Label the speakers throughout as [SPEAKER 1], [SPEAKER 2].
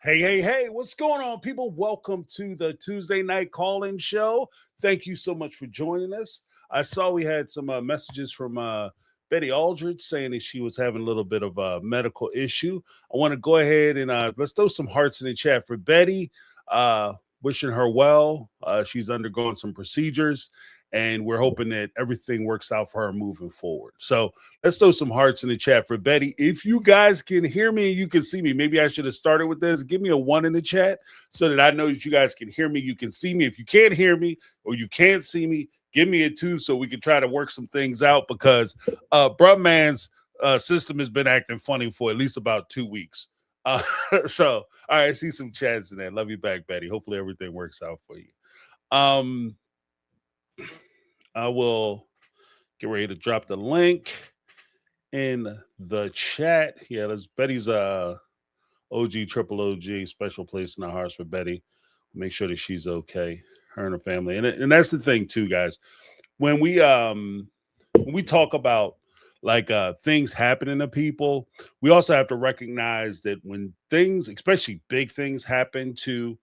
[SPEAKER 1] Hey, what's going on, people? Welcome to the Tuesday night call-in show. Thank you so much for joining us. I saw we had some messages from Betty Aldridge saying that she was having a little bit of a medical issue. I want to go ahead and let's throw some hearts in the chat for Betty. Wishing her well. She's undergoing some procedures, and we're hoping that everything works out for her moving forward. So let's throw some hearts in the chat for Betty. If you guys can hear me and you can see me, maybe I should have started with this. Give me a 1 in the chat so that I know that you guys can hear me. You can see me. If you can't hear me or you can't see me, give me a 2 so we can try to work some things out because Brumman's system has been acting funny for at least about 2 weeks. So, all right, I see some chats in there. Love you back, Betty. Hopefully everything works out for you. I will get ready to drop the link in the chat. Yeah, that's Betty's OG, triple OG, special place in the hearts for Betty. Make sure that she's okay, her and her family. And that's the thing too, guys. When we talk about like things happening to people, we also have to recognize that when things, especially big things, happen to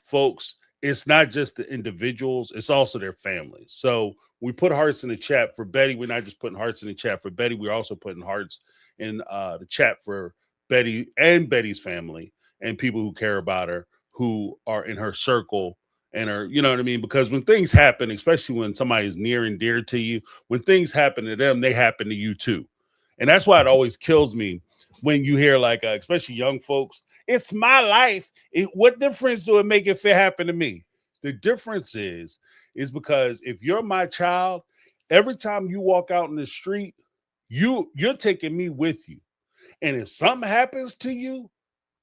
[SPEAKER 1] folks, it's not just the individuals, it's also their families. So we put hearts in the chat for Betty. We're not just putting hearts in the chat for Betty, we're also putting hearts in the chat for Betty and Betty's family and people who care about her, who are in her circle and are, you know what I mean? Because when things happen, especially when somebody is near and dear to you, when things happen to them, they happen to you too. And that's why it always kills me when you hear like, especially young folks, it's my life. What difference do it make if it happened to me? The difference is because if you're my child, every time you walk out in the street, you're taking me with you. And if something happens to you,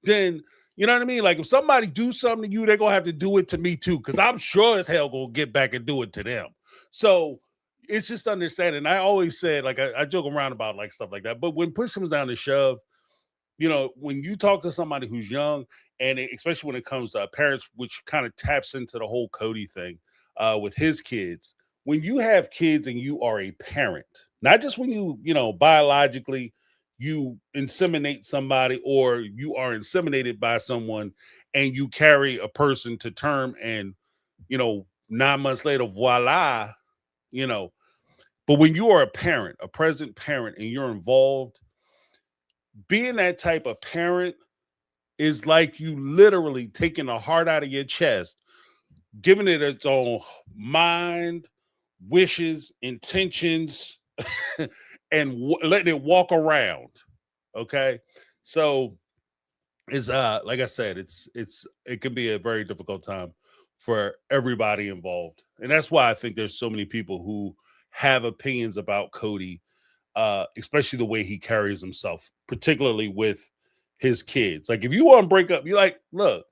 [SPEAKER 1] then you know what I mean? Like if somebody do something to you, they're gonna have to do it to me too, because I'm sure as hell gonna get back and do it to them. So it's just understanding. I always said, like I joke around about like stuff like that, but when push comes down to shove, you know, when you talk to somebody who's young, and especially when it comes to parents, which kind of taps into the whole Cody thing with his kids. When you have kids and you are a parent, not just when you know, biologically you inseminate somebody or you are inseminated by someone and you carry a person to term and, you know, 9 months later, voila, you know, but when you are a parent, a present parent, and you're involved, being that type of parent is like you literally taking the heart out of your chest, giving it its own mind, wishes, intentions, and letting it walk around. Okay. So it's like I said, it can be a very difficult time for everybody involved. And that's why I think there's so many people who have opinions about Cody, especially the way he carries himself, particularly with his kids. Like if you want to break up, you like, look,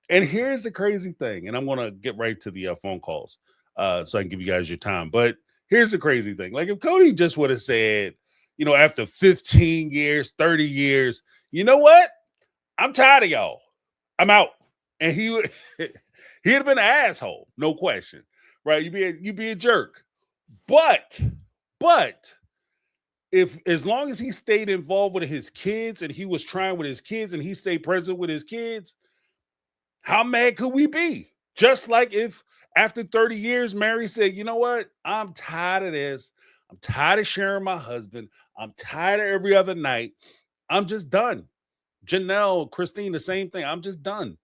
[SPEAKER 1] and here's the crazy thing, and I'm gonna get right to the phone calls so I can give you guys your time. But here's the crazy thing: like if Cody just would have said, you know, after 15 years, 30 years, you know what? I'm tired of y'all. I'm out, and he would he'd have been an asshole, no question, right? You be a jerk, but if as long as he stayed involved with his kids and he was trying with his kids and he stayed present with his kids, how mad could we be? Just like if after 30 years, Mary said, you know what? I'm tired of this. I'm tired of sharing my husband. I'm tired of every other night. I'm just done. Janelle, Christine, the same thing. I'm just done.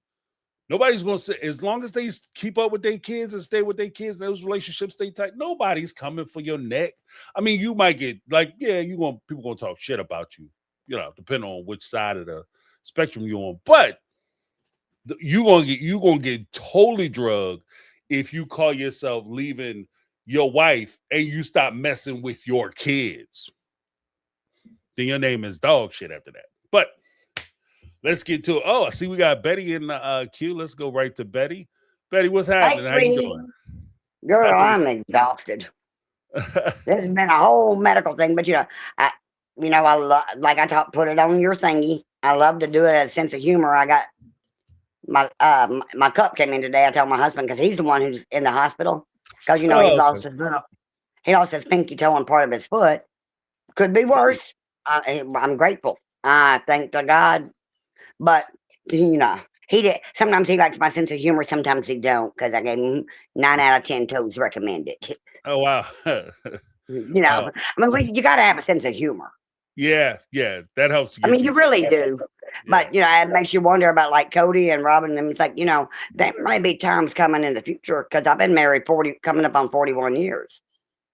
[SPEAKER 1] Nobody's going to say, as long as they keep up with their kids and stay with their kids, those relationships stay tight. Nobody's coming for your neck. I mean, you might get like, yeah, people going to talk shit about you, you know, depending on which side of the spectrum you're on. But you gonna get totally drugged if you call yourself leaving your wife and you stop messing with your kids. Then your name is dog shit after that. But let's get to it. Oh, I see we got Betty in the queue. Let's go right to Betty. Betty, what's
[SPEAKER 2] Hey,
[SPEAKER 1] happening? How you
[SPEAKER 2] sweetie.
[SPEAKER 1] doing?
[SPEAKER 2] Girl,
[SPEAKER 1] How's
[SPEAKER 2] I'm exhausted. This has been a whole medical thing, but I like put it on your thingy. I love to do it as a sense of humor. I got my cup came in today. I told my husband because he's the one who's in the hospital because he
[SPEAKER 1] Oh,
[SPEAKER 2] lost
[SPEAKER 1] okay.
[SPEAKER 2] he lost his pinky toe and part of his foot. Could be worse. I'm grateful. I thank to God. But you know, he did. Sometimes he likes my sense of humor. Sometimes he don't because I gave him 9 out of 10 toes recommended.
[SPEAKER 1] Oh wow.
[SPEAKER 2] You know,
[SPEAKER 1] uh,
[SPEAKER 2] I mean, you got to have a sense of humor.
[SPEAKER 1] yeah, yeah, that helps to
[SPEAKER 2] I
[SPEAKER 1] get
[SPEAKER 2] mean,
[SPEAKER 1] you
[SPEAKER 2] you
[SPEAKER 1] through.
[SPEAKER 2] really do.
[SPEAKER 1] Yeah.
[SPEAKER 2] But it makes you wonder about like Cody and Robin. And it's like there may be times coming in the future because I've been married coming up on 41 years.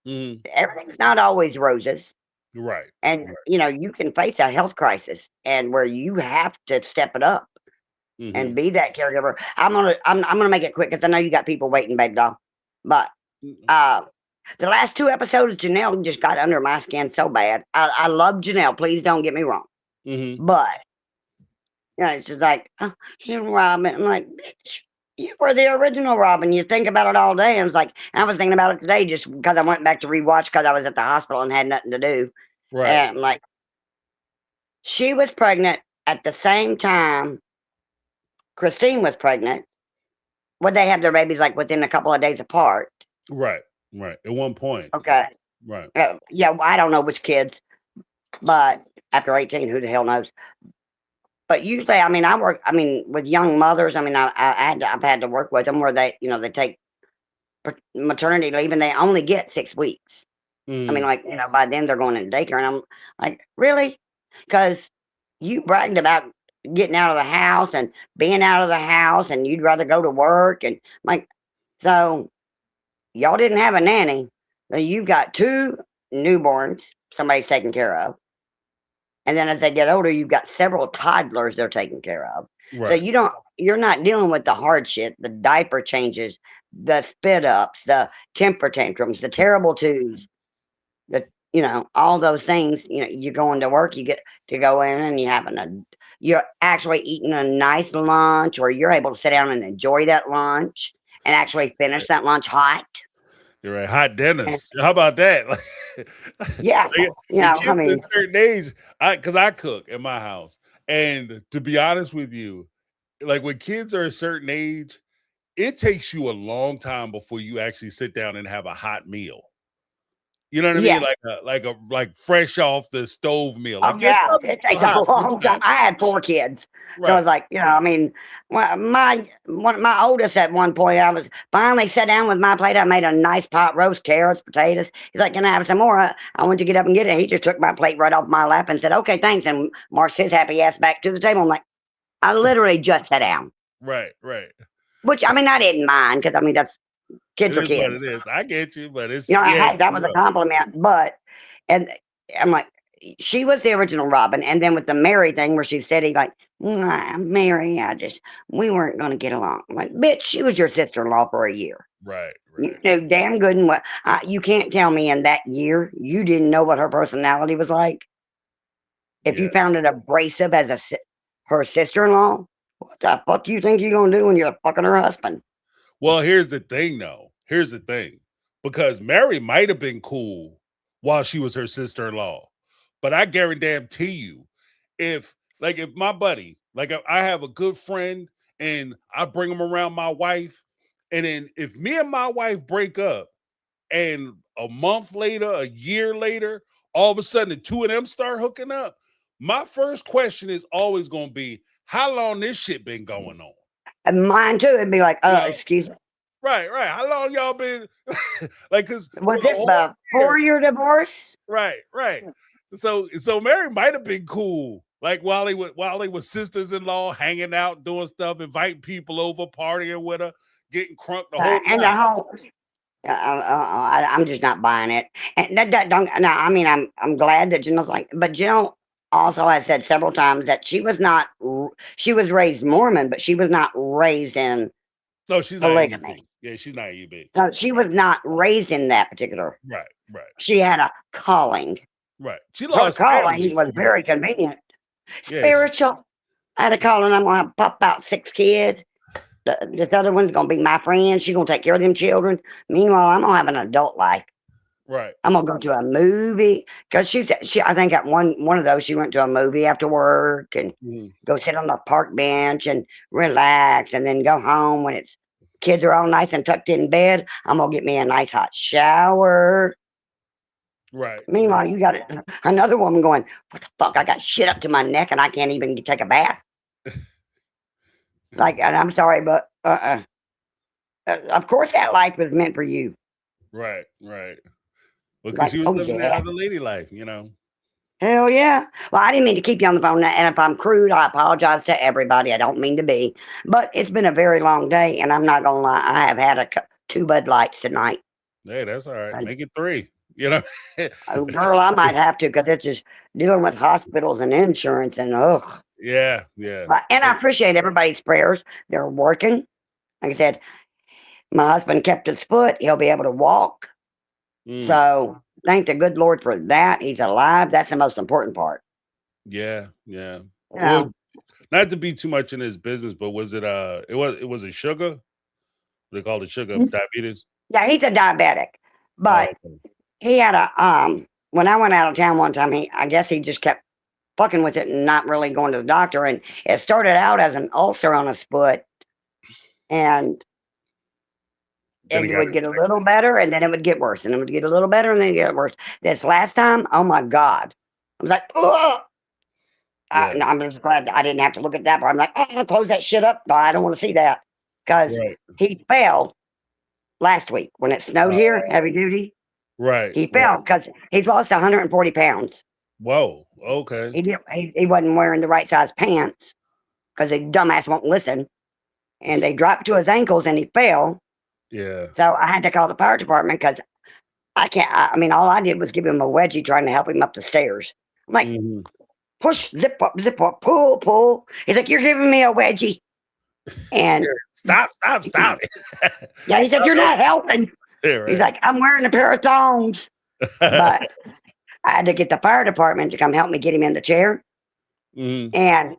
[SPEAKER 1] Mhm.
[SPEAKER 2] Everything's not always roses.
[SPEAKER 1] Right.
[SPEAKER 2] And
[SPEAKER 1] Right.
[SPEAKER 2] you can face a health crisis and where you have to step it up and
[SPEAKER 1] Mhm.
[SPEAKER 2] be that caregiver. I'm gonna make it quick because I know you got people waiting, baby doll. But
[SPEAKER 1] Mm,
[SPEAKER 2] uh the last 2 episodes, Janelle just got under my skin so bad. I love Janelle, please don't get me wrong.
[SPEAKER 1] mhm.
[SPEAKER 2] But it's just like, oh, you Robin. I'm like, bitch, you were the original Robin. You think about it all day. And it's like, and I was thinking about it today just because I went back to rewatch because I was at the hospital and had nothing to do.
[SPEAKER 1] Right.
[SPEAKER 2] And I'm like, she was pregnant at the same time Christine was pregnant. Would they have their babies like within a couple of days apart?
[SPEAKER 1] Right. Right. At one point.
[SPEAKER 2] Okay.
[SPEAKER 1] Right.
[SPEAKER 2] Yeah, I don't know which kids, but after 18, who the hell knows? But usually, I mean, I mean, with young mothers, I mean, I've had to work with them where they take maternity leave and they only get 6 weeks. I mean,
[SPEAKER 1] Mhm.
[SPEAKER 2] like, by then they're going into daycare. And I'm like, really? Because you bragged about getting out of the house and being out of the house and you'd rather go to work. And like, so y'all didn't have a nanny. So you've got two newborns somebody's taking care of. And then as they get older, you've got several toddlers they're taking care of. So
[SPEAKER 1] Right.
[SPEAKER 2] you're not dealing with the hard shit, the diaper changes, the spit ups, the temper tantrums, the terrible twos, all those things. You're going to work, you get to go in and you're actually eating a nice lunch, or you're able to sit down and enjoy that lunch and actually finish that lunch hot.
[SPEAKER 1] You're right. Hot
[SPEAKER 2] And
[SPEAKER 1] dinners. How about that?
[SPEAKER 2] yeah,
[SPEAKER 1] Like, when
[SPEAKER 2] I
[SPEAKER 1] kids at a
[SPEAKER 2] mean,
[SPEAKER 1] certain age, because I cook in my house, and to be honest with you, like when kids are a certain age, it takes you a long time before you actually sit down and have a hot meal. You know what I mean?
[SPEAKER 2] yes.
[SPEAKER 1] Like fresh off the stove meal.
[SPEAKER 2] Oh
[SPEAKER 1] Like your
[SPEAKER 2] yeah,
[SPEAKER 1] stuff is
[SPEAKER 2] it
[SPEAKER 1] still
[SPEAKER 2] takes a
[SPEAKER 1] hot, but it's
[SPEAKER 2] long
[SPEAKER 1] not.
[SPEAKER 2] time. I had 4 kids, so I
[SPEAKER 1] Right.
[SPEAKER 2] was like, I mean, my oldest at one point, I was finally sat down with my plate. I made a nice pot roast, carrots, potatoes. He's like, "Can I have some more?" I went to get up and get it. He just took my plate right off my lap and said, "Okay, thanks," and marched his happy ass back to the table. I'm like, I literally just sat down,
[SPEAKER 1] Right. Right.
[SPEAKER 2] which I mean, I didn't mind because I mean that's kids
[SPEAKER 1] It
[SPEAKER 2] are
[SPEAKER 1] is what it
[SPEAKER 2] kids.
[SPEAKER 1] is. I get you, but it's
[SPEAKER 2] I
[SPEAKER 1] yeah,
[SPEAKER 2] had that
[SPEAKER 1] it's
[SPEAKER 2] was a
[SPEAKER 1] rough.
[SPEAKER 2] compliment, but and I'm like, she was the original Robin, and then with the Mary thing where she said he like, Mary, we weren't gonna get along. I'm like, bitch, she was your sister-in-law for a year.
[SPEAKER 1] Right.
[SPEAKER 2] You
[SPEAKER 1] Right.
[SPEAKER 2] know damn good and well. You can't tell me in that year you didn't know what her personality was like. If you
[SPEAKER 1] Yeah.
[SPEAKER 2] found it abrasive as her sister-in-law, what the fuck you think you're gonna do when you're fucking her husband?
[SPEAKER 1] Well, here's the thing though. Here's the thing. Because Mary might have been cool while she was her sister-in-law. But I guarantee you, if my buddy, like I have a good friend and I bring him around my wife, and then if me and my wife break up and a month later, a year later, all of a sudden the two of them start hooking up, my first question is always gonna be, how long this shit been going on?
[SPEAKER 2] And mine too, it'd be like,
[SPEAKER 1] You know?
[SPEAKER 2] excuse me.
[SPEAKER 1] Right, right. How long y'all been like? Because for
[SPEAKER 2] Was
[SPEAKER 1] a
[SPEAKER 2] this
[SPEAKER 1] whole
[SPEAKER 2] the
[SPEAKER 1] year,
[SPEAKER 2] 4-year divorce?
[SPEAKER 1] right, right. So Mary might have been cool, like while they were sisters in law, hanging out, doing stuff, inviting people over, partying with her, getting crunk the whole
[SPEAKER 2] And the
[SPEAKER 1] time.
[SPEAKER 2] whole I'm just not buying it. And that don't no, I mean, I'm glad that Janelle's like, but Janelle also has said several times that she was raised Mormon, but she was not raised in
[SPEAKER 1] No, she's not
[SPEAKER 2] polygamy.
[SPEAKER 1] EB. Yeah, she's not EB.
[SPEAKER 2] No, she was not raised in that particular.
[SPEAKER 1] Right, right,
[SPEAKER 2] She had a calling.
[SPEAKER 1] right. She
[SPEAKER 2] Her
[SPEAKER 1] lost family
[SPEAKER 2] calling was
[SPEAKER 1] over
[SPEAKER 2] very
[SPEAKER 1] that.
[SPEAKER 2] convenient.
[SPEAKER 1] Yeah,
[SPEAKER 2] Spiritual. I had a calling. I'm gonna pop out 6 kids. This other one's gonna be my friend. She's gonna take care of them children. Meanwhile, I'm gonna have an adult life.
[SPEAKER 1] right.
[SPEAKER 2] I'm gonna go to a movie because she. I think at one of those she went to a movie after work and
[SPEAKER 1] Mhm.
[SPEAKER 2] go sit on the park bench and relax, and then go home when it's kids are all nice and tucked in bed. I'm gonna get me a nice hot shower.
[SPEAKER 1] Right,
[SPEAKER 2] Meanwhile,
[SPEAKER 1] right.
[SPEAKER 2] you got another woman going, "What the fuck? I got shit up to my neck and I can't even take a bath." Like, and I'm sorry, but of course that life was meant for you.
[SPEAKER 1] Right, right. Because
[SPEAKER 2] Like,
[SPEAKER 1] she was
[SPEAKER 2] oh
[SPEAKER 1] living that
[SPEAKER 2] yeah,
[SPEAKER 1] other lady life, you know.
[SPEAKER 2] hell yeah. Well, I didn't mean to keep you on the phone, and if I'm crude, I apologize to everybody. I don't mean to be, but it's been a very long day, and I'm not gonna lie. I have had two Bud Lights tonight.
[SPEAKER 1] Hey, that's all right.
[SPEAKER 2] And,
[SPEAKER 1] Make it three. You know.
[SPEAKER 2] oh, girl, I might have to because it's just dealing with hospitals and insurance and ugh.
[SPEAKER 1] Yeah, yeah.
[SPEAKER 2] But and I appreciate everybody's prayers. They're working. Like I said, my husband kept his foot. He'll be able to walk.
[SPEAKER 1] Mm,
[SPEAKER 2] So thank the good Lord for that. He's alive. That's the most important part.
[SPEAKER 1] yeah, yeah.
[SPEAKER 2] You
[SPEAKER 1] Well,
[SPEAKER 2] know,
[SPEAKER 1] not to be too much in his business, but was it it was a sugar? They call it sugar diabetes.
[SPEAKER 2] yeah, he's a diabetic,
[SPEAKER 1] Oh,
[SPEAKER 2] but
[SPEAKER 1] okay.
[SPEAKER 2] he had a when I went out of town one time, I guess he just kept fucking with it and not really going to the doctor. And it started out as an ulcer on his foot, and
[SPEAKER 1] Then it
[SPEAKER 2] it
[SPEAKER 1] got
[SPEAKER 2] would get a little better, and then it would get worse, and it would get a little better, and then it get worse. This last time, oh my god, I was like, ugh.
[SPEAKER 1] yeah,
[SPEAKER 2] I'm just glad that I didn't have to look at that part. I'm like, oh, close that shit up. No, I don't want to see that because
[SPEAKER 1] right,
[SPEAKER 2] he fell last week when it snowed here,
[SPEAKER 1] uh,
[SPEAKER 2] heavy duty.
[SPEAKER 1] right,
[SPEAKER 2] He
[SPEAKER 1] right.
[SPEAKER 2] fell because he's lost 140 pounds.
[SPEAKER 1] Whoa, okay,
[SPEAKER 2] He wasn't wearing the right size pants because the dumbass won't listen. And they dropped to his ankles and he fell.
[SPEAKER 1] yeah.
[SPEAKER 2] So I had to call the fire department because I can't. I mean, all I did was give him a wedgie trying to help him up the stairs. I'm like,
[SPEAKER 1] Hmm.
[SPEAKER 2] push, zip up, pull, pull. He's like, you're giving me a wedgie. And
[SPEAKER 1] Stop, stop, stop.
[SPEAKER 2] yeah, he said, you're not helping.
[SPEAKER 1] Yeah,
[SPEAKER 2] He's
[SPEAKER 1] right.
[SPEAKER 2] like, I'm wearing a pair of thongs. But I had to get the fire department to come help me get him in the chair.
[SPEAKER 1] Hmm.
[SPEAKER 2] And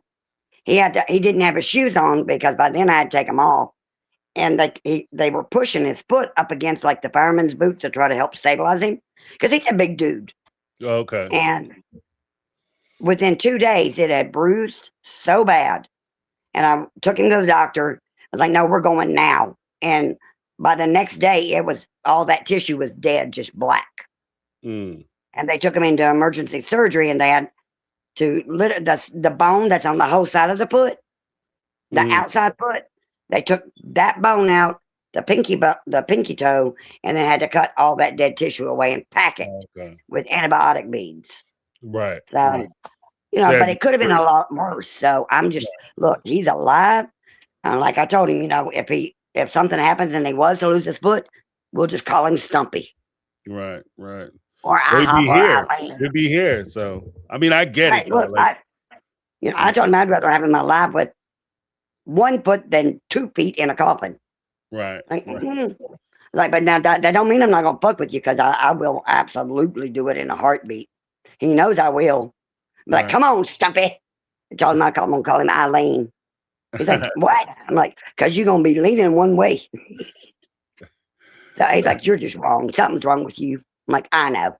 [SPEAKER 2] he didn't have his shoes on because by then I had to take them off. And they were pushing his foot up against like the fireman's boots to try to help stabilize him because he's a big dude.
[SPEAKER 1] Okay.
[SPEAKER 2] And within 2 days, it had bruised so bad. And I took him to the doctor. I was like, no, we're going now. And by the next day, it was all that tissue was dead, just black.
[SPEAKER 1] Mm.
[SPEAKER 2] And they took him into emergency surgery, and they had to the bone that's on the whole side of the foot, the
[SPEAKER 1] Hmm.
[SPEAKER 2] outside foot. They took that bone out, the pinky toe, and then had to cut all that dead tissue away and pack it
[SPEAKER 1] Okay.
[SPEAKER 2] with antibiotic beads.
[SPEAKER 1] Right.
[SPEAKER 2] So
[SPEAKER 1] Right. So
[SPEAKER 2] but
[SPEAKER 1] that-
[SPEAKER 2] it could have been a lot worse. So I'm just look, he's alive. Like I told him, if something happens and he was to lose his foot, we'll just call him Stumpy
[SPEAKER 1] right, right.
[SPEAKER 2] or
[SPEAKER 1] They'd
[SPEAKER 2] IHOP
[SPEAKER 1] be
[SPEAKER 2] or
[SPEAKER 1] here.
[SPEAKER 2] Eileen.
[SPEAKER 1] They'd be here. So I mean, I get it
[SPEAKER 2] Right?
[SPEAKER 1] though.
[SPEAKER 2] Look,
[SPEAKER 1] Like,
[SPEAKER 2] I told him I'd rather have him alive with 1 foot than 2 feet in a coffin.
[SPEAKER 1] right,
[SPEAKER 2] Like,
[SPEAKER 1] right,
[SPEAKER 2] like, but now that don't mean I'm not gonna fuck with you because I will absolutely do it in a heartbeat. He knows I will. I'm like,
[SPEAKER 1] right.
[SPEAKER 2] come on, Stumpy. I told him I'm gonna call him Eileen. He's like, what? I'm like, because you're gonna be leaning one way. So he's like, you're just wrong. Something's wrong with you. I'm like, I know.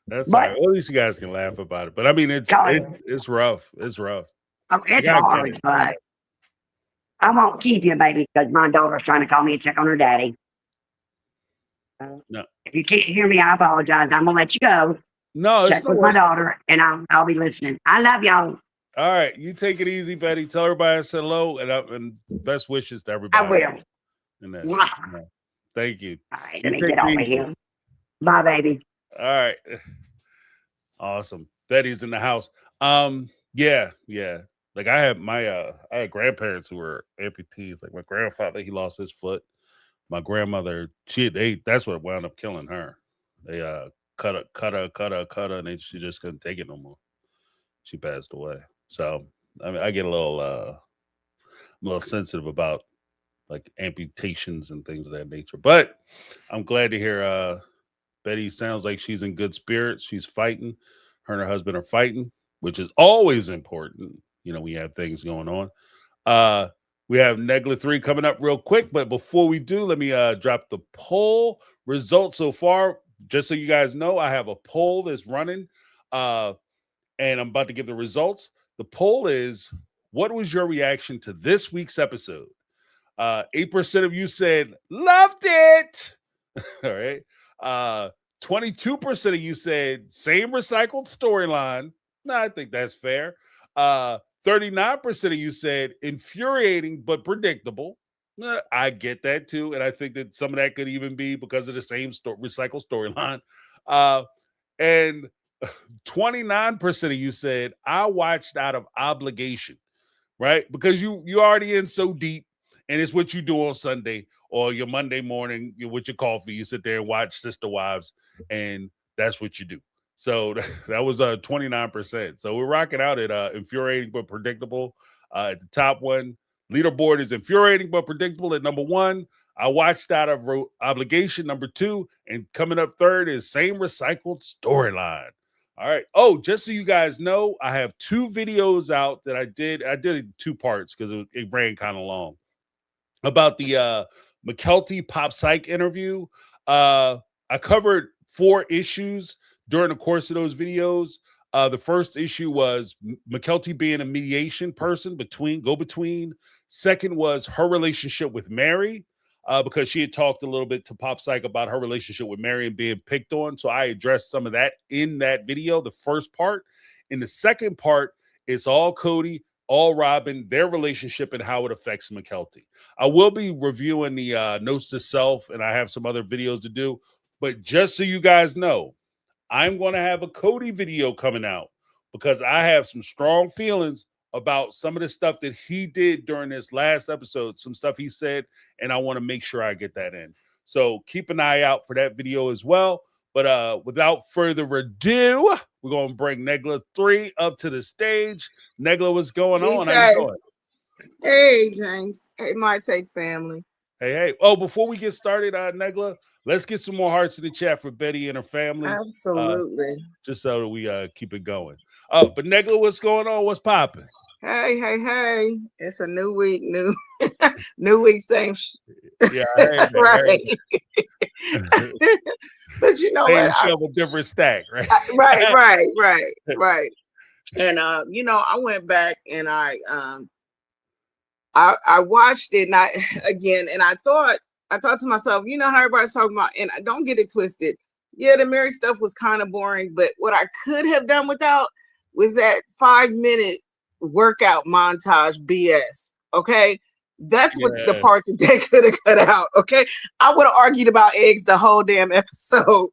[SPEAKER 1] That's all right.
[SPEAKER 2] But
[SPEAKER 1] Well, at least you guys can laugh about it. But I mean,
[SPEAKER 2] call him.
[SPEAKER 1] it's rough. It's rough. You
[SPEAKER 2] It's
[SPEAKER 1] gotta get
[SPEAKER 2] hard,
[SPEAKER 1] it.
[SPEAKER 2] but I won't keep you, baby, because my daughter's trying to call me to check on her daddy. Uh,
[SPEAKER 1] No,
[SPEAKER 2] if you can't hear me, I apologize. I'm gonna let you go.
[SPEAKER 1] no, it's
[SPEAKER 2] Check
[SPEAKER 1] no
[SPEAKER 2] with
[SPEAKER 1] way.
[SPEAKER 2] my daughter, and I'll be listening. I love y'all.
[SPEAKER 1] All right, you take it easy, Betty. Tell everybody I said hello and best wishes to
[SPEAKER 2] I
[SPEAKER 1] everybody
[SPEAKER 2] will.
[SPEAKER 1] in this.
[SPEAKER 2] Mwah.
[SPEAKER 1] Yeah. Thank you.
[SPEAKER 2] All right, let
[SPEAKER 1] You
[SPEAKER 2] me
[SPEAKER 1] take
[SPEAKER 2] get
[SPEAKER 1] it
[SPEAKER 2] off of
[SPEAKER 1] easy.
[SPEAKER 2] here. Bye, baby.
[SPEAKER 1] All right. Awesome. Betty's in the house. Yeah, yeah. Like I had grandparents who were amputees. Like my grandfather, he lost his foot. My grandmother, that's what wound up killing her. They cut her, and she just couldn't take it no more. She passed away. So I mean, I get I'm a little sensitive about like amputations and things of that nature. But I'm glad to hear Betty sounds like she's in good spirits. She's fighting. Her and her husband are fighting, which is always important, we have things going on. Uh we have Negla 3 coming up real quick, but before we do, let me drop the poll results so far. Just so you guys know, I have a poll that's running. And I'm about to give the results. The poll is, what was your reaction to this week's episode? 8% of you said loved it. All right. 22% of you said same recycled storyline. No, I think that's fair. 39% of you said infuriating but predictable. I get that too. And I think that some of that could even be because of the same recycled storyline. And 29% of you said, I watched out of obligation, right? Because you already in so deep, and it's what you do on Sunday or your Monday morning with your coffee. You sit there and watch Sister Wives, and that's what you do. So that was 29%. So we're rocking out at infuriating but predictable. At the top one, leaderboard is infuriating but predictable at number one. I watched out of obligation, number two, and coming up third is same recycled storyline. All right. Oh, just so you guys know, I have 2 videos out that I did. I did it in 2 parts because it ran kind of long about the McKelty Pop Psych interview. I covered 4 issues during the course of those videos. The first issue was McKelty being a mediation person go between. Second was her relationship with Mary. Because she had talked a little bit to Pop Psych about her relationship with Mary and being picked on. So I addressed some of that in that video, the first part. In the second part, it's all Cody, all Robin, their relationship and how it affects McKelty. I will be reviewing the Notes to Self, and I have some other videos to do. But just so you guys know, I'm going to have a Cody video coming out because I have some strong feelings about some of the stuff that he did during this last episode, some stuff he said, and I want to make sure I get that in. So keep an eye out for that video as well. But without further ado, we're going to bring Negla 3 up to the stage. Negla, what's going on? How you doing?
[SPEAKER 3] Hey, James. Hey, my take family.
[SPEAKER 1] Hey. Oh, before we get started, Negla, let's get some more hearts in the chat for Betty and her family.
[SPEAKER 3] Absolutely.
[SPEAKER 1] Just so that we keep it going. Oh, but Negla, what's going on? What's popping?
[SPEAKER 3] Hey. It's a new week, new week, same
[SPEAKER 1] Yeah, right.
[SPEAKER 3] But you know
[SPEAKER 1] same
[SPEAKER 3] what?
[SPEAKER 1] shovel, different stack, right?
[SPEAKER 3] Right. And I went back and I watched it, and I thought to myself, you know how everybody's talking about, and I don't get it twisted. Yeah, the Mary stuff was kind of boring, but what I could have done without was that 5-minute workout montage BS. Okay. That's what the part that they could have cut out. Okay. I would have argued about eggs the whole damn episode.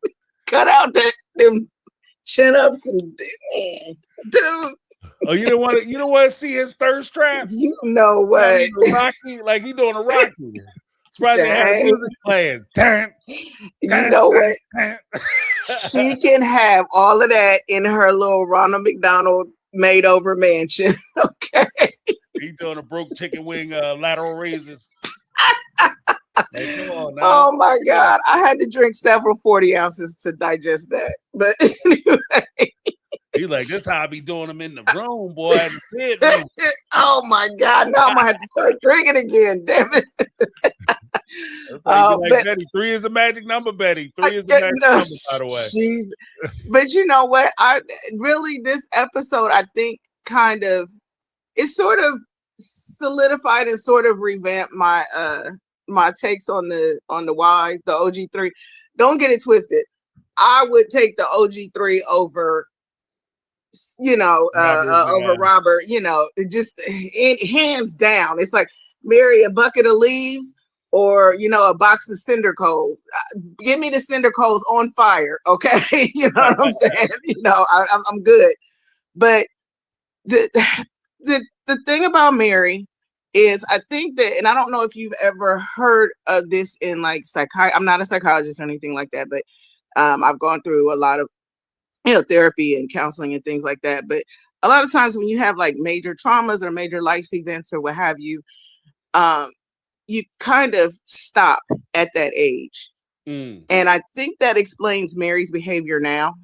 [SPEAKER 3] Cut out them chin ups and dude.
[SPEAKER 1] Oh, you don't want to see his thirst trap?
[SPEAKER 3] You know what?
[SPEAKER 1] Rocky, like he doing a Rocky. Surprised they have music playing.
[SPEAKER 3] You know what? She can have all of that in her little Ronald McDonald made over mansion. Okay.
[SPEAKER 1] He doing a broke chicken wing lateral raises. Hey, come on now.
[SPEAKER 3] Oh my God. I had to drink several 40 ounces to digest that. But anyway.
[SPEAKER 1] He like, this how I be doing them in the room, boy.
[SPEAKER 3] Oh my God. Now I'm gonna have to start drinking again. Damn it.
[SPEAKER 1] Betty, 3 is a magic number, Betty. 3 is a magic number, by the way.
[SPEAKER 3] But you know what? This episode, I think, kind of, it sort of solidified and sort of revamped my my takes on the Y, the OG3. Don't get it twisted. I would take the OG3 over, over Robert, just hands down. It's like marry a bucket of leaves or, a box of cinder coals. Give me the cinder coals on fire. Okay. You know what I'm saying? I'm good. But the thing about Mary is, I think that, and I don't know if you've ever heard of this in like psychiatry. I'm not a psychologist or anything like that, but I've gone through a lot of therapy and counseling and things like that. But a lot of times when you have like major traumas or major life events or what have you, you kind of stop at that age. And I think that explains Mary's behavior now,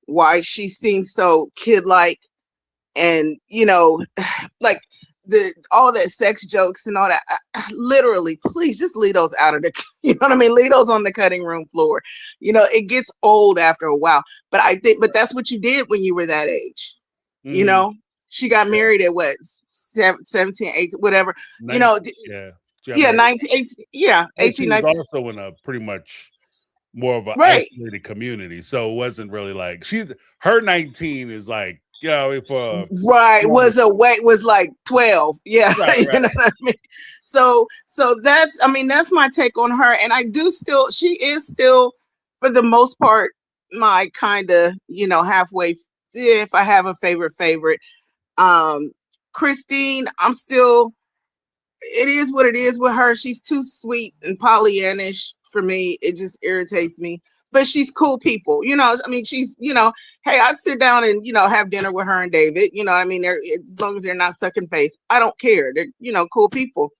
[SPEAKER 3] why she seems so kid-like and, like all that sex jokes and all that. Literally, please just leave those out of the, leave those on the cutting room floor. It gets old after a while, but that's what you did when you were that age. She got married at what, 17, 18, whatever, 19, 19, 18, 19.
[SPEAKER 1] She's also in a pretty much more of an isolated community. So it wasn't really like her 19 is like for
[SPEAKER 3] Right, was like 12. Yeah.
[SPEAKER 1] right,
[SPEAKER 3] You
[SPEAKER 1] right.
[SPEAKER 3] know what I mean? So that's, I mean, that's my take on her. And she is still for the most part my kind of, halfway, if I have a favorite. Christine, it is what it is with her. She's too sweet and Pollyannish for me. It just irritates me. But she's cool people. I mean, she's, hey, I'd sit down and, have dinner with her and David. You know what I mean? As long as they're not sucking face, I don't care. They're, cool people.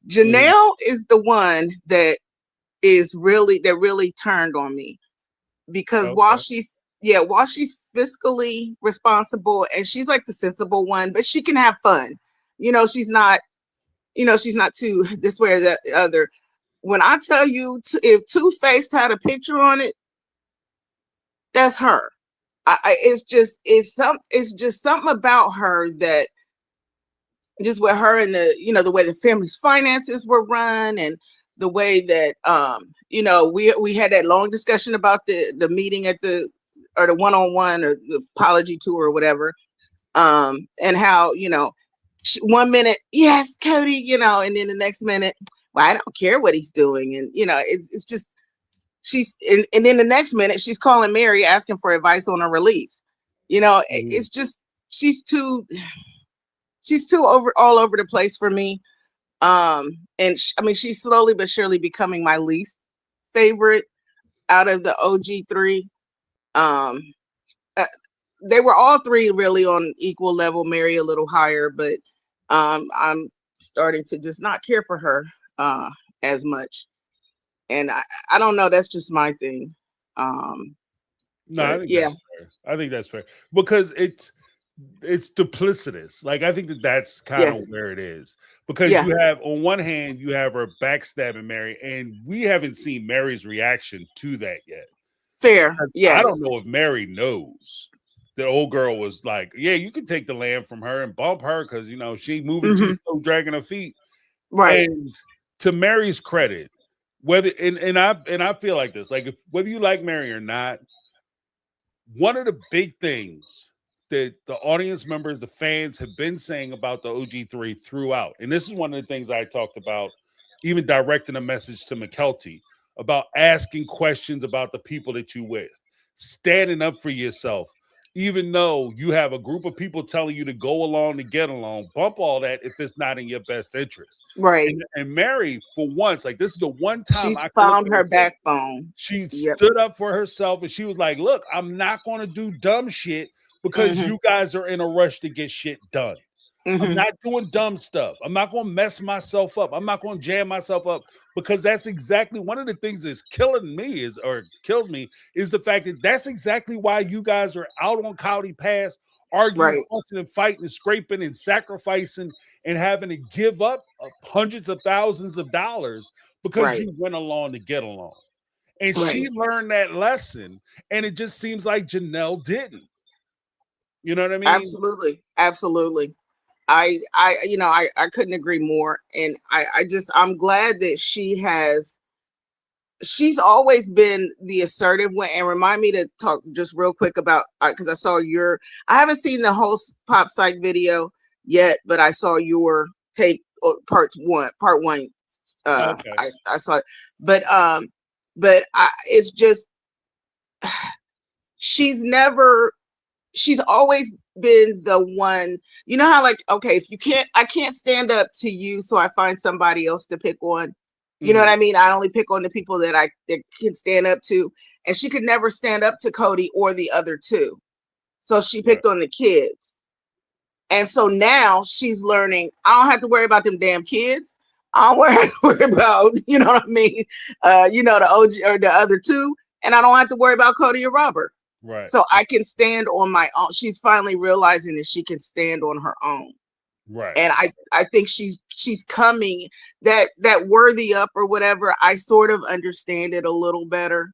[SPEAKER 3] Janelle is the one that really turned on me, because while she's fiscally responsible and she's like the sensible one, but she can have fun. She's not too this way or that other. When I tell you, if Two-Faced had a picture on it, that's her. It's just something about her that, just with her and the way the family's finances were run, and the way that we had that long discussion about the meeting or the one-on-one or the apology tour or whatever, and how 1 minute, yes, Cody, and then the next minute, well, I don't care what he's doing, and it's just and then the next minute she's calling Mary asking for advice on a release. It's just she's too all over the place for me. And I mean, she's slowly but surely becoming my least favorite out of the OG3. They were all three really on equal level, Mary a little higher, but I'm starting to just not care for her as much. And I don't know, that's just my thing.
[SPEAKER 1] No, I think that's fair. I think that's fair because it's duplicitous. Like, I think that's kind of where it is, because you have, on one hand, you have her backstabbing Mary, and we haven't seen Mary's reaction to that yet.
[SPEAKER 3] Fair. Yes.
[SPEAKER 1] I don't know if Mary knows. The old girl was like, yeah, you can take the land from her and bump her because, she moving too slow, dragging her feet.
[SPEAKER 3] Right.
[SPEAKER 1] And to Mary's credit, and I feel like this, like, whether you like Mary or not, one of the big things that the audience members, the fans, have been saying about the OG3 throughout, and this is one of the things I talked about, even directing a message to McKelty, about asking questions about the people that you with, standing up for yourself, even though you have a group of people telling you to go along to get along, bump all that if it's not in your best interest.
[SPEAKER 3] Right.
[SPEAKER 1] And Mary, for once, like, this is the one time
[SPEAKER 3] she's found her backbone.
[SPEAKER 1] She stood up for herself, and she was like, look, I'm not going to do dumb shit because you guys are in a rush to get shit done. I'm not doing dumb stuff. I'm not going to mess myself up. I'm not going to jam myself up, because that's exactly one of the things that's kills me is the fact that that's exactly why you guys are out on County Pass arguing, fussing and fighting and scraping and sacrificing and having to give up hundreds of thousands of dollars because you went along to get along. And she learned that lesson, and it just seems like Janelle didn't. You know what I mean?
[SPEAKER 3] Absolutely. I couldn't agree more. And I'm glad that she's always been the assertive one. And remind me to talk just real quick about, because I saw I haven't seen the whole Pop Psych video yet, but I saw your take, part one. Okay. I saw it, but it's just, she's always been the one, how, like, okay, I can't stand up to you, so I find somebody else to pick on. You know what I mean? I only pick on the people that can stand up to, and she could never stand up to Cody or the other two. So she picked on the kids. And so now she's learning, I don't have to worry about them damn kids. I don't have to worry about, you know what I mean? The OG or the other two, and I don't have to worry about Cody or Robert.
[SPEAKER 1] Right.
[SPEAKER 3] So I can stand on my own. She's finally realizing that she can stand on her own.
[SPEAKER 1] Right.
[SPEAKER 3] And I think she's coming, that worthy up or whatever. I sort of understand it a little better.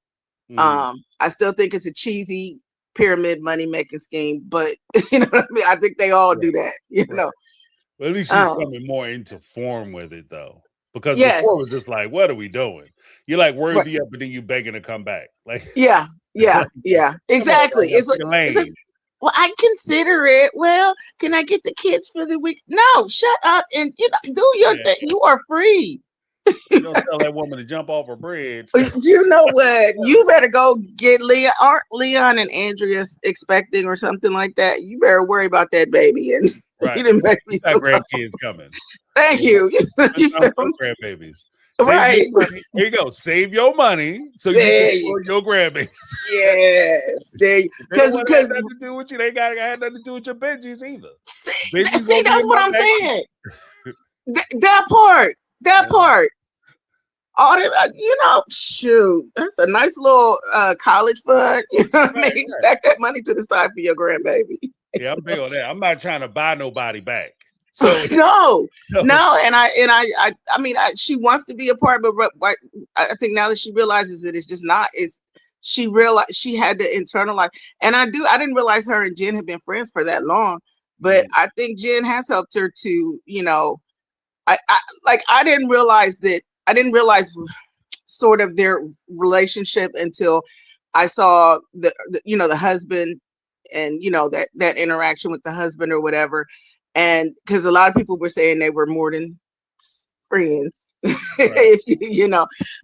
[SPEAKER 3] I still think it's a cheesy pyramid money making scheme, but you know what I mean? I think they all do that, you know.
[SPEAKER 1] Well, at least she's coming more into form with it, though. Because before it was just like, what are we doing? You're like worthy up, but then you begging to come back. Like,
[SPEAKER 3] yeah, exactly.
[SPEAKER 1] On, it's like,
[SPEAKER 3] well, I consider it. Well, can I get the kids for the week? No, shut up and do your
[SPEAKER 1] Yeah.
[SPEAKER 3] thing. You are free.
[SPEAKER 1] You don't tell that woman to jump off a bridge.
[SPEAKER 3] You know what? You better go get Leon. Aren't Leon and Andrea expecting or something like that? You better worry about that baby and
[SPEAKER 1] Right.
[SPEAKER 3] you didn't make me
[SPEAKER 1] You got grandkids coming.
[SPEAKER 3] Thank
[SPEAKER 1] You
[SPEAKER 3] you.
[SPEAKER 1] know,
[SPEAKER 3] You
[SPEAKER 1] spend time
[SPEAKER 3] feel
[SPEAKER 1] with
[SPEAKER 3] me?
[SPEAKER 1] those grandbabies. Save
[SPEAKER 3] Right.
[SPEAKER 1] your money. Here you go. Save your money so you
[SPEAKER 3] There
[SPEAKER 1] can
[SPEAKER 3] you
[SPEAKER 1] enjoy your grandbabies.
[SPEAKER 3] Yes. There you
[SPEAKER 1] If they don't
[SPEAKER 3] because
[SPEAKER 1] want to have nothing to do with you, they got had nothing to do with your Benjis either. Benjis
[SPEAKER 3] see
[SPEAKER 1] gonna be
[SPEAKER 3] that's
[SPEAKER 1] in
[SPEAKER 3] what
[SPEAKER 1] my
[SPEAKER 3] I'm
[SPEAKER 1] back.
[SPEAKER 3] saying. That part. That
[SPEAKER 1] Yeah.
[SPEAKER 3] part. All that, shoot, that's a nice little college fund. You know what I
[SPEAKER 1] Right,
[SPEAKER 3] mean?
[SPEAKER 1] right.
[SPEAKER 3] Stack that money to the side for your grandbaby.
[SPEAKER 1] Yeah, I'm big on that. I'm not trying to buy nobody back. So
[SPEAKER 3] No,
[SPEAKER 1] so
[SPEAKER 3] and I mean, she wants to be a part, but I think now that she realizes that it's just not. She realized she had to internalize, and I didn't realize her and Jen had been friends for that long, but I think Jen has helped her to, I didn't realize sort of their relationship until I saw the husband and that interaction with the husband or whatever, and because a lot of people were saying they were more than friends.
[SPEAKER 1] right.
[SPEAKER 3] If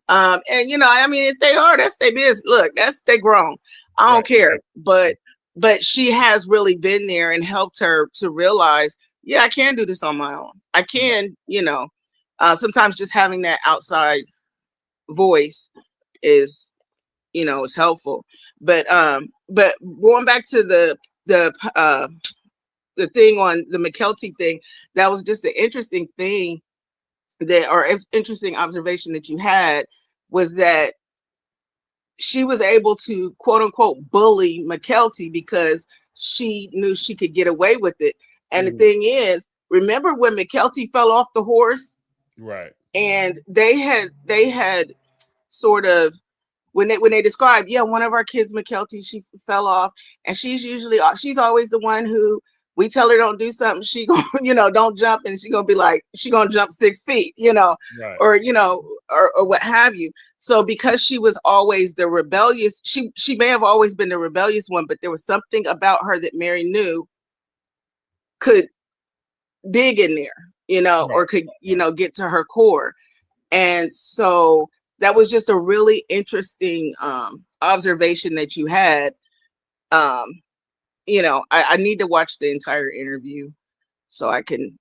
[SPEAKER 3] and I mean, if they are, that's their business. Look, they grown. I don't
[SPEAKER 1] Right.
[SPEAKER 3] care, but she has really been there and helped her to realize, yeah, I can do this on my own. I can, sometimes just having that outside voice is is helpful. But going back to the thing on the McKelty thing, that was just an interesting thing interesting observation that you had, was that she was able to quote unquote bully McKelty because she knew she could get away with it. And the thing is, remember when McKelty fell off the horse?
[SPEAKER 1] Right.
[SPEAKER 3] And they had sort of, when they described, yeah, one of our kids, McKelty, she fell off, and she's always the one who we tell her don't do something, she gonna don't jump, and she gonna be like, she gonna jump 6 feet,
[SPEAKER 1] Right.
[SPEAKER 3] or or what have you. So because she was always the rebellious, she may have always been the rebellious one, but there was something about her that Mary knew could dig in there,
[SPEAKER 1] Right.
[SPEAKER 3] or could get to her core. And so that was just a really interesting observation that you had. I need to watch the entire interview so I can,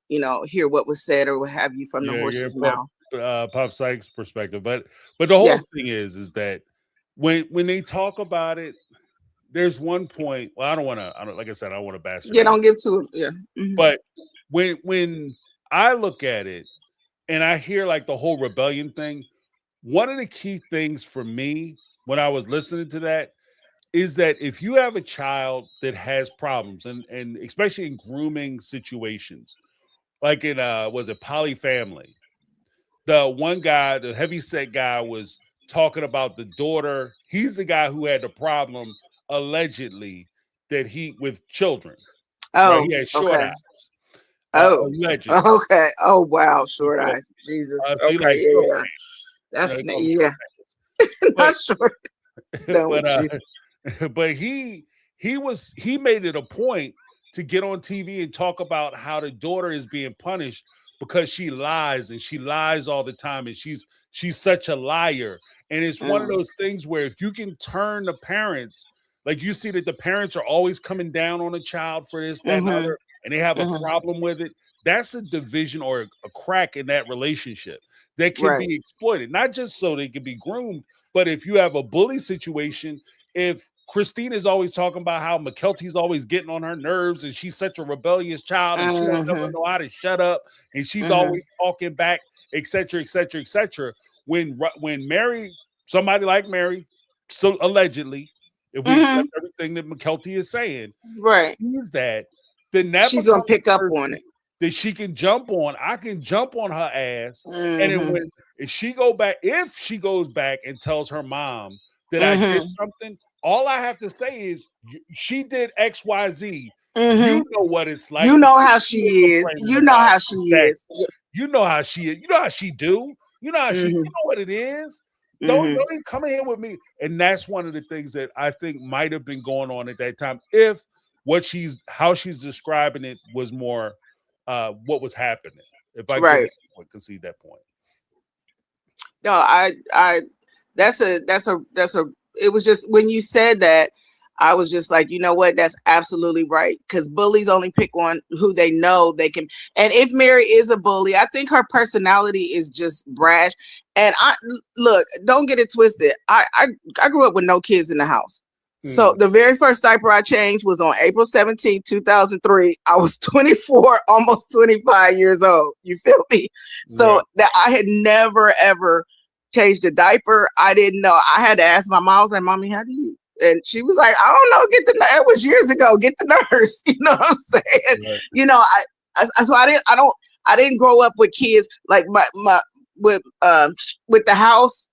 [SPEAKER 3] hear what was said or what have you from the
[SPEAKER 1] Yeah,
[SPEAKER 3] horse's mouth.
[SPEAKER 1] Pop Sykes' perspective. But the whole
[SPEAKER 3] Yeah.
[SPEAKER 1] thing is that when they talk about it, there's one point. Well, I don't like I said, I don't want to bash it.
[SPEAKER 3] Yeah, don't give to it. Yeah. Mm-hmm.
[SPEAKER 1] But when I look at it and I hear like the whole rebellion thing, one of the key things for me when I was listening to that is that if you have a child that has problems, and especially in grooming situations, like in was it Polyfamily, the one guy, the heavyset guy, was talking about the daughter. He's the guy who had the problem allegedly that he with children. Right,
[SPEAKER 3] Oh,
[SPEAKER 1] he had short
[SPEAKER 3] okay.
[SPEAKER 1] eyes.
[SPEAKER 3] Oh,
[SPEAKER 1] Allegedly.
[SPEAKER 3] okay. Oh, wow. Short eyes. Jesus.
[SPEAKER 1] So he
[SPEAKER 3] Okay.
[SPEAKER 1] like short
[SPEAKER 3] Yeah.
[SPEAKER 1] pants.
[SPEAKER 3] That's
[SPEAKER 1] They call them
[SPEAKER 3] yeah.
[SPEAKER 1] short
[SPEAKER 3] Not
[SPEAKER 1] pants.
[SPEAKER 3] short. No,
[SPEAKER 1] But he made it a point to get on TV and talk about how the daughter is being punished because she lies, and she lies all the time, and she's such a liar. And it's one of those things where if you can turn the parents, like you see that the parents are always coming down on a child for this, that, and other, and they have a problem with it, that's a division or a crack in that relationship that can be exploited, not just so they can be groomed, but if you have a bully situation, if Christina's always talking about how McKelty's always getting on her nerves and she's such a rebellious child and she don't never know how to shut up and she's always talking back, etc., etc., etc. When Mary, somebody like Mary, so allegedly, if we accept everything that McKelty is saying, sees that, then that
[SPEAKER 3] she's gonna pick up on it.
[SPEAKER 1] That she can jump on. I can jump on her ass, and then if she goes back and tells her mom that I did something, all I have to say is she did XYZ. You know what it's like.
[SPEAKER 3] You know how she is. You know how she is.
[SPEAKER 1] You know how she is. You know how she do. You know how she. You know what it is. Don't even come in here with me. And that's one of the things that I think might have been going on at that time. If how she's describing it was more what was happening. If I
[SPEAKER 3] Right.
[SPEAKER 1] concede that point.
[SPEAKER 3] No, that's a it was just when you said that, I was just like, you know what, that's absolutely right, because bullies only pick on who they know they can. And if Mary is a bully, I think her personality is just brash. And I look, don't get it twisted, I grew up with no kids in the house. So the very first diaper I changed was on April 17th, 2003. I was 24, almost 25 years old. You feel me? So that I had never, ever changed a diaper. I didn't know. I had to ask my mom. I was like, Mommy, how do you? And she was like, I don't know. Get the nurse. It was years ago. Get the nurse. You know what I'm saying?
[SPEAKER 1] Right.
[SPEAKER 3] You know, so I didn't grow up with kids like with the house.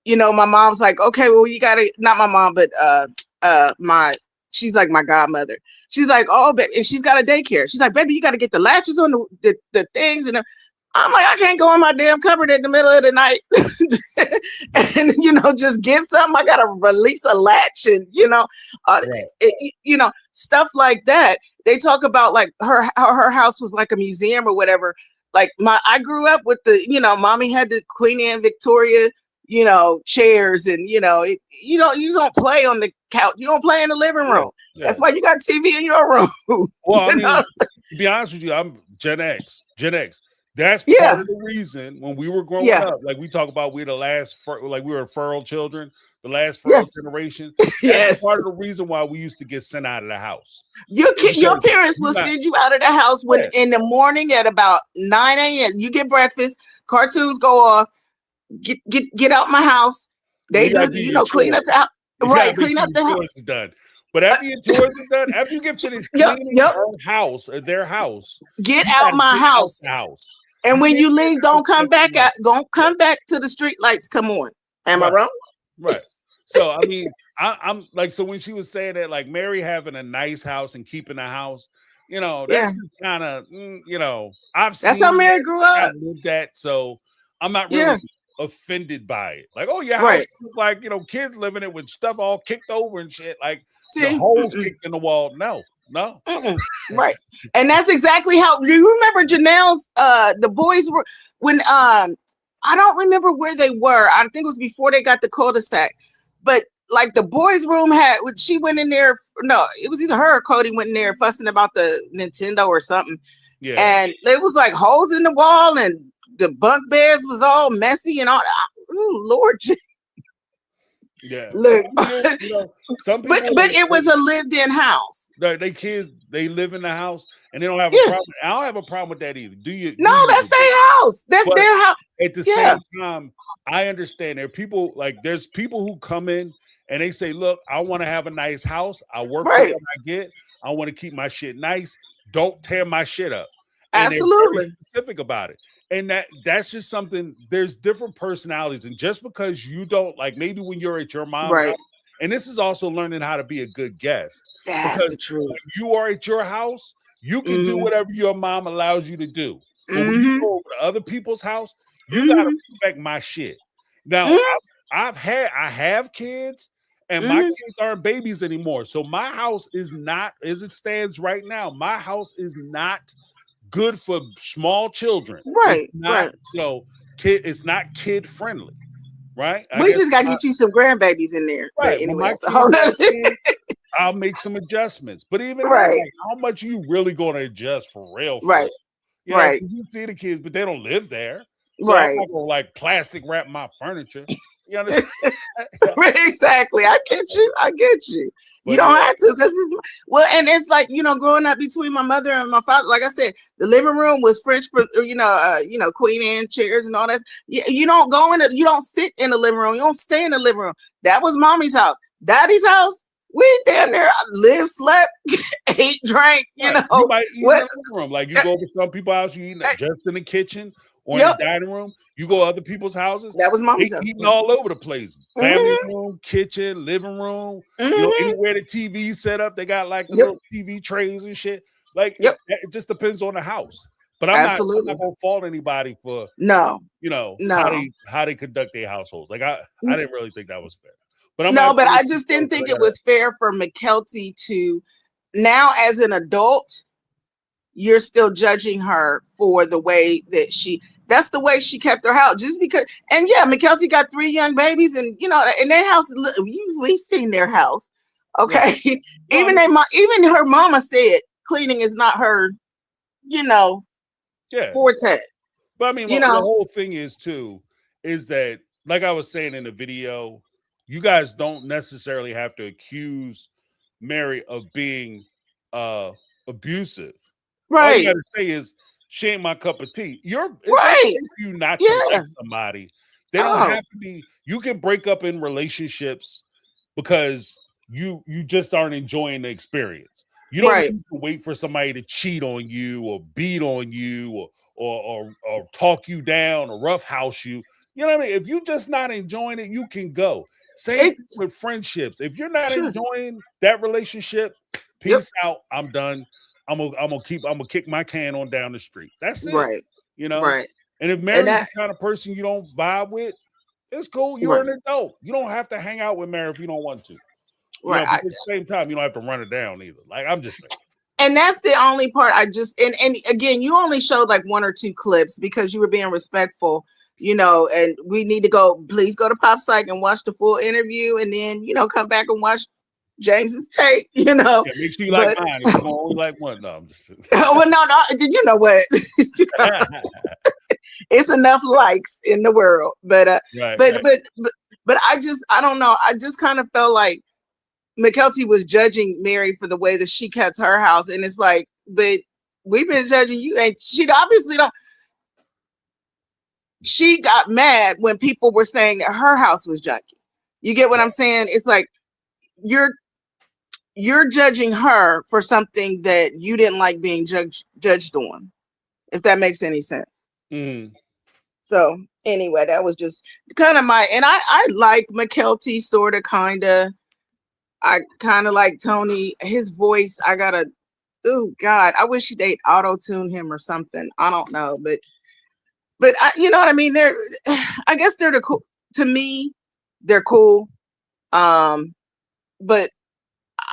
[SPEAKER 3] You know, my mom's like, okay, well, you gotta, not my mom, but she's like my godmother. She's like, oh, and she's got a daycare. She's like, baby, you gotta get the latches on the things. And I'm like, I can't go in my damn cupboard in the middle of the night and, you know, just get something. I gotta release a latch and, you know, you know, stuff like that. They talk about like how her house was like a museum or whatever. Like I grew up with the, you know, mommy had the Queen Anne Victoria, you know, chairs, and you know, you don't play on the couch. You don't play in the living room. Yeah. That's why you got TV in your room.
[SPEAKER 1] Well, I mean, to be honest with you, I'm Gen X. That's part of the reason when we were growing up, like we talk about, we're the last, like we were feral children, the last feral generation. That's part of the reason why we used to get sent out of the house. Your
[SPEAKER 3] parents will send you out of the house when in the morning at about 9 a.m. You get breakfast, cartoons go off. Get out my house. They do, you know, clean up the house. Right, clean up the house.
[SPEAKER 1] Done. But after your chores are done, after you get finished cleaning your house or their house,
[SPEAKER 3] get out my house. And when you leave, don't come back to the street lights come on. Am I wrong?
[SPEAKER 1] Right. So I mean, I'm like, so when she was saying that, like Mary having a nice house and keeping a house, you know, that's kind of, you know,
[SPEAKER 3] that's how Mary grew up.
[SPEAKER 1] I lived that, so I'm not really offended by it. Like, oh, your house is like, you know, kids living it with stuff all kicked over and shit, like the holes kicked in the wall. No.
[SPEAKER 3] Right. And that's exactly how. Do you remember Janelle's the boys were when I don't remember where they were. I think it was before they got the cul-de-sac, but like the boys' room had, she went in there. No, it was either her or Cody went in there fussing about the Nintendo or something. Yeah. And it was like holes in the wall and the bunk beds was all messy and all. Ooh, Lord.
[SPEAKER 1] Yeah.
[SPEAKER 3] Look,
[SPEAKER 1] you know, some people
[SPEAKER 3] but it was a lived-in house.
[SPEAKER 1] They kids, they live in the house and they don't have a problem. I don't have a problem with that either. Do you?
[SPEAKER 3] No, that's their house. That's their house.
[SPEAKER 1] At the same time, I understand there are people there's people who come in and they say, look, I want to have a nice house. I work for what I get. I want to keep my shit nice. Don't tear my shit up. And
[SPEAKER 3] absolutely
[SPEAKER 1] specific about it. And that's just something, there's different personalities. And just because you don't, like, maybe when you're at your mom's house, and this is also learning how to be a good guest.
[SPEAKER 3] That's the truth.
[SPEAKER 1] When you are at your house, you can do whatever your mom allows you to do. But when you go over to other people's house, you gotta respect my shit. Now, I have kids, and my kids aren't babies anymore. So my house is not, as it stands right now, my house is not good for small children.
[SPEAKER 3] Right.
[SPEAKER 1] It's not, you know, it's not kid friendly. Right.
[SPEAKER 3] We just gotta get you some grandbabies in there.
[SPEAKER 1] Right.
[SPEAKER 3] But anyway,
[SPEAKER 1] I'll make some adjustments. But even like, how much are you really gonna adjust for real?
[SPEAKER 3] Right.
[SPEAKER 1] You know, you see the kids, but they don't live there. So I'm not gonna like plastic wrap my furniture. You understand?
[SPEAKER 3] Exactly. I get you. But you don't have to, because it's and it's like, you know, growing up between my mother and my father, like I said, the living room was French, you know, Queen Anne chairs and all that. You don't go in it, you don't sit in the living room, you don't stay in the living room. That was mommy's house. Daddy's house, we down there lived, slept, ate, drank, you know.
[SPEAKER 1] You might eat in the living room. Like you go to some people's house, you eat just in the kitchen or in the dining room. You go to other people's houses.
[SPEAKER 3] That was mommy's house.
[SPEAKER 1] Eating all over the place. Family room, kitchen, living room. You know, anywhere the TV set up, they got like the little TV trays and shit. Like it just depends on the house. But I'm not gonna fault anybody for how they conduct their households. Like I didn't really think that was fair. But
[SPEAKER 3] I just didn't think it was fair for McKelty to now as an adult, you're still judging her for the way that that's the way she kept her house. Just because, and yeah, McKelty got 3 young babies, and you know, in their house, we've seen their house. Okay.
[SPEAKER 1] Right.
[SPEAKER 3] Even even her mama said cleaning is not her, you know, forte.
[SPEAKER 1] But I mean,
[SPEAKER 3] you
[SPEAKER 1] the
[SPEAKER 3] know,
[SPEAKER 1] whole thing is too, is that, like I was saying in the video, you guys don't necessarily have to accuse Mary of being abusive. All you
[SPEAKER 3] right,
[SPEAKER 1] gotta say is she ain't my cup of tea. It's
[SPEAKER 3] right,
[SPEAKER 1] okay for you not to
[SPEAKER 3] yeah,
[SPEAKER 1] like somebody. They don't have to be. You can break up in relationships because you just aren't enjoying the experience. You don't
[SPEAKER 3] right.
[SPEAKER 1] need to wait for somebody to cheat on you or beat on you or talk you down or roughhouse you. You know what I mean? If you're just not enjoying it, you can go. Same thing with friendships. If you're not enjoying that relationship, peace out. I'm done. I'm gonna kick my can on down the street. That's it.
[SPEAKER 3] Right,
[SPEAKER 1] You know.
[SPEAKER 3] right.
[SPEAKER 1] And if
[SPEAKER 3] And
[SPEAKER 1] Mary's
[SPEAKER 3] that,
[SPEAKER 1] the kind of person you don't vibe with, it's cool. You're
[SPEAKER 3] right,
[SPEAKER 1] an adult. You don't have to hang out with Mary if you don't want to. You know,
[SPEAKER 3] right.
[SPEAKER 1] but at the same time, you don't have to run it down either. Like, I'm just saying.
[SPEAKER 3] And that's the only part I just, and again, you only showed like 1 or 2 clips because you were being respectful, you know, and we need to please go to Pop Psych and watch the full interview, and then, you know, come back and watch James's tape, you know.
[SPEAKER 1] Yeah, make sure you like mine. If you're gonna only like one, no, I'm just
[SPEAKER 3] well, no, you know what? It's enough likes in the world, but
[SPEAKER 1] right,
[SPEAKER 3] but I don't know. I just kind of felt like McKelty was judging Mary for the way that she kept her house, and it's like, but we've been judging you, and she obviously don't. She got mad when people were saying that her house was junky. You get what I'm saying? It's like you're judging her for something that you didn't like being judged on, if that makes any sense.
[SPEAKER 1] Mm.
[SPEAKER 3] So anyway, that was just kind of and I like McKelty, sort of, kind of. I kind of like Tony. His voice, oh God, I wish they'd auto-tune him or something. I don't know, but you know what I mean? I guess they're cool. To me, they're cool. But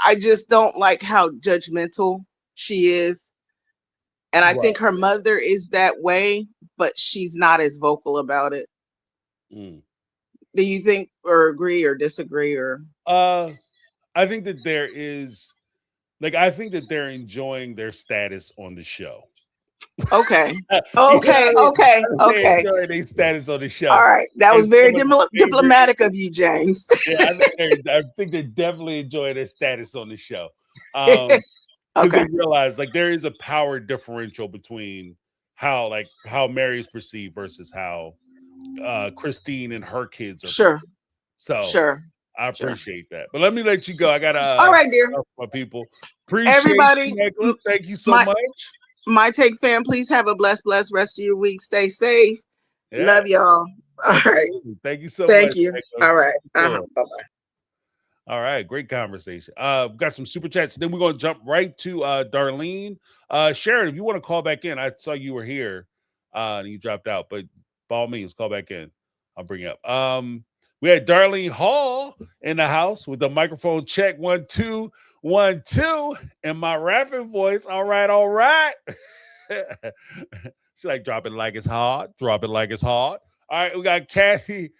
[SPEAKER 3] I just don't like how judgmental she is. And I think her mother is that way, but she's not as vocal about it.
[SPEAKER 1] Mm.
[SPEAKER 3] Do you think or agree or disagree or?
[SPEAKER 1] I think that there is, like, I think that they're enjoying their status on the show.
[SPEAKER 3] Okay. Okay. Okay. Okay.
[SPEAKER 1] Enjoying their status on the show.
[SPEAKER 3] All right. That was very diplomatic of you, James.
[SPEAKER 1] Yeah, I think they're definitely enjoying their status on the show. Because they realize, like, there is a power differential between how Mary is perceived versus how Christine and her kids are.
[SPEAKER 3] Sure.
[SPEAKER 1] So I appreciate that. But let me let you go. I gotta
[SPEAKER 3] all right, dear.
[SPEAKER 1] My people. Appreciate
[SPEAKER 3] everybody.
[SPEAKER 1] You, thank you so much.
[SPEAKER 3] My Take fam, please have a blessed rest of your week. Stay safe. Yeah. Love y'all. All right.
[SPEAKER 1] Thank you so much.
[SPEAKER 3] Thank you. All right. Bye-bye.
[SPEAKER 1] All right, great conversation. We've got some super chats. Then we're going to jump right to Darlene. Sharon, if you want to call back in, I saw you were here and you dropped out, but by all means, call back in. I'll bring you up. We had Darlene Hall in the house with the microphone check 1 2 1 2 and my rapping voice. All right. She like drop it like it's hard. Drop it like it's hard. All right, we got Kathy,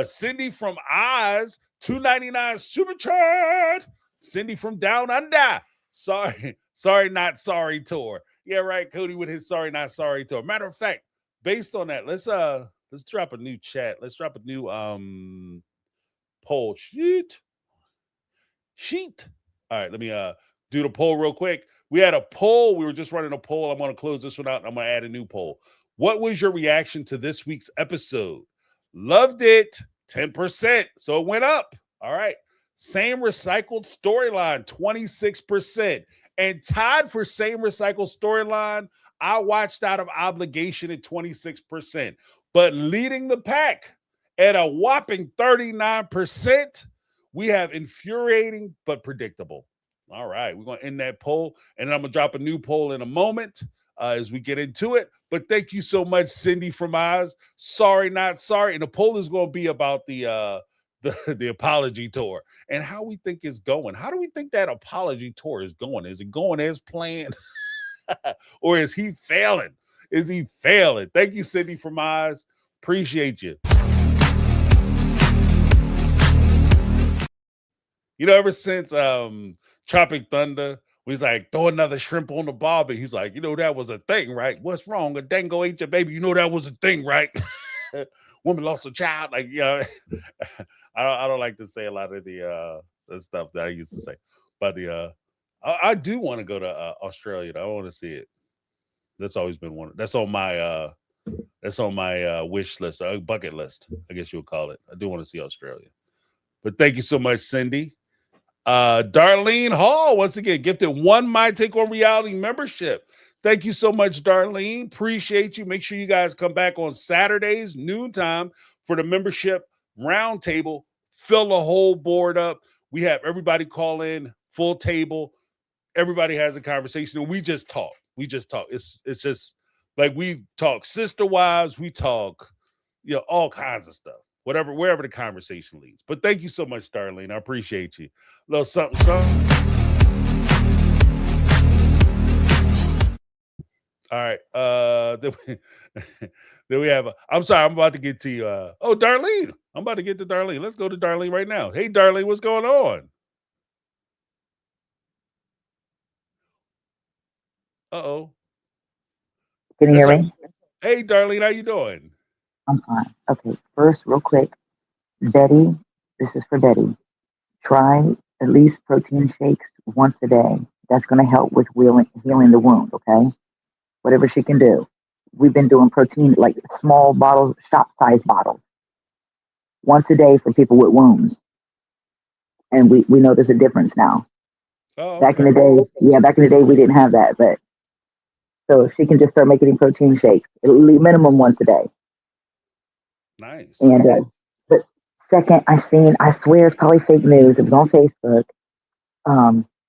[SPEAKER 1] Cindy from Oz, $2.99 super chat. Cindy from Down Under. Sorry, not sorry tour. Yeah, right. Cody with his sorry, not sorry tour. Matter of fact, based on that, let's drop a new chat. Let's drop a new poll sheet. All right, let me do the poll real quick. We had a poll. We were just running a poll. I'm going to close this one out and I'm going to add a new poll. What was your reaction to this week's episode? Loved it, 10%. So it went up. All right. Same recycled storyline, 26%. And tied for same recycled storyline, I watched out of obligation at 26%. But leading the pack at a whopping 39%, we have infuriating but predictable. All right, we're going to end that poll, and then I'm going to drop a new poll in a moment as we get into it. But thank you so much, Cindy from Oz. Sorry, not sorry. And the poll is going to be about the the apology tour and how we think it's going. How do we think that apology tour is going? Is it going as planned? Or is he failing? Is he failing? Thank you, Sydney from Oz. Appreciate you. You know, ever since Tropic Thunder, he's like, throw another shrimp on the barbie. He's like, you know, that was a thing, right? What's wrong? A dango ate your baby. You know, that was a thing, right? Woman lost a child. Like, you know, I don't like to say a lot of the stuff that I used to say. But I do want to go to Australia. I want to see it. That's always been one. That's on my wish list, bucket list, I guess you would call it. I do want to see Australia. But thank you so much, Cindy. Darlene Hall, once again, gifted 1 My Take on Reality membership. Thank you so much, Darlene. Appreciate you. Make sure you guys come back on Saturdays, noontime, for the membership roundtable. Fill the whole board up. We have everybody call in, full table. Everybody has a conversation, and we just talk. We just talk. It's just like we talk sister wives. We talk, you know, all kinds of stuff. Wherever the conversation leads. But thank you so much, Darlene. I appreciate you. A little something. All right. Then we have. I'm sorry. I'm about to get to you. Darlene. I'm about to get to Darlene. Let's go to Darlene right now. Hey, Darlene, what's going on? Uh-oh.
[SPEAKER 4] Can you hear me?
[SPEAKER 1] Hey, Darlene, how you doing?
[SPEAKER 4] I'm fine. Okay, first, real quick, Betty, this is for Betty. Try at least protein shakes once a day. That's going to help with healing the wound, okay? Whatever she can do. We've been doing protein, like small bottles, shot-sized bottles, once a day for people with wounds. And we know there's a difference now.
[SPEAKER 1] Oh, okay.
[SPEAKER 4] Back in the day, we didn't have that. But so if she can just start making protein shakes, at least minimum once a day.
[SPEAKER 1] Nice.
[SPEAKER 4] And but second, I swear it's probably fake news. It was on Facebook.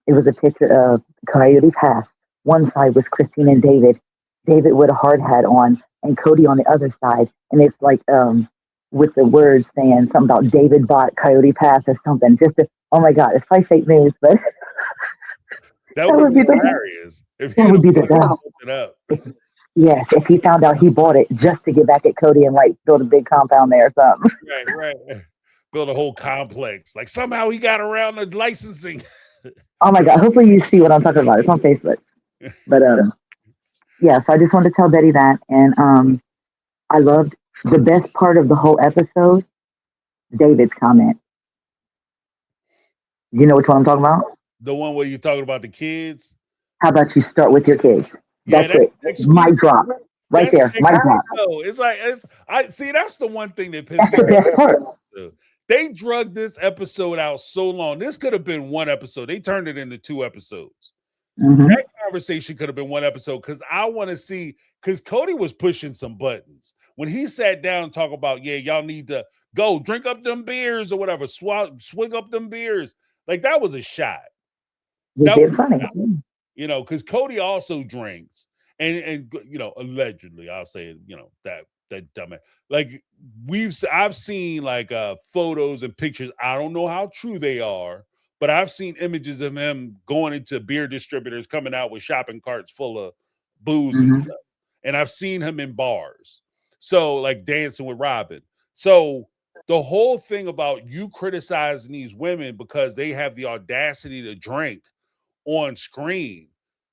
[SPEAKER 4] It was a picture of Coyote Pass. One side was Christine and David with a hard hat on, and Cody on the other side. And it's like with the words saying something about David bought Coyote Pass or something. Oh my God, it's like fake news, but
[SPEAKER 1] that would be hilarious.
[SPEAKER 4] That would be the best. Yes, if he found out he bought it just to get back at Cody and like build a big compound there or something.
[SPEAKER 1] Right. Build a whole complex. Like somehow he got around the licensing.
[SPEAKER 4] Oh my God. Hopefully you see what I'm talking about. It's on Facebook. But yeah, so I just wanted to tell Betty that. And I loved the best part of the whole episode, David's comment. You know which one I'm talking about?
[SPEAKER 1] The one where you're talking about the kids?
[SPEAKER 4] How about you start with your kids? That's it. Mic drop. Right there. Mic drop.
[SPEAKER 1] It's like, I see, that's the one thing that pisses me off.
[SPEAKER 4] That's the best part.
[SPEAKER 1] They drugged this episode out so long. This could have been one episode. They turned it into 2 episodes. Mm-hmm. That conversation could have been one episode because I want to see, because Cody was pushing some buttons. When he sat down and talked about, y'all need to go drink up them beers or whatever, swig up them beers. Like, that was a shot. That was funny. You know, because Cody also drinks. And you know, allegedly, I'll say it, you know, that dumbass. Like, I've seen like photos and pictures. I don't know how true they are, but I've seen images of him going into beer distributors, coming out with shopping carts full of booze and stuff. And I've seen him in bars. So, like, dancing with Robin. So the whole thing about you criticizing these women because they have the audacity to drink on screen,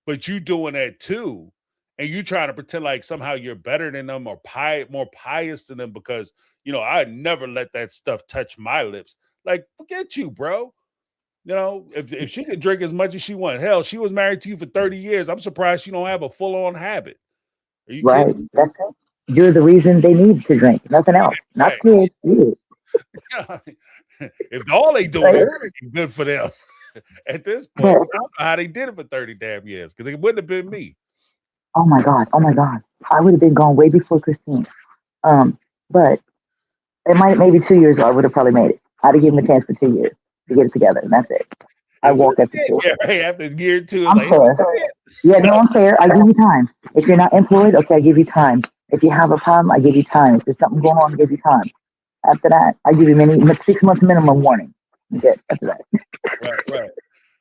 [SPEAKER 1] but you doing that too. And you trying to pretend like somehow you're better than them or more pious than them because, you know, I'd never let that stuff touch my lips. Like, forget you, bro. You know, if she could drink as much as she wanted, hell, she was married to you for 30 years. I'm surprised she don't have a full-on habit. Are you kidding?
[SPEAKER 4] That's it. You're the reason they need to drink. Nothing else. Not kids.
[SPEAKER 1] If all they doing is good for them at this point, I don't know how they did it for 30 damn years because it wouldn't have been me.
[SPEAKER 4] Oh my God. I would have been gone way before Christine. But it maybe 2 years ago, I would have probably made it. I'd have given him a chance for 2 years to get it together, and that's it. I walked after 2.
[SPEAKER 1] Yeah, right. After year 2,
[SPEAKER 4] I'm fair. Yeah, no, I'm fair. I give you time. If you're not employed, okay, I give you time. If you have a problem, I give you time. If there's something going on, I give you time. After that, I give you 6 months minimum warning. Okay, after that,
[SPEAKER 1] Right.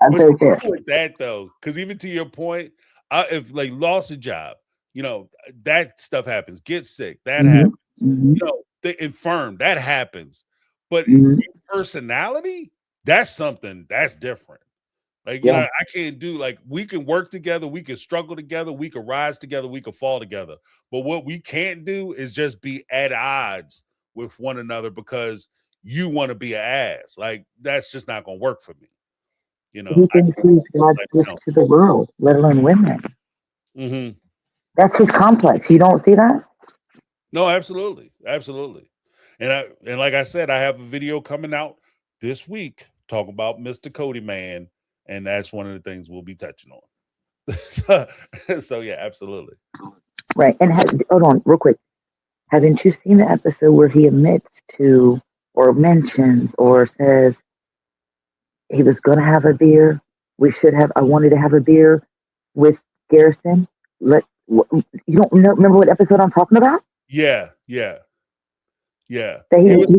[SPEAKER 4] I'm
[SPEAKER 1] What's
[SPEAKER 4] very fair.
[SPEAKER 1] with that though? Because even to your point, if like lost a job, that stuff happens. Get sick, that
[SPEAKER 4] Mm-hmm.
[SPEAKER 1] happens.
[SPEAKER 4] Mm-hmm.
[SPEAKER 1] The infirm, that happens. But
[SPEAKER 4] Mm-hmm.
[SPEAKER 1] personality, that's something that's different. Like,
[SPEAKER 4] Yeah.
[SPEAKER 1] I can't do like we can work together, we can struggle together, we can rise together, we can fall together. But what we can't do is just be at odds with one another because you want to be an ass. Like, that's just not gonna work for me.
[SPEAKER 4] He
[SPEAKER 1] I
[SPEAKER 4] thinks he's God's
[SPEAKER 1] like
[SPEAKER 4] gift to the world, let alone women.
[SPEAKER 1] Mm-hmm.
[SPEAKER 4] That's his complex. You don't see that?
[SPEAKER 1] No, absolutely. And like I said, I have a video coming out this week talking about Mr. Cody Man, and that's one of the things we'll be touching on. so yeah, absolutely.
[SPEAKER 4] Right. And hold on, real quick. Haven't you seen the episode where he admits to, or mentions, or says he was going to have a beer? I wanted to have a beer with Garrison. You don't remember what episode I'm talking about?
[SPEAKER 1] Yeah.
[SPEAKER 4] That
[SPEAKER 1] He was,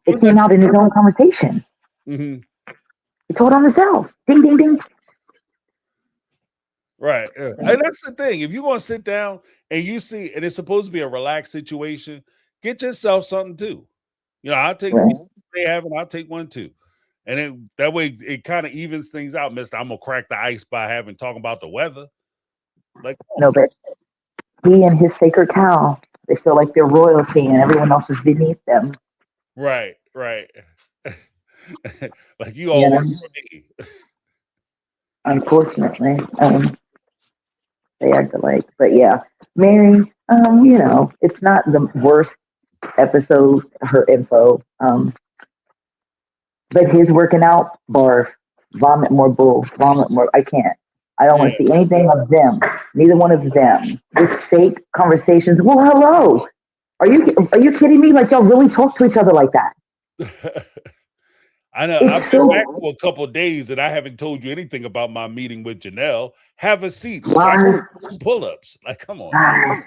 [SPEAKER 4] it came out in his own conversation.
[SPEAKER 1] mm-hmm.
[SPEAKER 4] He told on himself. Ding, ding, ding.
[SPEAKER 1] Right. And that's the thing. If you're going to sit down and you see, and it's supposed to be a relaxed situation, get yourself something too. I'll take I'll take one too. And that way it kind of evens things out, mister. I'm gonna crack the ice by talking about the weather. Like,
[SPEAKER 4] No, but he and his sacred cow, they feel like they're royalty and everyone else is beneath them.
[SPEAKER 1] right. Like you all
[SPEAKER 4] You
[SPEAKER 1] work
[SPEAKER 4] know?
[SPEAKER 1] for me.
[SPEAKER 4] Unfortunately, they act alike. But yeah, Mary, it's not the worst episode, her info. But his working out, barf, vomit more bull, vomit more. I can't. I don't want to see anything of them. Neither one of them. This fake conversations. Well, hello. Are you kidding me? Like y'all really talk to each other like that?
[SPEAKER 1] I know. I've been back for a couple of days and I haven't told you anything about my meeting with Janelle. Have a seat. Pull-ups. Like, come on.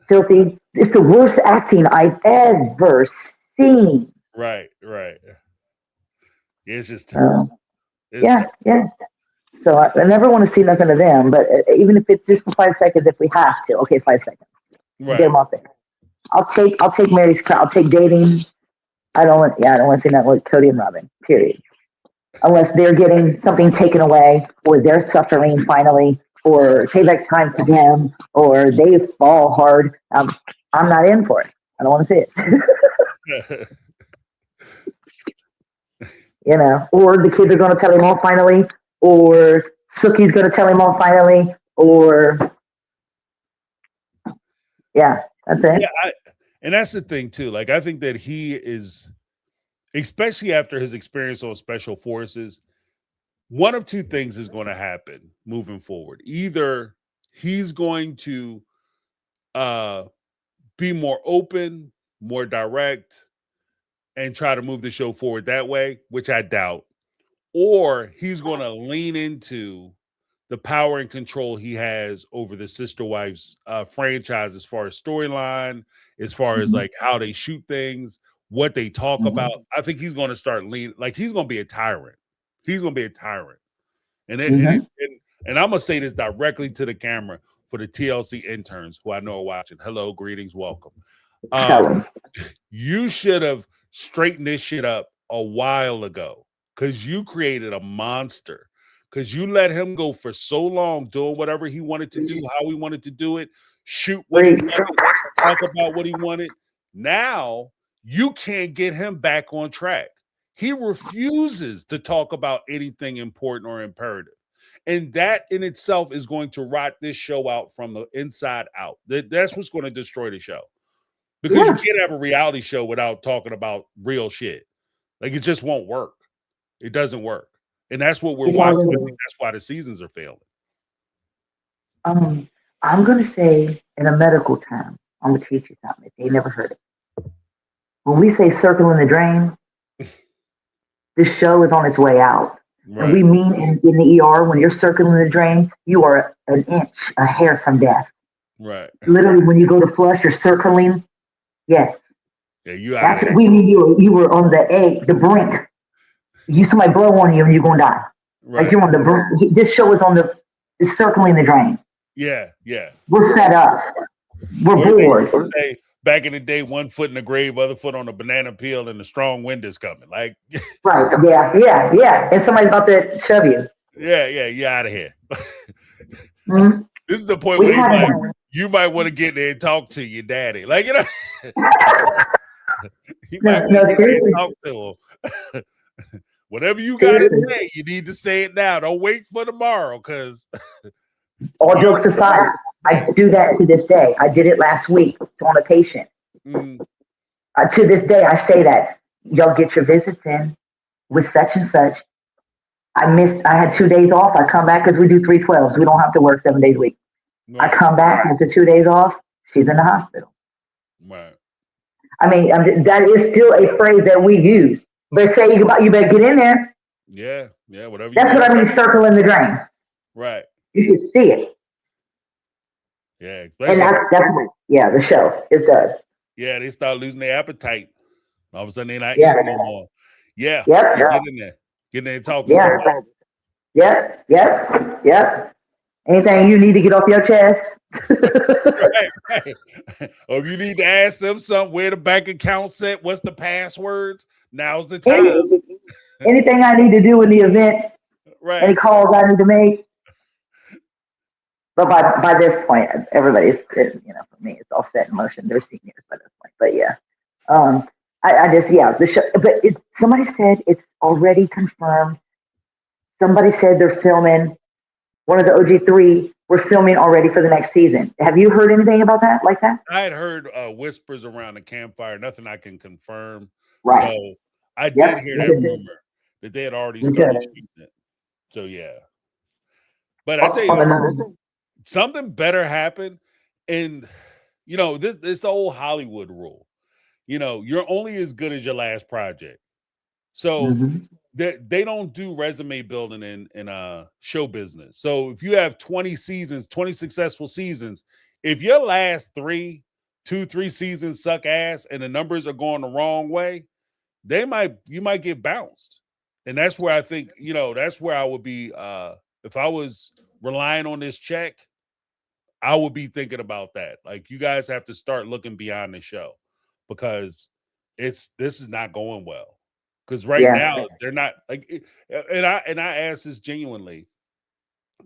[SPEAKER 4] Filthy. It's the worst acting I've ever seen.
[SPEAKER 1] Right. It's just
[SPEAKER 4] yeah. So I never want to see nothing of them, but even if it's just for 5 seconds, if we have to, okay, 5 seconds.
[SPEAKER 1] Right.
[SPEAKER 4] Get them off there. I'll take Mary's crowd. I'll take dating. I don't want to see that with Cody and Robin. Period. Unless they're getting something taken away, or they're suffering finally, or payback time for them, or they fall hard. I'm not in for it. I don't want to see it. Or the kids are going to tell him off finally, or Sookie's going to tell him off finally, or yeah, that's it.
[SPEAKER 1] Yeah, and that's the thing too. Like, I think that he is, especially after his experience on Special Forces, one of two things is going to happen moving forward. Either he's going to be more open, more direct, and try to move the show forward that way, which I doubt, or he's going to lean into the power and control he has over the Sister Wives franchise as far as storyline, as far as like how they shoot things, what they talk about. I think he's going to start leaning, like he's going to be a tyrant. And I'm going to say this directly to the camera for the TLC interns who I know are watching. Hello, greetings, welcome. You should have straightened this shit up a while ago because you created a monster. Because you let him go for so long doing whatever he wanted to do, how he wanted to do it, shoot what he wanted, talk about what he wanted. Now you can't get him back on track. He refuses to talk about anything important or imperative. And that in itself is going to rot this show out from the inside out. That's what's going to destroy the show. Because you can't have a reality show without talking about real shit. Like, it just won't work. It doesn't work. And that's what we're watching. I think that's why the seasons are failing.
[SPEAKER 4] I'm going to say in a medical term, I'm going to teach you something if you never heard it. When we say circle in the drain, this show is on its way out. Right. And we mean in the ER, when you're circling the drain, you are an inch, a hair from death.
[SPEAKER 1] Right.
[SPEAKER 4] Literally, when you go to flush, you're circling. Yes.
[SPEAKER 1] Yeah, you out of
[SPEAKER 4] That's
[SPEAKER 1] here.
[SPEAKER 4] what we mean. You were on the brink. You somebody blow on you and you're gonna die. Like
[SPEAKER 1] Right.
[SPEAKER 4] you're on the brink. This show is circling the drain.
[SPEAKER 1] Yeah, yeah.
[SPEAKER 4] We're fed up. We're
[SPEAKER 1] Or they
[SPEAKER 4] bored.
[SPEAKER 1] say back in the day, one foot in the grave, other foot on a banana peel, and the strong wind is coming. Like,
[SPEAKER 4] Right. Yeah. And somebody's about to shove you.
[SPEAKER 1] yeah, you out of here.
[SPEAKER 4] Mhm.
[SPEAKER 1] This is the point
[SPEAKER 4] We
[SPEAKER 1] where
[SPEAKER 4] had
[SPEAKER 1] you might want to get there and talk to your daddy. Like, you know, he might want
[SPEAKER 4] no,
[SPEAKER 1] to get there and
[SPEAKER 4] seriously.
[SPEAKER 1] talk to him. Whatever you got to
[SPEAKER 4] Seriously.
[SPEAKER 1] say, you need to say it now. Don't wait for tomorrow, because
[SPEAKER 4] All jokes aside, I do that to this day. I did it last week on a patient. To this day, I say that y'all get your visits in with such and such. I had 2 days off. I come back because we do 312s. We don't have to work 7 days a week. I
[SPEAKER 1] right,
[SPEAKER 4] come back after 2 days off. She's in the hospital.
[SPEAKER 1] right.
[SPEAKER 4] I mean, that is still a phrase that we use. But say you better get in there.
[SPEAKER 1] Yeah, whatever you
[SPEAKER 4] That's what
[SPEAKER 1] got.
[SPEAKER 4] I mean, circling the drain.
[SPEAKER 1] Right.
[SPEAKER 4] You can see it.
[SPEAKER 1] Yeah.
[SPEAKER 4] And that's the show. It does.
[SPEAKER 1] Yeah, they start losing their appetite. All of a sudden, they're not
[SPEAKER 4] Yeah.
[SPEAKER 1] eating no more. Yeah.
[SPEAKER 4] Yep.
[SPEAKER 1] Get in there. Get in there and talk to
[SPEAKER 4] Yeah.
[SPEAKER 1] somebody.
[SPEAKER 4] Yep. Anything you need to get off your chest?
[SPEAKER 1] Right. Or if you need to ask them something, where the bank account set, what's the passwords? Now's the time.
[SPEAKER 4] Anything I need to do in the event, any
[SPEAKER 1] Right.
[SPEAKER 4] calls I need to make. But by this point, everybody's, for me, it's all set in motion. They're seniors by this point. But yeah, the show. But somebody said it's already confirmed. Somebody said they're filming. One of the OG3, we're filming already for the next season. Have you heard anything about that? Like that?
[SPEAKER 1] I had heard whispers around the campfire. Nothing I can confirm.
[SPEAKER 4] Right.
[SPEAKER 1] So I did hear that rumor that they had already started shooting it. So yeah. But I tell you, something better happened. And this old Hollywood rule. You're only as good as your last project. So they don't do resume building in show business. So if you have 20 seasons, 20 successful seasons, if your last 3 seasons suck ass and the numbers are going the wrong way, you might get bounced. And that's where I think, that's where I would be if I was relying on this check, I would be thinking about that. Like, you guys have to start looking beyond the show, because this is not going well. Because now they're not like, and I ask this genuinely,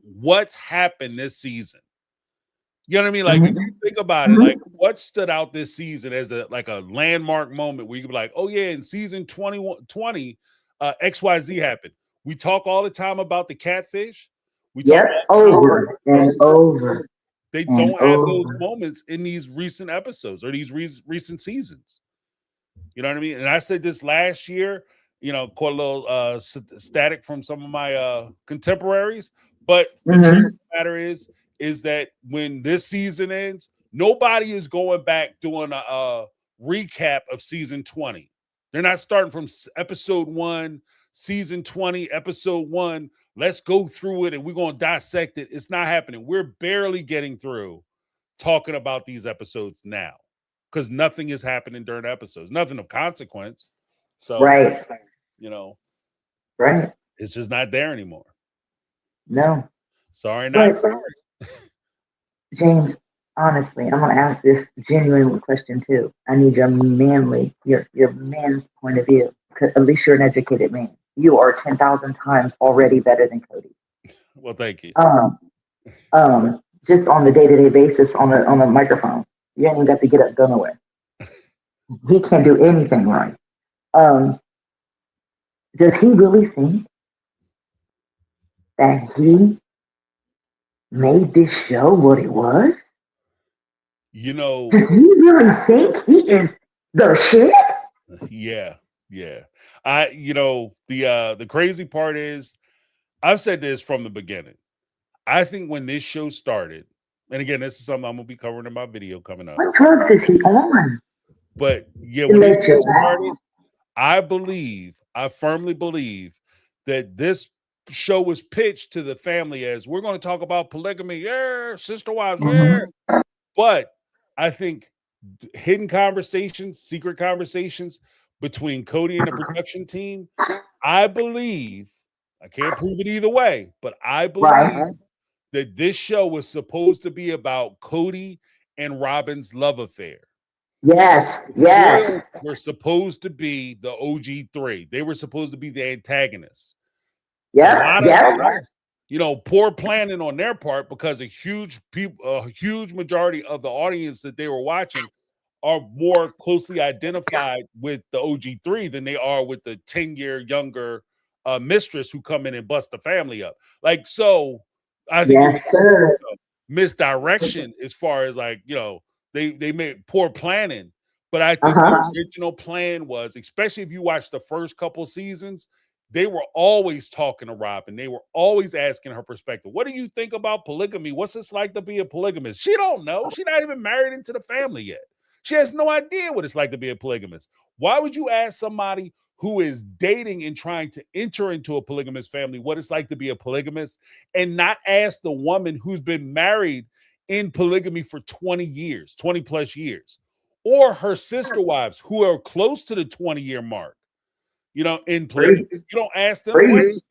[SPEAKER 1] what's happened this season? You know what I mean? Like, if you think about it, like, what stood out this season as a landmark moment where you could be like, oh yeah, in season 20, XYZ happened. We talk all the time about the catfish. We talk
[SPEAKER 4] over and over.
[SPEAKER 1] They don't have those moments in these recent episodes or these recent seasons. You know what I mean? And I said this last year, caught a little static from some of my contemporaries. But the truth of the matter is that when this season ends, nobody is going back doing a recap of season 20. They're not starting from episode 1, season 20, episode 1. Let's go through it and we're going to dissect it. It's not happening. We're barely getting through talking about these episodes now, because nothing is happening during episodes, nothing of consequence. So,
[SPEAKER 4] right.
[SPEAKER 1] It's just not there anymore.
[SPEAKER 4] No.
[SPEAKER 1] Sorry, not sorry.
[SPEAKER 4] James, honestly, I'm going to ask this genuine question too. I need your man's point of view. At least you're an educated man. You are 10,000 times already better than Cody.
[SPEAKER 1] Well, thank you.
[SPEAKER 4] Just on the day-to-day basis on a microphone, you ain't even got to get up, go nowhere. He can't do anything right. Does he really think that he made this show what it was? Does he really think he is the shit?
[SPEAKER 1] Yeah. The crazy part is, I've said this from the beginning. I think when this show started, and again, this is something I'm gonna be covering in my video coming up.
[SPEAKER 4] What drugs is he on?
[SPEAKER 1] But yeah, when this show started, I firmly believe that this show was pitched to the family as, we're going to talk about polygamy, sister wives, But I think hidden conversations, secret conversations between Cody and the production team. I believe, I can't prove it either way, but I believe
[SPEAKER 4] Right.
[SPEAKER 1] that this show was supposed to be about Cody and Robin's love affair.
[SPEAKER 4] Yes.
[SPEAKER 1] Royals
[SPEAKER 4] Yes.
[SPEAKER 1] were supposed to be the OG3. They were supposed to be the antagonists. A
[SPEAKER 4] Yep.
[SPEAKER 1] lot of,
[SPEAKER 4] Yep.
[SPEAKER 1] poor planning on their part, because a huge majority of the audience that they were watching are more closely identified with the OG3 than they are with the 10-year younger mistress who come in and bust the family up. Like, so I think it was
[SPEAKER 4] Yes, sir.
[SPEAKER 1] misdirection as far as, like, they made poor planning. But I think
[SPEAKER 4] Uh-huh.
[SPEAKER 1] the original plan was, especially if you watch the first couple seasons, they were always talking to Robin. They were always asking her perspective. What do you think about polygamy? What's this like to be a polygamist? She don't know. She's not even married into the family yet. She has no idea what it's like to be a polygamist. Why would you ask somebody who is dating and trying to enter into a polygamous family what it's like to be a polygamist, and not ask the woman who's been married in polygamy for 20 years, 20 plus years, or her sister wives who are close to the 20-year mark, in polygamy? You don't ask them questions.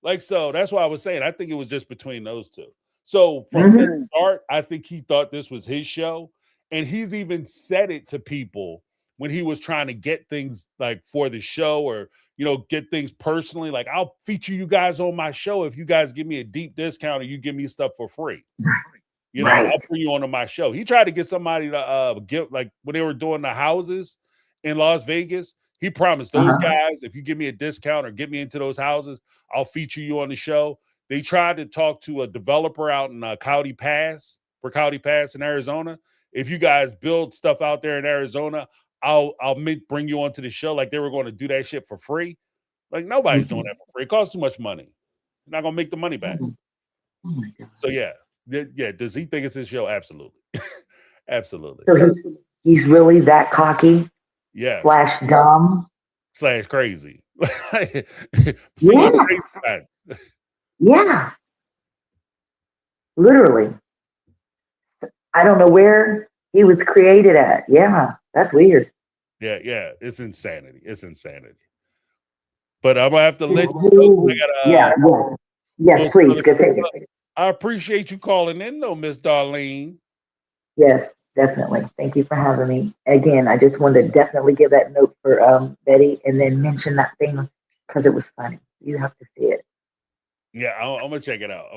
[SPEAKER 1] Like, so that's why I was saying, I think it was just between those two. So from the start, I think he thought this was his show. And he's even said it to people when he was trying to get things like for the show, or, get things personally. Like, I'll feature you guys on my show if you guys give me a deep discount or you give me stuff for free.
[SPEAKER 4] Right.
[SPEAKER 1] I'll bring you onto my show. He tried to get somebody to give, like when they were doing the houses in Las Vegas. He promised those guys, if you give me a discount or get me into those houses, I'll feature you on the show. They tried to talk to a developer out in Coyote Pass in Arizona. If you guys build stuff out there in Arizona, I'll bring you onto the show. Like, they were going to do that shit for free. Like, nobody's doing that for free. It costs too much money. You're not going to make the money back.
[SPEAKER 4] Oh my God.
[SPEAKER 1] So yeah. Does he think it's his show? Absolutely. Absolutely.
[SPEAKER 4] So he's really that cocky
[SPEAKER 1] Yeah.
[SPEAKER 4] / dumb.
[SPEAKER 1] / crazy.
[SPEAKER 4] Yeah.
[SPEAKER 1] Crazy.
[SPEAKER 4] Yeah. Literally. I don't know where he was created at. Yeah. That's weird.
[SPEAKER 1] Yeah. It's insanity. But I'm gonna have to let you know.
[SPEAKER 4] Yeah. Yes, please. Good take it.
[SPEAKER 1] I appreciate you calling in, though, Miss Darlene.
[SPEAKER 4] Yes, definitely. Thank you for having me. Again, I just wanted to definitely give that note for Betty, and then mention that thing because it was funny. You have to see it.
[SPEAKER 1] Yeah, I'm gonna check it out.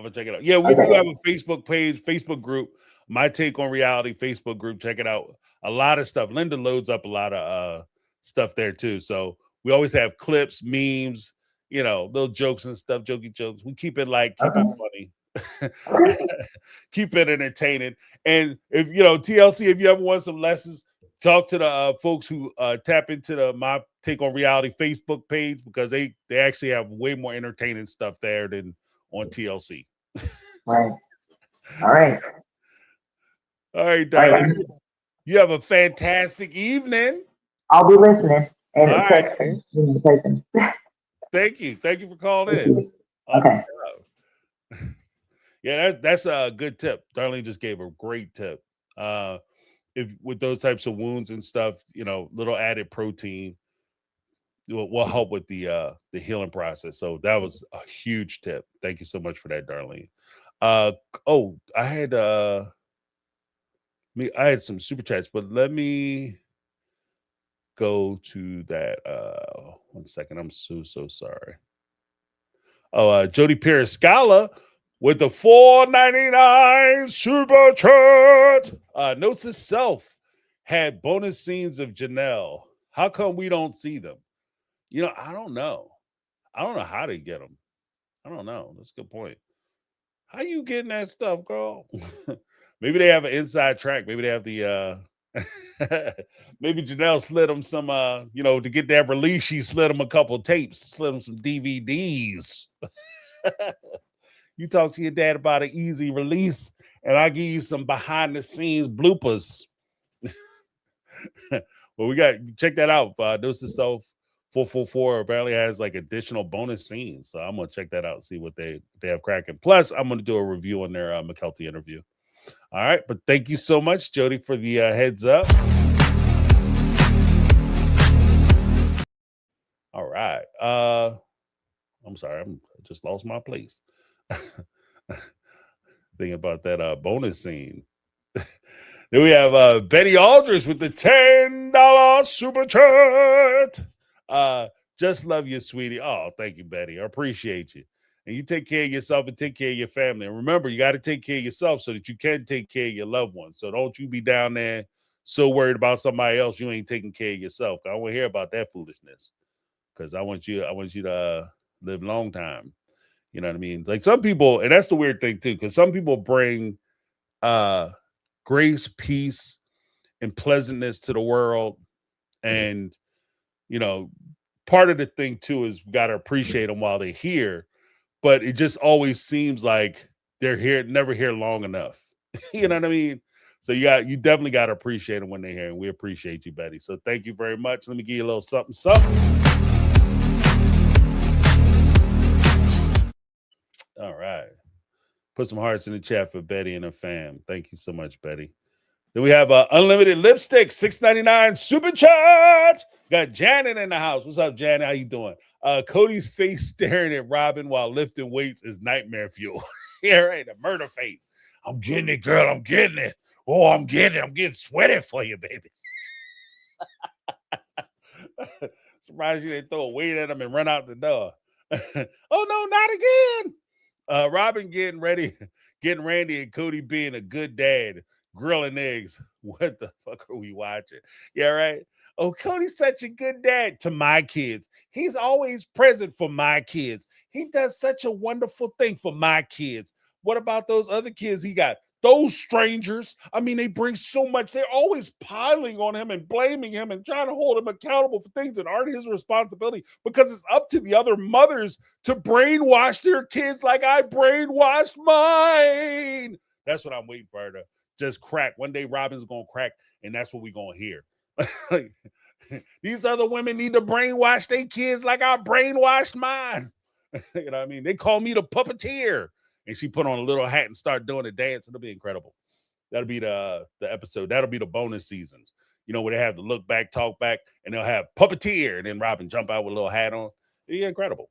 [SPEAKER 1] Yeah, we do have a Facebook page, Facebook group, My Take on Reality Facebook group. Check it out. A lot of stuff. Linda loads up a lot of stuff there too. So we always have clips, memes, little jokes and stuff, jokey jokes. We keep it light, keep it funny. Keep it entertaining. And if TLC, if you ever want some lessons, talk to the folks who tap into the My Take on Reality Facebook page, because they actually have way more entertaining stuff there than on TLC.
[SPEAKER 4] Right. All right,
[SPEAKER 1] darling. You have a fantastic evening.
[SPEAKER 4] I'll be listening and texting.
[SPEAKER 1] Thank you for calling in.
[SPEAKER 4] Okay.
[SPEAKER 1] Yeah, that's a good tip. Darlene just gave a great tip. If with those types of wounds and stuff, little added protein will help with the healing process. So that was a huge tip. Thank you so much for that, Darlene. I had some super chats, but let me go to that. 1 second. I'm so sorry. Jody Periscala with the $4.99 super chat. Notes to self had bonus scenes of Janelle. How come we don't see them? I don't know. I don't know how they get them. I don't know. That's a good point. How you getting that stuff, girl? Maybe they have an inside track. Maybe they have the maybe Janelle slid them some to get that release, she slid them a couple tapes, slid them some DVDs. You talk to your dad about an easy release, and I give you some behind the scenes bloopers. Well, we got, check that out. Dose of Self 444 apparently has like additional bonus scenes, so I'm gonna check that out, see what they have cracking. Plus, I'm gonna do a review on their McKelty interview. All right, but thank you so much, Jody, for the heads up. All right. I'm sorry, I just lost my place. Thinking about that bonus scene. Then we have Betty Aldrich with the $10 super chat. Just love you, sweetie. Oh, thank you, Betty. I appreciate you. And you take care of yourself and take care of your family. And remember, you got to take care of yourself so that you can take care of your loved ones. So don't you be down there so worried about somebody else you ain't taking care of yourself. I don't want to hear about that foolishness. Because I want you to live long time. You know what I mean? Like some people, and that's the weird thing too, because some people bring grace, peace, and pleasantness to the world. And, you know, part of the thing too is we got to appreciate them while they're here. But it just always seems like they're here, never here long enough. You know what I mean? So you definitely got to appreciate them when they're here. And we appreciate you, Betty. So thank you very much. Let me give you a little something, something. All right. Put some hearts in the chat for Betty and her fam. Thank you so much, Betty. Then we have Unlimited Lipstick, $6.99 super chat. Got Janet in the house. What's up, Janet? How you doing? Cody's face staring at Robin while lifting weights is nightmare fuel. Yeah, right. The murder face. I'm getting it, girl. I'm getting it. Oh, I'm getting it. I'm getting sweaty for you, baby. Surprised you didn't throw a weight at him and run out the door. Oh, no, not again. Robin getting Randy and Cody being a good dad, grilling eggs. What the fuck are we watching? Yeah, right. Oh, Cody's such a good dad to my kids. He's always present for my kids. He does such a wonderful thing for my kids. What about those other kids he got? Those strangers, I mean, they bring so much. They're always piling on him and blaming him and trying to hold him accountable for things that aren't his responsibility because it's up to the other mothers to brainwash their kids like I brainwashed mine. That's what I'm waiting for her to just crack. One day Robin's going to crack, and that's what we're going to hear. These other women need to brainwash their kids like I brainwashed mine. You know what I mean? They call me the puppeteer. And she put on a little hat and start doing a dance. It'll be incredible. That'll be the episode. That'll be the bonus seasons. You know, where they have the look back, talk back, and they'll have puppeteer, and then Robin jump out with a little hat on. It'll be incredible.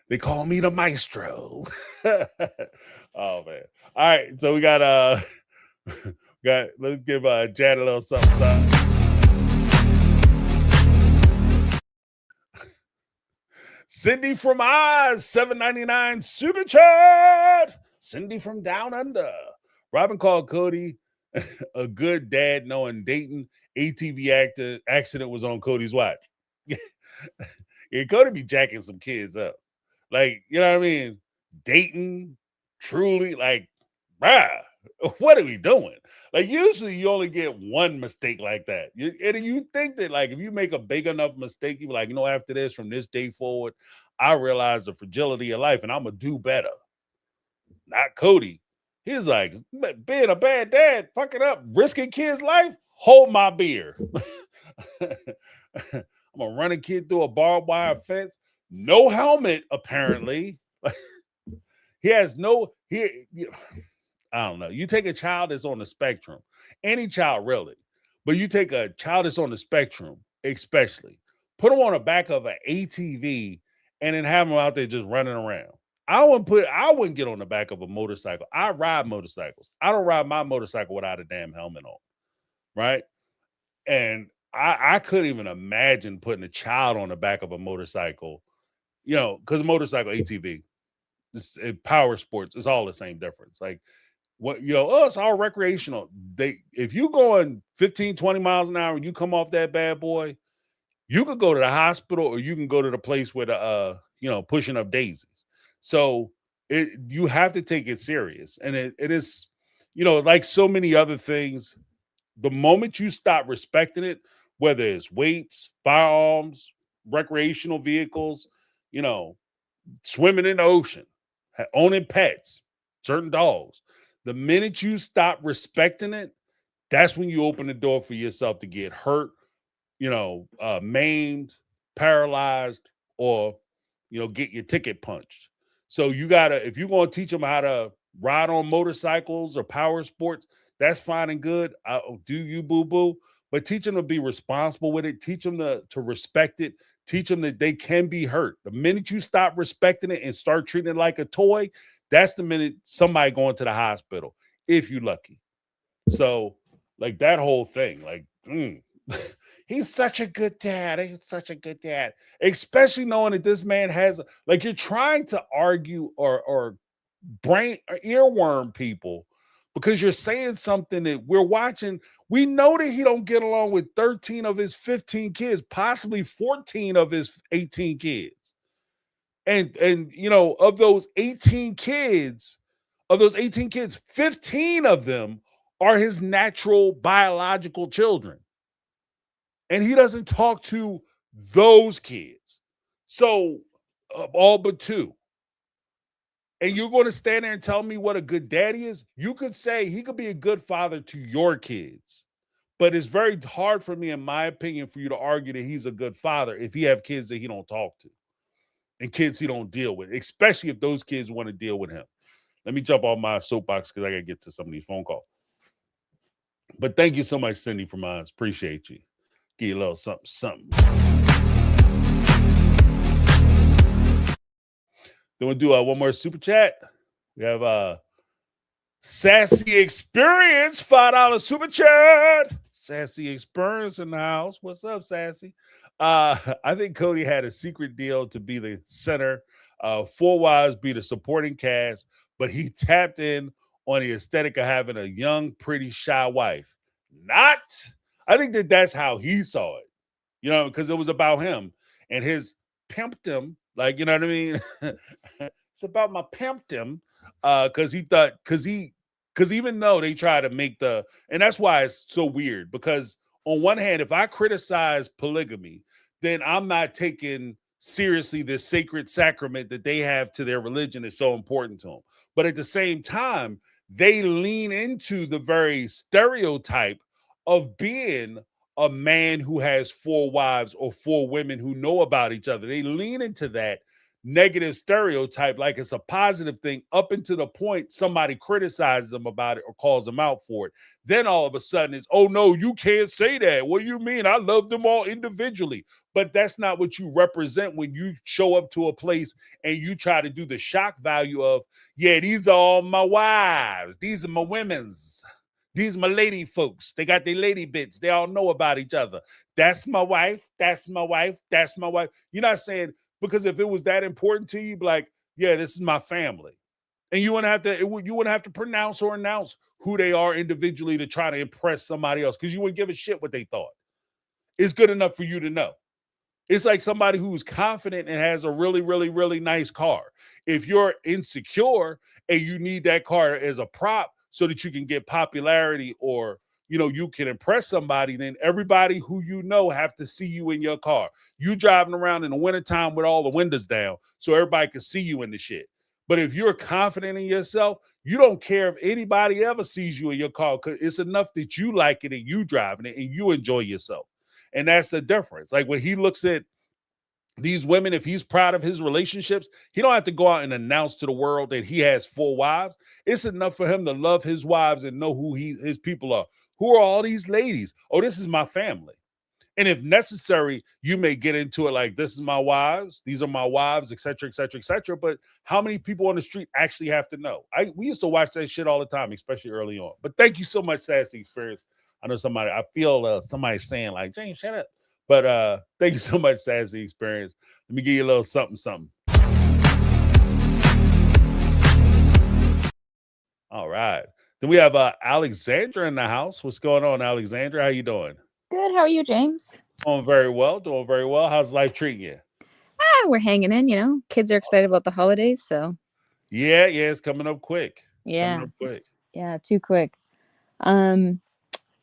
[SPEAKER 1] They call me the maestro. Oh man. All right. So we got let's give Jad a little something. Cindy from Oz, $7.99 super chat. Cindy from Down Under. Robin called Cody a good dad knowing Dayton ATV accident was on Cody's watch. Yeah, Cody be jacking some kids up. Like, you know what I mean? Dayton, truly, like, bruh, what are we doing? Like, usually you only get one mistake like that. And you think that, like, if you make a big enough mistake, you be like, you know, after this, from this day forward, I realize the fragility of life and I'm going to do better. Not Cody. He's like, being a bad dad, fucking up, risking kids' life, hold my beer. I'm going to run a kid through a barbed wire fence. No helmet, apparently. He has no... I don't know. You take a child that's on the spectrum, any child really, but you take a child that's on the spectrum, especially, put them on the back of an ATV and then have them out there just running around. I wouldn't get on the back of a motorcycle. I ride motorcycles. I don't ride my motorcycle without a damn helmet on, right? And I couldn't even imagine putting a child on the back of a motorcycle, you know, because motorcycle, ATV, power sports, it's all the same difference. Like, what, you know, it's all recreational. If you going 15, 20 miles an hour and you come off that bad boy, you could go to the hospital or you can go to the place where the you know, pushing up daisies. So you have to take it serious. And it is, you know, like so many other things, the moment you stop respecting it, whether it's weights, firearms, recreational vehicles, you know, swimming in the ocean, owning pets, certain dogs, the minute you stop respecting it, that's when you open the door for yourself to get hurt, you know, maimed, paralyzed, or, you know, get your ticket punched. So you gotta, if you're gonna teach them how to ride on motorcycles or power sports, that's fine and good. Do you, boo boo? But teach them to be responsible with it. Teach them to respect it. Teach them that they can be hurt. The minute you stop respecting it and start treating it like a toy, that's the minute somebody going to the hospital, if you're lucky. So, like that whole thing, like, he's such a good dad. He's such a good dad, especially knowing that this man has, like, you're trying to argue or brain or earworm people because you're saying something that we're watching. We know that he don't get along with 13 of his 15 kids, possibly 14 of his 18 kids. And you know, of those 18 kids, 15 of them are his natural biological children. And he doesn't talk to those kids. So all but 2. And you're going to stand there and tell me what a good daddy is? You could say he could be a good father to your kids. But it's very hard for me, in my opinion, for you to argue that he's a good father if he have kids that he don't talk to and kids he don't deal with, especially if those kids want to deal with him. Let me jump off my soapbox because I got to get to some of these phone calls. But thank you so much, Cindy, for mine. Appreciate you. Give you a little something. Then we'll do one more super chat. We have Sassy Experience, $5 super chat. Sassy Experience in the house. What's up, Sassy? I think Cody had a secret deal to be the center. 4 Wives be the supporting cast, but he tapped in on the aesthetic of having a young, pretty, shy wife. Not. I think that's how he saw it, you know, because it was about him and his pimpdom. Like, you know what I mean? It's about my pimpdom. Because he thought, because even though they try to make and that's why it's so weird, because on one hand, if I criticize polygamy, then I'm not taking seriously this sacred sacrament that they have to their religion is so important to them. But at the same time, they lean into the very stereotype of being a man who has 4 wives or 4 women who know about each other. They lean into that negative stereotype like it's a positive thing up until the point somebody criticizes them about it or calls them out for it. Then all of a sudden it's, oh no, you can't say that. What do you mean? I love them all individually. But that's not what you represent when you show up to a place and you try to do the shock value of, yeah, these are all my wives. These are my women's. These are my lady folks. They got their lady bits. They all know about each other. That's my wife. That's my wife. That's my wife. You're not saying, because if it was that important to you, you'd be like, yeah, this is my family. And you wouldn't have to pronounce or announce who they are individually to try to impress somebody else, because you wouldn't give a shit what they thought. It's good enough for you to know. It's like somebody who's confident and has a really, really, really nice car. If you're insecure and you need that car as a prop so that you can get popularity or, you know, you can impress somebody, then everybody who you know have to see you in your car. You driving around in the wintertime with all the windows down so everybody can see you in the shit. But if you're confident in yourself, you don't care if anybody ever sees you in your car, because it's enough that you like it and you driving it and you enjoy yourself. And that's the difference. Like when he looks at these women, if he's proud of his relationships, he don't have to go out and announce to the world that he has 4 wives. It's enough for him to love his wives and know who his people are. Who are all these ladies? Oh, this is my family. And if necessary, you may get into it like, this is my wives, these are my wives, et cetera, et cetera, et cetera. But how many people on the street actually have to know? We used to watch that shit all the time, especially early on. But thank you so much, Sassy Experience. I know I feel somebody saying like, James, shut up. But thank you so much, Sassy Experience. Let me give you a little something. All right. Then we have Alexandra in the house. What's going on, Alexandra? How you doing?
[SPEAKER 5] Good. How are you, James?
[SPEAKER 1] Doing very well. How's life treating you?
[SPEAKER 5] We're hanging in, you know. Kids are excited about the holidays, so.
[SPEAKER 1] Yeah, it's coming up quick.
[SPEAKER 5] Yeah, too quick.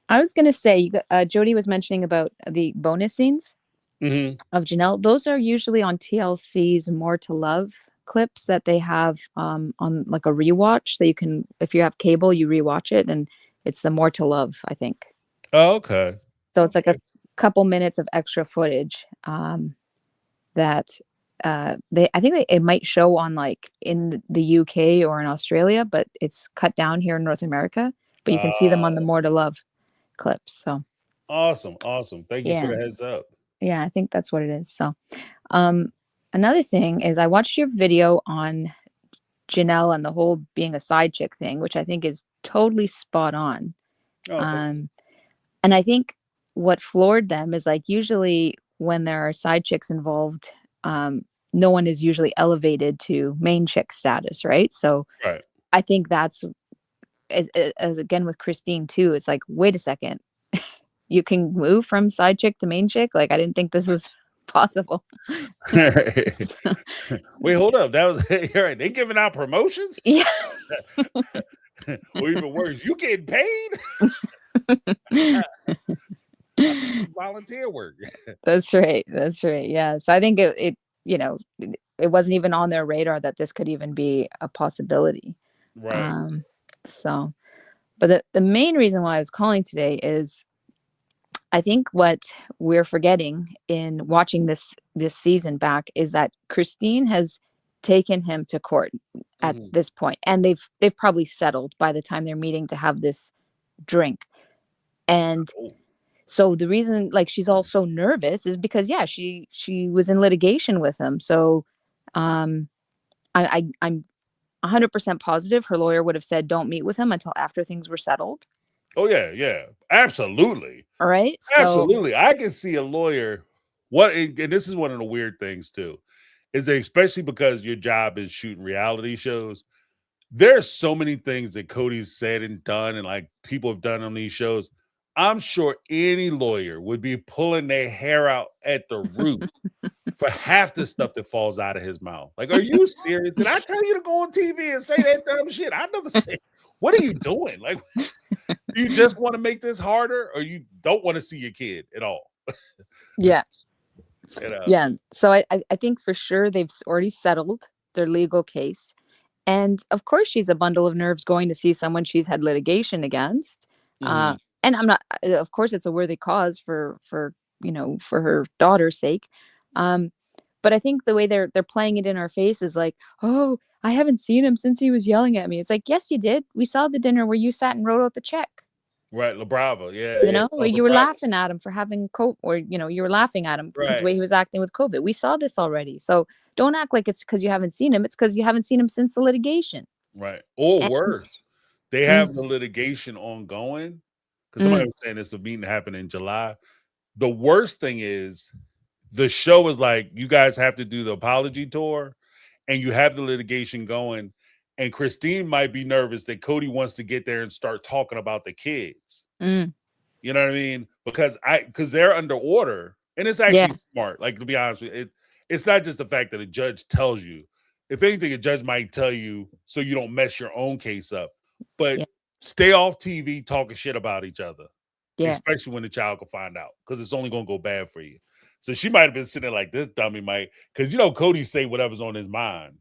[SPEAKER 5] I was going to say, Jody was mentioning about the bonus scenes of Janelle. Those are usually on TLC's More to Love clips that they have on like a rewatch that you can, if you have cable, you rewatch it, and it's the More to Love, I think.
[SPEAKER 1] Oh, okay.
[SPEAKER 5] So it's like a couple minutes of extra footage that I think it might show on like in the UK or in Australia, but it's cut down here in North America. But you can see them on the More to Love clips. So
[SPEAKER 1] awesome. Thank you for
[SPEAKER 5] yeah,
[SPEAKER 1] the heads up.
[SPEAKER 5] yeah, I think that's what it is. So another thing is I watched your video on Janelle and the whole being a side chick thing, which I think is totally spot on.
[SPEAKER 1] Okay.
[SPEAKER 5] And I think what floored them is like usually when there are side chicks involved, no one is usually elevated to main chick status, right? So
[SPEAKER 1] Right.
[SPEAKER 5] I think that's as again with Christine too. It's like, wait a second, you can move from side chick to main chick. Like I didn't think this was possible.
[SPEAKER 1] Wait, hold up. That was all right. They giving out promotions?
[SPEAKER 5] Yeah.
[SPEAKER 1] Or even worse, you getting paid? Volunteer work.
[SPEAKER 5] That's right. That's right. Yeah. So I think it you know, it wasn't even on their radar that this could even be a possibility.
[SPEAKER 1] Right.
[SPEAKER 5] So, but the main reason why I was calling today is I think what we're forgetting in watching this season back is that Christine has taken him to court at this point, and they've probably settled by the time they're meeting to have this drink. And so the reason like she's all so nervous is because yeah, she was in litigation with him. So I'm 100% positive her lawyer would have said don't meet with him until after things were settled.
[SPEAKER 1] Oh yeah, absolutely.
[SPEAKER 5] All right,
[SPEAKER 1] Absolutely. I can see a lawyer. And this is one of the weird things too, is that especially because your job is shooting reality shows. There's so many things that Cody's said and done, and like people have done on these shows. I'm sure any lawyer would be pulling their hair out at the root for half the stuff that falls out of his mouth. Like, are you serious? Did I tell you to go on TV and say that dumb shit? I never said. What are you doing? Like, do you just want to make this harder, or you don't want to see your kid at all?
[SPEAKER 5] Yeah.
[SPEAKER 1] And,
[SPEAKER 5] yeah. So I think for sure they've already settled their legal case. And of course, she's a bundle of nerves going to see someone she's had litigation against. And I'm not, of course, it's a worthy cause for her daughter's sake. But I think the way they're playing it in our face is like, oh, I haven't seen him since he was yelling at me. It's like, yes, you did. We saw the dinner where you sat and wrote out the check.
[SPEAKER 1] Right, La Brava, yeah.
[SPEAKER 5] Where you were laughing at him for having COVID, or you were laughing at him because the way he was acting with COVID. We saw this already, so don't act like it's because you haven't seen him. It's because you haven't seen him since the litigation.
[SPEAKER 1] Right, or worse, they have the litigation ongoing. Because somebody was saying this meeting happened in July. The worst thing is, the show is like, you guys have to do the apology tour, and you have the litigation going. And Christine might be nervous that Cody wants to get there and start talking about the kids. You know what I mean? Because they're under order, and it's actually smart. Like, to be honest with you, it's not just the fact that a judge tells you. If anything, a judge might tell you so you don't mess your own case up. But stay off TV talking shit about each other, especially when the child can find out, because it's only going to go bad for you. So she might have been sitting there like, this dummy might, because Cody say whatever's on his mind,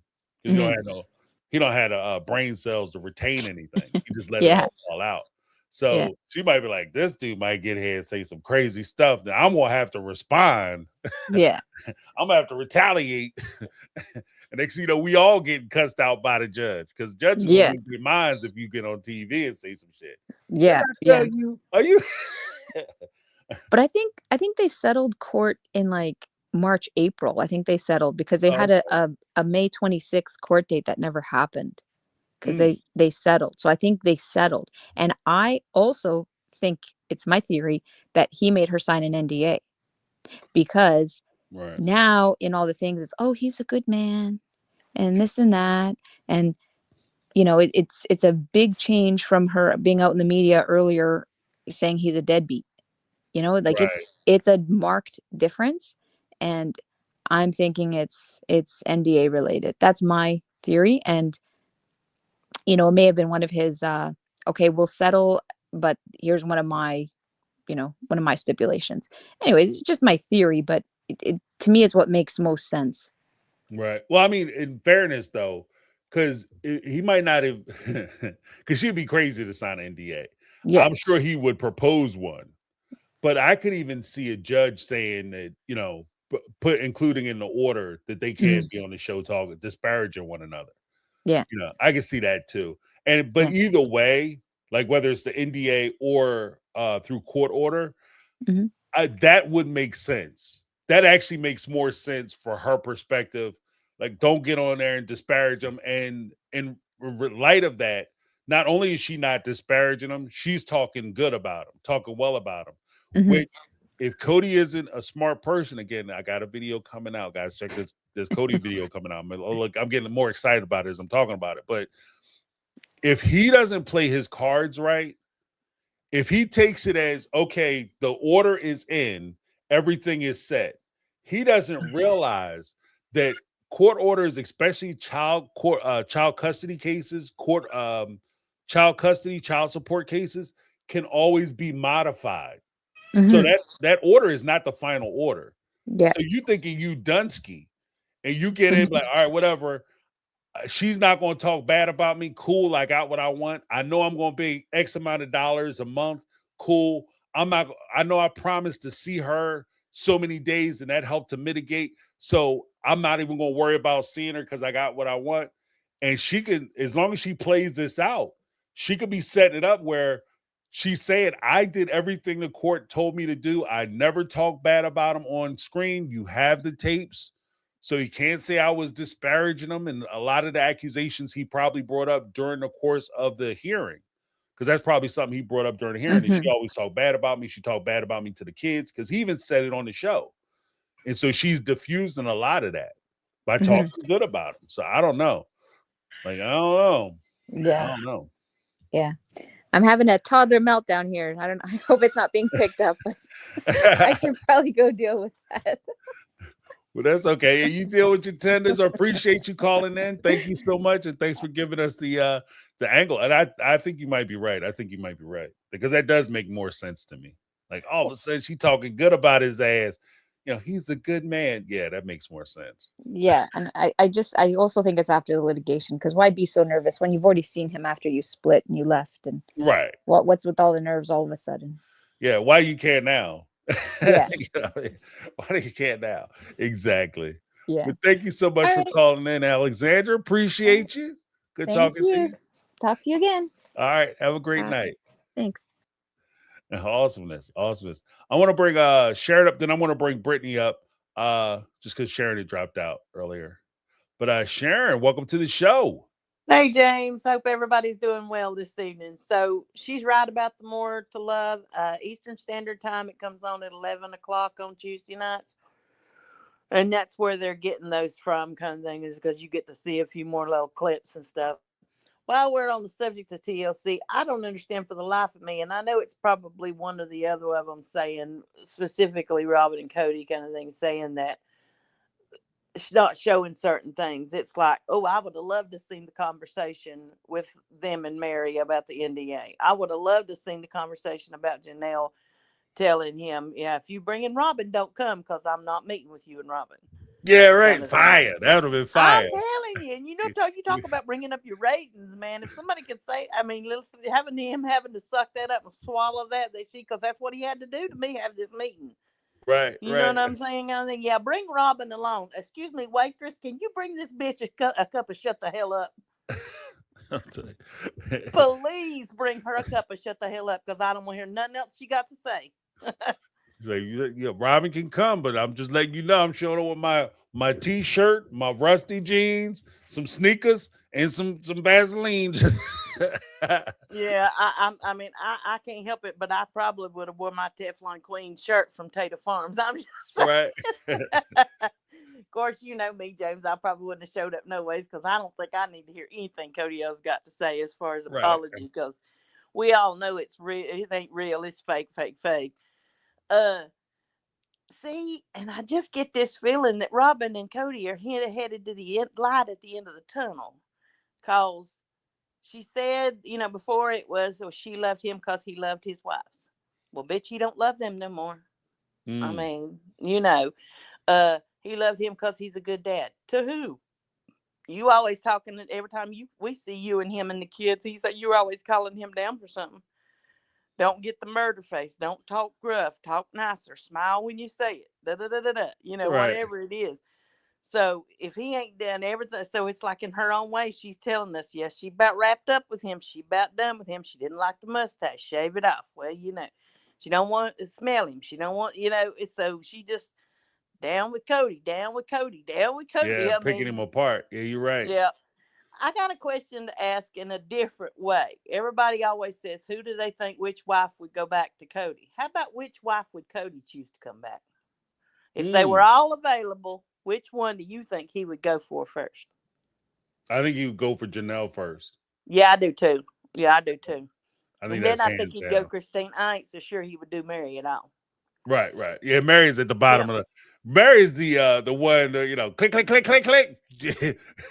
[SPEAKER 1] because he don't have brain cells to retain anything. He just let it all fall out. So she might be like, this dude might get here and say some crazy stuff. Now I'm gonna have to respond.
[SPEAKER 5] Yeah.
[SPEAKER 1] I'm gonna have to retaliate. And next thing you know, we all getting cussed out by the judge, because judges will lose their minds if you get on TV and say some shit.
[SPEAKER 5] Yeah.
[SPEAKER 1] Are you?
[SPEAKER 5] But I think they settled court in like March, April. I think they settled because they had a May 26th court date that never happened, because they settled. So I think they settled. And I also think, it's my theory, that he made her sign an NDA, because now in all the things it's, oh, he's a good man and this and that. And, it's a big change from her being out in the media earlier saying he's a deadbeat. It's a marked difference. And I'm thinking it's NDA related. That's my theory. And, it may have been one of his, okay, we'll settle, but here's one of my stipulations. Anyways, it's just my theory, but it to me is what makes most sense.
[SPEAKER 1] Right. Well, I mean, in fairness though, because he might not have, because she'd be crazy to sign an NDA. Yeah. I'm sure he would propose one. But I could even see a judge saying that, put including in the order that they can't be on the show talking, disparaging one another.
[SPEAKER 5] Yeah.
[SPEAKER 1] I can see that too. But either way, like whether it's the NDA or through court order, that would make sense. That actually makes more sense for her perspective. Like, don't get on there and disparage them. And in light of that, not only is she not disparaging them, she's talking good about them, talking well about them. Which, if Cody isn't a smart person, again, I got a video coming out, guys. Check this Cody video coming out. Look, I'm getting more excited about it as I'm talking about it. But if he doesn't play his cards right, if he takes it as, okay, the order is in, everything is set, he doesn't realize that court orders, especially child custody cases, child support cases, can always be modified. So that order is not the final order.
[SPEAKER 5] Yeah.
[SPEAKER 1] So you thinking you Dunsky, and you get in like, all right, whatever. She's not going to talk bad about me. Cool. I got what I want. I know I'm going to pay X amount of dollars a month. Cool. I know I promised to see her so many days, and that helped to mitigate. So I'm not even going to worry about seeing her because I got what I want. And she can, as long as she plays this out, she could be setting it up where she's saying, I did everything the court told me to do. I never talked bad about him on screen. You have the tapes. So he can't say I was disparaging him. And a lot of the accusations he probably brought up during the course of the hearing, because that's probably something he brought up during the hearing. And she always talked bad about me. She talked bad about me to the kids, because he even said it on the show. And so she's diffusing a lot of that by talking good about him. So I don't know. Like, I don't know.
[SPEAKER 5] Yeah.
[SPEAKER 1] I don't know.
[SPEAKER 5] Yeah. I'm having a toddler meltdown here. I hope it's not being picked up, but I should probably go deal with that.
[SPEAKER 1] Well, that's okay. You deal with your tenders. I appreciate you calling in. Thank you so much. And thanks for giving us the angle. And I think you might be right. I think you might be right, because that does make more sense to me. Like, all of a sudden she talking good about his ass. He's a good man. Yeah, that makes more sense.
[SPEAKER 5] Yeah. And I also think it's after the litigation, because why be so nervous when you've already seen him after you split and you left? And
[SPEAKER 1] right.
[SPEAKER 5] What's with all the nerves all of a sudden?
[SPEAKER 1] Yeah. Why you can't now?
[SPEAKER 5] Yeah.
[SPEAKER 1] Why do you can't now? Exactly.
[SPEAKER 5] Yeah.
[SPEAKER 1] But thank you so much for calling in, Alexandra. Appreciate you. Good talking to you.
[SPEAKER 5] Talk to you again.
[SPEAKER 1] All right. Have a great night.
[SPEAKER 5] Thanks.
[SPEAKER 1] Awesomeness. I want to bring Sharon up, then I want to bring Brittany up, just because Sharon had dropped out earlier. But Sharon, welcome to the show.
[SPEAKER 6] Hey, James. Hope everybody's doing well this evening. So she's right about the More to Love. Eastern Standard Time. It comes on at 11 o'clock on Tuesday nights. And that's where they're getting those from, kind of thing, is because you get to see a few more little clips and stuff. While we're on the subject of TLC, I don't understand for the life of me, and I know it's probably one or the other of them saying, specifically Robin and Cody kind of thing, saying that it's not showing certain things. It's like, oh, I would have loved to seen the conversation with them and Mary about the NDA. I would have loved to seen the conversation about Janelle telling him, yeah, if you bring in Robin, don't come, because I'm not meeting with you and Robin.
[SPEAKER 1] Yeah, right. Fire. That would have been fire.
[SPEAKER 6] I'm telling you. And you talk about bringing up your ratings, man. If somebody could say, I mean, having to suck that up and swallow that, because that's what he had to do to me, have this meeting.
[SPEAKER 1] Right.
[SPEAKER 6] You know what I'm saying? I think, yeah, bring Robin along. Excuse me, waitress, can you bring this bitch a cup of shut the hell up? Please bring her a cup of shut the hell up, because I don't want to hear nothing else she got to say.
[SPEAKER 1] Like, Robin can come, but I'm just letting you know I'm showing up with my t-shirt, my rusty jeans, some sneakers, and some Vaseline.
[SPEAKER 6] Yeah, I mean, I can't help it, but I probably would have worn my Teflon Queen shirt from Tater Farms. I'm just saying.
[SPEAKER 1] Right.
[SPEAKER 6] Of course, you know me, James. I probably wouldn't have showed up no ways, because I don't think I need to hear anything Cody O's got to say as far as apology, because we all know it's real. It ain't real. It's fake. See, and I just get this feeling that Robin and Cody are headed to the light at the end of the tunnel, because she said, before it was, she loved him because he loved his wives. Well, bitch, you don't love them no more. I mean, he loved him because he's a good dad. To who? You always talking, every time we see you and him and the kids, you're always calling him down for something. Don't get the murder face. Don't talk gruff. Talk nicer. Smile when you say it. Da da da da da. You know,
[SPEAKER 1] Right.
[SPEAKER 6] whatever it is. So if he ain't done everything, so it's like in her own way, she's telling us, yes, she about wrapped up with him. She about done with him. She didn't like the mustache. Shave it off. Well, you know, she don't want to smell him. She don't want, you know. So she just down with Cody. Down with Cody. Down with
[SPEAKER 1] Yeah,
[SPEAKER 6] Cody. I
[SPEAKER 1] picking him
[SPEAKER 6] mean,
[SPEAKER 1] apart. Yeah, you're right.
[SPEAKER 6] yeah. I got a question to ask in a different way. Everybody always says, who do they think which wife would go back to Cody? How about which wife would Cody choose to come back? If they were
[SPEAKER 1] Mm.
[SPEAKER 6] all available, which one do you think he would go for first?
[SPEAKER 1] I think you go for Janelle first.
[SPEAKER 6] Yeah, I do too. Yeah, I do too.
[SPEAKER 1] I think
[SPEAKER 6] And then
[SPEAKER 1] that's
[SPEAKER 6] I think
[SPEAKER 1] hands
[SPEAKER 6] he'd go
[SPEAKER 1] down.
[SPEAKER 6] Christine. I ain't so sure he would do Mary at all.
[SPEAKER 1] Right, right. Yeah, Mary's at the
[SPEAKER 6] Yeah,
[SPEAKER 1] bottom of the. Mary's the one, you know, click, click, click, click, click.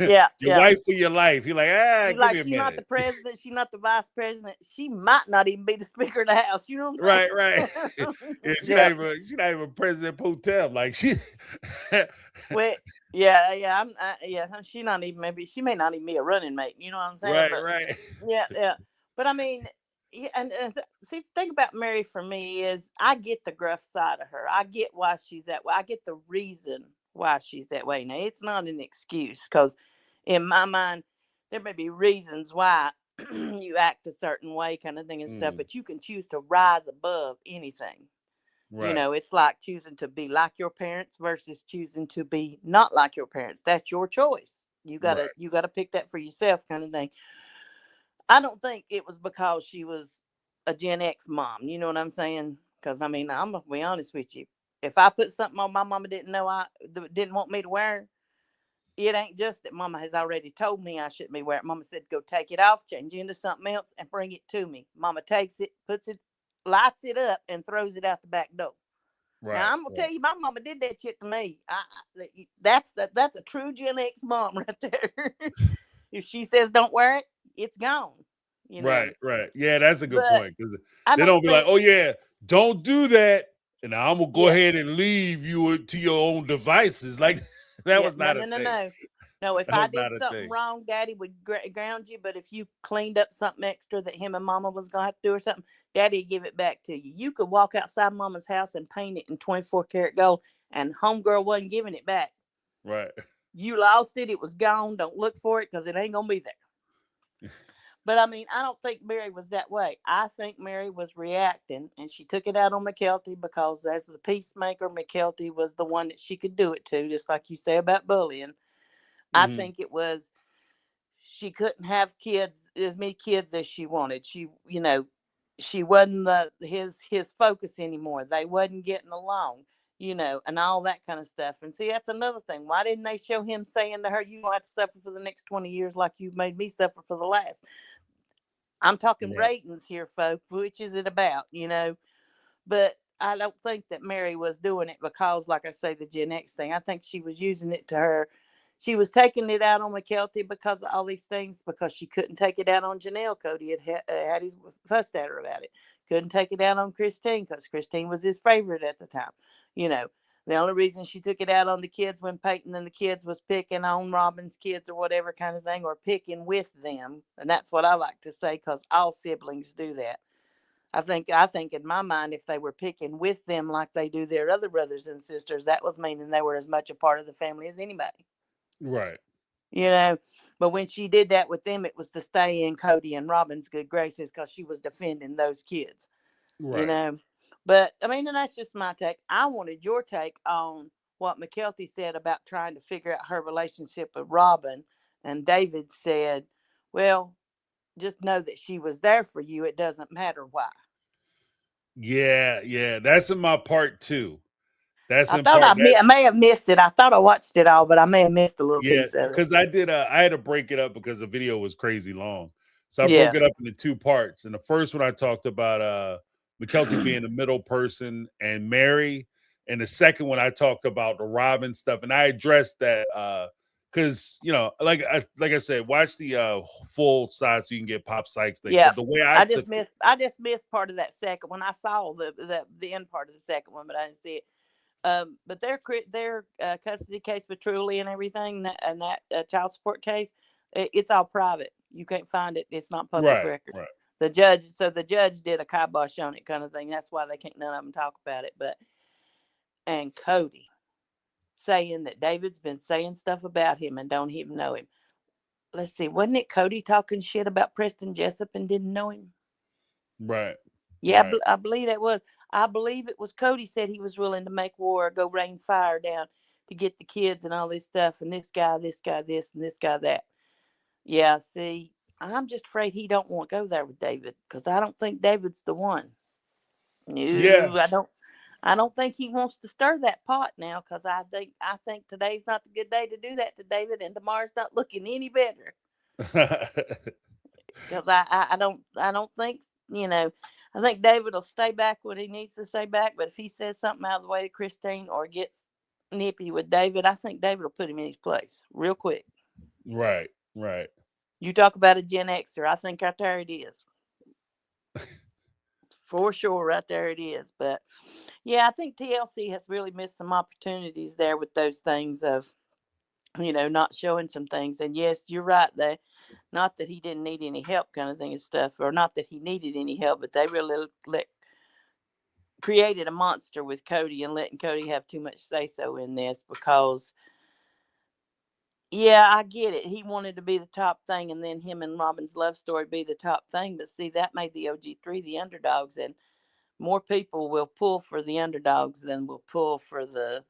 [SPEAKER 6] yeah,
[SPEAKER 1] Your
[SPEAKER 6] yeah.
[SPEAKER 1] wife for your life. You're like,
[SPEAKER 6] You
[SPEAKER 1] give
[SPEAKER 6] like
[SPEAKER 1] me a
[SPEAKER 6] she's not the
[SPEAKER 1] minute.
[SPEAKER 6] president, she's not the vice president. She might not even be the speaker of the house. You know what I'm
[SPEAKER 1] Right, right.
[SPEAKER 6] saying?
[SPEAKER 1] Yeah,
[SPEAKER 6] Yeah.
[SPEAKER 1] she's not even President Potem. Like she.
[SPEAKER 6] Well, yeah, yeah. Yeah. She not even maybe she may not even be a running mate. You know what I'm saying?
[SPEAKER 1] Right,
[SPEAKER 6] But
[SPEAKER 1] right.
[SPEAKER 6] yeah, yeah. But I mean, yeah, and see, the thing about Mary for me is I get the gruff side of her. I get why she's that way. I get the reason why she's that way. Now, it's not an excuse because in my mind, there may be reasons why you act a certain way, kind of thing and stuff,
[SPEAKER 1] Mm,
[SPEAKER 6] but you can choose to rise above anything. You
[SPEAKER 1] right,
[SPEAKER 6] know, it's like choosing to be like your parents versus choosing to be not like your parents. That's your choice.
[SPEAKER 1] right.
[SPEAKER 6] You gotta pick that for yourself, kind of thing. I don't think it was because she was a Gen X mom. You know what I'm saying? Because I mean, I'm gonna be honest with you. If I put something on my mama didn't know didn't want me to wear, it ain't just that mama has already told me I shouldn't be wearing it. Mama said go take it off, change into something else, and bring it to me. Mama takes it, puts it, lights it up, and throws it out the back door. Now
[SPEAKER 1] Right,
[SPEAKER 6] I'm gonna
[SPEAKER 1] right,
[SPEAKER 6] tell you, my mama did that shit to me. That's a true Gen X mom right there. If she says don't wear it, it's gone. You
[SPEAKER 1] right,
[SPEAKER 6] know.
[SPEAKER 1] right. Yeah, that's a good
[SPEAKER 6] But
[SPEAKER 1] point because
[SPEAKER 6] I
[SPEAKER 1] they
[SPEAKER 6] don't
[SPEAKER 1] don't be like,
[SPEAKER 6] think.
[SPEAKER 1] "Oh yeah, don't do that," and I'm gonna go
[SPEAKER 6] Yeah,
[SPEAKER 1] ahead and leave you to your own devices. Like that
[SPEAKER 6] yeah.
[SPEAKER 1] was
[SPEAKER 6] No,
[SPEAKER 1] not
[SPEAKER 6] no,
[SPEAKER 1] a
[SPEAKER 6] no,
[SPEAKER 1] thing.
[SPEAKER 6] no. No, if
[SPEAKER 1] That
[SPEAKER 6] I
[SPEAKER 1] was not
[SPEAKER 6] did
[SPEAKER 1] a
[SPEAKER 6] something
[SPEAKER 1] thing.
[SPEAKER 6] wrong, Daddy would ground you. But if you cleaned up something extra that him and Mama was gonna have to do or something, Daddy'd give it back to you. You could walk outside Mama's house and paint it in 24 karat gold, and Homegirl wasn't giving it back.
[SPEAKER 1] Right.
[SPEAKER 6] You lost it. It was gone. Don't look for it because it ain't gonna be there. But I mean, I don't think Mary was that way. I think Mary was reacting and she took it out on McKelty because, as the peacemaker, McKelty was the one that she could do it to, just like you say about bullying. I
[SPEAKER 1] Hmm.
[SPEAKER 6] think it was she couldn't have kids, as many kids as she wanted. She, you know, she wasn't his focus anymore. They wasn't getting along, you know, and all that kind of stuff. And see, that's another thing. Why didn't they show him saying to her, "You gonna have to suffer for the next 20 years like you've made me suffer for the last"? I'm talking
[SPEAKER 1] Right.
[SPEAKER 6] ratings here, folks. Which is it about, you know? But I don't think that Mary was doing it because, like I say, the Gen X thing. I think she was using it to her. She was taking it out on McKelty because of all these things, because she couldn't take it out on Janelle. Cody had his fussed at her about it. Couldn't take it out on Christine because Christine was his favorite at the time. You know, the only reason she took it out on the kids when Peyton and the kids was picking on Robin's kids or whatever kind of thing, or picking with them. And that's what I like to say because all siblings do that. I think in my mind, if they were picking with them like they do their other brothers and sisters, that was meaning they were as much a part of the family as anybody.
[SPEAKER 1] Right.
[SPEAKER 6] You know, but when she did that with them, it was to stay in Cody and Robin's good graces because she was defending those kids. You
[SPEAKER 1] Right.
[SPEAKER 6] know, but I mean, and that's just my take. I wanted your take on what McKelty said about trying to figure out her relationship with Robin, and David said, "Well, just know that she was there for you. It doesn't matter why."
[SPEAKER 1] Yeah, yeah. That's in my part two. That's
[SPEAKER 6] I
[SPEAKER 1] in
[SPEAKER 6] thought
[SPEAKER 1] part
[SPEAKER 6] I
[SPEAKER 1] that's
[SPEAKER 6] may have missed it. I thought I watched it all, but I may have missed a little
[SPEAKER 1] yeah,
[SPEAKER 6] piece of it.
[SPEAKER 1] because I did I had to break it up because the video was crazy long. So I broke
[SPEAKER 6] Yeah.
[SPEAKER 1] it up into two parts. And the first one I talked about McKelty being the middle person and Mary. And the second one I talked about the Robin stuff. And I addressed that because you know, like I said, watch the full side so you can get Pop Sykes thing.
[SPEAKER 6] Yeah.
[SPEAKER 1] But the way I took it,
[SPEAKER 6] I just missed part of that second one. I saw the end part of the second one, but I didn't see it. But their custody case with Truly and everything, that child support case, it's all private. You can't find it. It's not public
[SPEAKER 1] right,
[SPEAKER 6] record.
[SPEAKER 1] right.
[SPEAKER 6] the judge. So the judge did a kibosh on it, kind of thing. That's why they can't none of them talk about it. But and Cody saying that David's been saying stuff about him and don't even know him. Let's see, wasn't it Cody talking shit about Preston Jessup and didn't know him?
[SPEAKER 1] Right.
[SPEAKER 6] Yeah,
[SPEAKER 1] Right.
[SPEAKER 6] I believe that was. I believe it was Cody said he was willing to make war, go rain fire down to get the kids and all this stuff, and this guy, this, and this guy, that. Yeah, see, I'm just afraid he don't want to go there with David because I don't think David's the one.
[SPEAKER 1] Yeah.
[SPEAKER 6] No, I don't. I don't think he wants to stir that pot now because I think today's not the good day to do that to David, and tomorrow's not looking any better. Because I don't think I think David will stay back when he needs to stay back. But if he says something out of the way to Christine or gets nippy with David, I think David will put him in his place real quick.
[SPEAKER 1] Right. Right.
[SPEAKER 6] You talk about a Gen Xer, I think right there it is. For sure, right there it is. But yeah, I think TLC has really missed some opportunities there with those things of, not showing some things. And yes, you're right. Not that he didn't need any help kind of thing and stuff, or not that he needed any help, but they really created a monster with Cody and letting Cody have too much say so in this because, yeah, I get it. He wanted to be the top thing and then him and Robin's love story be the top thing. But see, that made the OG3 the underdogs, and more people will pull for the underdogs than will pull for the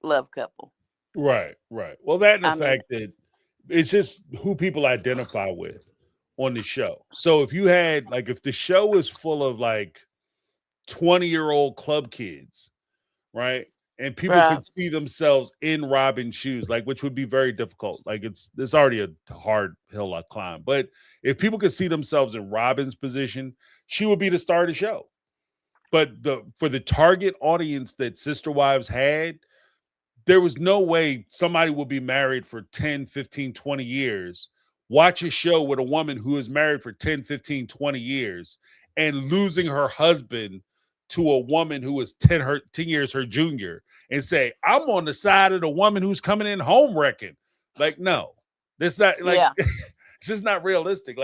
[SPEAKER 6] love couple.
[SPEAKER 1] Right. Right. Well, that and the
[SPEAKER 6] I mean,
[SPEAKER 1] fact that it's just who people identify with on the show. So if you had if the show is full of 20-year-old club kids, right? And people
[SPEAKER 6] right.
[SPEAKER 1] could see themselves in Robin's shoes, which would be very difficult. It's already a hard hill to climb. But if people could see themselves in Robin's position, she would be the star of the show. But for the target audience that Sister Wives had, there was no way somebody would be married for 10, 15, 20 years, watch a show with a woman who is married for 10, 15, 20 years and losing her husband to a woman who is 10 years her junior and say, I'm on the side of the woman who's coming in home wrecking. No, that's not
[SPEAKER 6] Yeah.
[SPEAKER 1] it's just not realistic.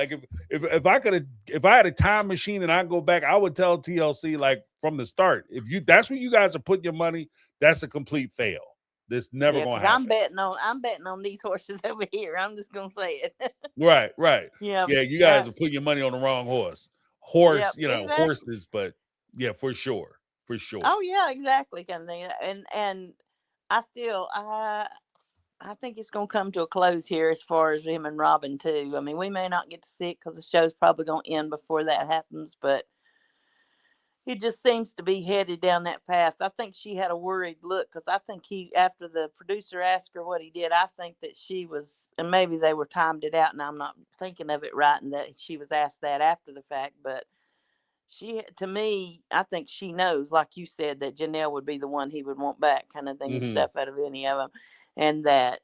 [SPEAKER 1] If I had a time machine and I go back, I would tell TLC from the start, that's where you guys are putting your money, that's a complete fail. This never
[SPEAKER 6] Yeah,
[SPEAKER 1] gonna
[SPEAKER 6] because
[SPEAKER 1] happen.
[SPEAKER 6] I'm betting on these horses over here. I'm just gonna say it.
[SPEAKER 1] Right.
[SPEAKER 6] Yeah.
[SPEAKER 1] Yeah, you guys are putting your money on the wrong horse.
[SPEAKER 6] Yep, exactly.
[SPEAKER 1] Horses, but yeah, for sure. For sure.
[SPEAKER 6] Oh yeah, exactly, kind of thing. And I think it's gonna come to a close here as far as him and Robin too. I mean, we may not get to see it because the show's probably gonna end before that happens, but he just seems to be headed down that path. I think she had a worried look because I think after the producer asked her what he did, I think that she was, and maybe they were timed it out, and I'm not thinking of it right, and that she was asked that after the fact. But to me, I think she knows, like you said, that Janelle would be the one he would want back, kind of thing, and stuff out of any of them, and that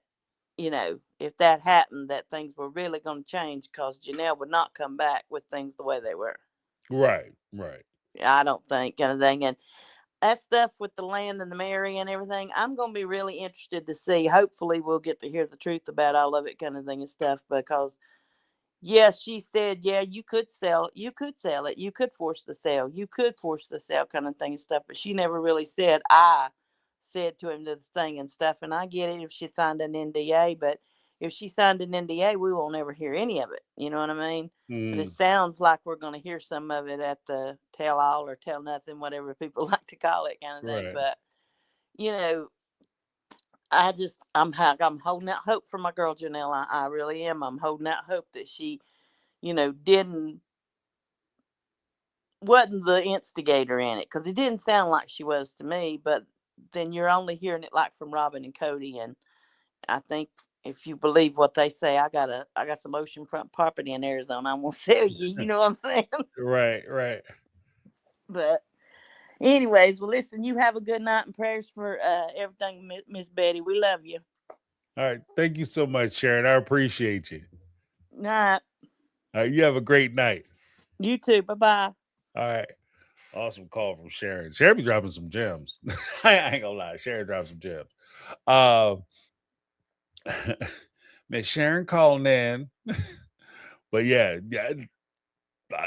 [SPEAKER 6] if that happened, that things were really going to change because Janelle would not come back with things the way they were.
[SPEAKER 1] Right.
[SPEAKER 6] I don't think, kind of thing. And that stuff with the land and the Mary and everything, I'm going to be really interested to see. Hopefully, we'll get to hear the truth about all of it, kind of thing and stuff. Because, yes, she said, yeah, you could sell it, you could force the sale, kind of thing and stuff. But she never really said, I said to him the thing and stuff. And I get it if she signed an NDA, but if she signed an NDA, we will never hear any of it. You know what I mean? But it sounds like we're going to hear some of it at the tell all or tell nothing, whatever people like to call it, kind of thing.
[SPEAKER 1] Right.
[SPEAKER 6] But I'm holding out hope for my girl Janelle. I really am. I'm holding out hope that she, wasn't the instigator in it, because it didn't sound like she was to me. But then you're only hearing it from Robin and Cody, and I think if you believe what they say, I got some oceanfront property in Arizona I'm gonna sell you. You know what I'm saying?
[SPEAKER 1] Right.
[SPEAKER 6] But anyways, well, listen, you have a good night and prayers for everything, Miss Betty. We love you.
[SPEAKER 1] All right. Thank you so much, Sharon. I appreciate you.
[SPEAKER 6] Night.
[SPEAKER 1] All right. You have a great night.
[SPEAKER 6] You too. Bye-bye.
[SPEAKER 1] All right. Awesome call from Sharon. Sharon be dropping some gems. I ain't gonna lie. Sharon dropped some gems. Miss Sharon calling in. But yeah.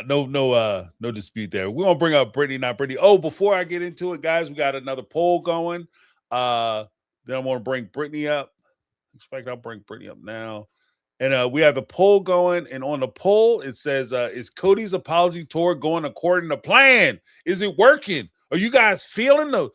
[SPEAKER 1] no dispute there. We're gonna bring up Brittany, not Brittany. Oh, before I get into it, guys, we got another poll going. Then I want to bring Brittany up. Expect I'll bring Brittany up now. And we have the poll going, and on the poll it says, "Is Cody's apology tour going according to plan? Is it working? Are you guys feeling the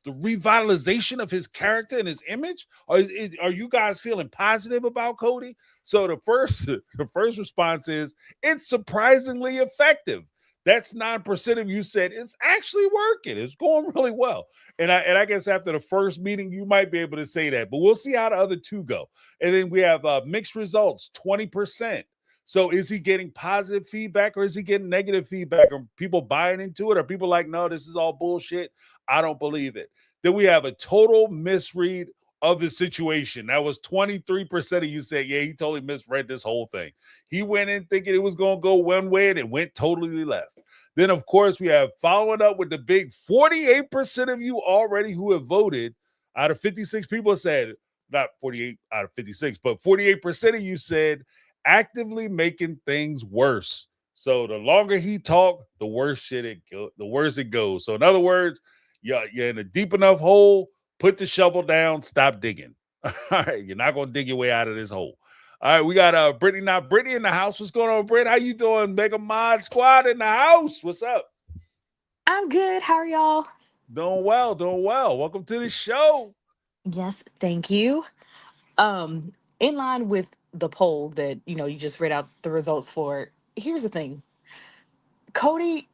[SPEAKER 1] revitalization of his character and his image? Are you guys feeling positive about Cody?" So the first response is it's surprisingly effective. That's 9% of you said it's actually working. It's going really well. And I guess after the first meeting, you might be able to say that, but we'll see how the other two go. And then we have mixed results, 20%. So is he getting positive feedback or is he getting negative feedback? Are people buying into it? Are people like, no, this is all bullshit? I don't believe it. Then we have a total misread of the situation. That was 23% of you said, yeah, he totally misread this whole thing. He went in thinking it was going to go one way and it went totally left. Then, of course, we have following up with the big 48% of you already who have voted. Out of 56 people said, not 48 out of 56, but 48% of you said actively making things worse. So the longer he talked, the worse the worse it goes. So in other words, you're in a deep enough hole, put the shovel down, stop digging. All right, you're not gonna dig your way out of this hole. All right, we got Brittany, not Brittany in the house. What's going on, Britt? How you doing? Mega Mod Squad in the house. What's up?
[SPEAKER 7] I'm good. How are y'all?
[SPEAKER 1] Doing well, doing well. Welcome to the show.
[SPEAKER 7] Yes, thank you. In line with the poll that you just read out the results for, here's the thing. Cody,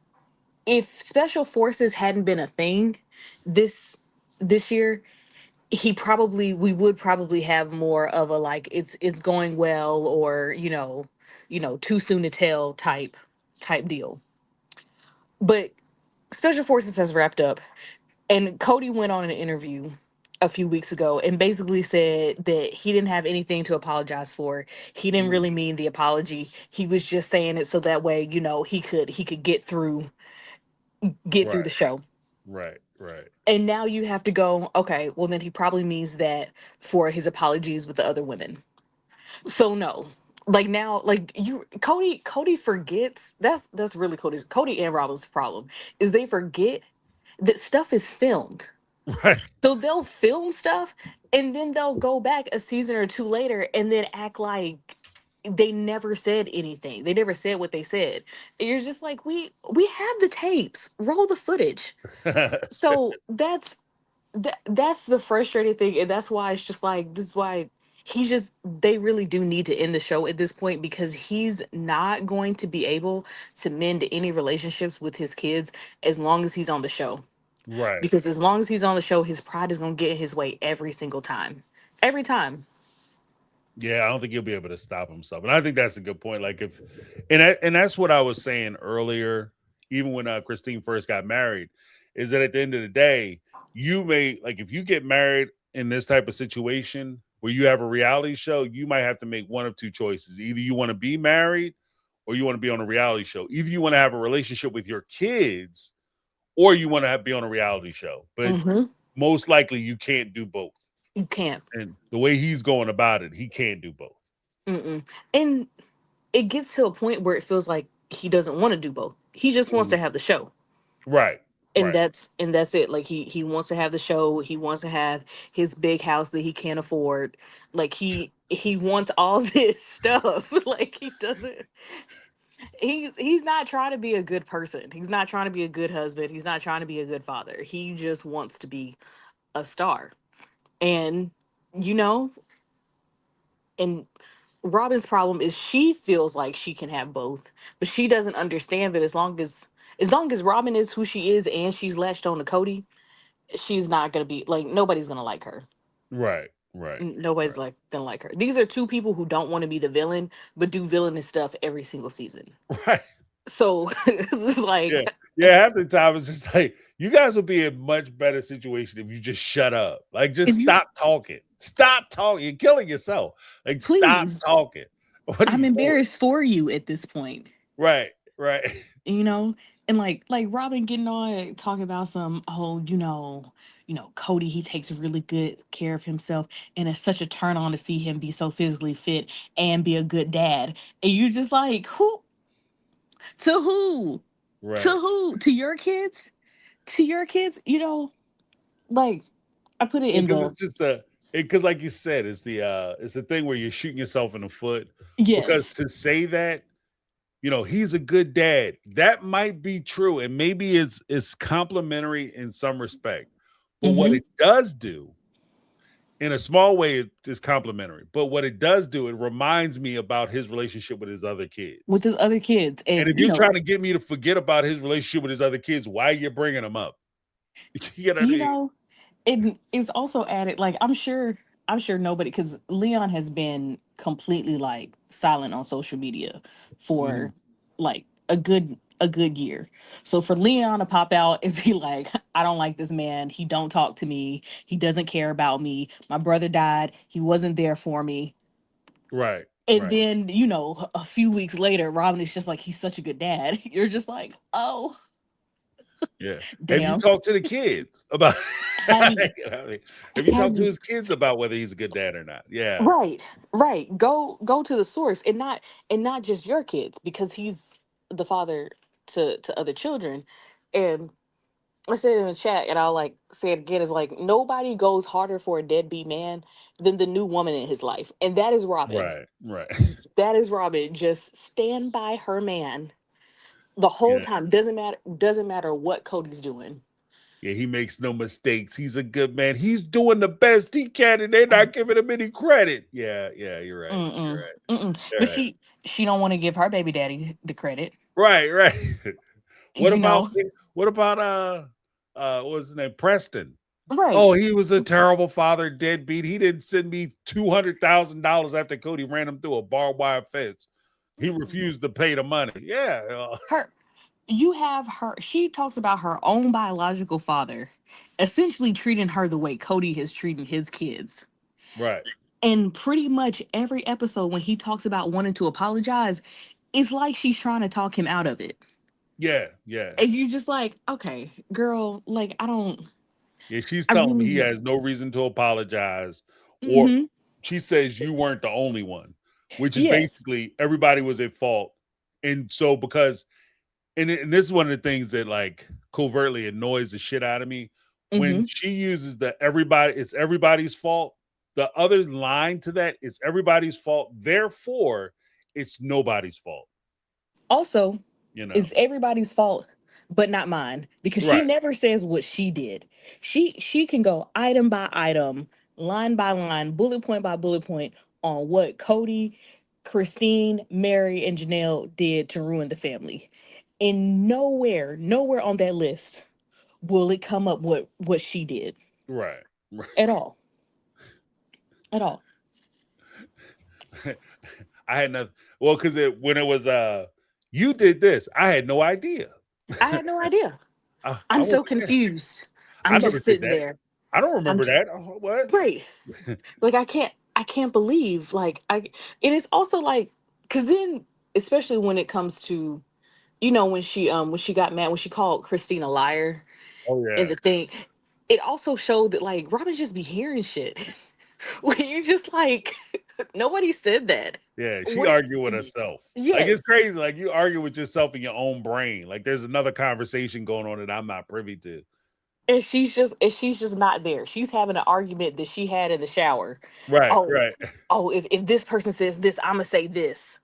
[SPEAKER 7] if special forces hadn't been a thing this this year, we would probably have more of a like it's going well or too soon to tell type deal. But special forces has wrapped up. And Cody went on an interview a few weeks ago and basically said that he didn't have anything to apologize for. He didn't really mean the apology. He was just saying it so that way, he could get through
[SPEAKER 1] Right,
[SPEAKER 7] the show.
[SPEAKER 1] right.
[SPEAKER 7] And now you have to go, okay, well then he probably means that for his apologies with the other women. So no. Like now, like Cody forgets that's really Cody and Robin's problem is they forget that stuff is filmed.
[SPEAKER 1] Right.
[SPEAKER 7] So they'll film stuff and then they'll go back a season or two later and then act like they never said anything. They never said what they said. And you're just like, we have the tapes. Roll the footage. So that's the frustrating thing. And that's why it's just like this is why they really do need to end the show at this point because he's not going to be able to mend any relationships with his kids as long as he's on the show.
[SPEAKER 1] Right.
[SPEAKER 7] Because as long as he's on the show, his pride is going to get his way every single time. Every time.
[SPEAKER 1] Yeah, I don't think he'll be able to stop himself. And I think that's a good point. Like and that's what I was saying earlier, even when Christine first got married, is that at the end of the day, you may like if you get married in this type of situation where you have a reality show, you might have to make one of two choices. Either you want to be married or you want to be on a reality show. Either you want to have a relationship with your kids or you want to be on a reality show. But most likely you can't do both.
[SPEAKER 7] You can't.
[SPEAKER 1] And the way he's going about it, he can't do both.
[SPEAKER 7] And it gets to a point where it feels like he doesn't want to do both. He just wants to have the show.
[SPEAKER 1] Right.
[SPEAKER 7] And that's it. Like he wants to have the show. He wants to have his big house that he can't afford. Like he wants all this stuff. Like he doesn't he's not trying to be a good person. He's not trying to be a good husband. He's not trying to be a good father. He just wants to be a star. And you know, and Robin's problem is she feels like she can have both, but she doesn't understand that as long as Robin is who she is and she's latched on to Cody, she's not gonna be like nobody's gonna like her.
[SPEAKER 1] Right.
[SPEAKER 7] Nobody's like gonna like her. These are two people who don't want to be the villain, but do villainous stuff every single season.
[SPEAKER 1] Right.
[SPEAKER 7] So it's like
[SPEAKER 1] half the time it's just like you guys would be in a much better situation if you just shut up. Like just stop talking. Stop talking. You're killing yourself. Like stop
[SPEAKER 7] please,
[SPEAKER 1] talking.
[SPEAKER 7] I'm embarrassed for you at this point.
[SPEAKER 1] Right.
[SPEAKER 7] And like Robin getting on talking about some Cody, he takes really good care of himself and it's such a turn on to see him be so physically fit and be a good dad. And you just like, To who?
[SPEAKER 1] Right.
[SPEAKER 7] To who? To your kids? To your kids? You know, like I put it in
[SPEAKER 1] Because
[SPEAKER 7] the
[SPEAKER 1] it's just because like you said, it's the thing where you're shooting yourself in the foot. Because
[SPEAKER 7] yes.
[SPEAKER 1] to say that, he's a good dad, that might be true, and maybe it's complimentary in some respect. But what
[SPEAKER 7] Mm-hmm.
[SPEAKER 1] it does do, in a small way, it is complimentary. But what it does do, it reminds me about his relationship with his other
[SPEAKER 7] With
[SPEAKER 1] kids.
[SPEAKER 7] his other kids,
[SPEAKER 1] And
[SPEAKER 7] and
[SPEAKER 1] if you're trying to get me to forget about his relationship with his other kids, why are you bringing them up? You know what I
[SPEAKER 7] you
[SPEAKER 1] mean?
[SPEAKER 7] know, it is also added. Like I'm sure nobody, because Leon has been completely like silent on social media
[SPEAKER 1] Mhm.
[SPEAKER 7] for like a good year. So for Leon to pop out and be like, I don't like this man. He don't talk to me. He doesn't care about me. My brother died. He wasn't there for me.
[SPEAKER 1] Right,
[SPEAKER 7] And
[SPEAKER 1] right.
[SPEAKER 7] then, a few weeks later, Robin is just like, he's such a good dad. You're just like, oh,
[SPEAKER 1] Yeah. Have you
[SPEAKER 7] damn.
[SPEAKER 1] talked to the kids about
[SPEAKER 7] Have you,
[SPEAKER 1] have you
[SPEAKER 7] have
[SPEAKER 1] talked to
[SPEAKER 7] you,
[SPEAKER 1] his kids about whether he's a good dad or not? Yeah.
[SPEAKER 7] right, right. Go to the source, and not just your kids, because he's the father to other children. And I said in the chat, and I'll like say it again, is like nobody goes harder for a deadbeat man than the new woman in his life. And that is Robin.
[SPEAKER 1] Right, right.
[SPEAKER 7] That is Robin. Just stand by her man the whole
[SPEAKER 1] Yeah.
[SPEAKER 7] time. Doesn't matter what Cody's doing.
[SPEAKER 1] Yeah, he makes no mistakes. He's a good man. He's doing the best he can, and they're not giving him any credit. Yeah, yeah, you're right. You're
[SPEAKER 7] Mm-mm,
[SPEAKER 1] right.
[SPEAKER 7] mm-mm. But
[SPEAKER 1] You're right.
[SPEAKER 7] she don't want to give her baby daddy the credit.
[SPEAKER 1] Right, right. What
[SPEAKER 7] You
[SPEAKER 1] about
[SPEAKER 7] know,
[SPEAKER 1] what about what was his name? Preston.
[SPEAKER 7] right?
[SPEAKER 1] Oh, he was a terrible father, deadbeat. He didn't send me $200,000 after Cody ran him through a barbed wire fence. He
[SPEAKER 7] Mm-mm.
[SPEAKER 1] refused to pay the money. Yeah.
[SPEAKER 7] Her, you have her. She talks about her own biological father, essentially treating her the way Cody has treated his kids.
[SPEAKER 1] Right.
[SPEAKER 7] And pretty much every episode, when he talks about wanting to apologize, it's like she's trying to talk him out of it.
[SPEAKER 1] Yeah, yeah.
[SPEAKER 7] And you're just like, okay, girl, like
[SPEAKER 1] Yeah, she's
[SPEAKER 7] I
[SPEAKER 1] telling him he
[SPEAKER 7] really,
[SPEAKER 1] has no reason to apologize. Or
[SPEAKER 7] mm-hmm,
[SPEAKER 1] she says you weren't the only one, which is
[SPEAKER 7] yes,
[SPEAKER 1] basically everybody was at fault. And so because and this is one of the things that like covertly annoys the shit out of me when
[SPEAKER 7] mm-hmm.
[SPEAKER 1] she uses the it's everybody's fault. The other line to that is everybody's fault. Therefore, it's nobody's fault.
[SPEAKER 7] Also,
[SPEAKER 1] You know.
[SPEAKER 7] it's everybody's fault, but not mine, because she
[SPEAKER 1] Right.
[SPEAKER 7] never says what she did. She can go item by item, line by line, bullet point by bullet point on what Cody, Christine, Mary, and Janelle did to ruin the family. And nowhere on that list will it come up what she did
[SPEAKER 1] Right. Right.
[SPEAKER 7] at all. At all.
[SPEAKER 1] I had nothing. Well, because when it was you did this, I had no idea.
[SPEAKER 7] I had no idea.
[SPEAKER 1] I
[SPEAKER 7] I'm
[SPEAKER 1] was
[SPEAKER 7] so
[SPEAKER 1] like,
[SPEAKER 7] confused.
[SPEAKER 1] I
[SPEAKER 7] I'm
[SPEAKER 1] never
[SPEAKER 7] just
[SPEAKER 1] did
[SPEAKER 7] sitting
[SPEAKER 1] that.
[SPEAKER 7] there.
[SPEAKER 1] I don't
[SPEAKER 7] I'm
[SPEAKER 1] remember that. What?
[SPEAKER 7] right. Like I can't believe like I and it's also like because then especially when it comes to when she got mad when she called Christine a liar
[SPEAKER 1] Oh
[SPEAKER 7] in
[SPEAKER 1] yeah,
[SPEAKER 7] the thing, it also showed that like Robin just be hearing shit when you're just like nobody said that.
[SPEAKER 1] yeah. She
[SPEAKER 7] What
[SPEAKER 1] argued with herself. Like it's
[SPEAKER 7] yes.
[SPEAKER 1] crazy. Like you argue with yourself in your own brain. Like there's another conversation going on that I'm not privy to.
[SPEAKER 7] And she's just not there. She's having an argument that she had in the shower.
[SPEAKER 1] Right,
[SPEAKER 7] Oh,
[SPEAKER 1] right.
[SPEAKER 7] oh, if this person says this, I'ma say this.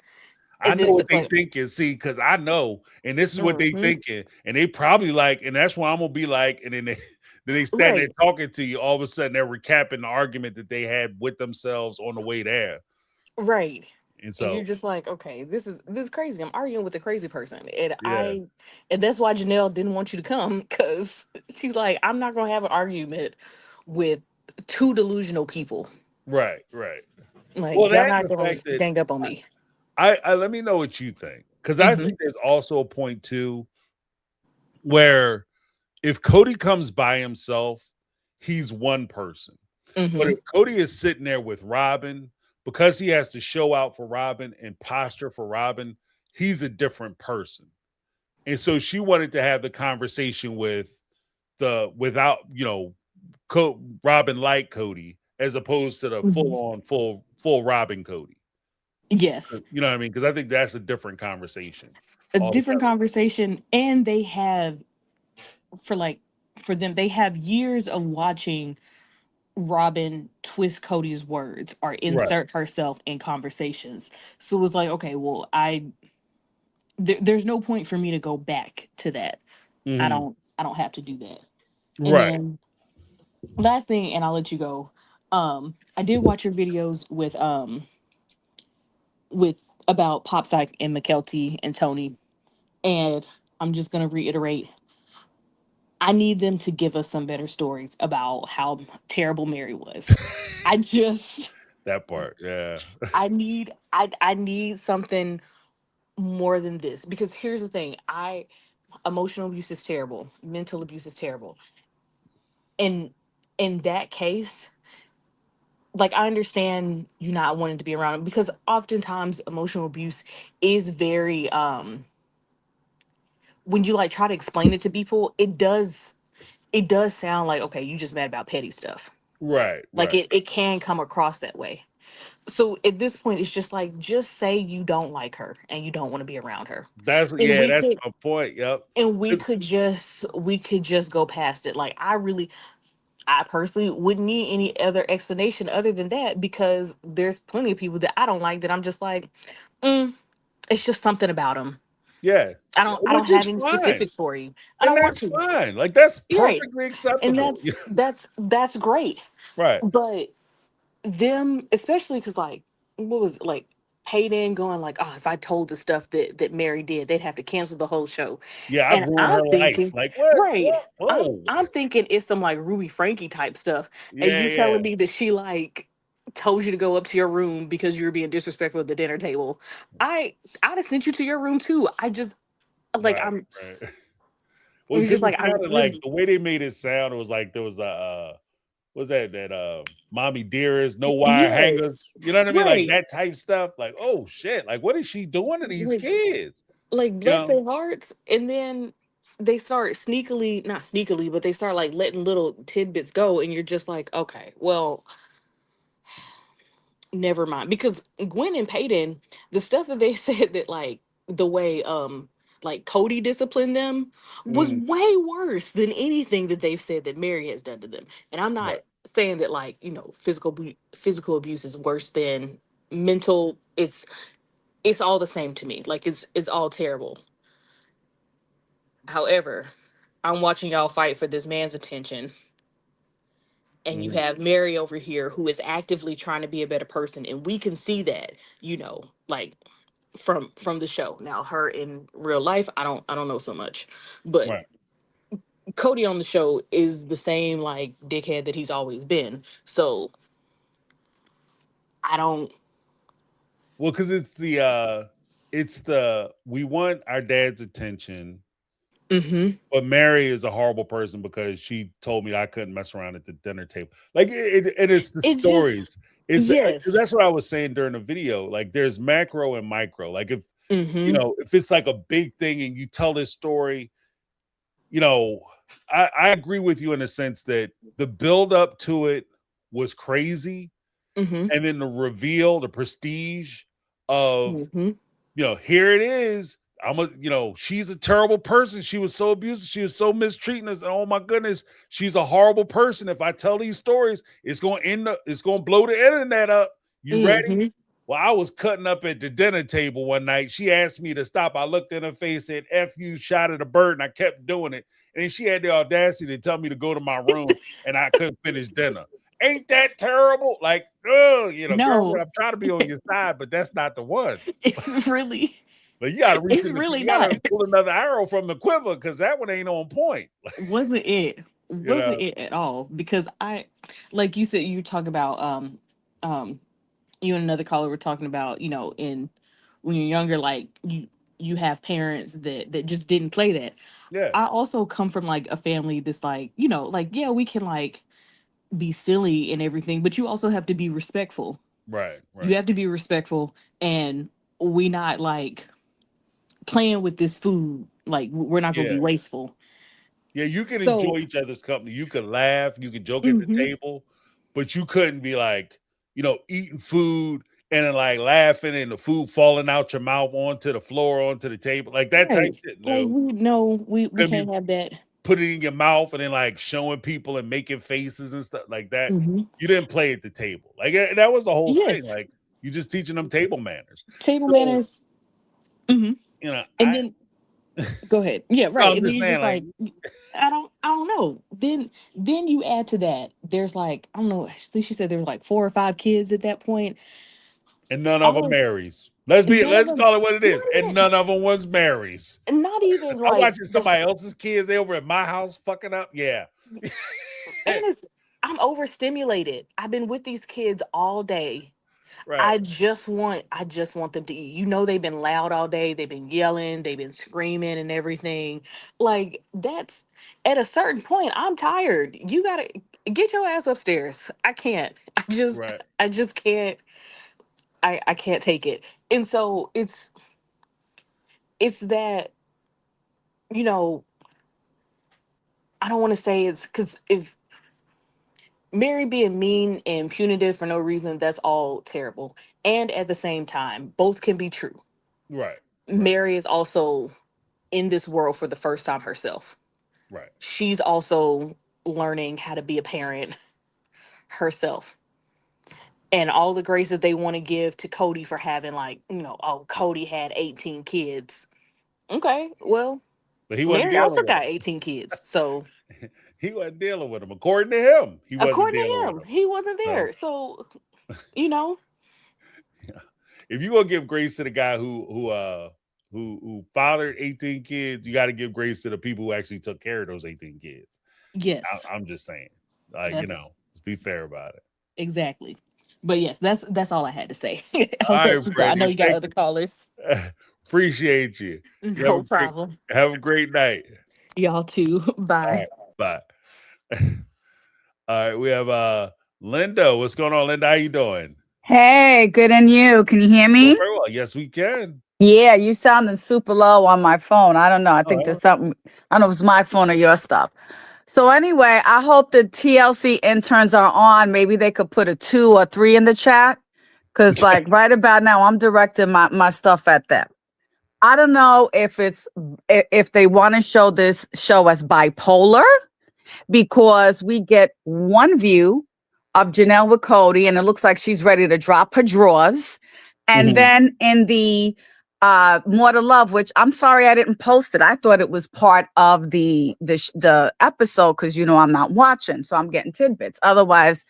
[SPEAKER 1] I
[SPEAKER 7] And then
[SPEAKER 1] know
[SPEAKER 7] it's
[SPEAKER 1] what
[SPEAKER 7] just
[SPEAKER 1] they
[SPEAKER 7] like,
[SPEAKER 1] thinking. See, because I know, and this is what they
[SPEAKER 7] hmm
[SPEAKER 1] thinking, and they probably like, and that's why I'm gonna be like, and then they then they stand there
[SPEAKER 7] right,
[SPEAKER 1] talking to you. All of a sudden, they're recapping the argument that they had with themselves on the way there,
[SPEAKER 7] right.
[SPEAKER 1] and
[SPEAKER 7] And you're
[SPEAKER 1] so
[SPEAKER 7] just like, okay, this is crazy. I'm arguing with a crazy person.
[SPEAKER 1] yeah,
[SPEAKER 7] And that's why Janelle didn't want you to come, because she's like, I'm not gonna have an argument with two delusional people.
[SPEAKER 1] right, right. Well,
[SPEAKER 7] Like, y'all
[SPEAKER 1] that and
[SPEAKER 7] not
[SPEAKER 1] the
[SPEAKER 7] gonna
[SPEAKER 1] fact that
[SPEAKER 7] gang up on me.
[SPEAKER 1] I let me know what you think, because I
[SPEAKER 7] Mm-hmm.
[SPEAKER 1] think there's also a point too where if Cody comes by himself, he's one person. But
[SPEAKER 7] Mm-hmm.
[SPEAKER 1] if Cody is sitting there with Robin, because he has to show out for Robin and posture for Robin, he's a different person. And so she wanted to have the conversation with without, Robin like Cody, as opposed to the
[SPEAKER 7] Hmm.
[SPEAKER 1] full Robin Cody.
[SPEAKER 7] Yes,
[SPEAKER 1] You know what I mean? Because I think that's a different conversation
[SPEAKER 7] a different
[SPEAKER 1] altogether.
[SPEAKER 7] conversation, and they have for like for them they have years of watching Robin twist Cody's words or
[SPEAKER 1] Right.
[SPEAKER 7] insert herself in conversations. So it was like, okay, well, there's no point for me to go back to that.
[SPEAKER 1] Hmm.
[SPEAKER 7] I don't have to do that. And
[SPEAKER 1] Right.
[SPEAKER 7] then last thing, and I'll let you go. I did watch your videos with about Pop Psych and McKelty and Tony, and I'm just gonna reiterate. I need them to give us some better stories about how terrible Mary was. I just
[SPEAKER 1] That part. Yeah.
[SPEAKER 7] I need something more than this, because here's the thing. I Emotional abuse is terrible. Mental abuse is terrible. And in that case, like, I understand you not wanting to be around him, because oftentimes emotional abuse is very when you like try to explain it to people, it does sound like, okay, you just mad about petty stuff.
[SPEAKER 1] Right.
[SPEAKER 7] Like
[SPEAKER 1] Right.
[SPEAKER 7] it can come across that way. So at this point it's just like, just say you don't like her and you don't want to be around her.
[SPEAKER 1] That's
[SPEAKER 7] And
[SPEAKER 1] yeah.
[SPEAKER 7] we
[SPEAKER 1] That's
[SPEAKER 7] could
[SPEAKER 1] my point. Yep.
[SPEAKER 7] and we
[SPEAKER 1] 'Cause-
[SPEAKER 7] could just go past it. Like, I personally wouldn't need any other explanation other than that, because there's plenty of people that I don't like that I'm just like, mm, it's just something about them.
[SPEAKER 1] Yeah.
[SPEAKER 7] I don't
[SPEAKER 1] Which
[SPEAKER 7] have
[SPEAKER 1] is
[SPEAKER 7] any
[SPEAKER 1] fine,
[SPEAKER 7] specifics for you. I
[SPEAKER 1] and
[SPEAKER 7] don't want
[SPEAKER 1] that's
[SPEAKER 7] to.
[SPEAKER 1] fine. Like that's
[SPEAKER 7] You're right.
[SPEAKER 1] perfectly
[SPEAKER 7] And
[SPEAKER 1] acceptable.
[SPEAKER 7] that's great.
[SPEAKER 1] Right.
[SPEAKER 7] But them, especially because, like, what was it, like, Payton going like, oh, if I told the stuff that Mary did, they'd have to cancel the whole show.
[SPEAKER 1] Yeah. I've
[SPEAKER 7] And
[SPEAKER 1] ruined
[SPEAKER 7] I'm
[SPEAKER 1] her life.
[SPEAKER 7] thinking,
[SPEAKER 1] Like what?
[SPEAKER 7] right,
[SPEAKER 1] Whoa.
[SPEAKER 7] I'm thinking it's some like Ruby Frankie type stuff. And
[SPEAKER 1] Yeah.
[SPEAKER 7] you
[SPEAKER 1] Yeah.
[SPEAKER 7] telling me that she like told you to go up to your room because you were being disrespectful at the dinner table. I'd have sent you to your room too. I just like
[SPEAKER 1] Right.
[SPEAKER 7] I'm
[SPEAKER 1] Right.
[SPEAKER 7] it
[SPEAKER 1] Well,
[SPEAKER 7] was
[SPEAKER 1] because
[SPEAKER 7] just
[SPEAKER 1] it
[SPEAKER 7] like I
[SPEAKER 1] sounded like
[SPEAKER 7] really
[SPEAKER 1] the way they made it sound, it was like there was a what's that mommy dearest, no wire hangers.
[SPEAKER 7] yes.
[SPEAKER 1] You know what I mean? Like
[SPEAKER 7] Right.
[SPEAKER 1] that type stuff. Like, oh shit, like what is she doing to these
[SPEAKER 7] Like
[SPEAKER 1] kids? You
[SPEAKER 7] bless
[SPEAKER 1] know?
[SPEAKER 7] their hearts. And then they start sneakily, not sneakily, but they start like letting little tidbits go, and you're just like, okay, well, never mind. Because Gwen and Peyton, the stuff that they said, that like the way like Cody disciplined them was
[SPEAKER 1] Mhm.
[SPEAKER 7] way worse than anything that they've said that Mary has done to them. And I'm not
[SPEAKER 1] Right.
[SPEAKER 7] saying that, like, physical abuse is worse than mental. It's all the same to me. Like, it's all terrible. However, I'm watching y'all fight for this man's attention, and you
[SPEAKER 1] Mhm.
[SPEAKER 7] have Mary over here who is actively trying to be a better person, and we can see that, like, from the show. Now, her in real life, I don't know so much, but
[SPEAKER 1] Right.
[SPEAKER 7] Cody on the show is the same like dickhead that he's always been. So I don't.
[SPEAKER 1] Well, because it's the we want our dad's attention,
[SPEAKER 7] Mm-hmm.
[SPEAKER 1] but Mary is a horrible person because she told me I couldn't mess around at the dinner table. Like and it's the
[SPEAKER 7] It just
[SPEAKER 1] stories. It's
[SPEAKER 7] yes.
[SPEAKER 1] that's what I was saying during the video. Like there's macro and micro. Like if
[SPEAKER 7] Mm-hmm.
[SPEAKER 1] if it's like a big thing and you tell this story, you know, I agree with you in the sense that the build up to it was crazy,
[SPEAKER 7] Mm-hmm.
[SPEAKER 1] and then the reveal, the prestige of
[SPEAKER 7] Mm-hmm.
[SPEAKER 1] here it is. She's a terrible person. She was so abusive. She was so mistreating us. Oh my goodness, she's a horrible person. If I tell these stories, it's gonna blow the internet up. You ready?
[SPEAKER 7] Mm-hmm.
[SPEAKER 1] Well, I was cutting up at the dinner table one night. She asked me to stop. I looked in her face, said, F you, shot at a bird, and I kept doing it. And then she had the audacity to tell me to go to my room and I couldn't finish dinner. Ain't that terrible? Like, oh, girl,
[SPEAKER 7] No,
[SPEAKER 1] I'm trying to be on your side, but that's not the one.
[SPEAKER 7] it's really
[SPEAKER 1] But you gotta reach
[SPEAKER 7] it's
[SPEAKER 1] in
[SPEAKER 7] really
[SPEAKER 1] you
[SPEAKER 7] not.
[SPEAKER 1] gotta pull another arrow from the quiver because that one ain't on point.
[SPEAKER 7] Wasn't it?
[SPEAKER 1] You
[SPEAKER 7] Wasn't
[SPEAKER 1] know?
[SPEAKER 7] it at all? Because like you said, you talk about um you and another caller were talking about, in when you're younger, like you have parents that just didn't play that.
[SPEAKER 1] Yeah.
[SPEAKER 7] I also come from like a family that's like, like, yeah, we can like be silly and everything, but you also have to be respectful.
[SPEAKER 1] Right,
[SPEAKER 7] You
[SPEAKER 1] right.
[SPEAKER 7] have to be respectful, and we not like playing with this food. Like, we're not gonna
[SPEAKER 1] Yeah.
[SPEAKER 7] be wasteful.
[SPEAKER 1] Yeah, you can
[SPEAKER 7] So,
[SPEAKER 1] enjoy each other's company. You could laugh, you could joke at the
[SPEAKER 7] hmm
[SPEAKER 1] table, but you couldn't be like, eating food and then like laughing and the food falling out your mouth onto the floor, onto the table, like that type shit.
[SPEAKER 7] Like we
[SPEAKER 1] Couldn't
[SPEAKER 7] can't
[SPEAKER 1] be
[SPEAKER 7] have that.
[SPEAKER 1] put it in your mouth and then like showing people and making faces and stuff like that.
[SPEAKER 7] Mm-hmm.
[SPEAKER 1] You didn't play at the table. Like that was the whole thing.
[SPEAKER 7] Yes,
[SPEAKER 1] Like you just teaching them table manners.
[SPEAKER 7] table
[SPEAKER 1] So,
[SPEAKER 7] manners. Mm-hmm.
[SPEAKER 1] you know,
[SPEAKER 7] And then go ahead. Yeah, right.
[SPEAKER 1] I'm
[SPEAKER 7] And then
[SPEAKER 1] just
[SPEAKER 7] you're
[SPEAKER 1] saying,
[SPEAKER 7] just
[SPEAKER 1] like,
[SPEAKER 7] like, I don't know. Then you add to that. There's like, I don't know. I think she said there was like 4 or 5 kids at that point.
[SPEAKER 1] and none of them
[SPEAKER 7] All of
[SPEAKER 1] marries.
[SPEAKER 7] none of
[SPEAKER 1] Let's
[SPEAKER 7] them.
[SPEAKER 1] call it what it is.
[SPEAKER 7] Not
[SPEAKER 1] And
[SPEAKER 7] even.
[SPEAKER 1] none of them was marries.
[SPEAKER 7] Not even
[SPEAKER 1] I'm
[SPEAKER 7] like
[SPEAKER 1] watching somebody else's kids over at my house fucking up. Yeah.
[SPEAKER 7] and it's I'm overstimulated. I've been with these kids all day.
[SPEAKER 1] Right.
[SPEAKER 7] I just want them to eat. You know, they've been loud all day. They've been yelling. They've been screaming and everything. Like that's at a certain point. I'm tired. You gotta get your ass upstairs. I can't.
[SPEAKER 1] Right.
[SPEAKER 7] I just can't. I can't take it. And so it's that, you know, I don't want to say it's because if Mary being mean and punitive for no reason, that's all terrible. And at the same time, both can be true.
[SPEAKER 1] Right.
[SPEAKER 7] Mary is also in this world for the first time herself.
[SPEAKER 1] Right.
[SPEAKER 7] She's also learning how to be a parent herself. And all the grace that they want to give to Cody for having, like, you know, oh, Cody had 18 kids. Okay, well,
[SPEAKER 1] But he wasn't
[SPEAKER 7] Mary
[SPEAKER 1] dealing
[SPEAKER 7] also
[SPEAKER 1] with
[SPEAKER 7] got
[SPEAKER 1] them.
[SPEAKER 7] 18 kids. So
[SPEAKER 1] He wasn't dealing with them. According to him, he wasn't
[SPEAKER 7] according
[SPEAKER 1] dealing
[SPEAKER 7] to
[SPEAKER 1] with
[SPEAKER 7] him,
[SPEAKER 1] them.
[SPEAKER 7] he wasn't
[SPEAKER 1] So,
[SPEAKER 7] there. So, you know,
[SPEAKER 1] if you gonna give grace to the guy who fathered 18 kids, you got to give grace to the people who actually took care of those 18 kids.
[SPEAKER 7] yes,
[SPEAKER 1] I'm just saying, like,
[SPEAKER 7] that's
[SPEAKER 1] let's be fair about it.
[SPEAKER 7] exactly. But yes, that's all I had to say.
[SPEAKER 1] All
[SPEAKER 7] I'll
[SPEAKER 1] right,
[SPEAKER 7] let you go. I know
[SPEAKER 1] Brittany,
[SPEAKER 7] you got other callers.
[SPEAKER 1] appreciate you.
[SPEAKER 7] No problem.
[SPEAKER 1] Have a great night.
[SPEAKER 7] Y'all too.
[SPEAKER 1] All
[SPEAKER 7] Bye.
[SPEAKER 1] right, bye. All right, we have Linda. What's going on, Linda? How you doing?
[SPEAKER 8] Hey, good and you. Can you hear
[SPEAKER 1] Doing
[SPEAKER 8] me?
[SPEAKER 1] very well. Yes, we can.
[SPEAKER 8] Yeah, you sounding super low on my phone. I don't know. I think
[SPEAKER 1] Oh,
[SPEAKER 8] there's something. I don't know if it's my phone or your stuff. So anyway, I hope the TLC interns are on. Maybe they could put a 2 or 3 in the chat. Cause like right about now, I'm directing my stuff at them. I don't know if if they want to show this show as bipolar, because we get one view of Janelle with Cody, and it looks like she's ready to drop her drawers. And
[SPEAKER 1] Mhm.
[SPEAKER 8] then in the More to Love, which I'm sorry I didn't post it. I thought it was part of the episode because I'm not watching, so I'm getting tidbits. Otherwise,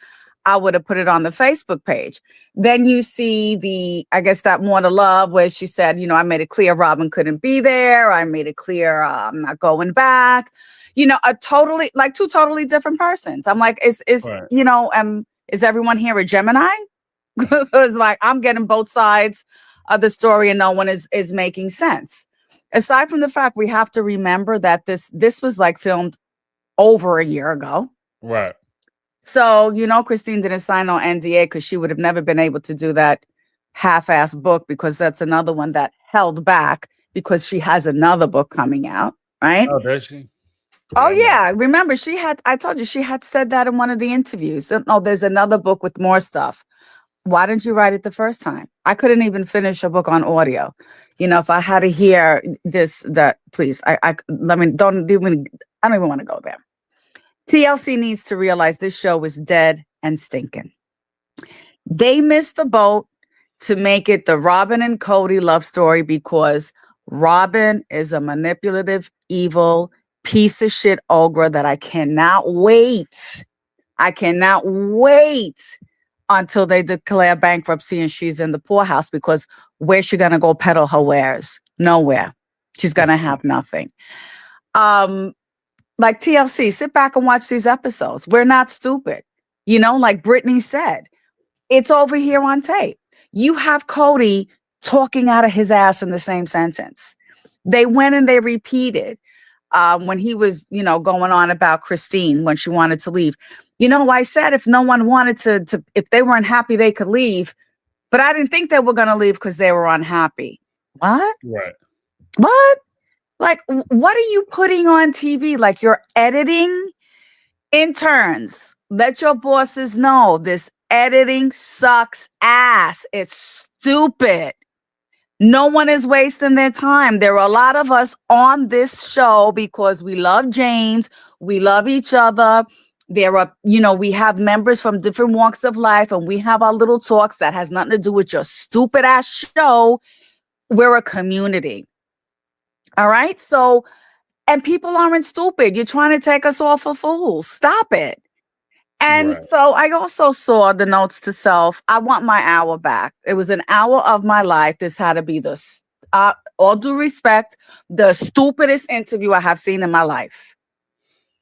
[SPEAKER 8] I would have put it on the Facebook page. Then you see I guess that More to Love where she said, I made it clear Robin couldn't be there. I made it clear I'm not going back. A totally like 2 totally different persons. I'm like,
[SPEAKER 1] Right.
[SPEAKER 8] is everyone here a Gemini? Because like I'm getting both sides of the story and no one is making sense. Aside from the fact we have to remember that this was like filmed over a year ago.
[SPEAKER 1] Right.
[SPEAKER 8] So, Christine didn't sign no NDA because she would have never been able to do that half-ass book, because that's another one that held back because she has another book coming out, right?
[SPEAKER 1] Oh, does she?
[SPEAKER 8] Oh,
[SPEAKER 1] Yeah,
[SPEAKER 8] yeah. Remember, I told you she had said that in one of the interviews. Oh, there's another book with more stuff. Why didn't you write it the first time? I couldn't even finish a book on audio. If I had to hear please, I don't even want to go there. TLC needs to realize this show is dead and stinking. They missed the boat to make it the Robin and Cody love story because Robin is a manipulative, evil piece of shit ogre that I cannot wait. Until they declare bankruptcy and she's in the poorhouse, because where's she gonna go peddle her wares? Nowhere. She's gonna have nothing. Like TLC, sit back and watch these episodes. We're not stupid. Like Brittany said, it's over here on tape. You have Cody talking out of his ass in the same sentence. They went and they repeated when he was, going on about Christine when she wanted to leave. I said if no one wanted to, if they weren't happy, they could leave. But I didn't think they were going to leave because they were unhappy. What?
[SPEAKER 1] Right.
[SPEAKER 8] What? Like, what are you putting on TV? Like, you're editing interns. Let your bosses know this editing sucks ass. It's stupid. No one is wasting their time. There are a lot of us on this show because we love James. We love each other. There are, we have members from different walks of life, and we have our little talks that has nothing to do with your stupid ass show. We're a community. All right. So, and people aren't stupid. You're trying to take us all for fools. Stop it. And so I also saw the notes to self. I want my hour back. It was an hour of my life. This had to be all due respect, the stupidest interview I have seen in my life.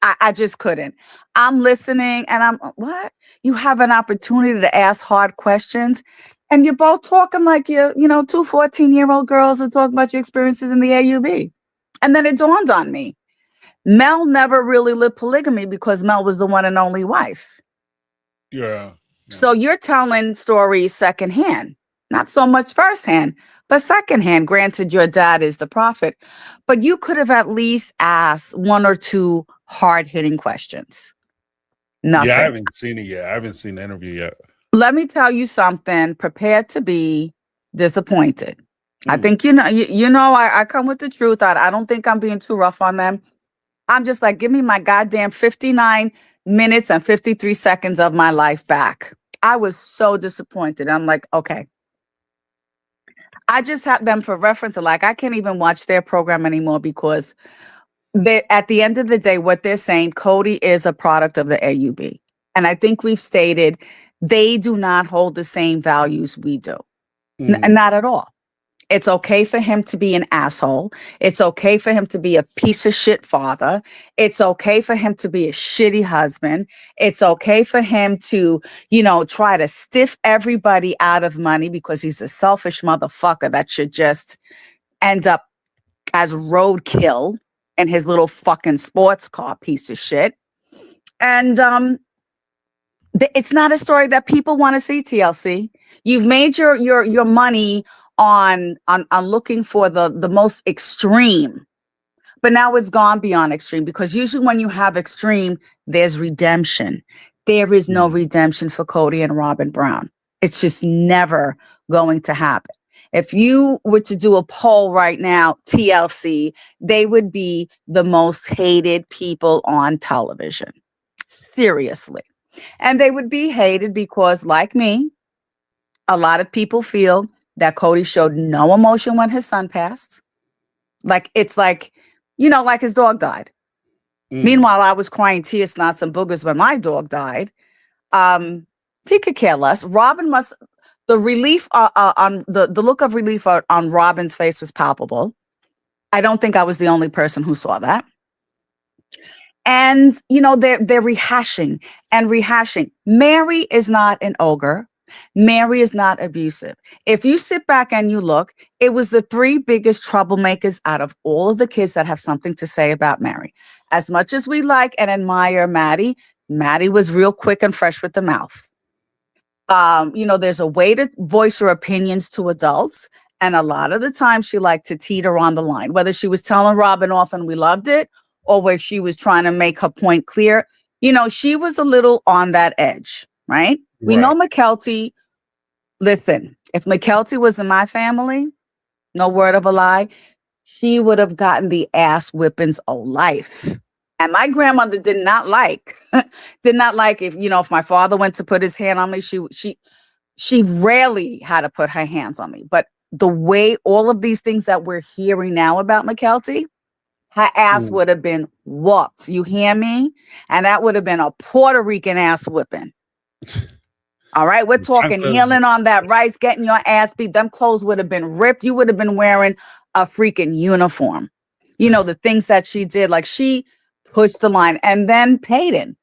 [SPEAKER 8] I just couldn't. I'm listening and I'm, what? You have an opportunity to ask hard questions. And you're both talking like you're, two 14-year-old girls are talking about your experiences in the AUB. And then it dawned on me. Mel never really lived polygamy because Mel was the one and only wife.
[SPEAKER 1] Yeah.
[SPEAKER 8] So you're telling stories secondhand, not so much firsthand, but secondhand. Granted, your dad is the prophet, but you could have at least asked one or two hard-hitting questions. Nothing.
[SPEAKER 1] Yeah, I haven't seen it yet. I haven't seen the interview yet.
[SPEAKER 8] Let me tell you something. Prepare to be disappointed. I think, I come with the truth. I don't think I'm being too rough on them. I'm just like, give me my goddamn 59 minutes and 53 seconds of my life back. I was so disappointed. I'm like, okay. I just have them for reference. Like, I can't even watch their program anymore because at the end of the day, what they're saying, Cody is a product of the AUB. And I think we've stated they do not hold the same values we do. Not at all. It's okay for him to be an asshole. It's okay for him to be a piece of shit father. It's okay for him to be a shitty husband. It's okay for him to, try to stiff everybody out of money because he's a selfish motherfucker that should just end up as roadkill in his little fucking sports car piece of shit. And it's not a story that people want to see, TLC. You've made your money on looking for the most extreme, but now it's gone beyond extreme because usually when you have extreme, there's redemption. There is no redemption for Cody and Robin Brown. It's just never going to happen. If you were to do a poll right now, TLC, they would be the most hated people on television. Seriously. And they would be hated because, like me, a lot of people feel that Cody showed no emotion when his son passed. Like, it's like, like his dog died. Meanwhile, I was crying tears, snots, and boogers when my dog died. He could care less. Robin the relief on the look of relief on Robin's face was palpable. I don't think I was the only person who saw that. And, they're rehashing and rehashing. Mary is not an ogre. Mary is not abusive. If you sit back and you look, it was the three biggest troublemakers out of all of the kids that have something to say about Mary. As much as we like and admire Maddie was real quick and fresh with the mouth. There's a way to voice your opinions to adults. And a lot of the time she liked to teeter on the line, whether she was telling Robin off and we loved it, or where she was trying to make her point clear. She was a little on that edge, right? We know McKelty. Listen, if McKelty was in my family, no word of a lie, she would have gotten the ass whippings of life. And my grandmother did not like if my father went to put his hand on me, she rarely had to put her hands on me. But the way all of these things that we're hearing now about McKelty, her ass would have been whooped. You hear me? And that would have been a Puerto Rican ass whipping. All right, we're talking kneeling on that rice, getting your ass beat. Them clothes would have been ripped. You would have been wearing a freaking uniform. The things that she did, like she pushed the line. And then Peyton.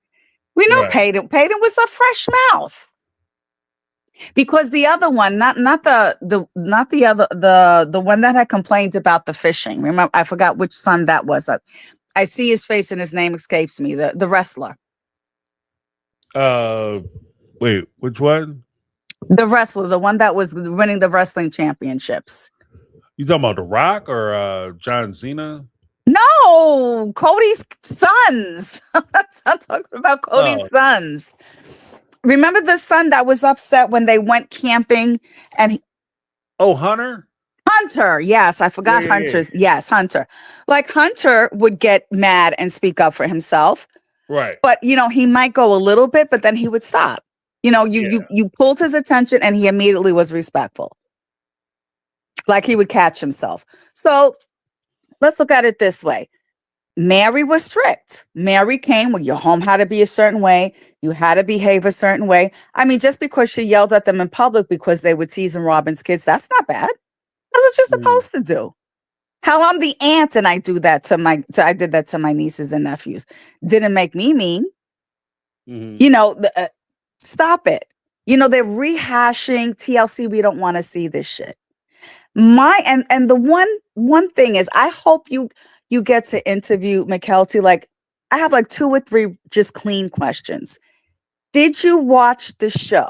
[SPEAKER 8] We know Peyton. Peyton was a fresh mouth. Because the other one, not the one that had complained about the fishing. Remember, I forgot which son that was. I see his face and his name escapes me. The wrestler.
[SPEAKER 1] Wait, which one?
[SPEAKER 8] The wrestler, the one that was winning the wrestling championships.
[SPEAKER 1] You talking about The Rock or John Cena?
[SPEAKER 8] No, Cody's sons. I'm talking about Cody's sons. Remember the son that was upset when they went camping and
[SPEAKER 1] Oh, Hunter.
[SPEAKER 8] Hunter, yes, I
[SPEAKER 1] Yeah,
[SPEAKER 8] forgot
[SPEAKER 1] yeah, yeah.
[SPEAKER 8] Hunter's. Yes, Hunter. Like Hunter would get mad and speak up for himself,
[SPEAKER 1] Right.
[SPEAKER 8] but he might go a little bit, but then he would stop. You pulled his attention and he immediately was respectful. Like he would catch himself. So let's look at it this way. Mary was strict. Mary came when your home had to be a certain way. You had to behave a certain way. I mean, just because she yelled at them in public because they were teasing Robin's kids, that's not bad. That's what you're
[SPEAKER 1] Mm,
[SPEAKER 8] supposed to do. Hell, I'm the aunt and I do that I did that to my nieces and nephews. Didn't make me mean.
[SPEAKER 1] mhm.
[SPEAKER 8] Stop it. They're rehashing TLC. We don't want to see this shit. And the one thing is, I hope you get to interview McKelty. Like, I have like 2 or 3 just clean questions. Did you watch the show?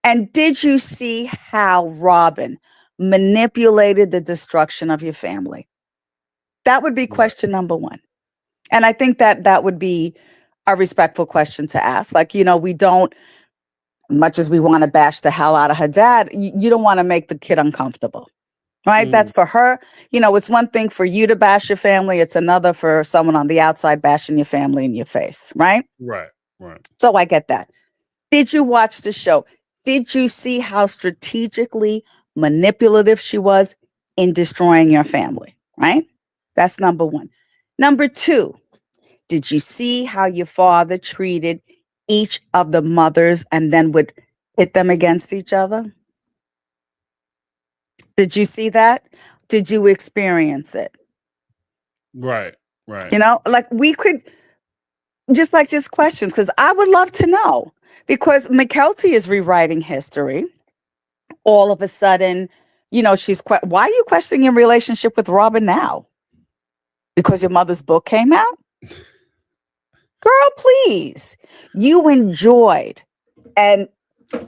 [SPEAKER 8] And did you see how Robin manipulated the destruction of your family? That would be
[SPEAKER 1] Right.
[SPEAKER 8] question number 1. And I think that would be a respectful question to ask. Like, we don't, much as we want to bash the hell out of her dad, you don't want to make the kid uncomfortable. Right? That's
[SPEAKER 1] Mm,
[SPEAKER 8] for her. It's one thing for you to bash your family. It's another for someone on the outside bashing your family in your face. Right?
[SPEAKER 1] right. Right.
[SPEAKER 8] So I get that. Did you watch the show? Did you see how strategically manipulative she was in destroying your family? Right? That's number 1. Number 2, did you see how your father treated each of the mothers and then would pit them against each other? Did you see that? Did you experience it?
[SPEAKER 1] Right. Right.
[SPEAKER 8] Like we could just questions, because I would love to know, because McKelty is rewriting history. All of a sudden, why are you questioning your relationship with Robin now? Because your mother's book came out? Girl, please. You enjoyed, and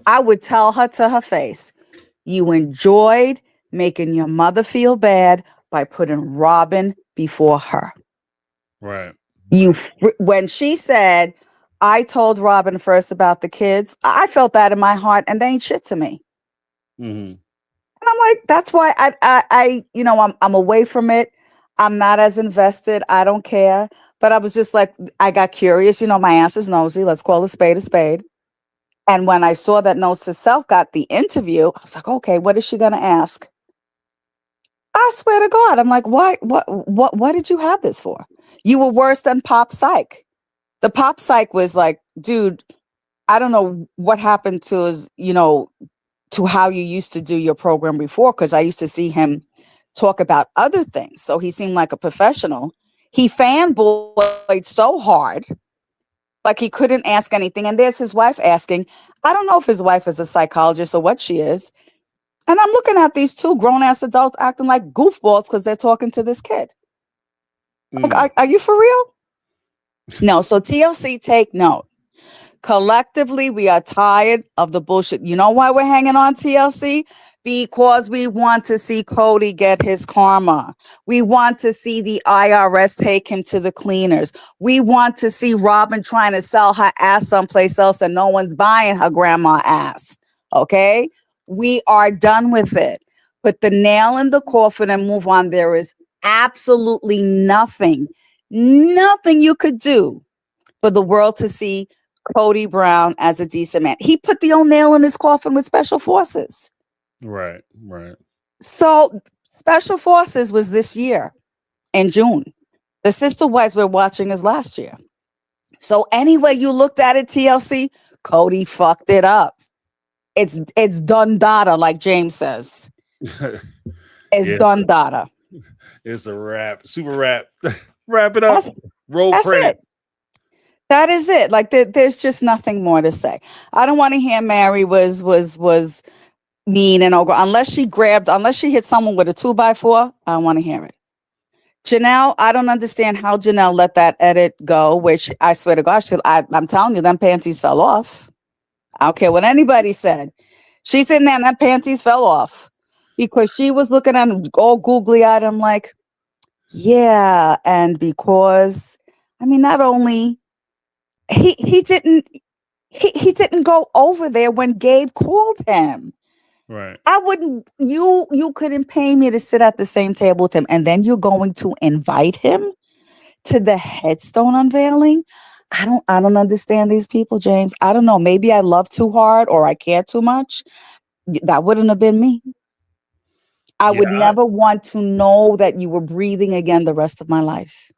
[SPEAKER 8] I would tell her to her face, you enjoyed making your mother feel bad by putting Robin before her.
[SPEAKER 1] Right.
[SPEAKER 8] When she said, I told Robin first about the kids, I felt that in my heart, and they ain't shit to me.
[SPEAKER 1] Mhm.
[SPEAKER 8] And I'm like, that's why I'm away from it. I'm not as invested. I don't care. But I was just like, I got curious. My ass is nosy. Let's call a spade a spade. And when I saw that Notes to Self got the interview, I was like, okay, what is she gonna ask? I swear to God, I'm like, why? What did you have this for? You were worse than Pop Psych. The Pop Psych was like, dude, I don't know what happened to us, to how you used to do your program before, because I used to see him talk about other things. So he seemed like a professional. He fanboyed so hard, like he couldn't ask anything. And there's his wife asking. I don't know if his wife is a psychologist or what she is. And I'm looking at these 2 grown ass adults acting like goofballs because they're talking to this kid. Like,
[SPEAKER 1] Mm.
[SPEAKER 8] are you for real? No. So TLC, take note. Collectively, we are tired of the bullshit. You know why we're hanging on TLC? Because we want to see Cody get his karma. We want to see the IRS take him to the cleaners. We want to see Robin trying to sell her ass someplace else and no one's buying her grandma ass. Okay? We are done with it. Put the nail in the coffin and move on. There is absolutely nothing you could do for the world to see Cody Brown as a decent man. He put the old nail in his coffin with Special Forces.
[SPEAKER 1] Right. Right.
[SPEAKER 8] So Special Forces was this year in June. The Sister Wives we're watching is last year. So anyway you looked at it, TLC, Cody fucked it up. It's done data, like James says. It's
[SPEAKER 1] Yeah.
[SPEAKER 8] done data.
[SPEAKER 1] It's a wrap. Super wrap. Wrap it up.
[SPEAKER 8] That's,
[SPEAKER 1] Roll
[SPEAKER 8] that's
[SPEAKER 1] credits.
[SPEAKER 8] it. That is it. Like there's just nothing more to say. I don't want to hear Mary was mean and over unless she hit someone with a 2x4. I don't want to hear it. Janelle, I don't understand how Janelle let that edit go, which I swear to gosh, I'm telling you, them panties fell off. I don't care what anybody said. She's in there and that panties fell off because she was looking at him all googly eyed. I'm like, yeah. And because, I mean, not only he didn't, He didn't go over there when Gabe called him.
[SPEAKER 1] Right.
[SPEAKER 8] I wouldn't. You couldn't pay me to sit at the same table with him, and then you're going to invite him to the headstone unveiling. I don't understand these people, James. I don't know. Maybe I love too hard or I care too much. That wouldn't have been me. I would
[SPEAKER 1] Yeah.
[SPEAKER 8] never want to know that you were breathing again the rest of my life.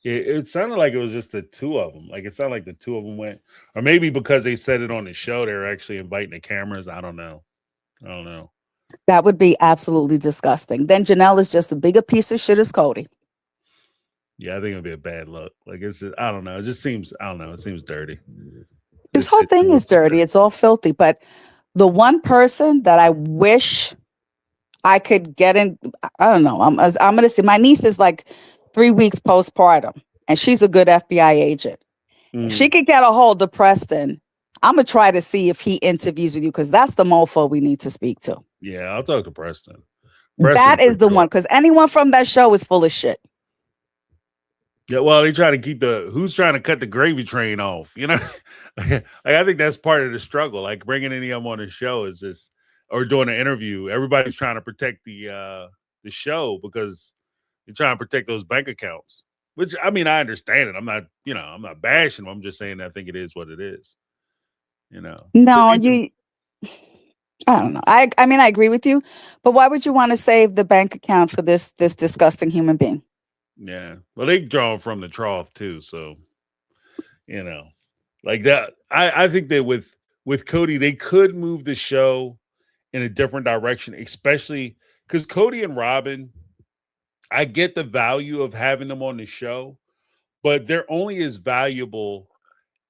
[SPEAKER 1] It sounded like it was just the two of them. Like it sounded like the two of them went, or maybe because they said it on the show, they were actually inviting the cameras. I don't know.
[SPEAKER 8] That would be absolutely disgusting. Then Janelle is just a bigger piece of shit as Cody.
[SPEAKER 1] Yeah, I think it'd be a bad look. Like it's just, I don't know. It just seems, I don't know. It seems dirty.
[SPEAKER 8] This whole thing is dirty. It's all filthy. But the one person that I wish I could get in, I don't know. I'm going to say my niece is like 3 weeks postpartum, and she's a good FBI agent. If she could get a hold of Preston, I'm going to try to see if he interviews with you, because that's the mofo we need to speak to.
[SPEAKER 1] Yeah, I'll talk to Preston.
[SPEAKER 8] That is the one, because anyone from that show is full of shit.
[SPEAKER 1] Yeah, well, they try to keep who's trying to cut the gravy train off, you know? Like, I think that's part of the struggle. Like bringing any of them on the show is just, or doing an interview. Everybody's trying to protect the show because you're trying to protect those bank accounts. Which, I mean, I understand it. I'm not bashing them. I'm just saying I think it is what it is. You know.
[SPEAKER 8] No, I don't know. I mean, I agree with you, but why would you want to save the bank account for this disgusting human being?
[SPEAKER 1] Yeah. Well, they draw from the trough too, so like that. I think that with Cody, they could move the show in a different direction, especially because Cody and Robin, I get the value of having them on the show, but they're only as valuable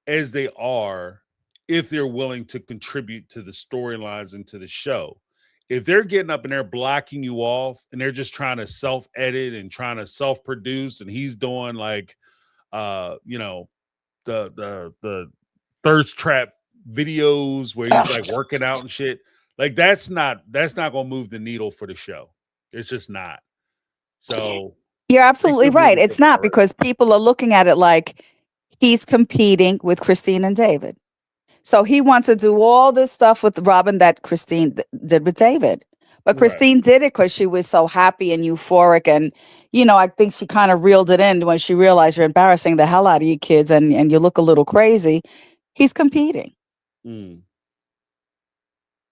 [SPEAKER 1] as they are if they're willing to contribute to the storylines and to the show. If they're getting up and they're blocking you off and they're just trying to self-edit and trying to self-produce, and he's doing like the thirst trap videos where he's like working out and shit, like that's not gonna move the needle for the show. It's just not. So
[SPEAKER 8] you're absolutely right. It's not, because people are looking at it like he's competing with Christine and David. So he wants to do all this stuff with Robin that Christine did with David. But Christine did it because she was so happy and euphoric. And, I think she kind of reeled it in when she realized you're embarrassing the hell out of you kids and you look a little crazy. He's competing.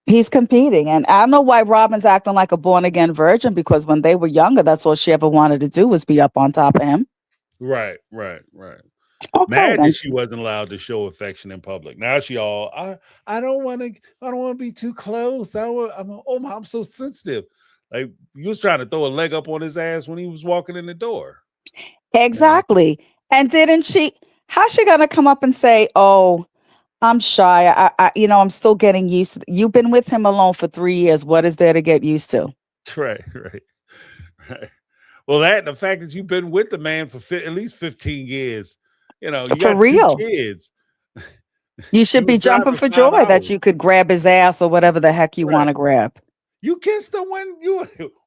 [SPEAKER 8] He's competing. And I don't know why Robin's acting like a born-again virgin, because when they were younger, that's all she ever wanted to do was be up on top of him.
[SPEAKER 1] Right.
[SPEAKER 8] Okay,
[SPEAKER 1] mad that she wasn't allowed to show affection in public. Now she all, I don't want to be too close. I'm so sensitive. Like you was trying to throw a leg up on his ass when he was walking in the door.
[SPEAKER 8] Exactly. And how's she gonna come up and say, "Oh, I'm shy. I'm still getting used to You've been with him alone for 3 years. What is there to get used to?"
[SPEAKER 1] Right. Well, the fact that you've been with the man for at least 15 years, you
[SPEAKER 8] For
[SPEAKER 1] got
[SPEAKER 8] real.
[SPEAKER 1] 2 kids.
[SPEAKER 8] You should be jumping for joy that you could grab his ass or whatever the heck you want to grab.
[SPEAKER 1] You kissed him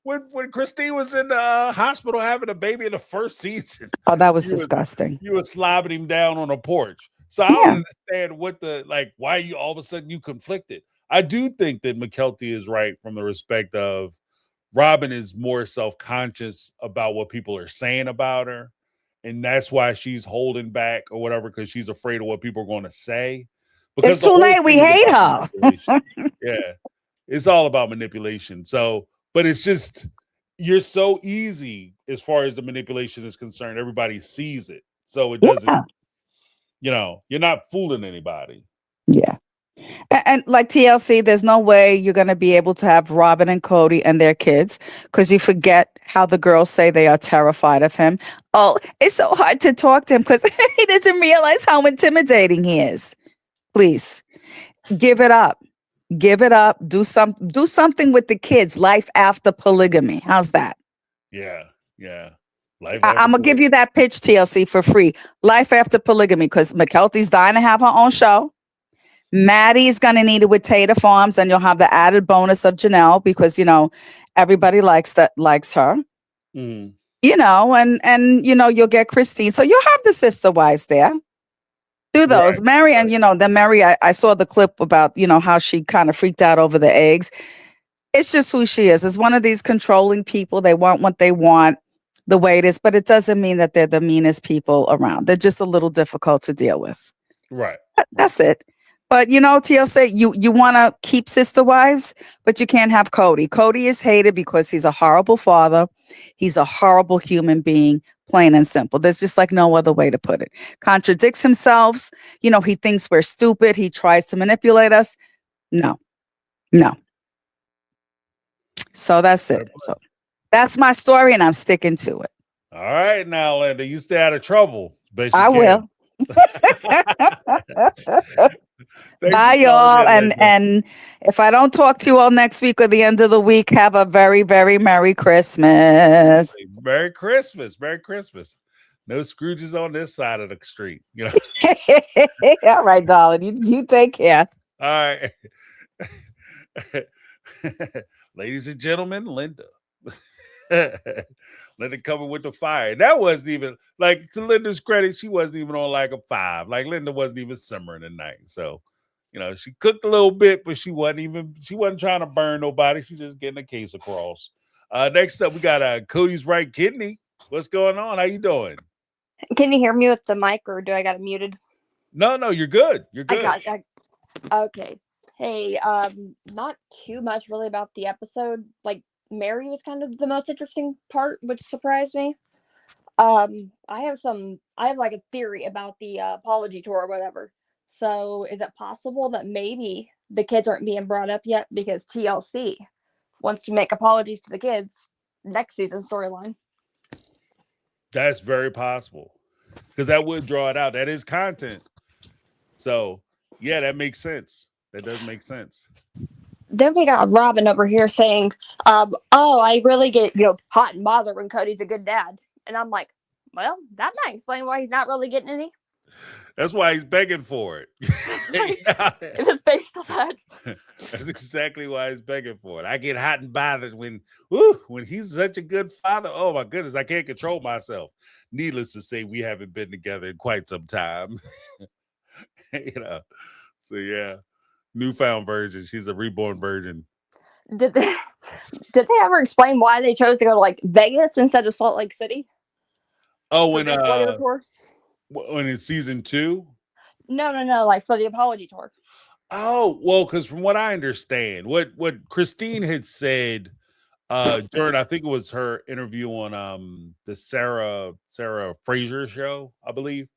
[SPEAKER 1] when Christine was in the hospital having a baby in the first season.
[SPEAKER 8] Oh, that was disgusting.
[SPEAKER 1] You were slobbing him down on a porch. So I don't understand why you all of a sudden you conflicted. I do think that McKelty is right from the respect of Robin is more self-conscious about what people are saying about her. And that's why she's holding back or whatever, because she's afraid of what people are going to say. Because
[SPEAKER 8] it's too late. We hate her.
[SPEAKER 1] Yeah. It's all about manipulation. So, but it's just, you're so easy as far as the manipulation is concerned. Everybody sees it. So it doesn't, you're not fooling anybody.
[SPEAKER 8] Yeah. And like TLC, there's no way you're going to be able to have Robin and Cody and their kids, because you forget how the girls say they are terrified of him. Oh, it's so hard to talk to him because he doesn't realize how intimidating he is. Please give it up. Give it up. Do something with the kids. Life after polygamy. How's that?
[SPEAKER 1] Yeah.
[SPEAKER 8] I'm gonna give you that pitch, TLC, for free. Life after polygamy, because McKelty's dying to have her own show. Maddie's gonna need it with Tater Farms, and you'll have the added bonus of Janelle, because everybody likes her.
[SPEAKER 1] Mm.
[SPEAKER 8] And you'll get Christine. So you'll have the sister wives there. Do those.
[SPEAKER 1] Right.
[SPEAKER 8] Mary, and then Mary, I saw the clip about, how she kind of freaked out over the eggs. It's just who she is. It's one of these controlling people. They want what they want the way it is, but it doesn't mean that they're the meanest people around. They're just a little difficult to deal with.
[SPEAKER 1] Right.
[SPEAKER 8] That's it. But TLC, you want to keep sister wives, but you can't have Cody. Cody is hated because he's a horrible father. He's a horrible human being, plain and simple. There's just like no other way to put it. Contradicts himself. He thinks we're stupid. He tries to manipulate us. No. So that's it. So that's my story, and I'm sticking to it.
[SPEAKER 1] All right, now, Linda, you stay out of trouble. Best you
[SPEAKER 8] I
[SPEAKER 1] can.
[SPEAKER 8] will.
[SPEAKER 1] Thanks
[SPEAKER 8] Bye,
[SPEAKER 1] for calling
[SPEAKER 8] y'all.
[SPEAKER 1] in, Linda.
[SPEAKER 8] And if I don't talk to you all next week or the end of the week, have a very, very Merry Christmas.
[SPEAKER 1] Merry Christmas. Merry Christmas. No Scrooges on this side of the street.
[SPEAKER 8] All right, darling. You take care.
[SPEAKER 1] All right. Ladies and gentlemen, Linda. Linda coming with the fire. That wasn't even, like, to Linda's credit, she wasn't even on like a 5. Like, Linda wasn't even simmering tonight. So, she cooked a little bit, but she wasn't trying to burn nobody. She's just getting a case across. Next up, we got Cody's right kidney. What's going on? How you doing?
[SPEAKER 9] Can you hear me with the mic, or do I got it muted?
[SPEAKER 1] No, you're good. You're good.
[SPEAKER 9] Okay. Hey, not too much really about the episode. Like, Mary was kind of the most interesting part, which surprised me. I have like a theory about the apology tour or whatever. So is it possible that maybe the kids aren't being brought up yet because TLC wants to make apologies to the kids next season storyline?
[SPEAKER 1] That's very possible, because that would draw it out. That is content. So, yeah, that makes sense. That does make sense.
[SPEAKER 9] Then we got Robin over here saying, oh, I really get, hot and bothered when Cody's a good dad. And I'm like, well, that might explain why he's not really getting any.
[SPEAKER 1] That's why he's begging for it.
[SPEAKER 9] If it's based on that.
[SPEAKER 1] That's exactly why he's begging for it. I get hot and bothered when he's such a good father. Oh my goodness, I can't control myself. Needless to say, we haven't been together in quite some time. So yeah, newfound virgin. She's a reborn virgin.
[SPEAKER 9] Did they ever explain why they chose to go to like Vegas instead of Salt Lake City?
[SPEAKER 1] Oh, when it's season 2?
[SPEAKER 9] No, like for the apology tour.
[SPEAKER 1] Oh, well, because from what I understand, what Christine had said during, I think it was her interview on the Sarah Fraser show, I believe.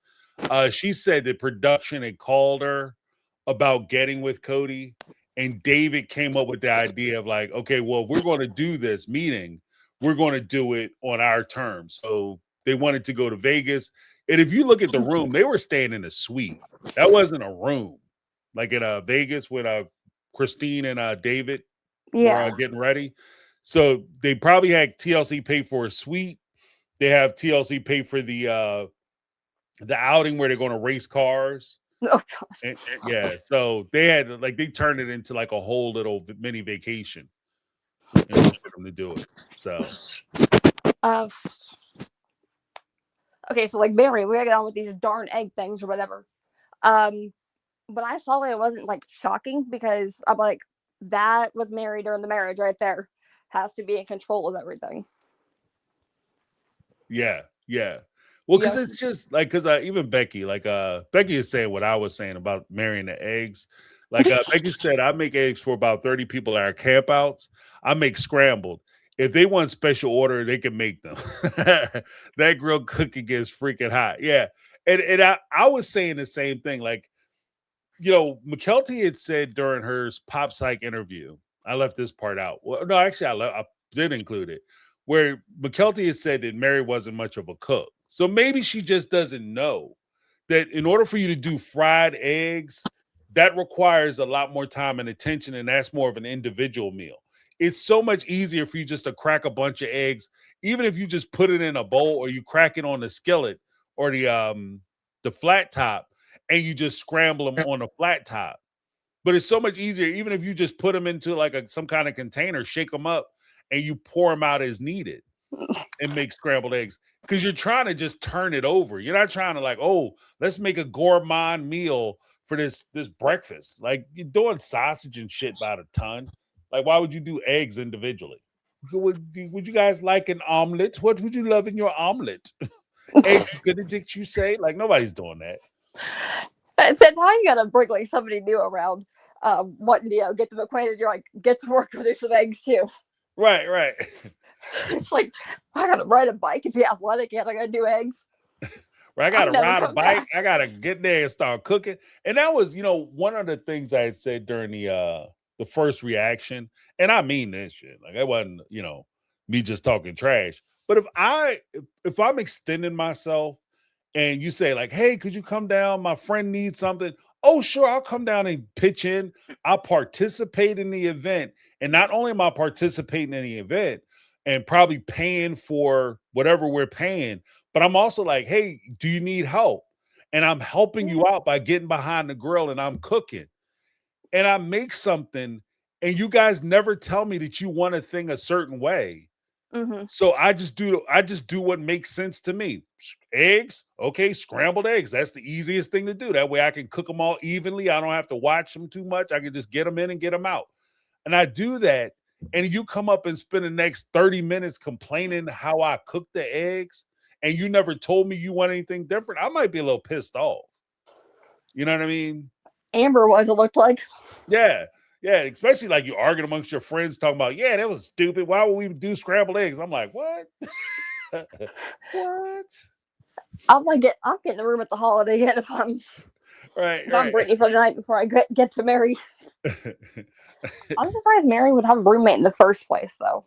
[SPEAKER 1] She said that production had called her about getting with Cody, and David came up with the idea of like, okay, well, if we're going to do this meeting, we're going to do it on our terms. So they wanted to go to Vegas. And if you look at the room, they were staying in a suite. That wasn't a room. Like in Vegas with Christine and David were getting ready. So they probably had TLC pay for a suite. They have TLC pay for the outing where they're going to race cars.
[SPEAKER 9] Oh
[SPEAKER 1] gosh. And so they had they turned it into like a whole little mini vacation for them to do it. So
[SPEAKER 9] okay, so like Mary, we gotta get on with these darn egg things or whatever. But I saw it wasn't like shocking, because I'm like, that was Mary during the marriage right there. Has to be in control of everything.
[SPEAKER 1] Yeah. Well, because it's just like, because even Becky, Becky is saying what I was saying about marrying the eggs. Like Becky said, I make eggs for about 30 people at our campouts. I make scrambled. If they want special order, they can make them. That grilled cookie gets freaking hot. Yeah. And I was saying the same thing. Like, McKelty had said during her Pop Psych interview, I left this part out. Well, no, actually, I did include it, where McKelty has said that Mary wasn't much of a cook. So maybe she just doesn't know that in order for you to do fried eggs, that requires a lot more time and attention, and that's more of an individual meal. It's so much easier for you just to crack a bunch of eggs, even if you just put it in a bowl or you crack it on the skillet or the flat top, and you just scramble them on the flat top. But it's so much easier, even if you just put them into like some kind of container, shake them up, and you pour them out as needed. and make scrambled eggs because you're trying to just turn it over. You're not trying to like, oh, let's make a gourmand meal for this breakfast. Like you're doing sausage and shit by the ton. Like, why would you do eggs individually? Would you guys like an omelet? What would you love in your omelet? Eggs Benedict, you say? Like nobody's doing that.
[SPEAKER 9] And then now you gotta bring like somebody new around, wanting to get them acquainted. You're like, get to work with some eggs too.
[SPEAKER 1] Right.
[SPEAKER 9] It's like I gotta ride a bike and be athletic, and I gotta do eggs.
[SPEAKER 1] Right, I gotta
[SPEAKER 9] I'll never
[SPEAKER 1] ride a
[SPEAKER 9] come
[SPEAKER 1] bike.
[SPEAKER 9] back.
[SPEAKER 1] I gotta get there and start cooking. And that was, one of the things I had said during the first reaction. And I mean this shit. Like it wasn't, me just talking trash. But if I'm extending myself and you say like, hey, could you come down? My friend needs something. Oh, sure, I'll come down and pitch in. I'll participate in the event. And not only am I participating in the event and probably paying for whatever we're paying, but I'm also like, hey, do you need help? And I'm helping you out by getting behind the grill and I'm cooking. And I make something and you guys never tell me that you want a thing a certain way.
[SPEAKER 9] Mm-hmm.
[SPEAKER 1] So I just do what makes sense to me. Eggs, okay, scrambled eggs. That's the easiest thing to do. That way I can cook them all evenly. I don't have to watch them too much. I can just get them in and get them out. And I do that. And you come up and spend the next 30 minutes complaining how I cook the eggs, and you never told me you want anything different. I might be a little pissed off. You know what I mean?
[SPEAKER 9] Amber was, it looked like.
[SPEAKER 1] Yeah. Yeah, especially like you arguing amongst your friends talking about, yeah, that was stupid. Why would we do scrambled eggs? I'm like, what? What?
[SPEAKER 9] I'm getting the room at the Holiday Inn if I'm Brittany for the night before I get to Mary. I'm surprised Mary would have a roommate in the first place, though.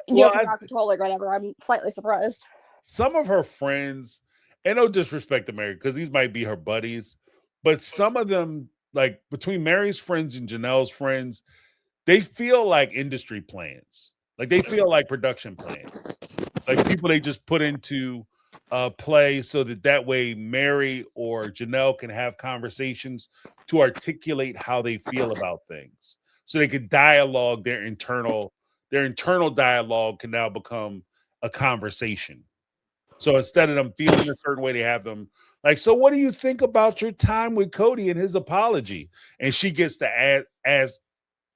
[SPEAKER 9] Not controlling or whatever. I'm slightly surprised.
[SPEAKER 1] Some of her friends, and no disrespect to Mary, because these might be her buddies, but some of them, like between Mary's friends and Janelle's friends, they feel like industry plans. Like they feel like production plans. Like people they just put into play so that way Mary or Janelle can have conversations to articulate how they feel about things. So they can dialogue their internal dialogue can now become a conversation. So instead of them feeling a certain way, they have them like, so what do you think about your time with Cody and his apology? And she gets to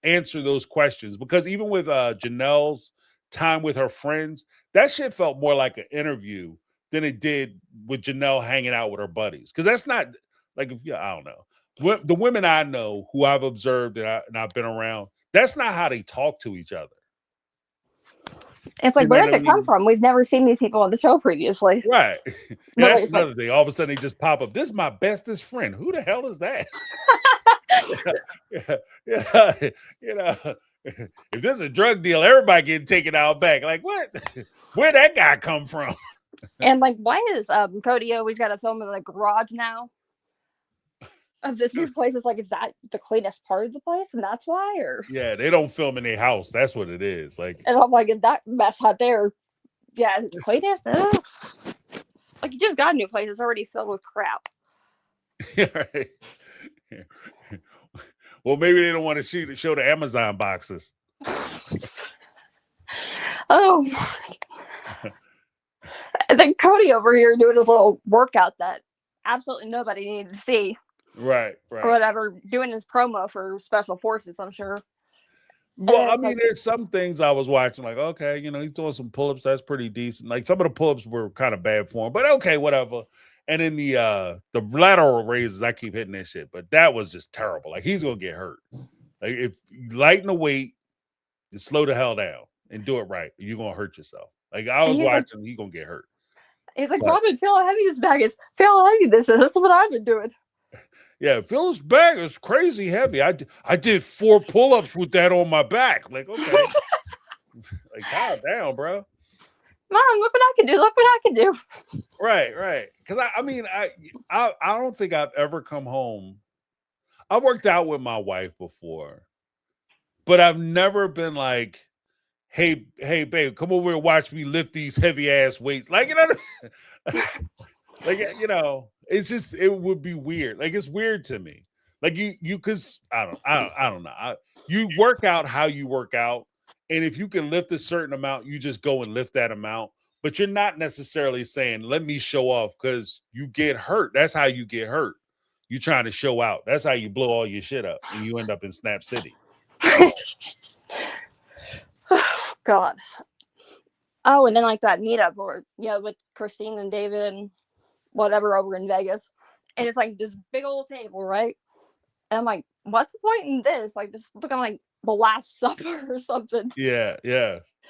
[SPEAKER 1] answer those questions, because even with Janelle's time with her friends, that shit felt more like an interview than it did with Janelle hanging out with her buddies. Because that's not like, I don't know. The women I know who I've observed and I've been around, that's not how they talk to each other.
[SPEAKER 9] It's like, where did they come from? We've never seen these people on the show previously.
[SPEAKER 1] Right. That's another thing. All of a sudden they just pop up. This is my bestest friend. Who the hell is that? If there's a drug deal, everybody getting taken out back. Like, what? Where'd that guy come from?
[SPEAKER 9] And like, why is Cody always got to film in the garage now? Of this new place, is like, is that the cleanest part of the place, and that's why? Or
[SPEAKER 1] yeah, they don't film in their house. That's what it is. Like,
[SPEAKER 9] and I'm like, is that mess out there? Yeah, the cleanest. Like, you just got a new place. It's already filled with crap.
[SPEAKER 1] Yeah, right. Yeah. Well, maybe they don't want to show the Amazon boxes.
[SPEAKER 9] Oh. And then Cody over here doing his little workout that absolutely nobody needed to see.
[SPEAKER 1] Right.
[SPEAKER 9] Or whatever, doing his promo for Special Forces, I'm sure.
[SPEAKER 1] Well, I mean, there's some things I was watching, like, okay, he's doing some pull-ups. That's pretty decent. Like, some of the pull-ups were kind of bad for him, but okay, whatever. And then the lateral raises, I keep hitting that shit, but that was just terrible. Like, he's going to get hurt. Like, if you lighten the weight, you slow the hell down and do it right, you're going to hurt yourself. Like, I was watching, he's going to get hurt.
[SPEAKER 9] He's like, Robin, feel how heavy this bag is. Feel how heavy this is. This is what I've been doing.
[SPEAKER 1] Yeah, Phil's bag is crazy heavy. I did 4 pull-ups with that on my back. Like, okay. Like, calm down, bro.
[SPEAKER 9] Mom, look what I can do. Look what I can do.
[SPEAKER 1] Right. Because I don't think I've ever come home. I worked out with my wife before, but I've never been like, hey, babe, come over and watch me lift these heavy ass weights. Like, like, it's just, it would be weird. Like, it's weird to me. Like you cause I don't know. You work out how you work out, And if you can lift a certain amount, you just go and lift that amount. But you're not necessarily saying, let me show off, because you get hurt. That's how you get hurt. You trying to show out. That's how you blow all your shit up and you end up in Snap City.
[SPEAKER 9] God. Oh, and then like that meetup or with Christine and David and whatever over in Vegas. And it's like this big old table, right? And I'm like, what's the point in this? Like this is looking like the Last Supper or something.
[SPEAKER 1] Yeah.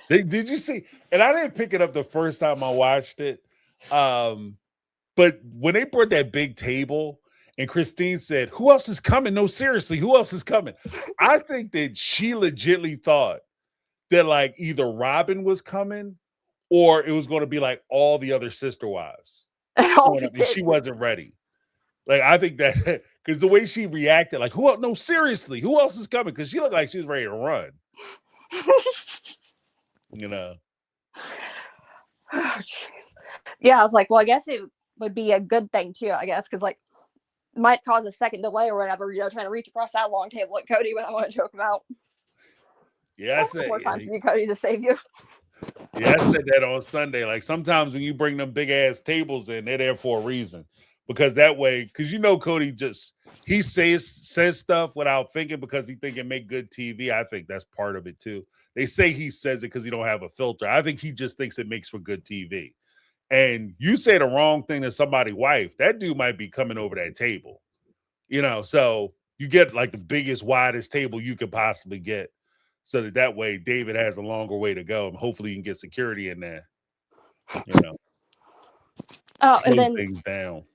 [SPEAKER 1] Did you see? And I didn't pick it up the first time I watched it. But when they brought that big table and Christine said, who else is coming? No, seriously, who else is coming? I think that she legitimately thought that like either Robin was coming or it was going to be like all the other sister wives. And she wasn't ready. Like, I think that because the way she reacted, like, who else? No, seriously, who else is coming? Because she looked like she was ready to run.
[SPEAKER 9] Yeah, I was like, well, I guess it would be a good thing too, I guess, because like might cause a second delay or whatever, trying to reach across that long table like Cody, what I want to joke about.
[SPEAKER 1] Yeah, I said
[SPEAKER 9] more time for you, Cody, to save you.
[SPEAKER 1] Yeah, I said that on Sunday. Like sometimes when you bring them big ass tables in, they're there for a reason. Because that way, because Cody he says stuff without thinking because he think it make good TV. I think that's part of it too. They say he says it because he don't have a filter. I think he just thinks it makes for good TV. And you say the wrong thing to somebody's wife, that dude might be coming over that table. So you get like the biggest, widest table you could possibly get. So that way David has a longer way to go. And hopefully you can get security in there.
[SPEAKER 9] Oh,
[SPEAKER 1] slow
[SPEAKER 9] and then
[SPEAKER 1] things down.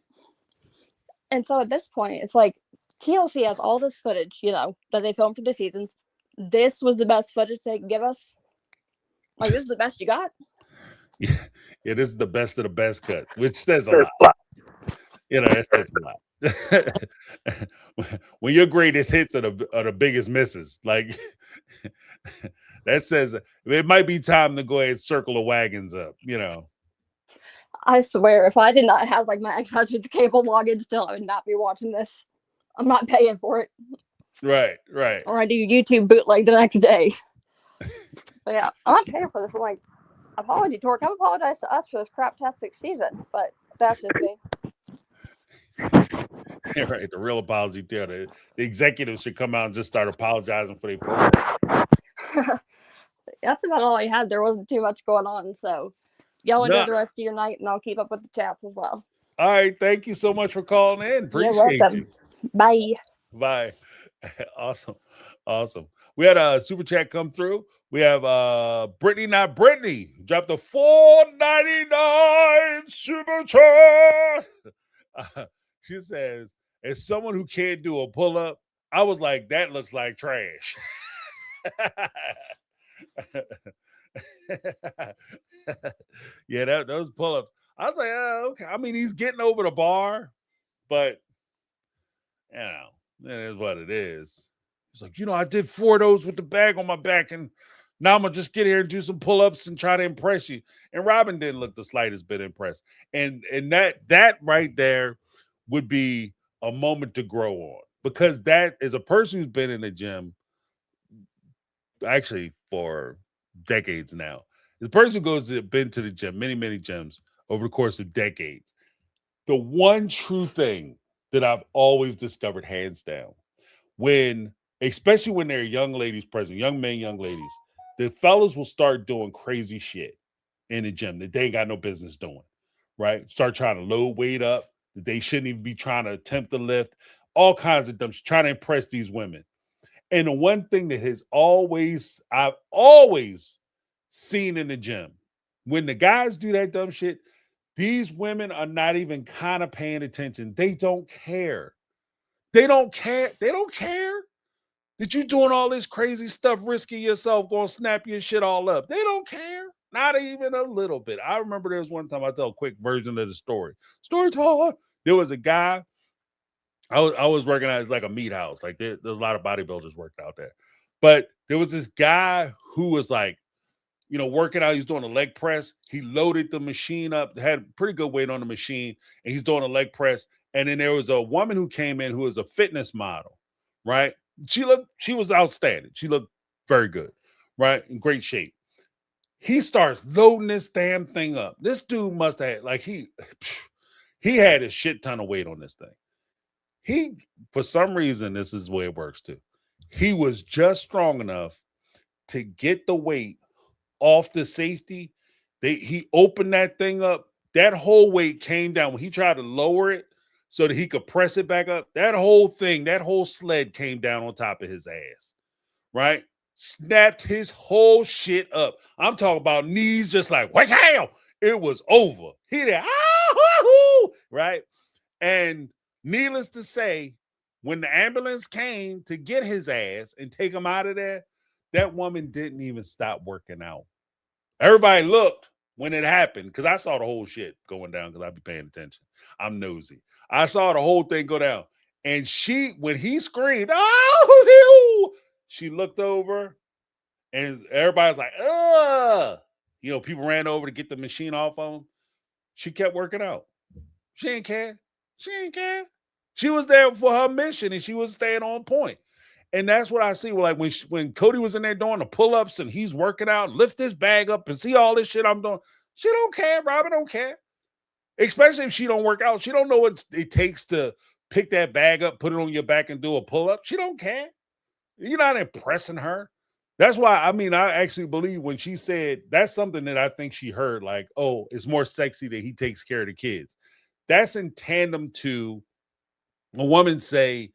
[SPEAKER 9] And so at this point, it's like TLC has all this footage, that they filmed for the seasons. This was the best footage they can give us. Like, this is the best you got?
[SPEAKER 1] Yeah, this is the best of the best cut, which says a lot. That says a lot. When your greatest hits are the biggest misses, like that says it might be time to go ahead and circle the wagons up,
[SPEAKER 9] I swear, if I did not have like my ex-husband's cable login still, I would not be watching this. I'm not paying for it.
[SPEAKER 1] Right.
[SPEAKER 9] Or I do YouTube bootleg the next day. But yeah, I'm not paying for this. I'm like, apology, Torque. I apologize to us for this craptastic season, but that's just me.
[SPEAKER 1] Yeah, right. The real apology there. The executives should come out and just start apologizing for their program.
[SPEAKER 9] That's about all I had. There wasn't too much going on, so y'all enjoy the rest of your night, and I'll keep up with the chats as well.
[SPEAKER 1] All right. Thank you so much for calling in. Appreciate
[SPEAKER 9] You're welcome.
[SPEAKER 1] you.
[SPEAKER 9] Bye.
[SPEAKER 1] Awesome. We had a super chat come through. We have Brittany, not Brittany, dropped a $4.99 super chat. She says, as someone who can't do a pull-up, I was like, that looks like trash. Yeah, those pull-ups. I was like, oh, okay. I mean, he's getting over the bar, but it is what it is. He's like, I did 4 of those with the bag on my back, and now I'm gonna just get here and do some pull-ups and try to impress you. And Robin didn't look the slightest bit impressed. And that right there would be a moment to grow on, because that is a person who's been in the gym actually for decades now. The person who been to the gym, many, many gyms over the course of decades. The one true thing that I've always discovered, hands down, especially when there are young ladies present, young men, young ladies, the fellas will start doing crazy shit in the gym that they ain't got no business doing, right? Start trying to load weight up that they shouldn't even be trying to attempt to lift, all kinds of dumb shit, trying to impress these women. And the one thing that I've always seen in the gym, when the guys do that dumb shit, these women are not even kind of paying attention. They don't care. They don't care that you're doing all this crazy stuff, risking yourself, going to snap your shit all up. They don't care. Not even a little bit. I remember there was one time, I tell a quick version of the story. Story time. There was a guy, I was working at like a meat house. Like there's a lot of bodybuilders working out there. But there was this guy who was like, working out. He's doing a leg press. He loaded the machine up, had pretty good weight on the machine, and he's doing a leg press. And then there was a woman who came in who was a fitness model, right? She was outstanding. She looked very good, right? In great shape. He starts loading this damn thing up. This dude must have like he had a shit ton of weight on this thing. He, for some reason, this is the way it works too. He was just strong enough to get the weight off the safety. He opened that thing up. That whole weight came down when he tried to lower it so that he could press it back up. That whole thing, that whole sled came down on top of his ass, right? Snapped his whole shit up. I'm talking about knees just like, what hell? It was over. He did, right? And needless to say, when the ambulance came to get his ass and take him out of there, that woman didn't even stop working out. Everybody looked when it happened because I saw the whole shit going down because I be paying attention. I'm nosy. I saw the whole thing go down. And when he screamed, oh, she looked over and everybody's like, ugh. You know, people ran over to get the machine off of him. She kept working out. She ain't care. She ain't care. She was there for her mission and she was staying on point. And that's what I see. Like when Cody was in there doing the pull-ups and he's working out, lift this bag up and see all this shit I'm doing. She don't care. Robin don't care. Especially if she don't work out. She don't know what it takes to pick that bag up, put it on your back and do a pull-up. She don't care. You're not impressing her. That's why, I mean, I actually believe when she said, that's something that I think she heard, like, oh, it's more sexy that he takes care of the kids. That's in tandem to a woman say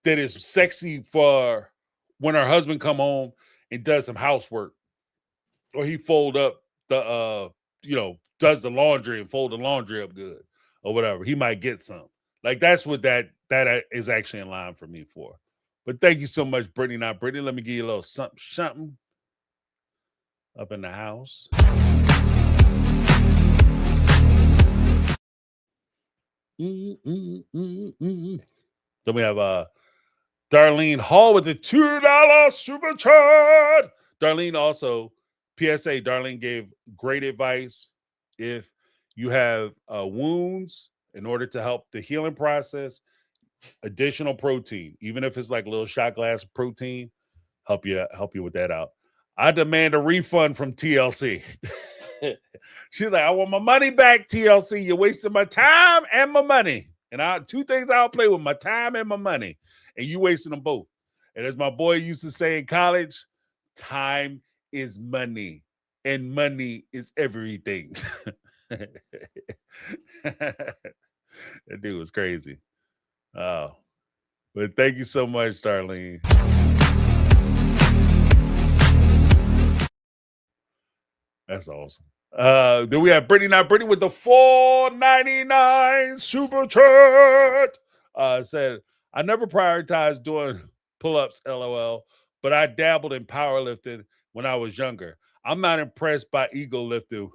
[SPEAKER 1] that it's sexy for when her husband come home and does some housework, or he fold up the, does the laundry and fold the laundry up good or whatever. He might get some. Like, that's what that is actually in line for me for. But thank you so much, Brittany. Now, Brittany, let me give you a little something up in the house. Then we have Darlene Hall with the $2 super chat. Darlene also, PSA, Darlene gave great advice. If you have wounds, in order to help the healing process, additional protein, even if it's like a little shot glass of protein, help you with that out. I demand a refund from TLC. She's like, I want my money back, TLC. You're wasting my time and my money. And two things I'll play with, my time and my money. And you wasting them both. And as my boy used to say in college, time is money. And money is everything. That dude was crazy. Oh. But thank you so much, Darlene. That's awesome. Then we have Brittany. Now, Brittany with the $4.99 super chat. Said, I never prioritized doing pull-ups, LOL, but I dabbled in powerlifting when I was younger. I'm not impressed by ego lifting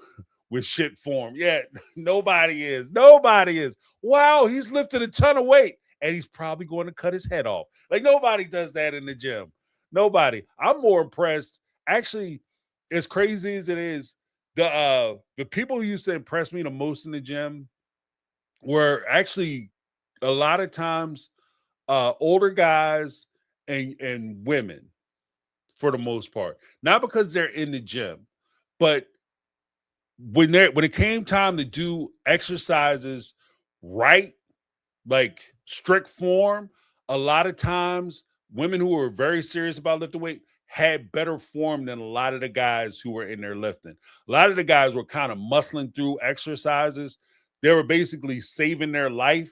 [SPEAKER 1] with shit form. Yeah, nobody is. Nobody is. Wow, he's lifted a ton of weight and he's probably going to cut his head off. Like, nobody does that in the gym. Nobody. I'm more impressed. Actually, as crazy as it is, the people who used to impress me the most in the gym were actually a lot of times older guys and women, for the most part. Not because they're in the gym, but when it came time to do exercises right, like strict form, a lot of times women who were very serious about lifting weight had better form than a lot of the guys who were in there lifting. A lot of the guys were kind of muscling through exercises. They were basically saving their life.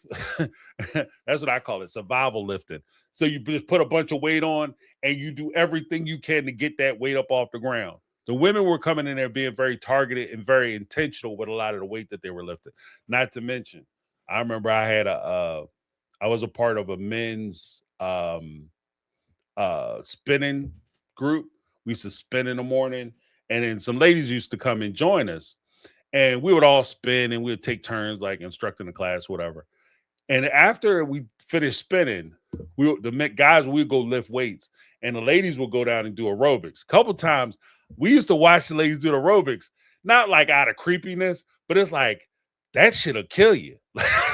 [SPEAKER 1] That's what I call it, survival lifting. So you just put a bunch of weight on and you do everything you can to get that weight up off the ground. The women were coming in there being very targeted and very intentional with a lot of the weight that they were lifting. Not to mention, I remember I was a part of a men's spinning group. We used to spin in the morning, and then some ladies used to come and join us, and we would all spin and we would take turns like instructing the class, whatever. And after we finished spinning, the guys would go lift weights, and the ladies would go down and do aerobics. A couple times we used to watch the ladies do the aerobics, not like out of creepiness, but it's like that shit'll kill you.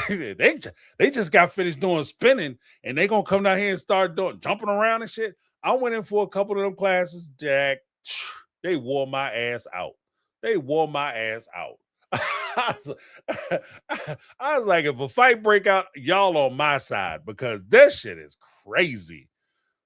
[SPEAKER 1] They just got finished doing spinning, and they gonna come down here and start doing jumping around and shit. I went in for a couple of them classes, jacked they wore my ass out. They wore my ass out. I was like, if a fight break out, y'all on my side because this shit is crazy.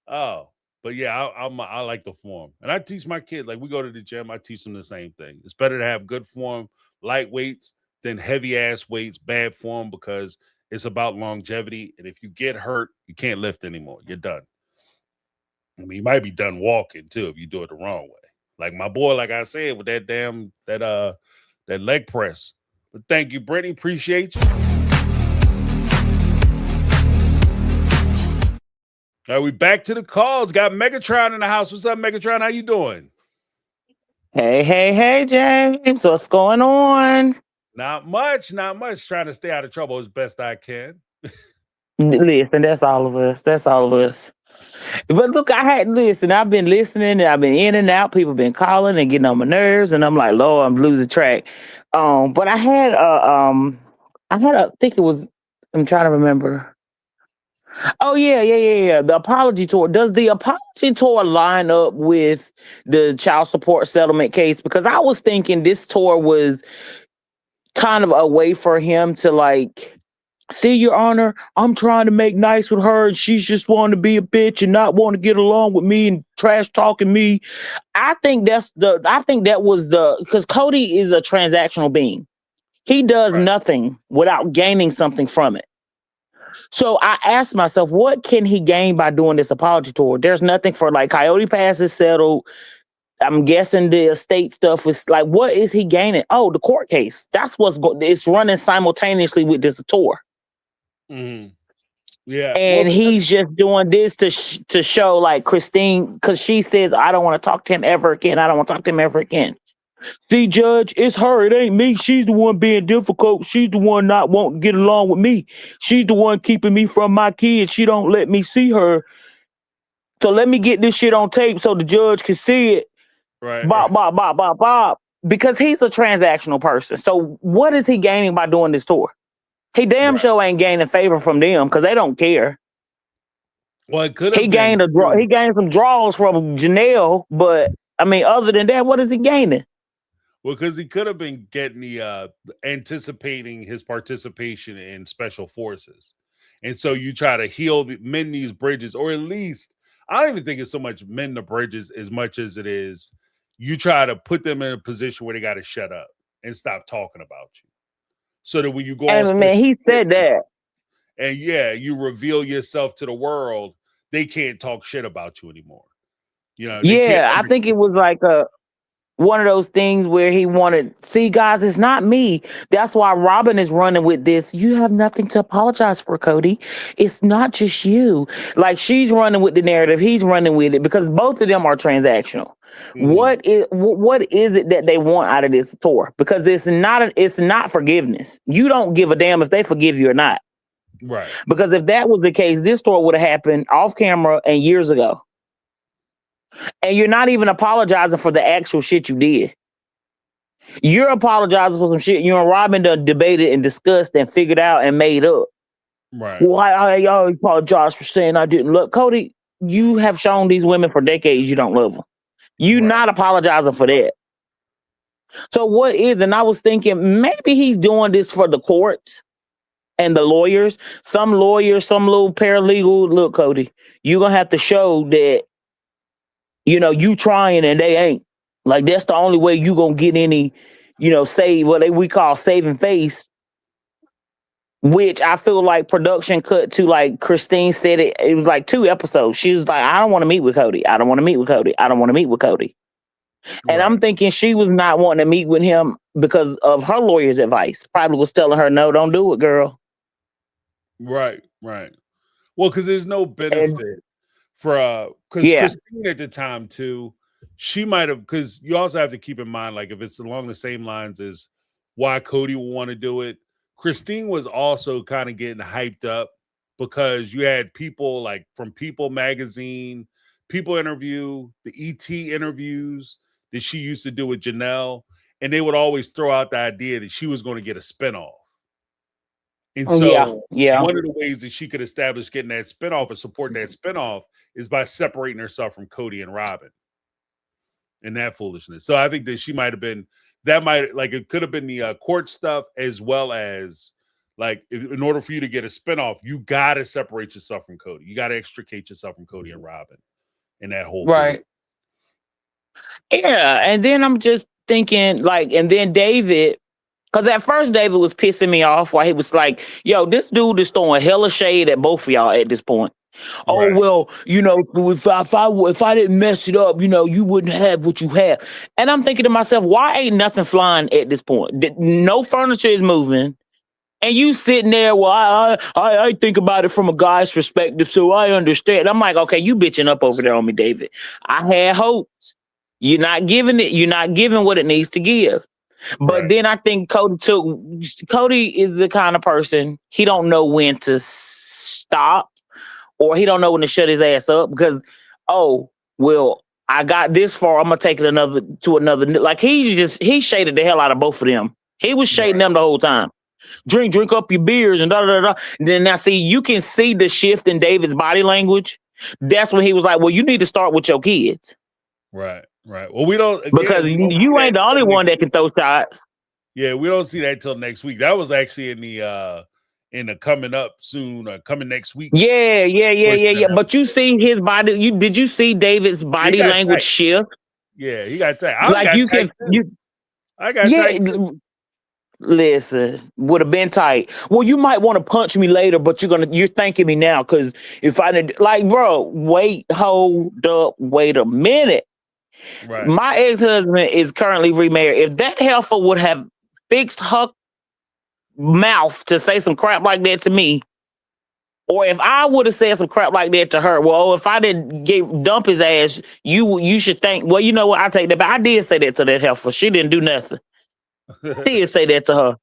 [SPEAKER 1] Oh, but yeah, I like the form, and I teach my kids. Like we go to the gym, I teach them the same thing. It's better to have good form, light weights, than heavy ass weights, bad form, because it's about longevity. And if you get hurt, you can't lift anymore. You're done. I mean, you might be done walking too if you do it the wrong way. Like my boy, like I said, with that that leg press. But thank you, Brittany. Appreciate you. All right, we back to the calls. Got Megatron in the house. What's up, Megatron? How you doing?
[SPEAKER 10] Hey, James. What's going on?
[SPEAKER 1] Not much. Trying to stay out of trouble as best I can.
[SPEAKER 10] Listen, that's all of us. But look, I've been listening and I've been in and out. People been calling and getting on my nerves, and I'm like, Lord, I'm losing track. But I think it was, I'm trying to remember. Oh yeah. The apology tour. Does the apology tour line up with the child support settlement case? Because I was thinking this tour was kind of a way for him to like, see, Your Honor, I'm trying to make nice with her, and she's just wanting to be a bitch and not want to get along with me and trash talking me. I think that was because Cody is a transactional being. He does nothing without gaining something from it. So I asked myself, what can he gain by doing this apology tour? There's nothing for like Coyote Pass is settled. I'm guessing the estate stuff is like, what is he gaining? Oh, the court case. That's it's running simultaneously with this tour.
[SPEAKER 1] Mm-hmm. Yeah.
[SPEAKER 10] And he's just doing this to show like Christine, because she says, I don't want to talk to him ever again. See, Judge, it's her. It ain't me. She's the one being difficult. She's the one not wanting to get along with me. She's the one keeping me from my kids. She don't let me see her. So let me get this shit on tape so the judge can see it.
[SPEAKER 1] Right.
[SPEAKER 10] Bob. Because he's a transactional person. So what is he gaining by doing this tour? He damn sure ain't gaining favor from them because they don't care.
[SPEAKER 1] Well, it could have
[SPEAKER 10] He gained he gained some draws from Janelle, but I mean, other than that, what is he gaining?
[SPEAKER 1] Well, because he could have been getting the anticipating his participation in special forces, and so you try to mend these bridges, or at least I don't even think it's so much mend the bridges as much as it is you try to put them in a position where they got to shut up and stop talking about you, so that when you go
[SPEAKER 10] on, man, he said that,
[SPEAKER 1] and you reveal yourself to the world, they can't talk shit about you anymore. You know,
[SPEAKER 10] I think it was like one of those things where he wanted, see, guys, it's not me. That's why Robin is running with this. You have nothing to apologize for, Cody. It's not just you. Like, she's running with the narrative. He's running with it because both of them are transactional. Mm-hmm. What is it that they want out of this tour? Because it's not forgiveness. You don't give a damn if they forgive you or not.
[SPEAKER 1] Right.
[SPEAKER 10] Because if that was the case, this tour would have happened off camera and years ago. And you're not even apologizing for the actual shit you did. You're apologizing for some shit you and Robin done debated and discussed and figured out and made up.
[SPEAKER 1] Right.
[SPEAKER 10] Well, I apologize for saying I didn't love Cody. You have shown these women for decades you don't love them. You not apologizing for that. So what is, and I was thinking maybe he's doing this for the courts and the lawyers. Some lawyers, some little paralegal, look, Cody, you're going to have to show that, you know, you trying and they ain't. Like, that's the only way you going to get any, you know, we call saving face, which I feel like production cut to, like Christine said it was like 2 episodes. She was like, I don't want to meet with Cody. I don't want to meet with Cody. I don't want to meet with Cody. And I'm thinking she was not wanting to meet with him because of her lawyer's advice. Probably was telling her, no, don't do it, girl.
[SPEAKER 1] Right. Well, because there's no benefit for because Christine at the time too, she might have, because you also have to keep in mind, like, if it's along the same lines as why Cody will want to do it, Christine was also kind of getting hyped up because you had people like from People Magazine, People Interview, the ET interviews that she used to do with Janelle, and they would always throw out the idea that she was going to get a spinoff. And so one of the ways that she could establish getting that spinoff or support that spinoff is by separating herself from Cody and Robin. and that foolishness. So I think that she might have been it could have been the court stuff as well as like in order for you to get a spinoff, you got to separate yourself from Cody. You got to extricate yourself from Cody and Robin and that whole
[SPEAKER 10] Right. Yeah. And then I'm just thinking like, and then David, because at first David was pissing me off while he was like, yo, this dude is throwing hella shade at both of y'all at this point. Oh,
[SPEAKER 1] Right.
[SPEAKER 10] well, if I didn't mess it up, you wouldn't have what you have. And I'm thinking to myself, why ain't nothing flying at this point? No furniture is moving. And you sitting there, well, I think about it from a guy's perspective, so I understand. I'm like, okay, you bitching up over there on me, David. I had hopes. You're not giving what it needs to give. But then I think Cody is the kind of person, he don't know when to stop or he don't know when to shut his ass up because, oh, well, I got this far, I'm gonna take it another. Like he shaded the hell out of both of them. He was shading them the whole time. Drink up your beers and da da da. Then now see, you can see the shift in David's body language. That's when he was like, well, you need to start with your kids.
[SPEAKER 1] Right. Well, we don't
[SPEAKER 10] because you ain't the only one that can throw shots.
[SPEAKER 1] Yeah, we don't see that till next week. That was actually in the coming up soon or coming next week.
[SPEAKER 10] Yeah. But you see his body. Did you see David's body language shift?
[SPEAKER 1] Yeah, he got tight.
[SPEAKER 10] I got tight too. Listen, would have been tight. Well, you might want to punch me later, but you're thanking me now because if I didn't, like, bro, hold up, wait a minute.
[SPEAKER 1] Right.
[SPEAKER 10] My ex-husband is currently remarried. If that heifer would have fixed her mouth to say some crap like that to me, or if I would have said some crap like that to her, well, if I didn't dump his ass, you should think, well, you know what, I take that back. I did say that to that heifer. She didn't do nothing. I did say that to her.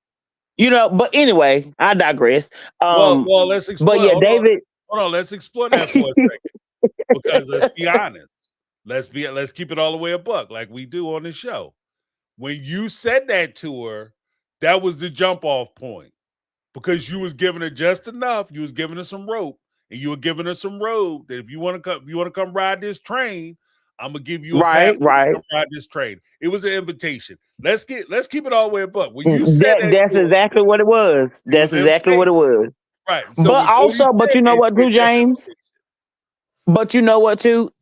[SPEAKER 10] But anyway, I digress.
[SPEAKER 1] Well, let's explore.
[SPEAKER 10] But yeah, David.
[SPEAKER 1] Hold on, let's explore that for a second. Because let's be honest. Let's keep it all the way a buck, like we do on the show. When you said that to her, that was the jump off point. Because you was giving her just enough. You was giving her some rope, and you were giving her some road that if you want to come ride this train, I'm gonna give you a path to come ride this train. It was an invitation. Let's keep it all the way a buck. When you said
[SPEAKER 10] that's exactly what it was. That's exactly what it was.
[SPEAKER 1] Right.
[SPEAKER 10] So, but you know what, too, James? But you know what, too?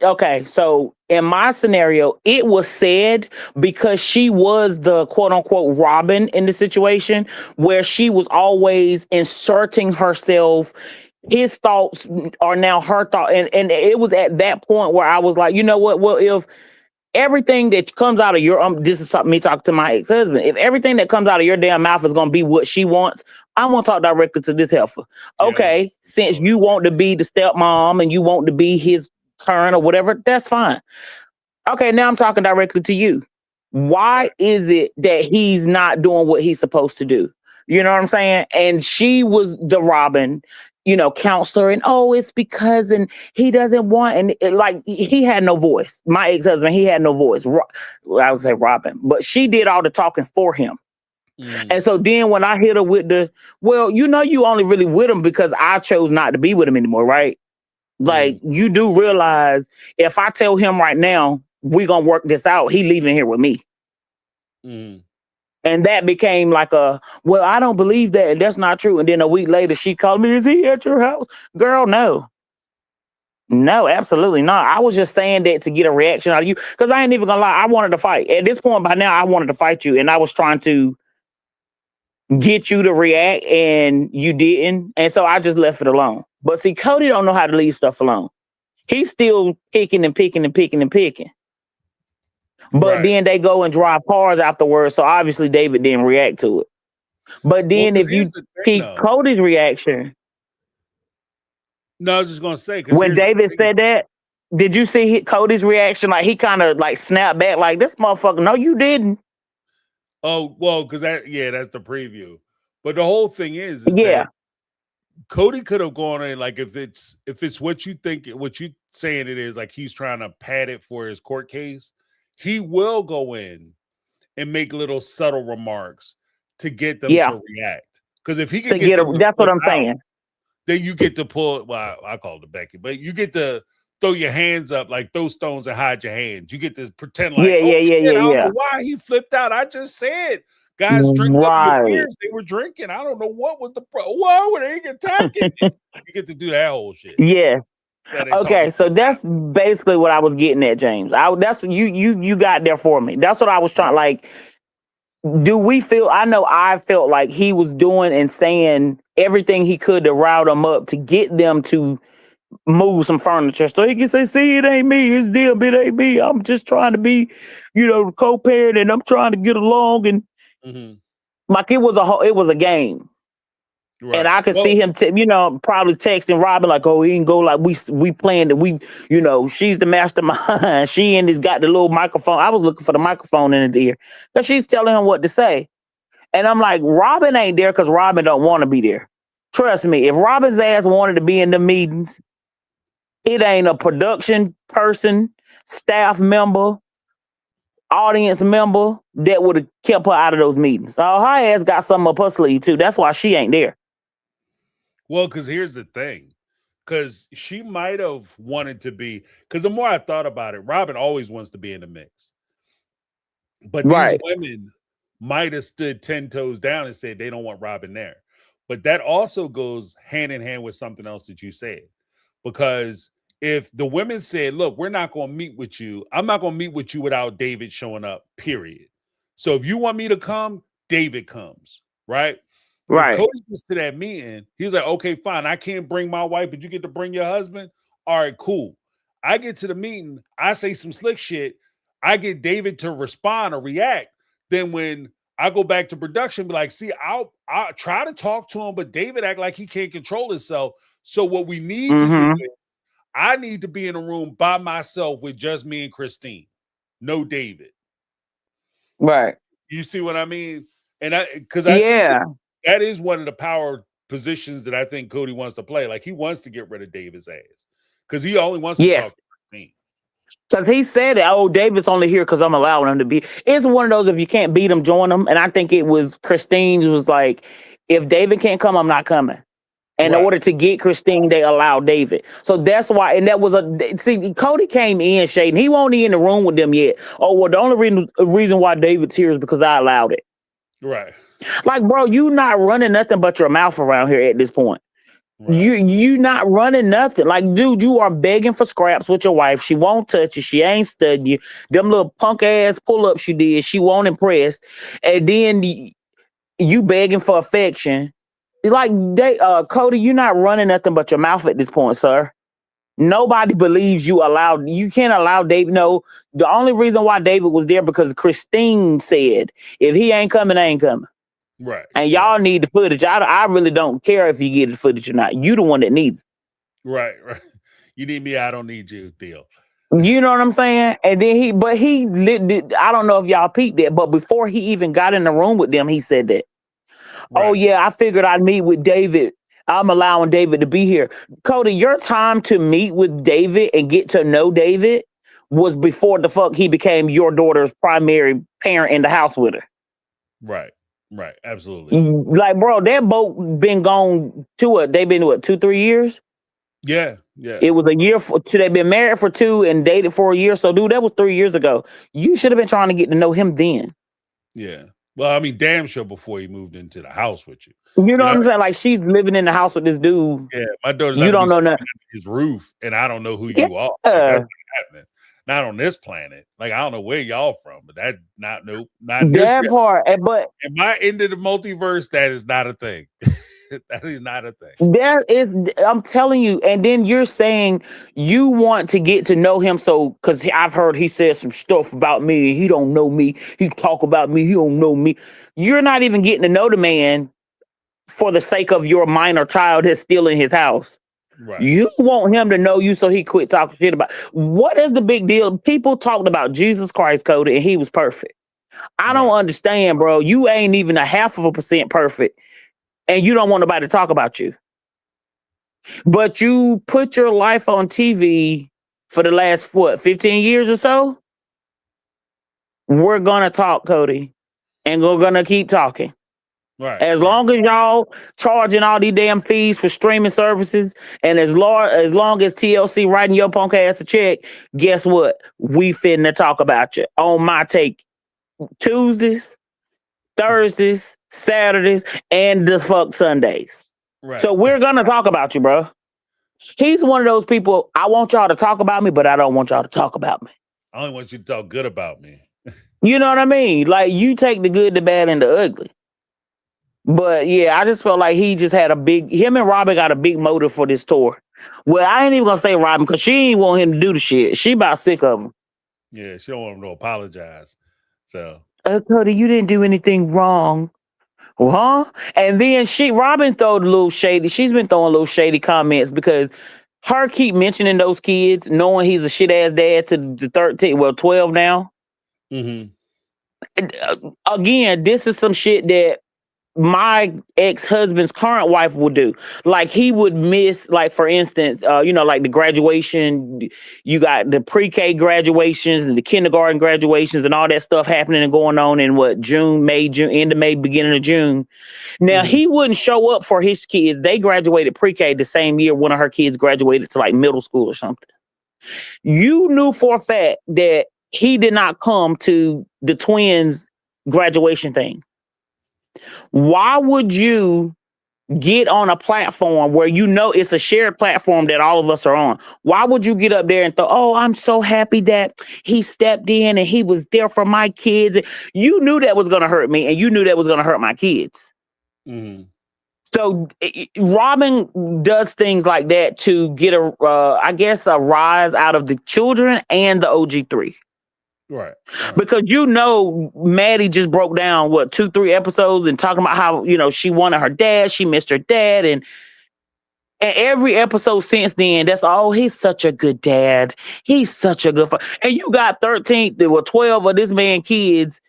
[SPEAKER 10] Okay, so in my scenario, it was said because she was the quote unquote Robin in the situation where she was always inserting herself. His thoughts are now her thought. And it was at that point where I was like, you know what? Well, if everything that comes out of your this is me talking to my ex-husband. If everything that comes out of your damn mouth is gonna be what she wants, I want to talk directly to this heifer. Okay, since you want to be the stepmom and you want to be his turn or whatever, that's fine. Okay, now I'm talking directly to you. Why is it that he's not doing what he's supposed to do? You know what I'm saying? And she was the Robin, counselor, and it's because and he doesn't want, and he had no voice. My ex-husband, he had no voice. I would say Robin, but she did all the talking for him. And so then when I hit her with you only really with him because I chose not to be with him anymore, right? Like, you do realize if I tell him right now, we're going to work this out, he leaving here with me. And that became like I don't believe that. And that's not true. And then a week later, she called me, is he at your house? Girl, no. No, absolutely not. I was just saying that to get a reaction out of you because I ain't even going to lie. I wanted to fight. At this point by now, I wanted to fight you. And I was trying to get you to react and you didn't. And so I just left it alone. But see, Cody don't know how to leave stuff alone. He's still picking and picking and picking and picking. But then they go and drive cars afterwards. So obviously David didn't react to it. But then if you peek Cody's reaction.
[SPEAKER 1] No, I was just going to say.
[SPEAKER 10] When David said that, did you see Cody's reaction? Like he kind of like snapped back like this motherfucker. No, you didn't.
[SPEAKER 1] Oh, well, because that's the preview. But the whole thing is that Cody could have gone in like if it's what you think, what you saying it is, like he's trying to pad it for his court case, he will go in and make little subtle remarks to get them to react. Because if he can get them
[SPEAKER 10] that's what I'm saying.
[SPEAKER 1] Then you get to pull. Well, I call it the Becky, but you get to throw your hands up, like throw stones and hide your hands. You get to pretend like,
[SPEAKER 10] Yeah,
[SPEAKER 1] oh
[SPEAKER 10] yeah, yeah,
[SPEAKER 1] shit,
[SPEAKER 10] yeah,
[SPEAKER 1] I don't
[SPEAKER 10] yeah.
[SPEAKER 1] know why he flipped out. I just said, guys, drink up your
[SPEAKER 10] Right.
[SPEAKER 1] beers. They were drinking. I don't know what was the why were they attacking you? You get to do that whole shit.
[SPEAKER 10] Yes.
[SPEAKER 1] That they
[SPEAKER 10] Okay,
[SPEAKER 1] talking
[SPEAKER 10] so
[SPEAKER 1] shit
[SPEAKER 10] that's basically what I was getting at, James. That's you got there for me. That's what I was trying. Like, do we feel? I know I felt like he was doing and saying everything he could to rile them up to get them to move some furniture, so he can say, "See, it ain't me. It's them. It ain't me. I'm just trying to be, the co-parent, and I'm trying to get along." And
[SPEAKER 1] Mhm.
[SPEAKER 10] like it was a game. And
[SPEAKER 1] Right.
[SPEAKER 10] I could
[SPEAKER 1] Well,
[SPEAKER 10] see him, probably texting Robin like, "Oh, he can go like we planned it. She's the mastermind. She and he's got the little microphone. I was looking for the microphone in his ear because she's telling him what to say. And I'm like, Robin ain't there because Robin don't want to be there. Trust me, if Robin's ass wanted to be in the meetings, it ain't a production person, staff member, audience member that would have kept her out of those meetings. So her ass got something up her sleeve too. That's why she ain't there.
[SPEAKER 1] well, because here's the thing. Because she might have wanted to be, because the more I thought about it, Robin always wants to be in the mix. But these
[SPEAKER 10] Right.
[SPEAKER 1] women might have stood 10 toes down and said they don't want Robin there. But that also goes hand in hand with something else that you said. Because if the women said, look, we're not going to meet with you, I'm not going to meet with you without David showing up, period. So if you want me to come, David comes, right? If
[SPEAKER 10] Right.
[SPEAKER 1] Cody gets to that meeting, he's like, okay, fine, I can't bring my wife, but you get to bring your husband. All right, cool. I get to the meeting, I say some slick shit, I get David to respond or react. Then when I go back to production, be like, see, I'll try to talk to him, but David act like he can't control himself. So what we need to do
[SPEAKER 10] Mm-hmm.
[SPEAKER 1] is I need to be in a room by myself with just me and Christine. No David.
[SPEAKER 10] Right.
[SPEAKER 1] You see what I mean? And I think
[SPEAKER 10] Yeah.
[SPEAKER 1] that is one of the power positions that I think Cody wants to play. Like he wants to get rid of David's ass. Because he only wants to talk
[SPEAKER 10] Yes.
[SPEAKER 1] to Christine.
[SPEAKER 10] Because he said it. Oh, David's only here because I'm allowing him to be. It's one of those, if you can't beat him, join him. And I think it was Christine's was like, if David can't come, I'm not coming. And in
[SPEAKER 1] Right.
[SPEAKER 10] order to get Christine, they allowed David. So that's why, and that was see, Cody came in shading. He won't be in the room with them yet. Oh, well, the only reason why David's here is because I allowed it.
[SPEAKER 1] Right.
[SPEAKER 10] Like, bro, you not running nothing but your mouth around here at this point.
[SPEAKER 1] Right.
[SPEAKER 10] You not running nothing. Like, dude, you are begging for scraps with your wife. She won't touch you. She ain't studying you. Them little punk ass pull-ups you did, she won't impress. And then you begging for affection. Like Cody, you're not running nothing but your mouth at this point, sir. Nobody believes you can't allow David. No, the only reason why David was there because Christine said, if he ain't coming, I ain't coming.
[SPEAKER 1] Right.
[SPEAKER 10] And y'all need the footage. I really don't care if you get the footage or not. You the one that needs it.
[SPEAKER 1] Right. Right. You need me, I don't need you, deal.
[SPEAKER 10] You know what I'm saying? And then I don't know if y'all peeped that, but before he even got in the room with them, he said that.
[SPEAKER 1] Right.
[SPEAKER 10] Oh yeah, I figured I'd meet with David. I'm allowing David to be here. Cody, your time to meet with David and get to know David was before the fuck he became your daughter's primary parent in the house with her.
[SPEAKER 1] Right. Right. Absolutely.
[SPEAKER 10] Like, bro, that boat been gone they've been 2-3 years?
[SPEAKER 1] Yeah. Yeah.
[SPEAKER 10] It was a year they've been married for 2 and dated for a year. So, dude, that was 3 years ago. You should have been trying to get to know him then.
[SPEAKER 1] Yeah. Well, I mean, damn sure before he moved into the house with you.
[SPEAKER 10] You know what I'm saying? Like, she's living in the house with this dude.
[SPEAKER 1] Yeah, my daughter's
[SPEAKER 10] You
[SPEAKER 1] not
[SPEAKER 10] don't know
[SPEAKER 1] under
[SPEAKER 10] nothing.
[SPEAKER 1] his roof, and I don't know who you are. Like, that's not happening. Not on this planet. Like I don't know where y'all from, but that not this.
[SPEAKER 10] That part, but
[SPEAKER 1] in my end of the multiverse, that is not a thing. That is not a thing.
[SPEAKER 10] there is, I'm telling you, and then you're saying you want to get to know him, so because I've heard he said some stuff about me. He don't know me. He talk about me. He don't know me. You're not even getting to know the man for the sake of your minor child that's still in his house.
[SPEAKER 1] Right.
[SPEAKER 10] You want him to know you so he quit talking shit about. What is the big deal? People talked about Jesus Christ, Cody, and he was perfect. I don't understand, bro. You ain't even 0.5% perfect, and you don't want nobody to talk about you. But you put your life on TV for the last 15 years or so. We're gonna talk, Cody, and we're gonna keep talking.
[SPEAKER 1] Right.
[SPEAKER 10] As long as y'all charging all these damn fees for streaming services, and as long as TLC writing your punk ass a check, guess what? We finna talk about you on my take Tuesdays, Thursdays, Saturdays, and this fuck Sundays.
[SPEAKER 1] Right.
[SPEAKER 10] So we're gonna talk about you, bro. He's one of those people. I want y'all to talk about me, but I don't want y'all to talk about me.
[SPEAKER 1] I only want you to talk good about me.
[SPEAKER 10] You know what I mean? Like you take the good, the bad, and the ugly. But yeah, I just felt like he just had him and Robin got a big motive for this tour. Well, I ain't even gonna say Robin because she ain't want him to do the shit. She about sick of him.
[SPEAKER 1] Yeah, she don't want him to apologize. So
[SPEAKER 10] Cody, you didn't do anything wrong. Huh? And then Robin throwed a little shady. She's been throwing little shady comments because her keep mentioning those kids, knowing he's a shit ass dad to the 12 now. Again, this is some shit that my ex-husband's current wife would do. Like he would miss, like for instance, like the graduation, you got the pre-K graduations and the kindergarten graduations and all that stuff happening and going on in June, end of May, beginning of June. Now he wouldn't show up for his kids. They graduated pre-K the same year one of her kids graduated to like middle school or something. You knew for a fact that he did not come to the twins graduation thing. Why would you get on a platform where you know it's a shared platform that all of us are on? Why would you get up there and oh, I'm so happy that he stepped in and he was there for my kids? You knew that was going to hurt me and you knew that was going to hurt my kids. So Robin does things like that to get a rise out of the children and the OG3.
[SPEAKER 1] Right.
[SPEAKER 10] Because Maddie just broke down 2-3 episodes and talking about how she wanted her dad, she missed her dad, and every episode since then, that's he's such a good dad, he's such a good father. And you got 12 of this man kids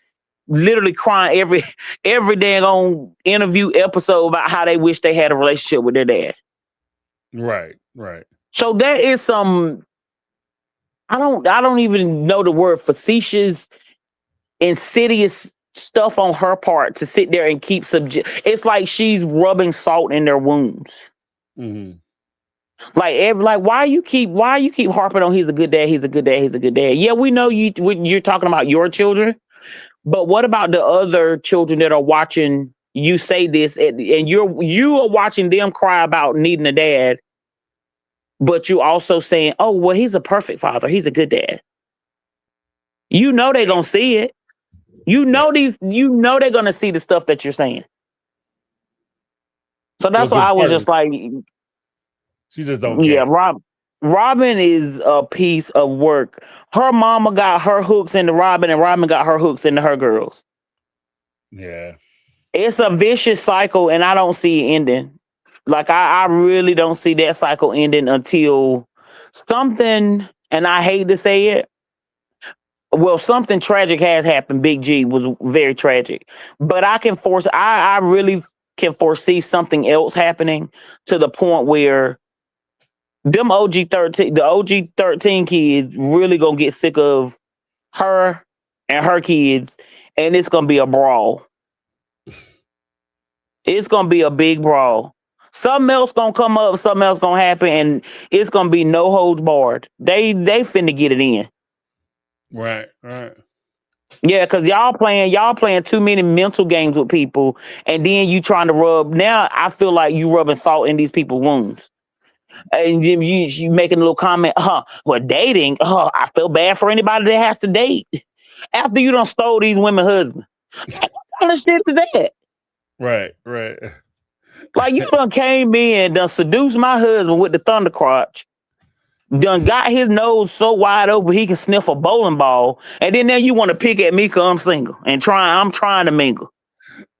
[SPEAKER 10] literally crying every dang on interview episode about how they wish they had a relationship with their dad.
[SPEAKER 1] Right.
[SPEAKER 10] So there is some. I don't even know the word facetious, insidious stuff on her part to sit there and keep it's like she's rubbing salt in their wounds. Like why you keep harping on he's a good dad, he's a good dad, he's a good dad. Yeah, we know you're talking about your children, but what about the other children that are watching you say this and you are watching them cry about needing a dad? But you also saying, oh, well, he's a perfect father. He's a good dad. They're going to see it. They're going to see the stuff that you're saying. So that's why I was just like,
[SPEAKER 1] she just don't care.
[SPEAKER 10] Yeah, Robin is a piece of work. Her mama got her hooks into Robin and Robin got her hooks into her girls.
[SPEAKER 1] Yeah.
[SPEAKER 10] It's a vicious cycle and I don't see it ending. Like, I really don't see that cycle ending until something, and I hate to say it, something tragic has happened. Big G was very tragic. But I really can foresee something else happening to the point where the OG 13 kids really gonna get sick of her and her kids, and it's gonna be a brawl. It's gonna be a big brawl. Something else gonna come up, something else gonna happen, and it's gonna be no holds barred. They finna get it in.
[SPEAKER 1] Right.
[SPEAKER 10] Yeah, because y'all playing too many mental games with people, and then you trying to rub. Now I feel like you rubbing salt in these people's wounds, and you making a little comment. Well, dating. I feel bad for anybody that has to date after you done stole these women husbands. What kind of shit is that?
[SPEAKER 1] Right.
[SPEAKER 10] Like you done came in, done seduced my husband with the thunder crotch, done got his nose so wide open he can sniff a bowling ball, and then now you want to pick at me because I'm single and I'm trying to mingle.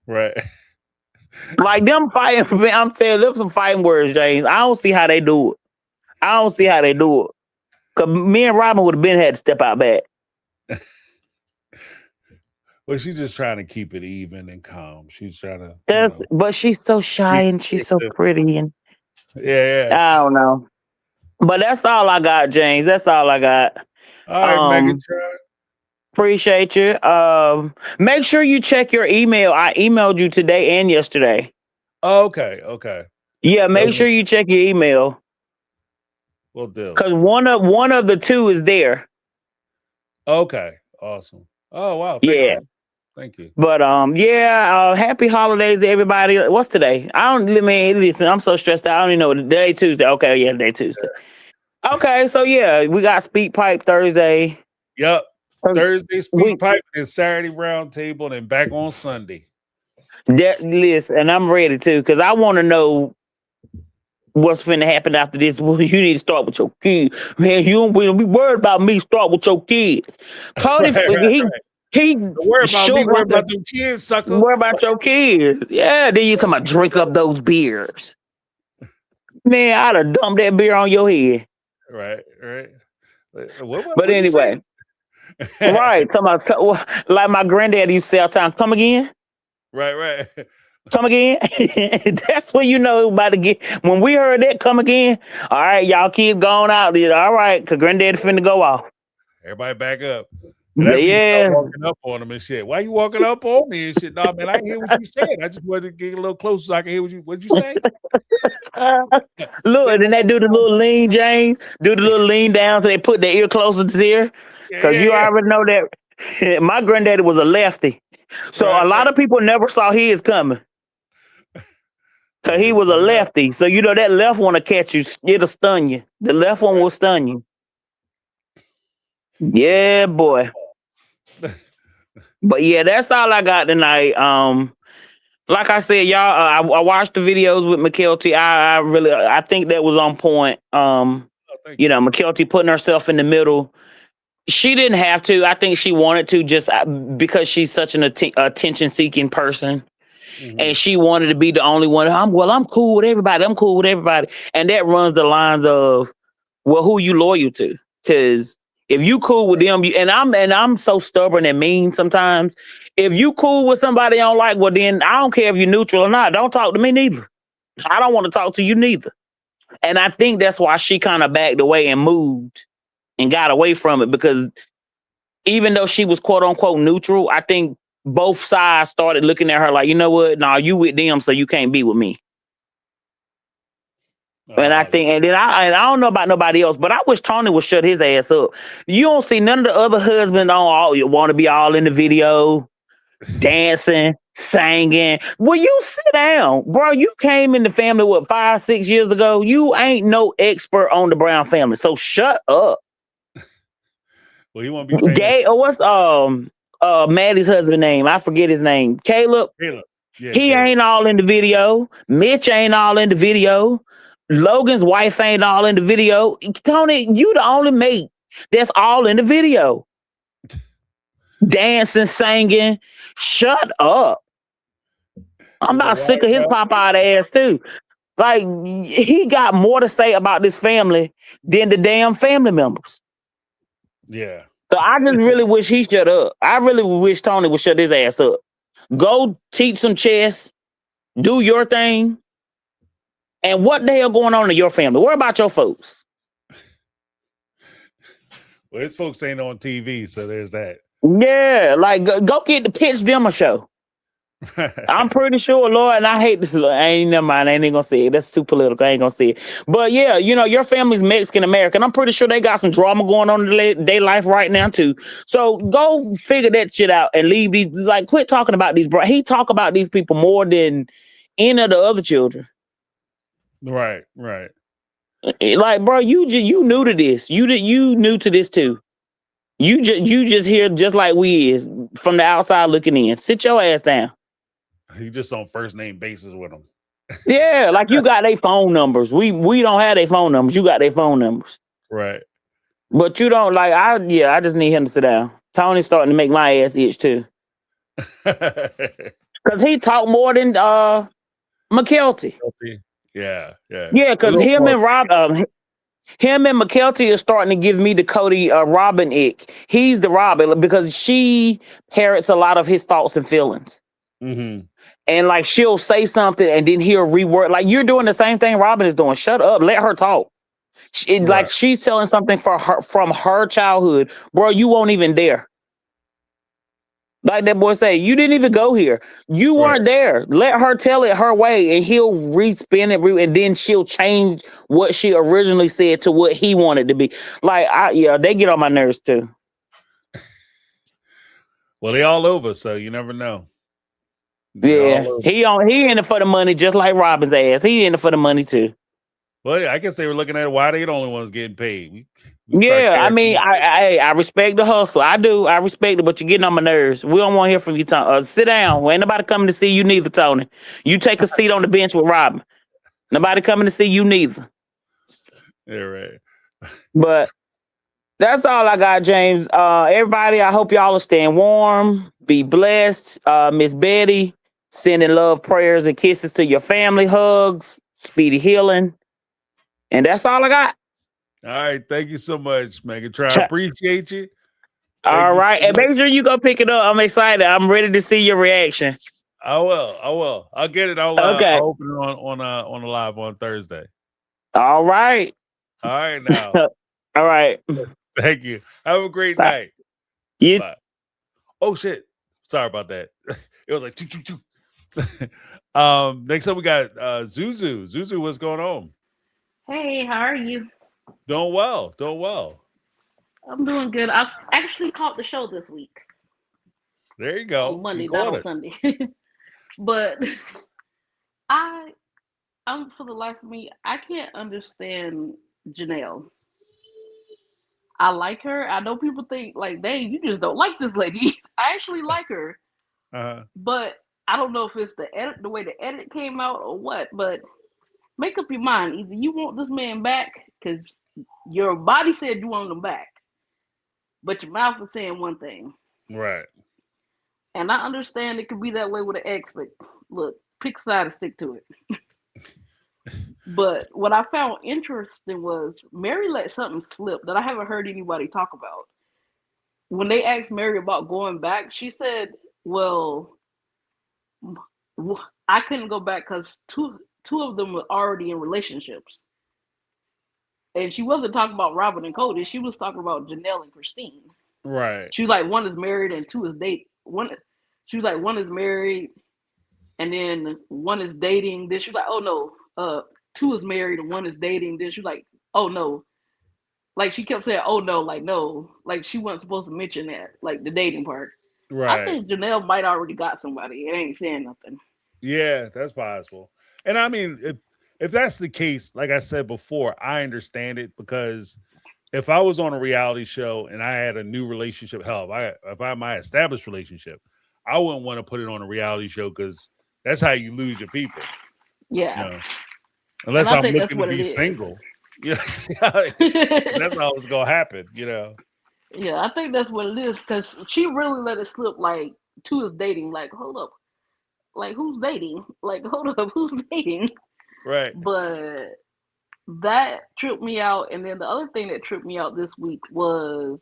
[SPEAKER 1] Right.
[SPEAKER 10] Like them fighting, I'm saying them some fighting words, James. I don't see how they do it. Cause me and Robin would have been had to step out back.
[SPEAKER 1] Well, she's just trying to keep it even and calm. She's trying to.
[SPEAKER 10] But she's so shy and she's so pretty and
[SPEAKER 1] yeah.
[SPEAKER 10] I don't know. But that's all I got, James. That's all I got.
[SPEAKER 1] All right, Megatron.
[SPEAKER 10] Appreciate you. Make sure you check your email. I emailed you today and yesterday.
[SPEAKER 1] Oh, okay.
[SPEAKER 10] Yeah,
[SPEAKER 1] Yeah,
[SPEAKER 10] make sure you check your email
[SPEAKER 1] we'll do.
[SPEAKER 10] because one of the two is there.
[SPEAKER 1] Okay, awesome. Oh wow,
[SPEAKER 10] Yeah.
[SPEAKER 1] thank you.
[SPEAKER 10] But happy holidays to everybody. What's today? I don't listen. I'm so stressed out. I don't even know what day Tuesday. Okay, yeah, day Tuesday. Okay, so yeah, we got Speak Pipe Thursday.
[SPEAKER 1] Yep. Thursday Speak
[SPEAKER 10] we-
[SPEAKER 1] Pipe and Saturday Round Table, and then back on Sunday.
[SPEAKER 10] Listen, and I'm ready too because I want to know what's finna happen after this. Well, you need to start with your kids, man. You don't be worried about me. Start with your kids. Cody, he
[SPEAKER 1] Don't worry about me. Worry about them kids, sucker.
[SPEAKER 10] Worry about your kids. Yeah, then you talking about drink up those beers. Man, I'd have dumped that beer on your head.
[SPEAKER 1] Right.
[SPEAKER 10] But anyway, right. Like my granddad used to say all the time, come again?
[SPEAKER 1] Right.
[SPEAKER 10] Come again? That's when you know about to get. When we heard that come again, all right, y'all kids going out. All right, because granddad finna go off.
[SPEAKER 1] Everybody back up. And that's when you start walking up on them and shit. Why you walking up on me and shit? No, man, I hear what you said. I just wanted to get a little closer so I can hear what'd you say?
[SPEAKER 10] Look, and they do the little lean, James. Do the little lean down so they put their ear closer to the ear. Because you already know that my granddaddy was a lefty. So a lot of people never saw his coming. So he was a lefty. So you know that left one will catch you. It'll stun you. The left one will stun you. Yeah, boy. But yeah, that's all I got tonight. Like I said, y'all, I watched the videos with McKelty. I think that was on point. McKelty putting herself in the middle. She didn't have to. I think she wanted to just because she's such an attention-seeking person. Mm-hmm. And she wanted to be the only one. I'm cool with everybody. And that runs the lines of, well, who you loyal to? Because if you cool with them, I'm so stubborn and mean sometimes. If you cool with somebody I don't like, well then I don't care if you're neutral or not. Don't talk to me neither. I don't want to talk to you neither. And I think that's why she kind of backed away and moved and got away from it, because even though she was quote unquote neutral, I think both sides started looking at her like, you know what? Nah, you with them, so you can't be with me. And I think, and I don't know about nobody else, but I wish Tony would shut his ass up. You don't see none of the other husbands you want to be all in the video, dancing, singing. Well, you sit down, bro. You came in the family, 5-6 years ago? You ain't no expert on the Brown family, so shut up.
[SPEAKER 1] Well, he won't be famous.
[SPEAKER 10] Gay, or what's Maddie's husband name? I forget his name. Caleb.
[SPEAKER 1] Yeah,
[SPEAKER 10] he Caleb. Ain't all in the video. Mitch ain't all in the video. Logan's wife ain't all in the video. Tony, you the only mate that's all in the video. Dancing, singing. Shut up. I'm about sick of his pop-out ass too. Like, he got more to say about this family than the damn family members.
[SPEAKER 1] Yeah.
[SPEAKER 10] So I just really wish he shut up. I really wish Tony would shut his ass up. Go teach some chess. Do your thing. And what the hell going on in your family? What about your folks?
[SPEAKER 1] Well, his folks ain't on TV, so there's that.
[SPEAKER 10] Yeah, like go get the Pitch Dimmer show. I'm pretty sure, Lord, and I hate this. Never mind. I ain't gonna say it. That's too political. I ain't gonna say it. But yeah, your family's Mexican American. I'm pretty sure they got some drama going on in their life right now too. So go figure that shit out and leave these. Like, quit talking about these, bro. He talk about these people more than any of the other children.
[SPEAKER 1] Right.
[SPEAKER 10] Like, bro, you new to this. You new to this too. You just here just like we is from the outside looking in. Sit your ass down.
[SPEAKER 1] You just on first name basis with them.
[SPEAKER 10] Yeah, like you got their phone numbers. We don't have their phone numbers. You got their phone numbers.
[SPEAKER 1] Right.
[SPEAKER 10] But you don't like. I just need him to sit down. Tony's starting to make my ass itch too. Cause he talk more than McKelty.
[SPEAKER 1] Yeah.
[SPEAKER 10] Yeah, because him and McKelty is starting to give me the Cody Robin ick. He's the Robin because she parrots a lot of his thoughts and feelings.
[SPEAKER 1] Mm-hmm.
[SPEAKER 10] And like she'll say something and then he'll reword. Like, you're doing the same thing Robin is doing. Shut up. Let her talk. Like she's telling something from her childhood. Bro, you won't even dare. Like that boy say, you didn't even go here. You
[SPEAKER 1] Right.
[SPEAKER 10] weren't there. Let her tell it her way, and he'll respin it, and then she'll change what she originally said to what he wanted to be. Like, they get on my nerves too.
[SPEAKER 1] Well, they all over, so you never know.
[SPEAKER 10] Yeah, he in it for the money, just like Robin's ass. He in it for the money too.
[SPEAKER 1] Well, I guess they were looking at why they the only ones getting paid.
[SPEAKER 10] Yeah, I mean, I respect the hustle. I do. I respect it, but you're getting on my nerves. We don't want to hear from you, Tony. Sit down. Ain't nobody coming to see you neither, Tony. You take a seat on the bench with Robin. Nobody coming to see you neither.
[SPEAKER 1] Yeah, right.
[SPEAKER 10] But that's all I got, James. Everybody, I hope y'all are staying warm. Be blessed. Miss Betty, sending love, prayers, and kisses to your family. Hugs, speedy healing. And that's all I got.
[SPEAKER 1] All right. Thank you so much, Megatron. I appreciate you.
[SPEAKER 10] All right. And make sure you go pick it up. I'm excited. I'm ready to see your reaction.
[SPEAKER 1] I will. I'll get it. I'll open it on the live on Thursday.
[SPEAKER 10] All right.
[SPEAKER 1] All right now.
[SPEAKER 10] All right.
[SPEAKER 1] Thank you. Have a great night. Bye. Oh shit. Sorry about that. It was like 2. Next up we got Zuzu. Zuzu, what's going on?
[SPEAKER 11] Hey, how are you?
[SPEAKER 1] Doing well.
[SPEAKER 11] I'm doing good. I actually caught the show this week.
[SPEAKER 1] There you go.
[SPEAKER 11] On Monday, not on Sunday. But I'm for the life of me, I can't understand Janelle. I like her. I know people think like, dang, you just don't like this lady. I actually like her. But I don't know if it's the way the edit came out or what, but make up your mind. Either you want this man back because your body said you want him back, but your mouth is saying one thing.
[SPEAKER 1] Right.
[SPEAKER 11] And I understand it could be that way with an ex, but look, pick a side and stick to it. But what I found interesting was Mary let something slip that I haven't heard anybody talk about. When they asked Mary about going back, she said, well, I couldn't go back because two of them were already in relationships. And she wasn't talking about Robin and Cody. She was talking about Janelle and Christine.
[SPEAKER 1] Right.
[SPEAKER 11] She was like, one is married and two is dating. She was like, one is married and then one is dating. Then she was like, oh no, two is married and one is dating. Then she was like, oh no. Like she kept saying, oh no, like no. Like she wasn't supposed to mention that, like the dating part.
[SPEAKER 1] Right.
[SPEAKER 11] I think Janelle might already got somebody. It ain't saying nothing.
[SPEAKER 1] Yeah, that's possible. And I mean, if that's the case, like I said before, I understand it because if I was on a reality show and I had a new relationship, hell, if I had my established relationship, I wouldn't want to put it on a reality show because that's how you lose your people.
[SPEAKER 11] Yeah.
[SPEAKER 1] You know? Unless I'm looking to be single. Yeah. That's how it's gonna happen, you know.
[SPEAKER 11] Yeah, I think that's what it is because she really let it slip. Like two is dating. Like hold up, like who's dating? Like hold up, who's dating?
[SPEAKER 1] Right.
[SPEAKER 11] But that tripped me out. And then the other thing that tripped me out this week was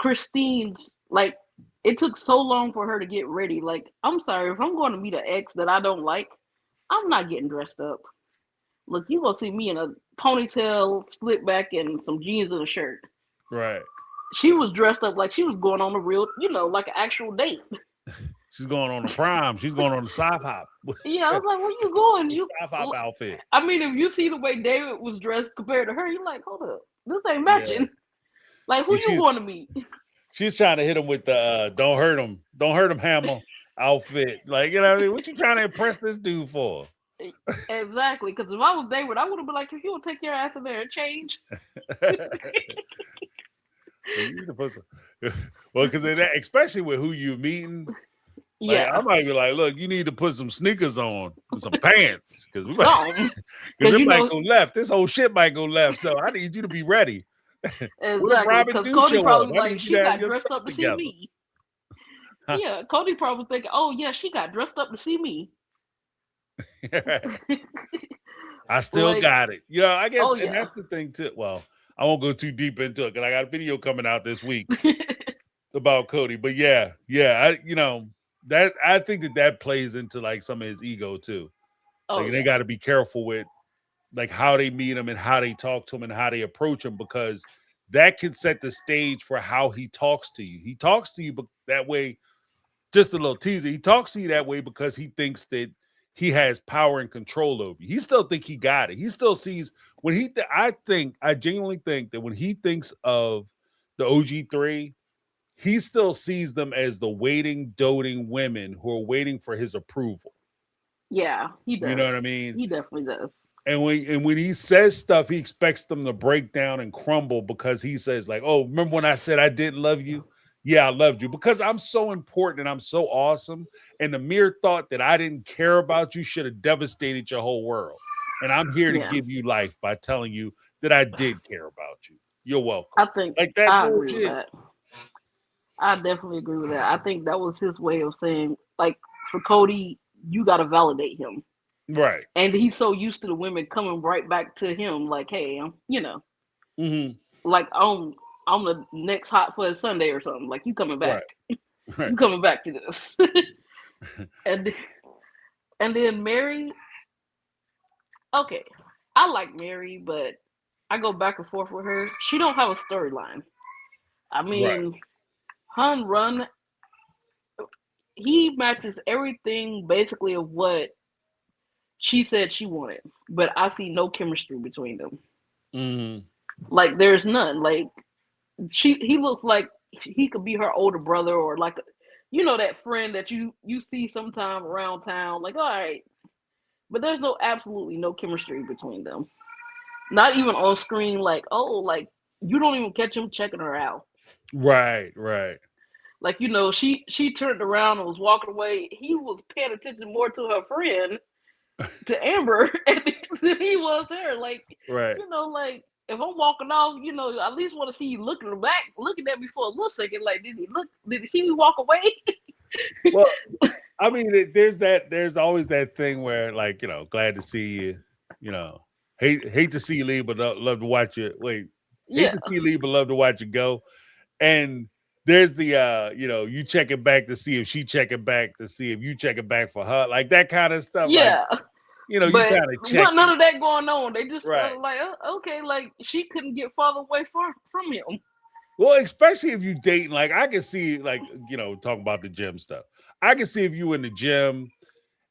[SPEAKER 11] Christine's. Like it took so long for her to get ready. Like I'm sorry, if I'm going to meet an ex that I don't like, I'm not getting dressed up. Look, you gonna see me in a ponytail, slip back, and some jeans and a shirt.
[SPEAKER 1] Right.
[SPEAKER 11] She was dressed up like she was going on a real, like an actual date.
[SPEAKER 1] She's going on a prom. She's going on a soft hop.
[SPEAKER 11] Yeah, I was like, where you going? You
[SPEAKER 1] soft hop outfit.
[SPEAKER 11] I mean, if you see the way David was dressed compared to her, you're like, hold up, this ain't matching. Yeah. Like, who you going to meet?
[SPEAKER 1] She's trying to hit him with the don't hurt him hammer outfit. Like, you know what I mean? What you trying to impress this dude for?
[SPEAKER 11] Exactly, because if I was David, I would have been like, if you would take your ass in there and change.
[SPEAKER 1] Well, because especially with who you're meeting, like, I might be like, look, you need to put some sneakers on with some pants because it might go left. This whole shit might go left, so I need you to be ready.
[SPEAKER 11] Exactly, because Cody probably like she got dressed up to see me. Yeah, Cody probably thinking, oh yeah, she got dressed up to see me.
[SPEAKER 1] I still got it. You know, I guess, and that's the thing too. Well, I won't go too deep into it because I got a video coming out this week about Cody. But yeah, I think that plays into like some of his ego too. They got to be careful with like how they meet him and how they talk to him and how they approach him because that can set the stage for how he talks to you. He talks to you, but that way. Just a little teaser. He talks to you that way because he thinks that he has power and control over you. He still think he got it. He still sees when he. I genuinely think that when he thinks of the OG3, he still sees them as the waiting, doting women who are waiting for his approval.
[SPEAKER 11] Yeah, he does.
[SPEAKER 1] You know what I mean?
[SPEAKER 11] He definitely does.
[SPEAKER 1] And when he says stuff, he expects them to break down and crumble because he says, like, oh, remember when I said I didn't love you? Yeah, I loved you because I'm so important and I'm so awesome. And the mere thought that I didn't care about you should have devastated your whole world. And I'm here to give you life by telling you that I did care about you. You're welcome.
[SPEAKER 11] I think
[SPEAKER 1] like that
[SPEAKER 11] I
[SPEAKER 1] bullshit.
[SPEAKER 11] agree with that. I definitely agree with that. I think that was his way of saying, like, for Cody, you got to validate him.
[SPEAKER 1] Right.
[SPEAKER 11] And he's so used to the women coming right back to him, like, hey, like, I'm the next Hot Fuzz Sunday or something. Like, you coming back.
[SPEAKER 1] Right.
[SPEAKER 11] You coming back to this. and then Mary, okay, I like Mary, but I go back and forth with her. She don't have a storyline. I mean, Hun Run, he matches everything basically of what she said she wanted, but I see no chemistry between them.
[SPEAKER 1] Mm-hmm.
[SPEAKER 11] Like, there's none. Like, he looks like he could be her older brother, or like, that friend that you see sometime around town. Like, all right, but there's absolutely no chemistry between them. Not even on screen. Like, oh, like you don't even catch him checking her out.
[SPEAKER 1] Right.
[SPEAKER 11] Like, she turned around and was walking away. He was paying attention more to her friend, to Amber, than he was her. Like,
[SPEAKER 1] right.
[SPEAKER 11] Like, if I'm walking off, I at least want to see you looking at me for a little second. Like, did he see me walk away?
[SPEAKER 1] Well, I mean, there's always that thing where, like, glad to see you, hate to see you leave, but love to watch you. Hate to see you leave, but love to watch you go. And there's the you checking back to see if she checking back to see if you checking back for her, like that kind of stuff.
[SPEAKER 11] Yeah.
[SPEAKER 1] Like, you kind of check.
[SPEAKER 11] None of that going on. They just like, okay, like she couldn't get farther away from him.
[SPEAKER 1] Well, especially if you dating, like I can see, like, talking about the gym stuff. I can see if you in the gym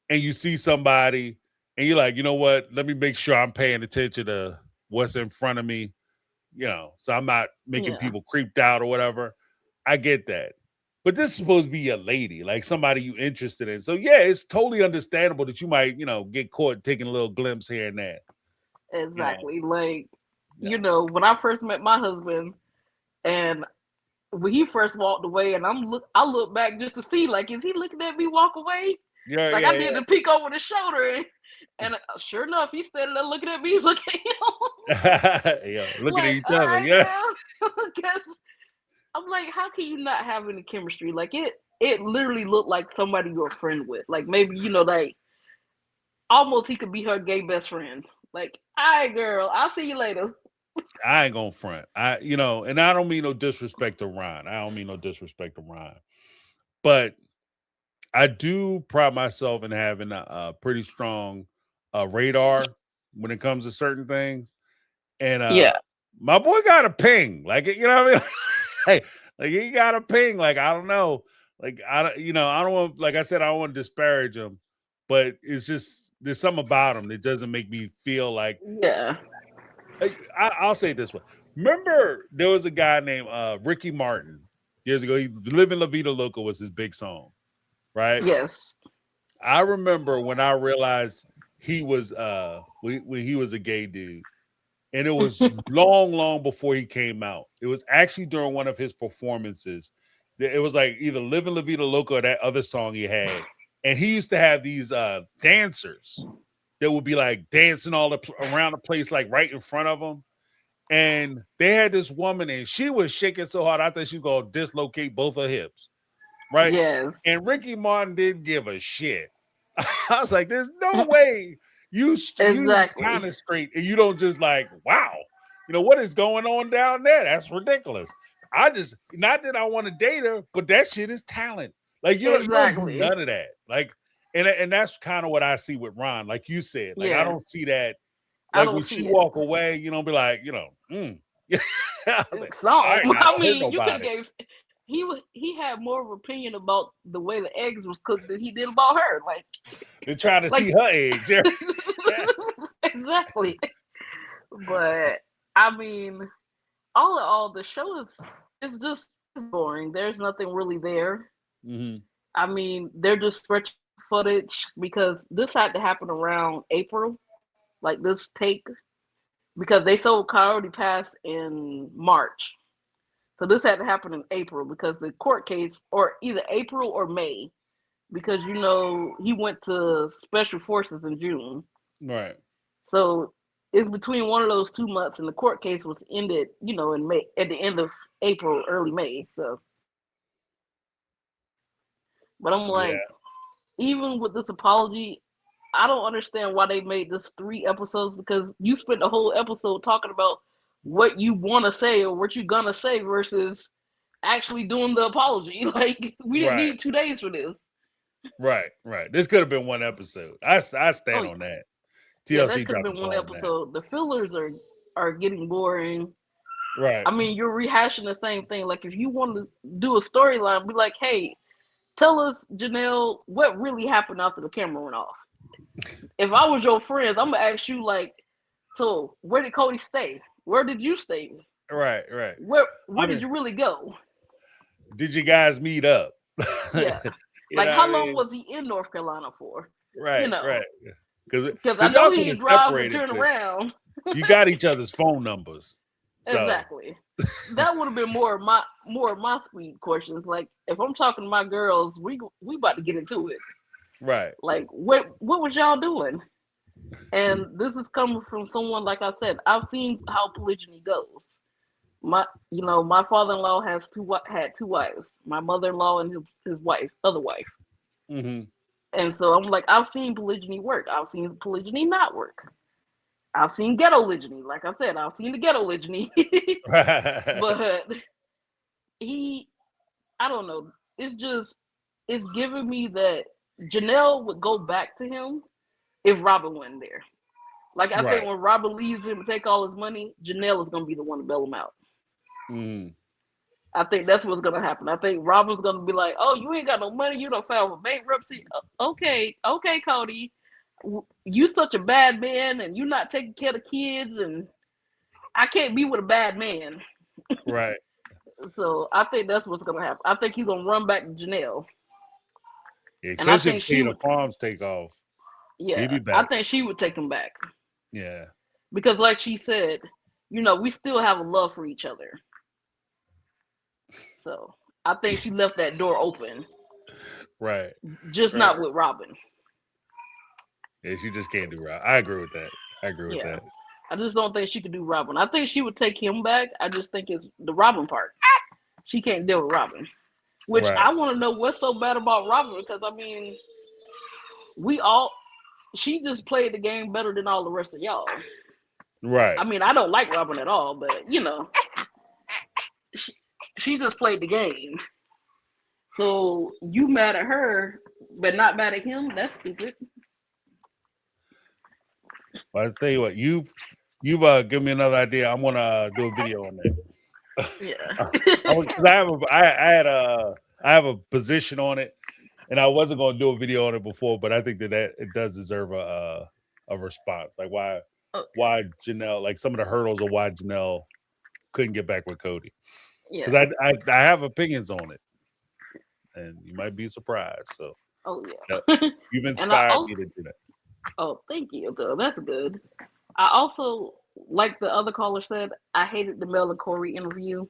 [SPEAKER 1] and you see somebody and you're like, you know what? Let me make sure I'm paying attention to what's in front of me, so I'm not making people creeped out or whatever. I get that. But this is supposed to be a lady, like somebody you interested in. So yeah, it's totally understandable that you might, get caught taking a little glimpse here and there.
[SPEAKER 11] Exactly. Like, when I first met my husband, and when he first walked away, and I look back just to see, like, is he looking at me walk away? I did to peek over the shoulder, and sure enough, he's standing there looking at me, looking at him.
[SPEAKER 1] Looking
[SPEAKER 11] like,
[SPEAKER 1] at each other.
[SPEAKER 11] Right,
[SPEAKER 1] yeah.
[SPEAKER 11] I'm like, how can you not have any chemistry? Like, it literally looked like somebody you're a friend with. Like, maybe, like, almost he could be her gay best friend. Like, all right, girl, I'll see you later.
[SPEAKER 1] I ain't gonna front. And I don't mean no disrespect to Ron. But I do pride myself in having a pretty strong radar when it comes to certain things. And my boy got a ping. Like, you know what I mean? Hey, like he got a ping. Like, I don't know. Like, I don't want, like I said, I don't want to disparage him, but it's just there's something about him that doesn't make me feel like I'll say it this way. Remember, there was a guy named Ricky Martin years ago. He Living La Vida Loca was his big song, right?
[SPEAKER 11] Yes.
[SPEAKER 1] I remember when I realized he was when he was a gay dude. And it was long before he came out. It was actually during one of his performances. It was like either Living La Vida Loca or that other song he had. And he used to have these dancers that would be like dancing all around the place, like right in front of him. And they had this woman and she was shaking so hard, I thought she was going to dislocate both her hips. Right?
[SPEAKER 11] Yes.
[SPEAKER 1] And Ricky Martin didn't give a shit. I was like, there's no way you kind of straight and you don't just like, wow, what is going on down there? That's ridiculous. Not that I want to date her, but that shit is talent. Like, you don't do none of that. Like, and that's kind of what I see with Ron. Like you said, like, I don't see that. Like when she walk away, be like,
[SPEAKER 11] like, I mean, he had more of an opinion about the way the eggs was cooked than he did about her. Like
[SPEAKER 1] They're trying to
[SPEAKER 11] like
[SPEAKER 1] see her eggs. Yeah.
[SPEAKER 11] exactly. But I mean, all in all, the show is just boring. There's nothing really there.
[SPEAKER 1] Hmm.
[SPEAKER 11] I mean, they're just stretching footage because this had to happen around April, like this take, because they sold Coyote Pass in March. So this had to happen in April because the court case, or either April or May, because he went to Special Forces in June.
[SPEAKER 1] Right.
[SPEAKER 11] So it's between one of those 2 months, and the court case was ended, in May, at the end of April, early May. So, but I'm
[SPEAKER 1] Yeah.
[SPEAKER 11] like, even with this apology, I don't understand why they made this 3 episodes, because you spent the whole episode talking about what you want to say or what you're gonna say versus actually doing the apology. Like we didn't
[SPEAKER 1] Right.
[SPEAKER 11] need 2 days for this.
[SPEAKER 1] Right. Right. This could have been one episode. I
[SPEAKER 11] Oh
[SPEAKER 1] stand on that.
[SPEAKER 11] yeah,
[SPEAKER 1] TLC
[SPEAKER 11] that could have
[SPEAKER 1] dropped the
[SPEAKER 11] been one
[SPEAKER 1] ball on that.
[SPEAKER 11] episode. The fillers are getting boring.
[SPEAKER 1] Right.
[SPEAKER 11] I mean, you're rehashing the same thing. Like if you want to do a storyline, be like, hey, tell us, Janelle, what really happened after the camera went off. If I was your friends, I'm gonna ask you like, so where did Cody stay? Where did you stay?
[SPEAKER 1] Right. Right.
[SPEAKER 11] Where
[SPEAKER 1] I
[SPEAKER 11] did
[SPEAKER 1] mean,
[SPEAKER 11] you really go?
[SPEAKER 1] did you guys meet up?
[SPEAKER 11] Yeah.
[SPEAKER 1] You
[SPEAKER 11] Like
[SPEAKER 1] know
[SPEAKER 11] how
[SPEAKER 1] what I
[SPEAKER 11] long
[SPEAKER 1] mean?
[SPEAKER 11] was he in North Carolina for?
[SPEAKER 1] Right. Right.
[SPEAKER 11] Because I
[SPEAKER 1] Because
[SPEAKER 11] know
[SPEAKER 1] y'all could
[SPEAKER 11] he'd
[SPEAKER 1] have
[SPEAKER 11] drive and
[SPEAKER 1] separated
[SPEAKER 11] turn
[SPEAKER 1] this.
[SPEAKER 11] around.
[SPEAKER 1] You got each other's phone numbers. So
[SPEAKER 11] Exactly. That would have been more of my sweet questions. Like if I'm talking to my girls, we about to get into it.
[SPEAKER 1] right.
[SPEAKER 11] Like what was y'all doing? And this is coming from someone, like I said, I've seen how polygyny goes. My father-in-law had 2 wives. My mother-in-law and his other wife.
[SPEAKER 1] Mm-hmm.
[SPEAKER 11] And so I'm like, I've seen polygyny work. I've seen polygyny not work. I've seen ghetto-lygyny. Like I said, I've seen the ghetto-lygyny. But I don't know. It's giving me that Janelle would go back to him if Robin wasn't there. Like I think
[SPEAKER 1] right.
[SPEAKER 11] when Robin leaves him and take all his money, Janelle is gonna be the one to bail him out.
[SPEAKER 1] Mm-hmm.
[SPEAKER 11] I think that's what's gonna happen. I think Robin's gonna be like, "Oh, you ain't got no money. You don't file for bankruptcy. Okay, Cody, you such a bad man, and you not taking care of kids, and I can't be with a bad man."
[SPEAKER 1] Right.
[SPEAKER 11] So I think that's what's gonna happen. I think he's gonna run back to Janelle,
[SPEAKER 1] Yeah,
[SPEAKER 11] and I
[SPEAKER 1] especially
[SPEAKER 11] think
[SPEAKER 1] if
[SPEAKER 11] she
[SPEAKER 1] Peter
[SPEAKER 11] would.
[SPEAKER 1] Palms take off. He'll
[SPEAKER 11] Yeah,
[SPEAKER 1] be
[SPEAKER 11] I
[SPEAKER 1] back.
[SPEAKER 11] think she would take him back
[SPEAKER 1] Yeah.
[SPEAKER 11] because, like she said, we still have a love for each other. So I think she left that door open,
[SPEAKER 1] Right.
[SPEAKER 11] just
[SPEAKER 1] Right.
[SPEAKER 11] not with Robin.
[SPEAKER 1] Yeah, she just can't do right. I agree with that. I agree with
[SPEAKER 11] Yeah.
[SPEAKER 1] that.
[SPEAKER 11] I just don't think she could do Robin. I think she would take him back. I just think it's the Robin part. She can't deal with Robin. Which
[SPEAKER 1] Right.
[SPEAKER 11] I want to know what's so bad about Robin, because I mean, she just played the game better than all the rest of y'all.
[SPEAKER 1] Right.
[SPEAKER 11] I mean, I don't like Robin at all, but she just played the game. So you mad at her, but not mad at him? That's stupid.
[SPEAKER 1] But I tell you what, you've given me another idea. I'm gonna do a video on that.
[SPEAKER 11] Yeah.
[SPEAKER 1] I have a position on it, and I wasn't gonna do a video on it before, but I think that it does deserve a response. Like why Janelle, like some of the hurdles of why Janelle couldn't get back with Cody. Because
[SPEAKER 11] Yeah.
[SPEAKER 1] I have opinions on it, and you might be surprised. So
[SPEAKER 11] Oh
[SPEAKER 1] yeah,
[SPEAKER 11] yeah.
[SPEAKER 1] you've
[SPEAKER 11] And I
[SPEAKER 1] inspired
[SPEAKER 11] also
[SPEAKER 1] me to do that.
[SPEAKER 11] Oh, thank you. Though that's good. I also, like the other caller said, I hated the Mel and Corey interview.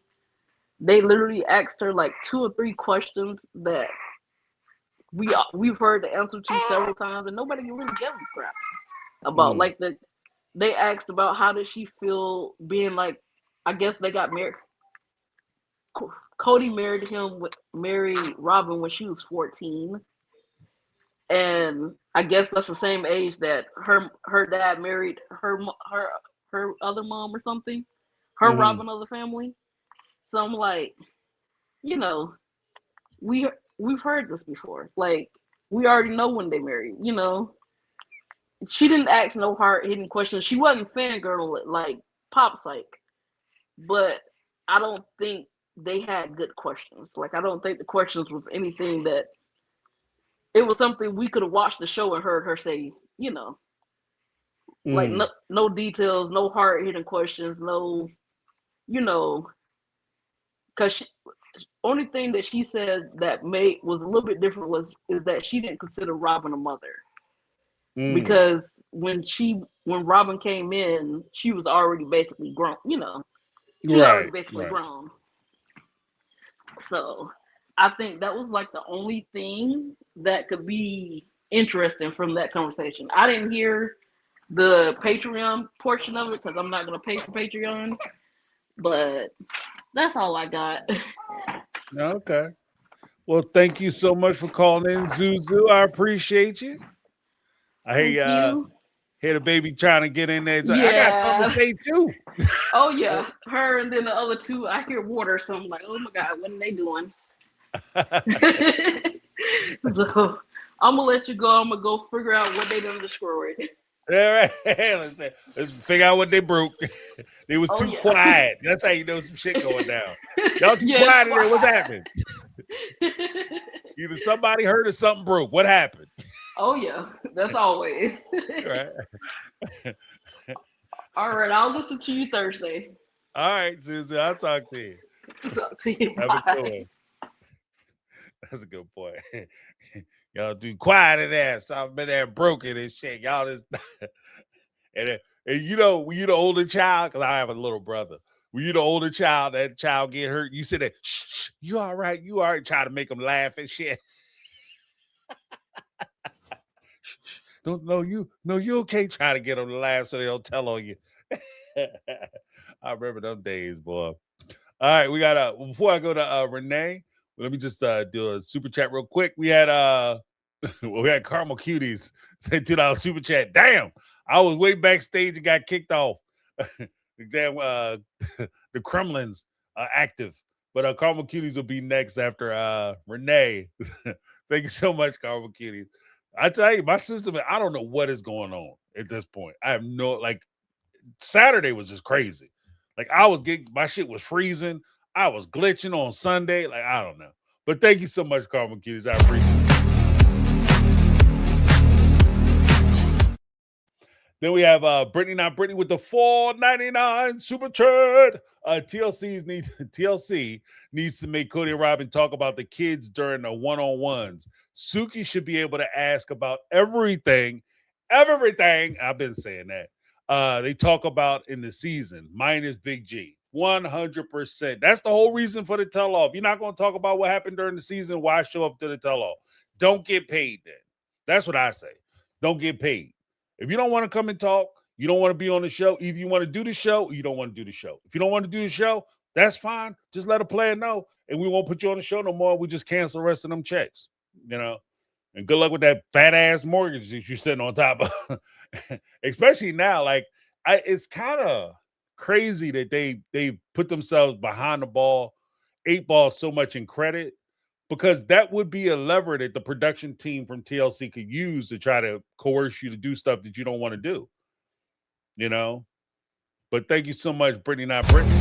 [SPEAKER 11] They literally asked her like 2 or 3 questions that we've heard the answer to several times, and nobody can really give a crap about.
[SPEAKER 1] Mm,
[SPEAKER 11] Like they asked about how did she feel being like, I guess they got married. Cody married Robin when she was 14, and I guess that's the same age that her dad married her other mom or something, her
[SPEAKER 1] mm-hmm.
[SPEAKER 11] Robin of the family. So I'm like, you know, we we've heard this before. Like we already know when they married. She didn't ask no hard hitting questions. She wasn't fangirl like Pop Psych, but I don't think they had good questions. Like, I don't think the questions was anything that it was something we could have watched the show and heard her say, like
[SPEAKER 1] Mm,
[SPEAKER 11] no details, no hard hitting questions, no, you know, because only thing that she said that made was a little bit different is that she didn't consider Robin a mother
[SPEAKER 1] mm.
[SPEAKER 11] because when Robin came in, she was already basically grown. She was already
[SPEAKER 1] Right,
[SPEAKER 11] basically
[SPEAKER 1] right.
[SPEAKER 11] grown. So I think that was like the only thing that could be interesting from that conversation. I didn't hear the Patreon portion of it because I'm not gonna pay for Patreon, but that's all I got.
[SPEAKER 1] Okay. Well, thank you so much for calling in, Zuzu. I appreciate you. I
[SPEAKER 11] Thank you.
[SPEAKER 1] hear the baby trying to get in there. I got something to
[SPEAKER 11] Yeah.
[SPEAKER 1] say too.
[SPEAKER 11] Oh yeah. Her and then the other two, I hear water, so I'm like, oh my god, what are they doing? So I'm gonna let you go. I'm gonna go figure out what they done destroyed.
[SPEAKER 1] All right. Let's figure out what they broke. They was
[SPEAKER 11] Oh
[SPEAKER 1] too
[SPEAKER 11] yeah.
[SPEAKER 1] quiet. That's how you know some shit going down. Y'all too
[SPEAKER 11] Yes,
[SPEAKER 1] quiet in there. What's
[SPEAKER 11] quiet.
[SPEAKER 1] happening? Either somebody heard or something broke. What happened?
[SPEAKER 11] Oh yeah, that's always.
[SPEAKER 1] Right.
[SPEAKER 11] All right, I'll listen to you Thursday.
[SPEAKER 1] All right, Susie. I'll talk to you.
[SPEAKER 11] Talk to you.
[SPEAKER 1] Have a good
[SPEAKER 11] Bye.
[SPEAKER 1] one. That's a good point. Y'all too quiet in there. Something been there broken and shit. Y'all just and when you the older child, because I have a little brother. When you the older child, that child get hurt, you sit there, shh, you all right, you all right, try to make them laugh and shit. Don't know you, no, you okay, try to get them to laugh so they don't tell on you. I remember them days, boy. All right, we got before I go to Renee, let me just do a super chat real quick. We had we had Caramel Cuties say $2 super chat. Damn, I was way backstage and got kicked off. The damn the Kremlin's active. But Caramel Cuties will be next after Renee. Thank you so much, Caramel Cuties. I tell you, my system, I don't know what is going on at this point. I have no, like, Saturday was just crazy. Like, I was getting, my shit was freezing. I was glitching on Sunday. Like, I don't know. But thank you so much, Caramel Cuties. I appreciate it. Then we have Brittany, not Brittany, with the $4.99 super chat. TLC needs to make Cody and Robin talk about the kids during the one-on-ones. Suki should be able to ask about everything. I've been saying that. They talk about in the season, minus Big G. 100%. That's the whole reason for the tell-off. You're not going to talk about what happened during the season. Why show up to the tell-off? Don't get paid then. That's what I say. Don't get paid. If you don't want to come and talk, you don't want to be on the show, either you want to do the show or you don't want to do the show. If you don't want to do the show, that's fine. Just let a player know, and we won't put you on the show no more. We just cancel the rest of them checks, And good luck with that fat ass mortgage that you're sitting on top of. Especially now, like it's kind of crazy that they put themselves behind the ball, 8 ball so much in credit. Because that would be a lever that the production team from TLC could use to try to coerce you to do stuff that you don't want to do. But thank you so much, Brittany, not Brittany.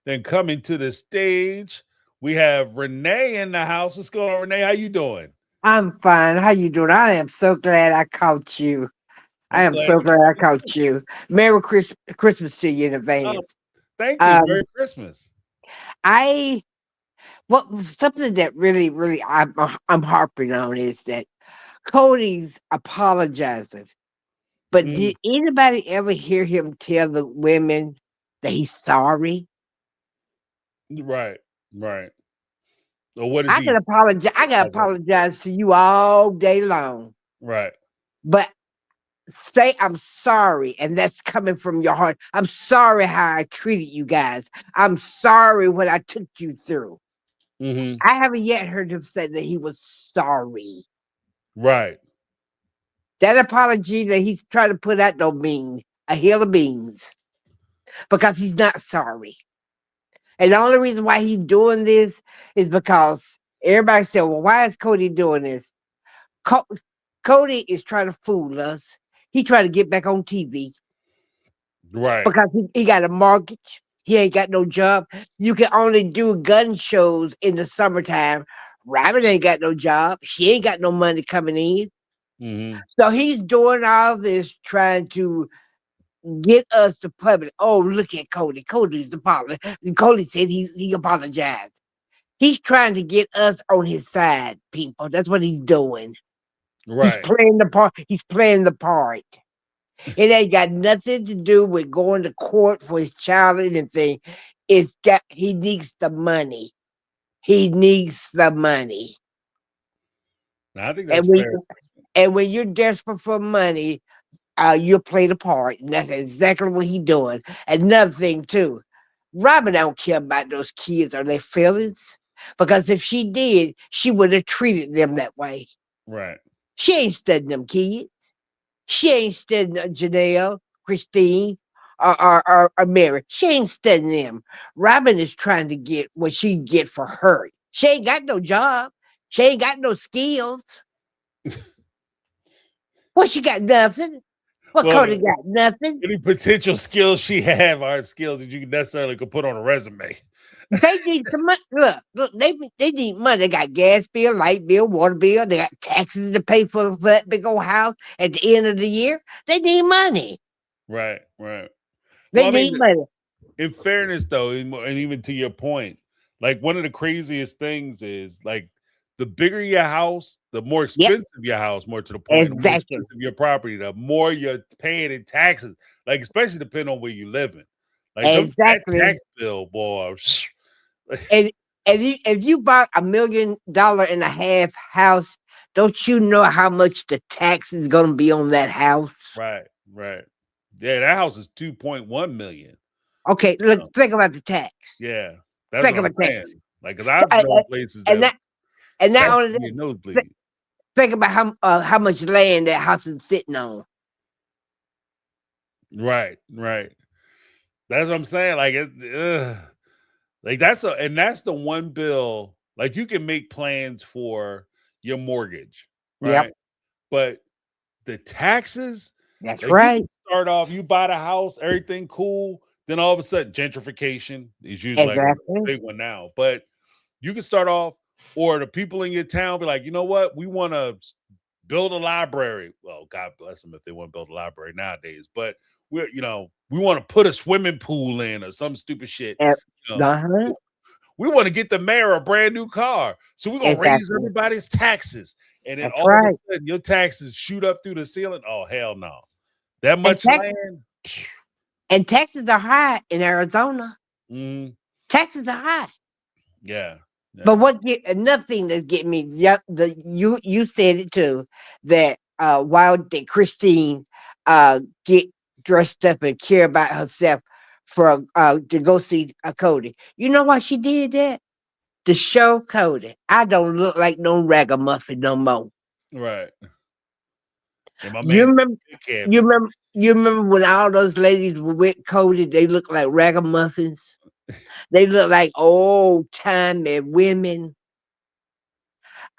[SPEAKER 1] Then coming to the stage, we have Renee in the house. What's going on, Renee? How you doing?
[SPEAKER 12] I'm fine. How you doing? I am so glad I caught you. I
[SPEAKER 1] I'm
[SPEAKER 12] am
[SPEAKER 1] glad
[SPEAKER 12] so
[SPEAKER 1] you
[SPEAKER 12] glad I caught you. Merry Christmas to you in
[SPEAKER 1] Oh,
[SPEAKER 12] advance.
[SPEAKER 1] thank you. Merry
[SPEAKER 12] Um,
[SPEAKER 1] Christmas.
[SPEAKER 12] Something that really I'm harping on is that Cody's apologizing. But
[SPEAKER 1] Mm,
[SPEAKER 12] did anybody ever hear him tell the women that he's sorry?
[SPEAKER 1] right. Or what is
[SPEAKER 12] I
[SPEAKER 1] he?
[SPEAKER 12] can apologize. I can apologize to you all day long.
[SPEAKER 1] Right.
[SPEAKER 12] But say I'm sorry, and that's coming from your heart. I'm sorry how I treated you guys. I'm sorry what I took you through.
[SPEAKER 1] Mm-hmm.
[SPEAKER 12] I haven't yet heard him say that he was sorry.
[SPEAKER 1] Right.
[SPEAKER 12] That apology that he's trying to put out don't mean a hill of beans because he's not sorry. And the only reason why he's doing this is because everybody said, well, why is Cody doing this? Cody is trying to fool us. He tried to get back on TV.
[SPEAKER 1] Right.
[SPEAKER 12] because he got a mortgage. He ain't got no job. You can only do gun shows in the summertime. Robin ain't got no job. She ain't got no money coming in.
[SPEAKER 1] Mm-hmm.
[SPEAKER 12] So he's doing all this trying to get us the public. Oh, look at Cody. Cody's apology. Cody said he apologized. He's trying to get us on his side, people. That's what he's doing. He's
[SPEAKER 1] Right.
[SPEAKER 12] playing the part. He's playing the part. It ain't got nothing to do with going to court for his child or anything. He needs the money. He needs the money.
[SPEAKER 1] Now, I think
[SPEAKER 12] And
[SPEAKER 1] that's
[SPEAKER 12] when
[SPEAKER 1] fair.
[SPEAKER 12] and when you're desperate for money, you'll play the part. And that's exactly what he's doing. Another thing too, Robin don't care about those kids or their feelings. Because if she did, she would have treated them that way.
[SPEAKER 1] Right.
[SPEAKER 12] She ain't studying them kids. She ain't studying Janelle, Christine, or Mary. She ain't studying them. Robin is trying to get what she can get for her. She ain't got no job. She ain't got no skills. Well, she got nothing. Well,
[SPEAKER 1] Well,
[SPEAKER 12] Cody got nothing.
[SPEAKER 1] any potential skills she have are skills that you necessarily could put on a resume.
[SPEAKER 12] They need some money. Look, they need money. They got gas bill, light bill, water bill. They got taxes to pay for that big old house at the end of the year. They need money.
[SPEAKER 1] Right. Right. Well,
[SPEAKER 12] They
[SPEAKER 1] I mean,
[SPEAKER 12] need money.
[SPEAKER 1] in fairness, though, and even to your point, like one of the craziest things is like the bigger your house, the more
[SPEAKER 12] Yep,
[SPEAKER 1] expensive your house, more to the point, the more
[SPEAKER 12] exactly.
[SPEAKER 1] expensive your property, the more you're paying in taxes, like especially depending on where you live in. Like that
[SPEAKER 12] Exactly.
[SPEAKER 1] tax bill, boy.
[SPEAKER 12] And if you bought $1.5 million house, don't you know how much the tax is gonna be on that house?
[SPEAKER 1] Right, right. Yeah, that house is 2.1 million.
[SPEAKER 12] Okay, look, think about the tax.
[SPEAKER 1] Yeah, that's
[SPEAKER 12] Think
[SPEAKER 1] what I'm
[SPEAKER 12] about tax.
[SPEAKER 1] saying. Like, cause I've known places
[SPEAKER 12] And
[SPEAKER 1] that
[SPEAKER 12] not and not
[SPEAKER 1] taxes
[SPEAKER 12] only
[SPEAKER 1] be a
[SPEAKER 12] that, th-
[SPEAKER 1] nosebleed.
[SPEAKER 12] think about how much land that house is sitting on.
[SPEAKER 1] Right, right. That's what I'm saying. Like like that's the one bill. Like you can make plans for your mortgage,
[SPEAKER 12] Yep,
[SPEAKER 1] right? But the taxes,
[SPEAKER 12] that's
[SPEAKER 1] like you
[SPEAKER 12] right.
[SPEAKER 1] can start off, you buy the house, everything cool. Then all of a sudden, gentrification is usually like a
[SPEAKER 12] Exactly.
[SPEAKER 1] big one now. But you can start off, or the people in your town be like, you know what, we want to build a library. Well, God bless them if they want to build a library nowadays. But we want to put a swimming pool in or some stupid shit.
[SPEAKER 12] Uh
[SPEAKER 1] You know,
[SPEAKER 12] huh.
[SPEAKER 1] we want to get the mayor a brand new car. So we're gonna raise
[SPEAKER 12] Exactly.
[SPEAKER 1] everybody's taxes. And then
[SPEAKER 12] That's
[SPEAKER 1] all of a
[SPEAKER 12] right.
[SPEAKER 1] sudden your taxes shoot up through the ceiling. Oh, hell no. That
[SPEAKER 12] And
[SPEAKER 1] much
[SPEAKER 12] tax
[SPEAKER 1] land.
[SPEAKER 12] and taxes are high in Arizona.
[SPEAKER 1] Mm,
[SPEAKER 12] Taxes are high.
[SPEAKER 1] yeah.
[SPEAKER 12] But
[SPEAKER 1] Yeah.
[SPEAKER 12] another thing that's getting me, you said it too, that why did Christine get dressed up and care about herself for to go see Cody? You know why she did that? To show Cody, I don't look like no ragamuffin no more.
[SPEAKER 1] Right. And my
[SPEAKER 12] You
[SPEAKER 1] man
[SPEAKER 12] remember?
[SPEAKER 1] take care of me.
[SPEAKER 12] You remember when all those ladies were with Cody? They looked like ragamuffins. They look like old timey women.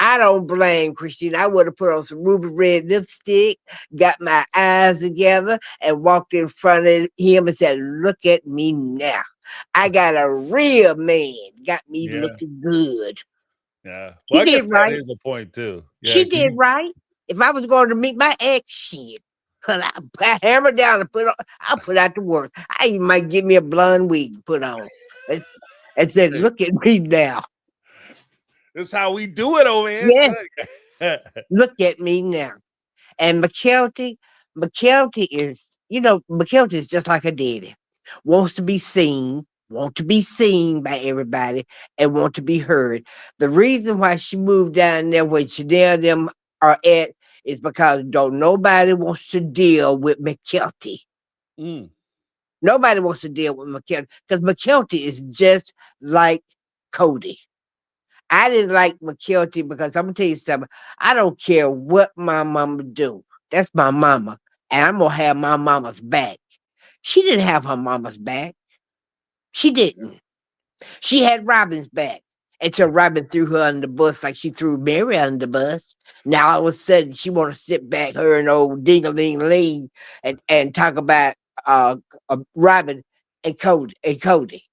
[SPEAKER 12] I don't blame Christine. I would have put on some ruby red lipstick, got my eyes together, and walked in front of him and said, "Look at me now. I got a real man. Got me
[SPEAKER 1] Yeah.
[SPEAKER 12] looking good."
[SPEAKER 1] Yeah. Well,
[SPEAKER 12] She
[SPEAKER 1] I
[SPEAKER 12] did
[SPEAKER 1] guess that
[SPEAKER 12] right.
[SPEAKER 1] is a point too. Yeah.
[SPEAKER 12] She
[SPEAKER 1] 'Cause
[SPEAKER 12] did right. If I was going to meet my ex, shit, I hammer down and I'll put out the work. I even might get me a blonde wig to put on. And, and said,
[SPEAKER 1] hey,
[SPEAKER 12] "Look at me now.
[SPEAKER 1] this is how we do it over here,
[SPEAKER 12] Yes,
[SPEAKER 1] son.
[SPEAKER 12] look at me now." And McKelty McKelty is just like a daddy. Want to be seen by everybody, and want to be heard. The reason why she moved down there where Chanel and them are at is because don't nobody wants to deal with McKelty.
[SPEAKER 1] Mm,
[SPEAKER 12] Nobody wants to deal with McKelty because McKelty is just like Cody. I didn't like McKelty because I'm gonna tell you something. I don't care what my mama do. That's my mama, and I'm gonna have my mama's back. She didn't have her mama's back. She didn't. She had Robin's back until Robin threw her under the bus like she threw Mary under the bus. Now all of a sudden she want to sit back, her and old Ding a Ling Ling, and talk about Robin and Cody.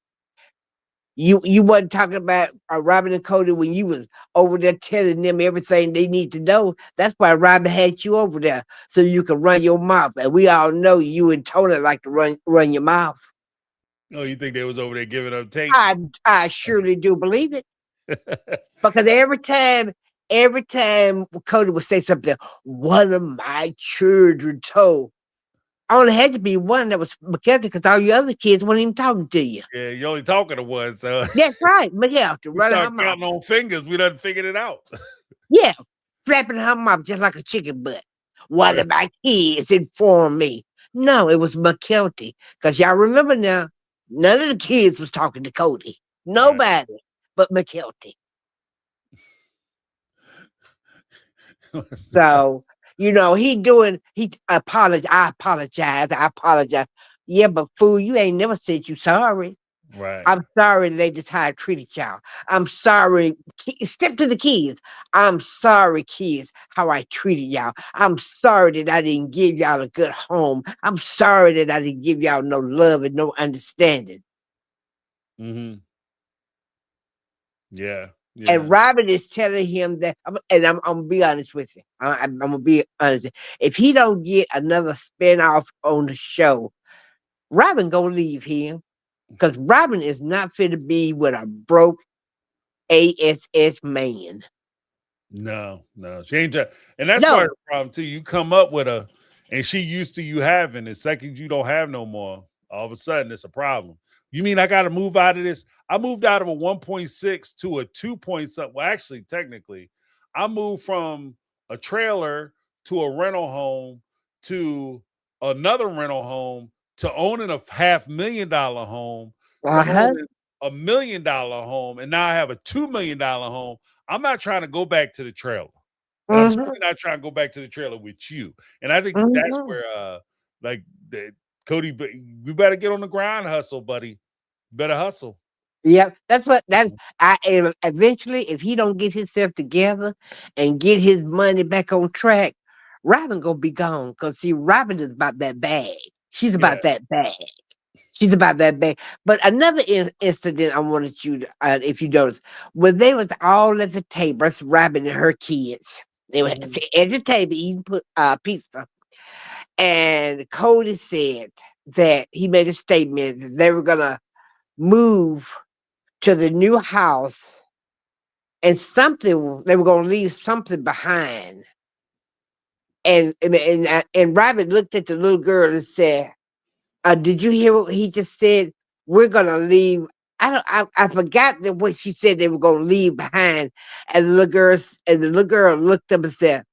[SPEAKER 12] You wasn't talking about Robin and Cody when you was over there telling them everything they need to know. That's why Robin had you over there so you could run your mouth. And we all know you and Tony like to run your mouth.
[SPEAKER 1] Oh, you think they was over there giving up tapes?
[SPEAKER 12] I surely do believe it because every time Cody would say something, one of my children told. Only had to be one that was McKelty because all your other kids weren't even talking to you.
[SPEAKER 1] Yeah, you only talking to one, so
[SPEAKER 12] That's right, McKelty,
[SPEAKER 1] we
[SPEAKER 12] running her
[SPEAKER 1] start
[SPEAKER 12] mouth.
[SPEAKER 1] counting on fingers. We done figured it out.
[SPEAKER 12] Yeah, flapping her mouth just like a chicken butt. One of my kids informed me. No, it was McKelty. Because y'all remember now, none of the kids was talking to Cody. Nobody but McKelty. So, he apologized. I apologize. Yeah, but fool, you ain't never said you sorry.
[SPEAKER 1] Right.
[SPEAKER 12] I'm sorry they just how I treated y'all. I'm sorry. Step to the kids. I'm sorry, kids, how I treated y'all. I'm sorry that I didn't give y'all a good home. I'm sorry that I didn't give y'all no love and no understanding.
[SPEAKER 1] Mm-hmm. Yeah.
[SPEAKER 12] And Robin is telling him that, and I'm gonna be honest with you. I'm gonna be honest. If he don't get another spinoff on the show, Robin gonna leave him because Robin is not fit to be with a broke ASS man.
[SPEAKER 1] No, she ain't just, and that's part of
[SPEAKER 12] No.
[SPEAKER 1] the problem too. You come up with a, and she used to you having it. Second, you don't have no more. All of a sudden, it's a problem. You mean I got to move out of this? I moved out of a 1.6 to a 2 point something. Well, actually, technically, I moved from a trailer to a rental home to another rental home to owning a $500,000 home to owning $1 million home, and now I have a $2 million home. I'm not trying to go back to the trailer. And I'm certainly not trying to go back to the trailer with you. And I think that's where Cody, you better get on the grind hustle, buddy. You better hustle.
[SPEAKER 12] Yeah, and eventually if he don't get himself together and get his money back on track, Robin gonna be gone. Cause see, Robin is about that bag. She's
[SPEAKER 1] Yeah.
[SPEAKER 12] about that bag. She's about that bag. But another incident I wanted you to, if you notice, when they was all at the table, that's Robin and her kids. They were at the table eating pizza. And Cody said that he made a statement that they were gonna move to the new house and something they were going to leave something behind. And Robin looked at the little girl and said, did you hear what he just said? We're going to leave. I forgot that what she said they were going to leave behind. And the little girl looked up and said,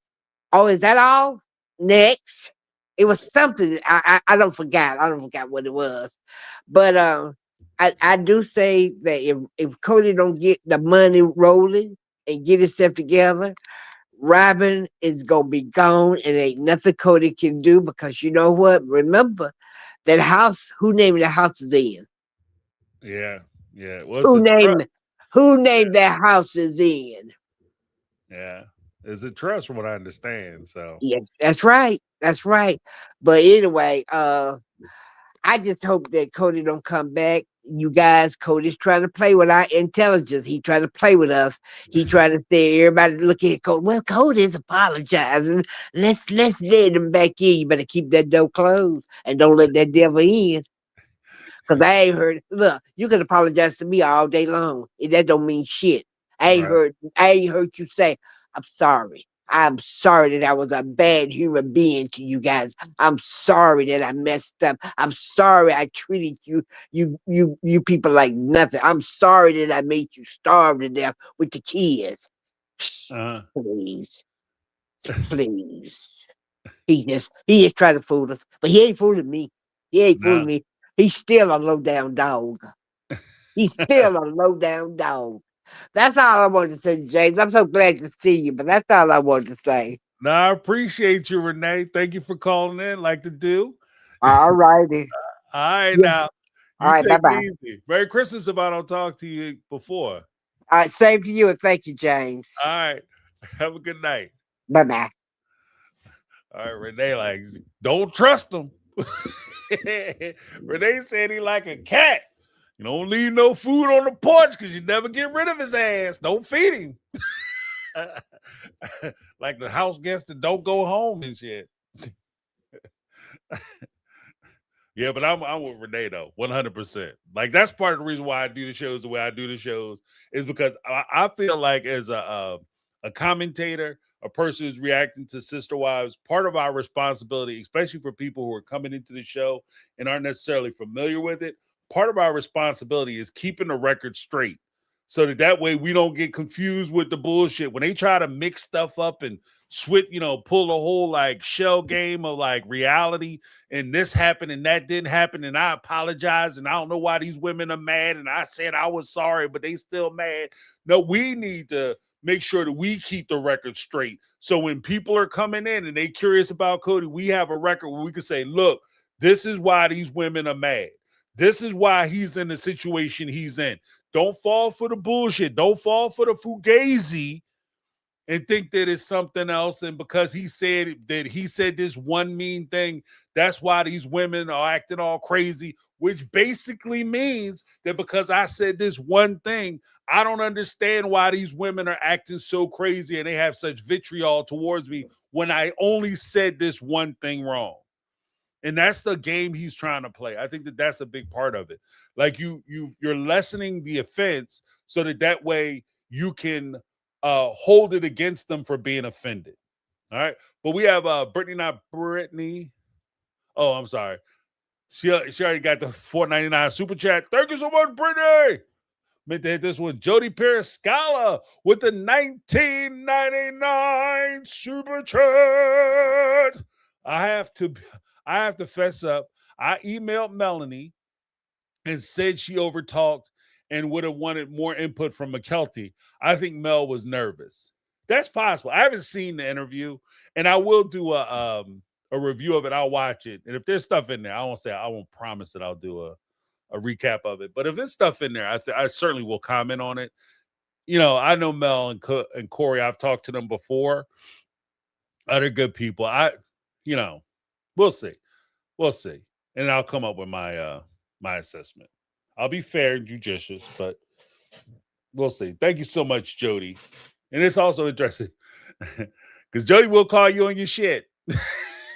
[SPEAKER 12] oh, is that all? Next. It was something I don't forget. I don't forget what it was. But I do say that if Cody don't get the money rolling and get himself together, Robin is gonna be gone and ain't nothing Cody can do because you know what? Remember that house, who named the house is in?
[SPEAKER 1] Yeah. Well, it's a trust.
[SPEAKER 12] Who named that house is in?
[SPEAKER 1] Yeah. It's a trust from what I understand. So
[SPEAKER 12] Yeah, that's right. That's right. But anyway, I just hope that Cody don't come back. You guys, Cody's trying to play with our intelligence. He trying to play with us. He trying to say everybody look at Cody. Well, Cody's apologizing. Let's let him back in. You better keep that door closed and don't let that devil in. Cause I ain't heard. Look, you can apologize to me all day long. That don't mean shit. I ain't heard you say, I'm sorry. I'm sorry that I was a bad human being to you guys. I'm sorry that I messed up. I'm sorry I treated you people like nothing. I'm sorry that I made you starve to death with the kids. Please. Please. He just tried to fool us. But he ain't fooling me. He ain't fooling me. He's still a low down dog. He's still a low down dog. That's all I wanted to say, James. I'm so glad to see you, but that's all I wanted to say.
[SPEAKER 1] No, I appreciate you, Renee. Thank you for calling in, like to do.
[SPEAKER 12] All righty.
[SPEAKER 1] All right,
[SPEAKER 12] Yeah.
[SPEAKER 1] now.
[SPEAKER 12] All
[SPEAKER 1] You
[SPEAKER 12] right,
[SPEAKER 1] take
[SPEAKER 12] bye-bye.
[SPEAKER 1] it easy. Merry Christmas if I don't talk to you before.
[SPEAKER 12] All right, same to you, and thank you, James.
[SPEAKER 1] All right. Have a good night.
[SPEAKER 12] Bye-bye.
[SPEAKER 1] All right, Renee, like, don't trust them. Renee said he like a cat. You don't leave no food on the porch because you never get rid of his ass. Don't feed him. Like the house guests that don't go home and shit. Yeah, but I'm with Renee though, 100%. Like that's part of the reason why I do the shows the way I do the shows is because I feel like as a commentator, a person who's reacting to Sister Wives, part of our responsibility, especially for people who are coming into the show and aren't necessarily familiar with it, part of our responsibility is keeping the record straight. So that way we don't get confused with the bullshit. When they try to mix stuff up and switch, pull the whole like shell game of like reality and this happened and that didn't happen and I apologize and I don't know why these women are mad and I said I was sorry but they still mad. No, we need to make sure that we keep the record straight. So when people are coming in and they curious about Cody, we have a record where we can say, look, this is why these women are mad. This is why he's in the situation he's in. Don't fall for the bullshit. Don't fall for the fugazi and think that it's something else. And because he said this one mean thing, that's why these women are acting all crazy, which basically means that because I said this one thing, I don't understand why these women are acting so crazy and they have such vitriol towards me when I only said this one thing wrong. And that's the game he's trying to play. I think that that's a big part of it. Like you're lessening the offense so that way you can hold it against them for being offended. All right. But we have Brittany, not Brittany. Oh, I'm sorry. She already got the $4.99 super chat. Thank you so much, Brittany. Meant to hit this one. Jody Periscala with the 1999 super chat. I have to fess up. I emailed Melanie and said she overtalked and would have wanted more input from McKelty. I think Mel was nervous. That's possible. I haven't seen the interview, and I will do a review of it. I'll watch it, and if there's stuff in there, I won't promise that I'll do a recap of it. But if there's stuff in there, I certainly will comment on it. I know Mel and Corey. I've talked to them before. They're good people. We'll see. We'll see. And I'll come up with my my assessment. I'll be fair and judicious, but we'll see. Thank you so much, Jody. And it's also interesting because Jody will call you on your shit.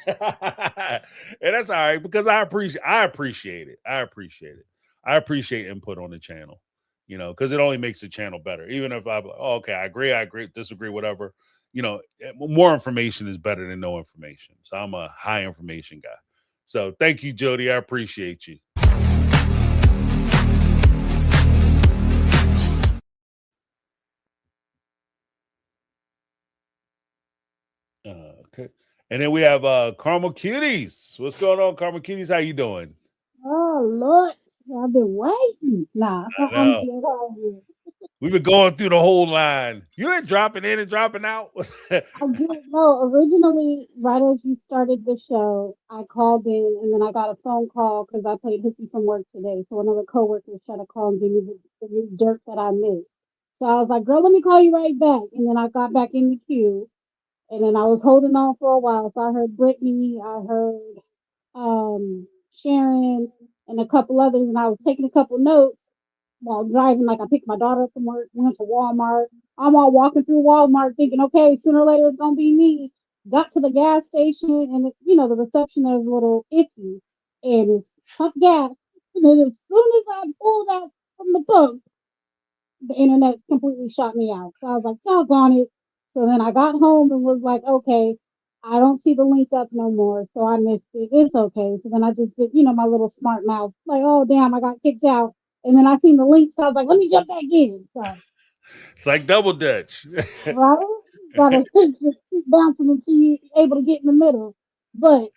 [SPEAKER 1] And that's all right because I appreciate it. I appreciate input on the channel, because it only makes the channel better. Even if okay, I agree, disagree, whatever. More information is better than no information. So I'm a high information guy. So thank you, Jody. I appreciate you. Okay. And then we have Carmel Cuties. What's going on, Carmel Cuties? How you doing?
[SPEAKER 13] Oh Lord, I've been waiting. Nah,
[SPEAKER 1] I
[SPEAKER 13] I'm
[SPEAKER 1] know.
[SPEAKER 13] good. I'm good.
[SPEAKER 1] We've been going through the whole line. You ain't dropping in and dropping out.
[SPEAKER 13] I didn't know originally. Right as you started the show, I called in, and then I got a phone call because I played hooky from work today. So one of the coworkers tried to call and give me the dirt that I missed. So I was like, "Girl, let me call you right back." And then I got back in the queue, and then I was holding on for a while. So I heard Brittany, I heard Sharon, and a couple others, and I was taking a couple notes while driving. Like I picked my daughter up from work, went to Walmart. I'm all walking through Walmart thinking, okay, sooner or later it's gonna be me. Got to the gas station, and the reception there is a little iffy, and it's pump gas. And then as soon as I pulled out from the pump, the internet completely shut me out. So I was like, doggone it. So then I got home and was like, okay, I don't see the link up no more. So I missed it. It's okay. So then I just did, my little smart mouth, like, oh, damn, I got kicked out. And then I seen the link. So I was like, let me jump back in. So,
[SPEAKER 1] It's like double dutch.
[SPEAKER 13] right? Gotta just keep bouncing until you're able to get in the middle. But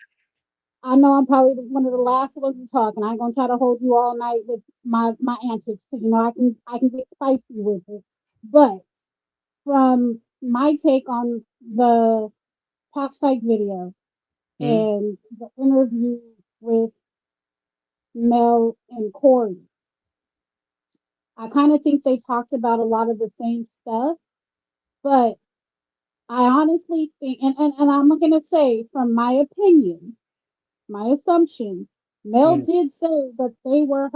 [SPEAKER 13] I know I'm probably one of the last ones to talk, and I ain't gonna try to hold you all night with my antics because I can get spicy with it. But from my take on the pop psych video
[SPEAKER 1] Mm-hmm.
[SPEAKER 13] and the interview with Mel and Corey, I kind of think they talked about a lot of the same stuff, but I honestly think, and I'm going to say from my opinion, my assumption, Mel
[SPEAKER 1] Mm,
[SPEAKER 13] did say that they were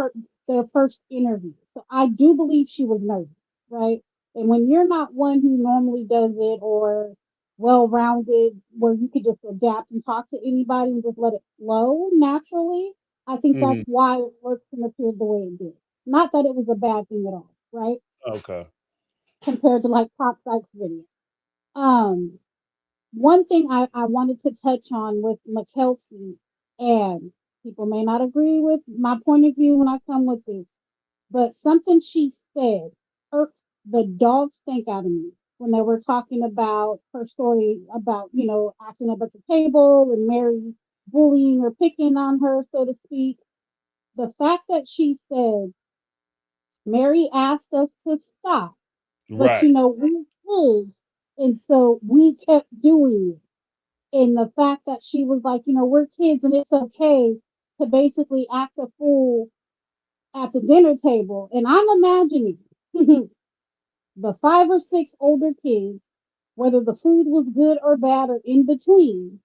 [SPEAKER 13] their first interview. So I do believe she was nervous, right? And when you're not one who normally does it or well rounded, where you could just adapt and talk to anybody and just let it flow naturally, I think that's
[SPEAKER 1] mhm.
[SPEAKER 13] why it worked and appeared the way it did. Not that it was a bad thing at all, right?
[SPEAKER 1] Okay.
[SPEAKER 13] Compared to like Pop Sykes video. Um, One thing I wanted to touch on with McKelty, and people may not agree with my point of view when I come with this, but something she said irked the dog stank out of me when they were talking about her story about, acting up at the table and Mary bullying or picking on her, so to speak. The fact that she said, Mary asked us to stop, but
[SPEAKER 1] Right.
[SPEAKER 13] we're kids, and so we kept doing it. And the fact that she was like, we're kids and it's okay to basically act a fool at the dinner table. And I'm imagining the 5 or 6 older kids, whether the food was good or bad or in between,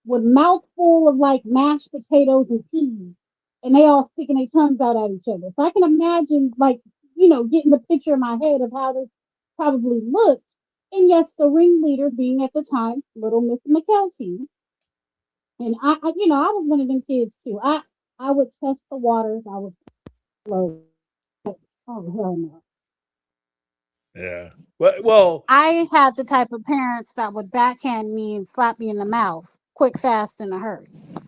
[SPEAKER 13] with mouthful of like mashed potatoes and peas, and they all sticking their tongues out at each other. So I can imagine, like, getting the picture in my head of how this probably looked. And yes, the ringleader being at the time little Miss McKelty. And I was one of them kids too. I would test the waters. I would float. Oh hell no.
[SPEAKER 1] Yeah. Well,
[SPEAKER 13] I had the type of parents that would backhand me and slap me in the mouth quick, fast, in a hurry.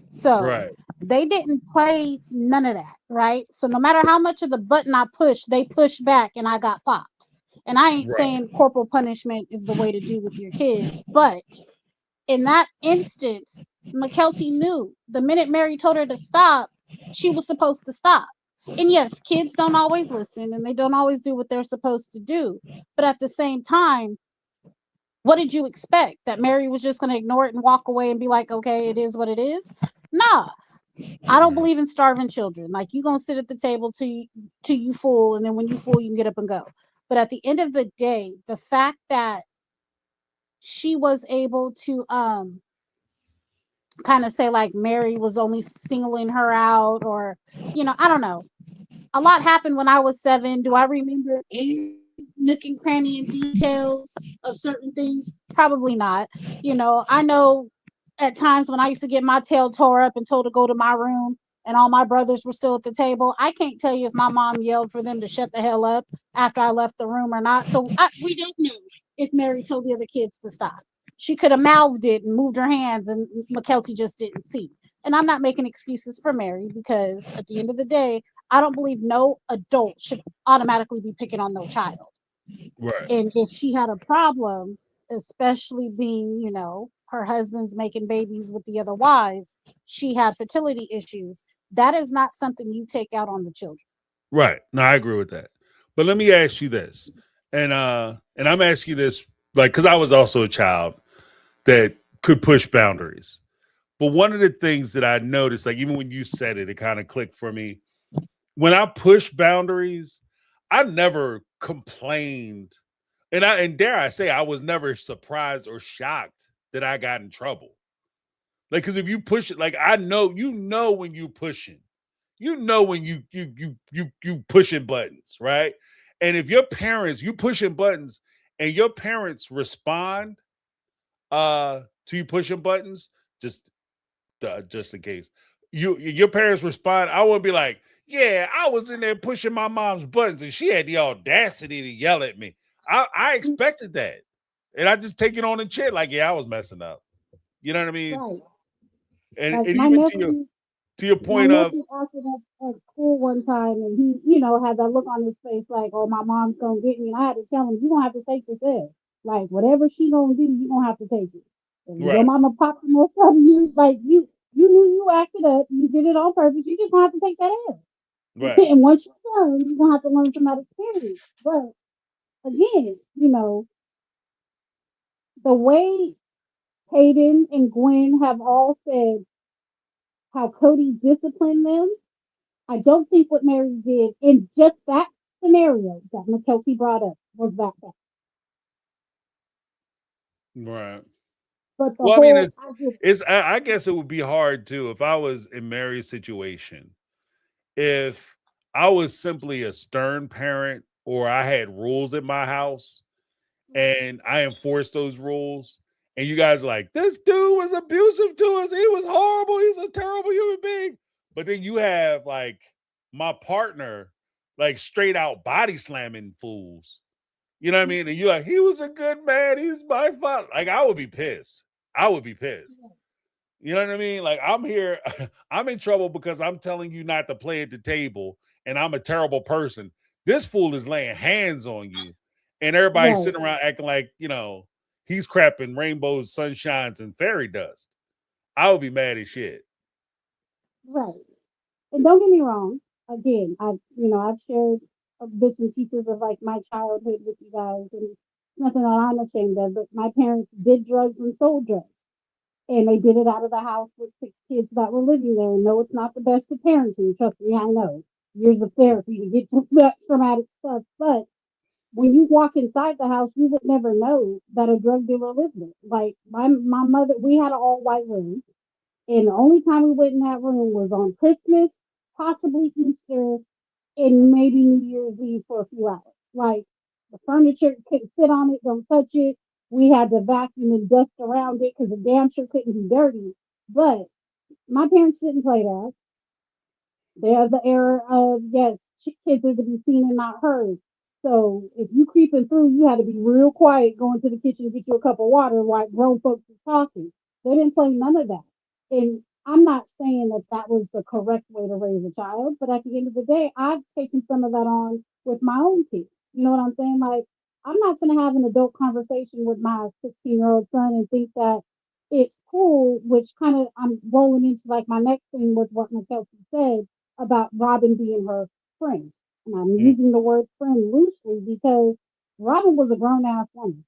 [SPEAKER 13] So
[SPEAKER 1] right.
[SPEAKER 13] they didn't play none of that, right? So no matter how much of the button I pushed, they pushed back and I got popped. And I ain't
[SPEAKER 1] Right.
[SPEAKER 13] saying corporal punishment is the way to do with your kids, but in that instance, McKelty knew the minute Mary told her to stop, she was supposed to stop. And yes, kids don't always listen and they don't always do what they're supposed to do. But at the same time, what did you expect? That Mary was just going to ignore it and walk away and be like, okay, it is what it is? Nah, I don't
[SPEAKER 1] Right.
[SPEAKER 13] believe in starving children. Like, you going to sit at the table till you full, and then when you full, you can get up and go. But at the end of the day, the fact that she was able to kind of say like Mary was only singling her out, or I don't know. A lot happened when I was 7. Do I remember every nook and cranny and details of certain things? Probably not. I know at times when I used to get my tail tore up and told to go to my room and all my brothers were still at the table. I can't tell you if my mom yelled for them to shut the hell up after I left the room or not. So we don't know if Mary told the other kids to stop. She could have mouthed it and moved her hands, and McKelty just didn't see. And I'm not making excuses for Mary, because at the end of the day, I don't believe no adult should automatically be picking on no child.
[SPEAKER 1] Right.
[SPEAKER 13] And if she had a problem, especially being, her husband's making babies with the other wives, she had fertility issues. That is not something you take out on the children.
[SPEAKER 1] Right. No, I agree with that. But let me ask you this. And I'm asking you this like cuz I was also a child that could push boundaries. But one of the things that I noticed, like even when you said it, it kind of clicked for me. When I push boundaries, I never complained. And dare I say I was never surprised or shocked that I got in trouble. Like, cause if you push it, like I know, when you pushing, when you pushing buttons, right? And if your parents, you pushing buttons and your parents respond to you pushing buttons, just just in case your parents respond, I wouldn't be like, yeah, I was in there pushing my mom's buttons and she had the audacity to yell at me. I expected that. And I just take it on the chin, like, yeah, I was messing up. You know what I mean?
[SPEAKER 13] Right.
[SPEAKER 1] And
[SPEAKER 13] Like
[SPEAKER 1] even to your
[SPEAKER 13] my
[SPEAKER 1] point of
[SPEAKER 13] nephew acted up at school one time, and he, had that look on his face like, "Oh, my mom's gonna get me," and I had to tell him, "You gonna have to take this L. Like, whatever she gonna do, you gonna have to take it. And when your
[SPEAKER 1] right,
[SPEAKER 13] mama popped the most out of you, like you knew you acted up, you did it on purpose. You just gonna have to take that L.
[SPEAKER 1] right,
[SPEAKER 13] And once you learn, you're gonna have to learn from that experience." But again, the way Hayden and Gwen have all said how Cody disciplined them, I don't think what Mary did in just that scenario that McKelty brought up was that bad.
[SPEAKER 1] right.
[SPEAKER 13] But the
[SPEAKER 1] Well, I mean,
[SPEAKER 13] whole, I just,
[SPEAKER 1] I guess it would be hard too if I was in Mary's situation. If I was simply a stern parent or I had rules in my house and I enforced those rules, and you guys are like, this dude was abusive to us. He was horrible. He's a terrible human being. But then you have like my partner, like straight out body slamming fools. You know what I mean? And you're like, he was a good man. He's my father. Like, I would be pissed. I would be pissed. You know what I mean? Like, I'm here, I'm in trouble because I'm telling you not to play at the table, and I'm a terrible person. This fool is laying hands on you, and everybody's
[SPEAKER 13] right,
[SPEAKER 1] sitting around acting like, he's crapping rainbows, sunshines, and fairy dust. I would be mad as shit.
[SPEAKER 13] right. And don't get me wrong. Again, I've shared bits and pieces of like my childhood with you guys, and it's nothing that I'm ashamed of. But my parents did drugs and sold drugs, and they did it out of the house with 6 kids that were living there. And no, it's not the best of parenting. Trust me, I know. Years of therapy to get to that traumatic stuff, but when you walk inside the house, you would never know that a drug dealer lived there. Like my mother, we had an all white room, and the only time we went in that room was on Christmas, possibly Easter, and maybe New Year's Eve for a few hours. Like the furniture couldn't sit on it, don't touch it. We had to vacuum and dust around it because the damn sure couldn't be dirty. But my parents didn't play that. They're the era of yes, kids are to be seen and not heard. So if you creeping through, you had to be real quiet, going to the kitchen to get you a cup of water while grown folks was talking. They didn't play none of that. And I'm not saying that that was the correct way to raise a child, but at the end of the day, I've taken some of that on with my own kids. You know what I'm saying? Like I'm not going to have an adult conversation with my 16-year-old son and think that it's cool, which kind of I'm rolling into like my next thing with what McKelty said about Robin being her friend. And I'm
[SPEAKER 1] Mm,
[SPEAKER 13] using the word friend loosely because Robin was a grown ass woman.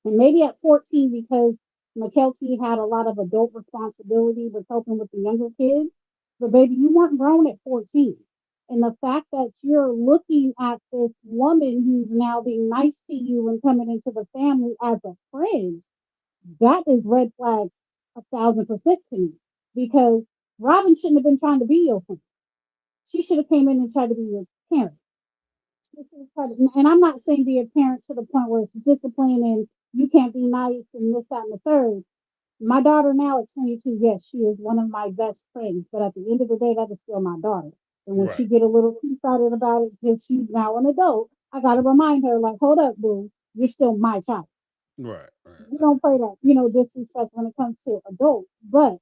[SPEAKER 13] And maybe at 14, because McKelty had a lot of adult responsibility with helping with the younger kids. But baby, you weren't grown at 14. And the fact that you're looking at this woman who's now being nice to you and coming into the family as a friend, that is red flags 1,000% to me. Because Robin shouldn't have been trying to be your friend. She should have came in and tried to be your parent. And I'm not saying be a parent to the point where it's discipline and you can't be nice and this, that, and the third. My daughter now at 22, yes, she is one of my best friends. But at the end of the day, that is still my daughter. And when
[SPEAKER 1] right,
[SPEAKER 13] she get a little excited about it because she's now an adult, I got to remind her, like, hold up, boo, you're still my child.
[SPEAKER 1] right,
[SPEAKER 13] We
[SPEAKER 1] right.
[SPEAKER 13] don't play that, disrespect when it comes to adults. But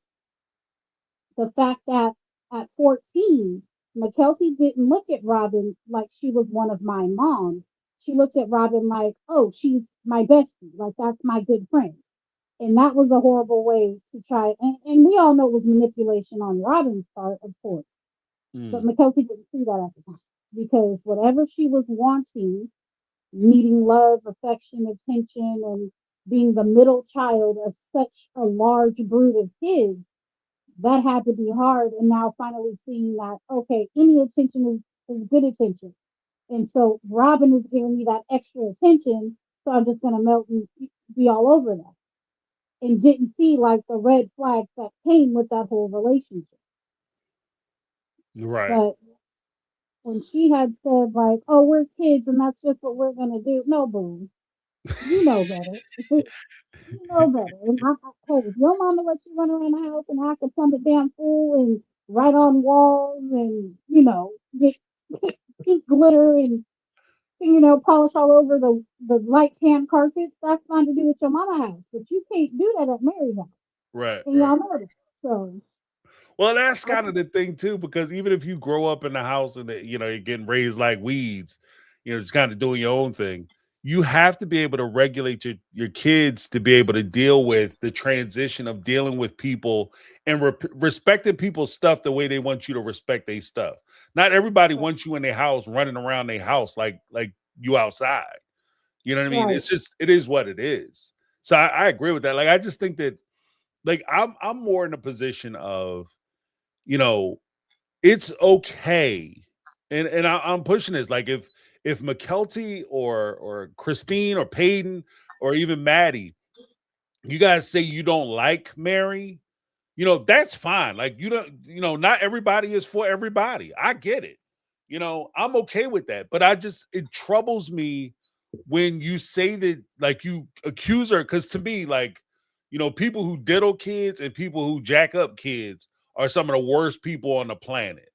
[SPEAKER 13] the fact that at 14, McKelty didn't look at Robin like she was one of my moms. She looked at Robin like, oh, she's my bestie. Like, that's my good friend. And that was a horrible way to try. And we all know it was manipulation on Robin's part, of course. But
[SPEAKER 1] Mm,
[SPEAKER 13] McKelty didn't see that at the time. Because whatever she was wanting, needing love, affection, attention, and being the middle child of such a large brood of kids, that had to be hard. And now finally seeing that, okay, any attention is good attention. And so Robin is giving me that extra attention. So I'm just going to melt and be all over that. And didn't see like the red flags that came with that whole relationship.
[SPEAKER 1] right,
[SPEAKER 13] But when she had said like, oh, we're kids and that's just what we're going to do. No, boom. You know better. You know better. And hey, if your mama let you run around the house and act a plumber damn fool and write on walls and, get pink glitter and, polish all over the light tan carpet, that's fine to do at your mama house. But you can't do that at Mary's house.
[SPEAKER 1] right,
[SPEAKER 13] And
[SPEAKER 1] right.
[SPEAKER 13] y'all know that. So,
[SPEAKER 1] Well, that's
[SPEAKER 13] I
[SPEAKER 1] kind of
[SPEAKER 13] think,
[SPEAKER 1] the thing too, because even if you grow up in the house and you're getting raised like weeds, just kind of doing your own thing, you have to be able to regulate your kids to be able to deal with the transition of dealing with people and respecting people's stuff the way they want you to respect their stuff. Not everybody
[SPEAKER 13] right,
[SPEAKER 1] wants you in their house running around their house like you outside. You know what I mean?
[SPEAKER 13] right,
[SPEAKER 1] It's just it is what it is. So I agree with that. Like I just think that like I'm more in a position of you know, it's okay. And I'm pushing this. Like if McKelty or Christine or Peyton or even Maddie, you guys say you don't like Mary, that's fine. Like, you don't, not everybody is for everybody. I get it. I'm okay with that. But it troubles me when you say that, like, you accuse her. Cause to me, like, people who diddle kids and people who jack up kids are some of the worst people on the planet.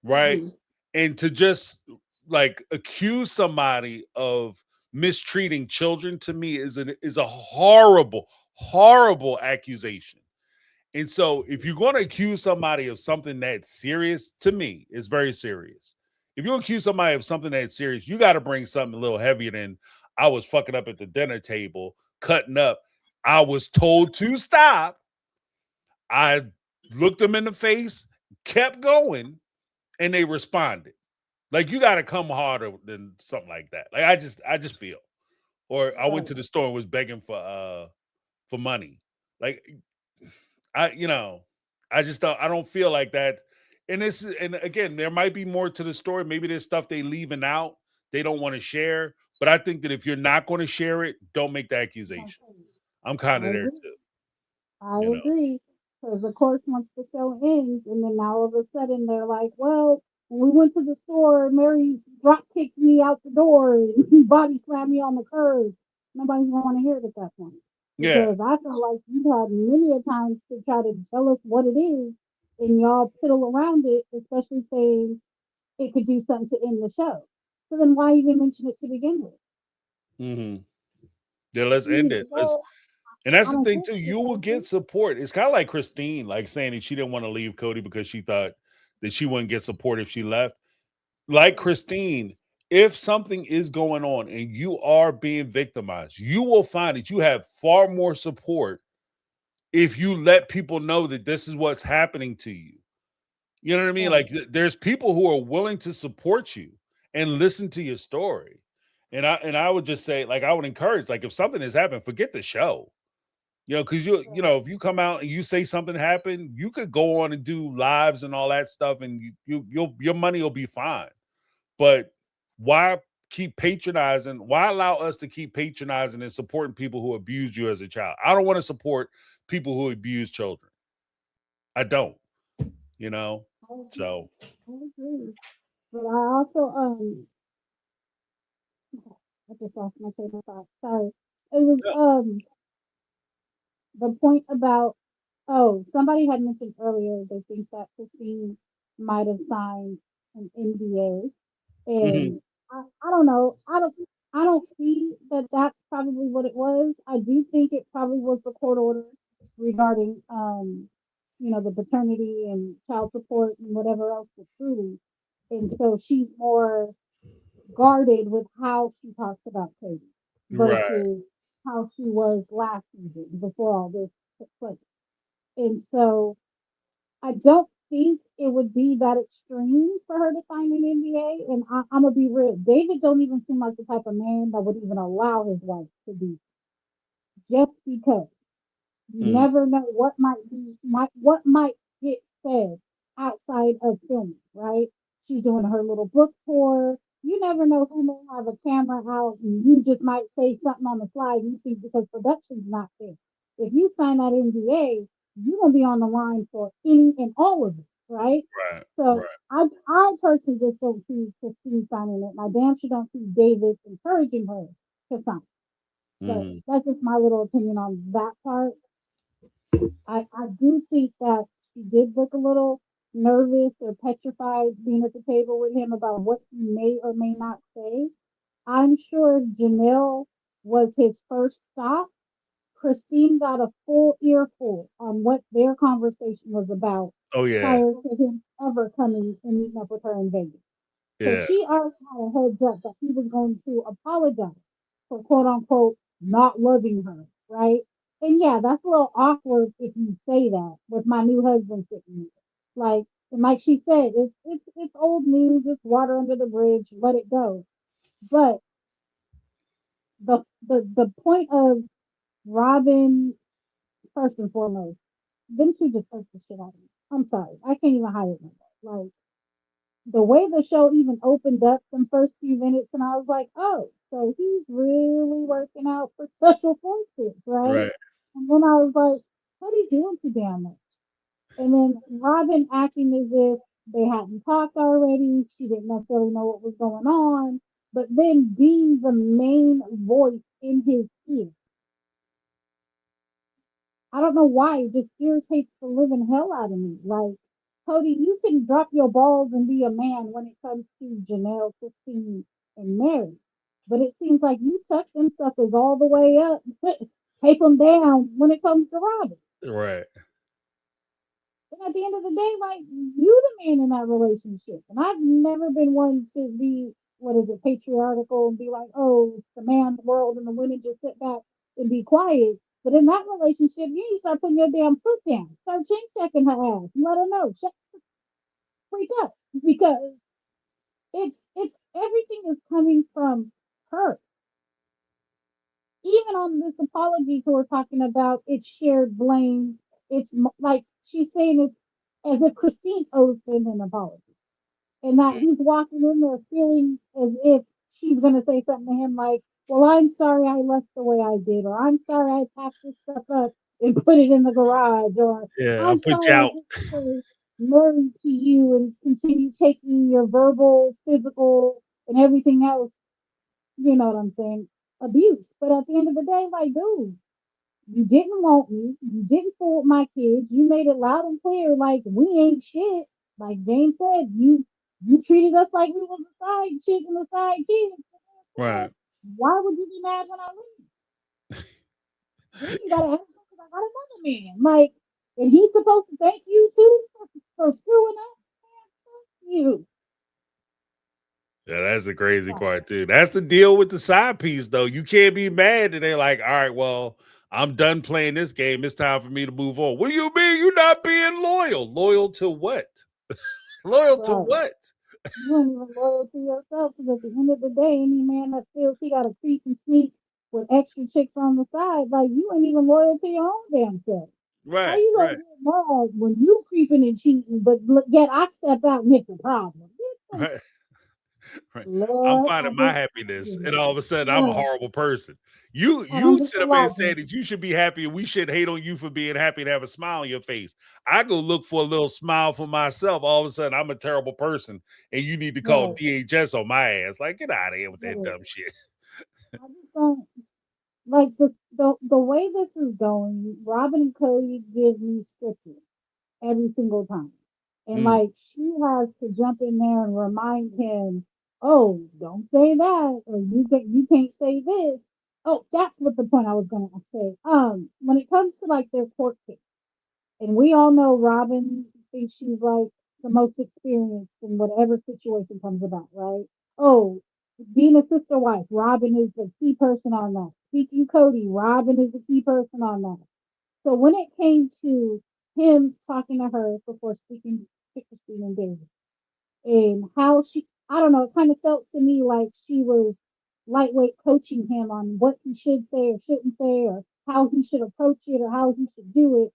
[SPEAKER 1] Right.
[SPEAKER 13] Mm-hmm.
[SPEAKER 1] And to just like accuse somebody of mistreating children, to me, is a horrible, horrible accusation. And so if you're going to accuse somebody of something that's serious, to me, it's very serious. If you accuse somebody of something that's serious, you got to bring something a little heavier than I was fucking up at the dinner table, cutting up. I was told to stop. I looked them in the face, kept going, and they responded. Like, you got to come harder than something like that. Like, I just feel. Or I went
[SPEAKER 13] Right.
[SPEAKER 1] to the store and was begging for money. Like, I you know, I don't feel like that. And again, there might be more to the story. Maybe there's stuff they leaving out, they don't want to share. But I think that if you're not going to share it, don't make the accusation. I'm kind
[SPEAKER 13] I
[SPEAKER 1] of there
[SPEAKER 13] agree.
[SPEAKER 1] too,
[SPEAKER 13] I
[SPEAKER 1] you know.
[SPEAKER 13] agree. Because of course, once the show ends, and then now all of a sudden they're like, "Well, when we went to the store, Mary drop kicked me out the door and body slammed me on the curb." Nobody's gonna want to hear it at that point
[SPEAKER 1] Yeah.
[SPEAKER 13] because I feel like you've had many a times to try to tell us what it is, and y'all piddle around it, especially saying it could do something to end the show. So then, why even mention it to begin with?
[SPEAKER 1] Hmm. Yeah, let's
[SPEAKER 13] You
[SPEAKER 1] end
[SPEAKER 13] need to
[SPEAKER 1] it.
[SPEAKER 13] go.
[SPEAKER 1] And that's
[SPEAKER 13] I
[SPEAKER 1] the
[SPEAKER 13] don't
[SPEAKER 1] thing
[SPEAKER 13] care
[SPEAKER 1] too.
[SPEAKER 13] if
[SPEAKER 1] You
[SPEAKER 13] it's
[SPEAKER 1] will get
[SPEAKER 13] okay.
[SPEAKER 1] support. It's kind of like Christine, like saying that she didn't want to leave Cody because she thought that she wouldn't get support if she left. Like Christine, if something is going on and you are being victimized, you will find that you have far more support if you let people know that this is what's happening to you. You know what I mean?
[SPEAKER 13] Right.
[SPEAKER 1] Like, there's people who are willing to support you and listen to your story. And I would just say, like, I would encourage, like, if something has happened, forget the show. Because if you come out and you say something happened, you could go on and do lives and all that stuff, and your money will be fine. But why keep patronizing? Why allow us to keep patronizing and supporting people who abused you as a child? I don't want to support people who abuse children. I don't, you know.
[SPEAKER 13] I agree.
[SPEAKER 1] So
[SPEAKER 13] I agree. But I also I just lost my train of thought. Sorry. It was
[SPEAKER 1] yeah.
[SPEAKER 13] the point about somebody had mentioned earlier they think that Christine might have signed an NDA,
[SPEAKER 1] Mhm.
[SPEAKER 13] and I don't know. I don't see that that's probably what it was. I do think it probably was the court order regarding the paternity and child support and whatever else was truly. And so she's more guarded with how she talks about Katie
[SPEAKER 1] Right.
[SPEAKER 13] versus how she was last season before all this took place. And so I don't think it would be that extreme for her to sign an NDA. And I'm gonna be real. David don't even seem like the type of man that would even allow his wife to be just because. You
[SPEAKER 1] Mhm.
[SPEAKER 13] never know what might get said outside of filming, right? She's doing her little book tour. You never know who may have a camera out and you just might say something on the slide you think because production's not there. If you sign that NDA, you're gonna be on the line for any and all of it, right?
[SPEAKER 1] Right.
[SPEAKER 13] So
[SPEAKER 1] Right.
[SPEAKER 13] I personally just don't see Christine signing it. And I damn sure don't see David encouraging her to sign. But
[SPEAKER 1] Mhm.
[SPEAKER 13] that's just my little opinion on that part. I do think that she did look a little nervous or petrified being at the table with him about what he may or may not say. I'm sure Janelle was his first stop. Christine got a full earful on what their conversation was about
[SPEAKER 1] Oh yeah.
[SPEAKER 13] prior to him ever coming and meeting up with her in Vegas. So
[SPEAKER 1] Yeah.
[SPEAKER 13] she already had a heads up that he was going to apologize for quote unquote not loving her, right? And yeah, that's a little awkward if you say that with my new husband sitting here. Like and like she said, it's old news, it's water under the bridge, let it go. But the point of Robin, first and foremost, them two just hurt the shit out of me. I'm sorry. I can't even hide it no more. Like the way the show even opened up some first few minutes, and I was like, oh, so he's really working out for special forces, right?
[SPEAKER 1] Right.
[SPEAKER 13] And then I was like, what are you doing too damn much? And then Robin acting as if they hadn't talked already. She didn't necessarily know what was going on. But then being the main voice in his ear. I don't know why. It just irritates the living hell out of me. Like, Cody, you can drop your balls and be a man when it comes to Janelle, Christine, and Mary. But it seems like you tuck them suckers all the way up, take them down when it comes to Robin.
[SPEAKER 1] Right.
[SPEAKER 13] And at the end of the day, like you the man in that relationship. And I've never been one to be what is it, patriarchal and be like, oh, it's the man's world and the women just sit back and be quiet. But in that relationship, you need to start putting your damn foot down. Start chin checking her ass and let her know. Shut the freak up. Because it's everything is coming from her. Even on this apology tour talking about it's shared blame. It's like she's saying it's as if Christine owes him an apology. And that he's walking in there feeling as if she's going to say something to him like, well, I'm sorry I left the way I did, or I'm sorry I packed this stuff up and put it in the garage, or
[SPEAKER 1] Yeah, I'll
[SPEAKER 13] I'm
[SPEAKER 1] put
[SPEAKER 13] sorry
[SPEAKER 1] you
[SPEAKER 13] I
[SPEAKER 1] out.
[SPEAKER 13] didn't stay married to you and continue taking your verbal, physical, and everything else, you know what I'm saying, abuse. But at the end of the day, like, dude, you didn't want me. You didn't fool with my kids. You made it loud and clear, like we ain't shit. Like James said, you treated us like we was the side chick and the side kid.
[SPEAKER 1] Right.
[SPEAKER 13] Why would you be mad when I leave? Then you gotta ask me because I got another man. Like, and he's supposed to thank you too for screwing up. You.
[SPEAKER 1] Yeah, that's the crazy part too. That's the deal with the side piece, though. You can't be mad that they're like, all right, well, I'm done playing this game. It's time for me to move on. What do you mean you're not being loyal? Loyal to what? Loyal to
[SPEAKER 13] Right.
[SPEAKER 1] what?
[SPEAKER 13] You ain't even loyal to yourself because at the end of the day, any man that feels he got to creep and sneak with extra chicks on the side, like you ain't even loyal to your own damn self. How
[SPEAKER 1] Right,
[SPEAKER 13] you gonna
[SPEAKER 1] right,
[SPEAKER 13] get mad when you creeping and cheating, but yet I step out and it's a problem?
[SPEAKER 1] right, right. I'm
[SPEAKER 13] Lord,
[SPEAKER 1] finding my happiness, and all of a sudden I'm a
[SPEAKER 13] yeah,
[SPEAKER 1] horrible person. You
[SPEAKER 13] and I'm
[SPEAKER 1] you
[SPEAKER 13] just
[SPEAKER 1] sit
[SPEAKER 13] a
[SPEAKER 1] up there and
[SPEAKER 13] lot.
[SPEAKER 1] say that you should be happy, and we should hate on you for being happy and have a smile on your face. I go look for a little smile for myself. All of a sudden I'm a terrible person, and you need to call
[SPEAKER 13] Right,
[SPEAKER 1] DHS on my ass. Like, get out of here with that
[SPEAKER 13] right.
[SPEAKER 1] dumb shit.
[SPEAKER 13] I just don't like the way this is going. Robin and Cody give me scripture every single time. And
[SPEAKER 1] Mm,
[SPEAKER 13] like she has to jump in there and remind him, oh, don't say that, or you can't say this. Oh, that's what the point I was gonna say. When it comes to like their court case, and we all know Robin thinks she's like the most experienced in whatever situation comes about, right? Oh, being a sister wife, Robin is the key person on that. Speaking Cody, Robin is the key person on that. So when it came to him talking to her before speaking to Christine and David, and how she, I don't know, it kind of felt to me like she was lightweight coaching him on what he should say or shouldn't say, or how he should approach it, or how he should do it.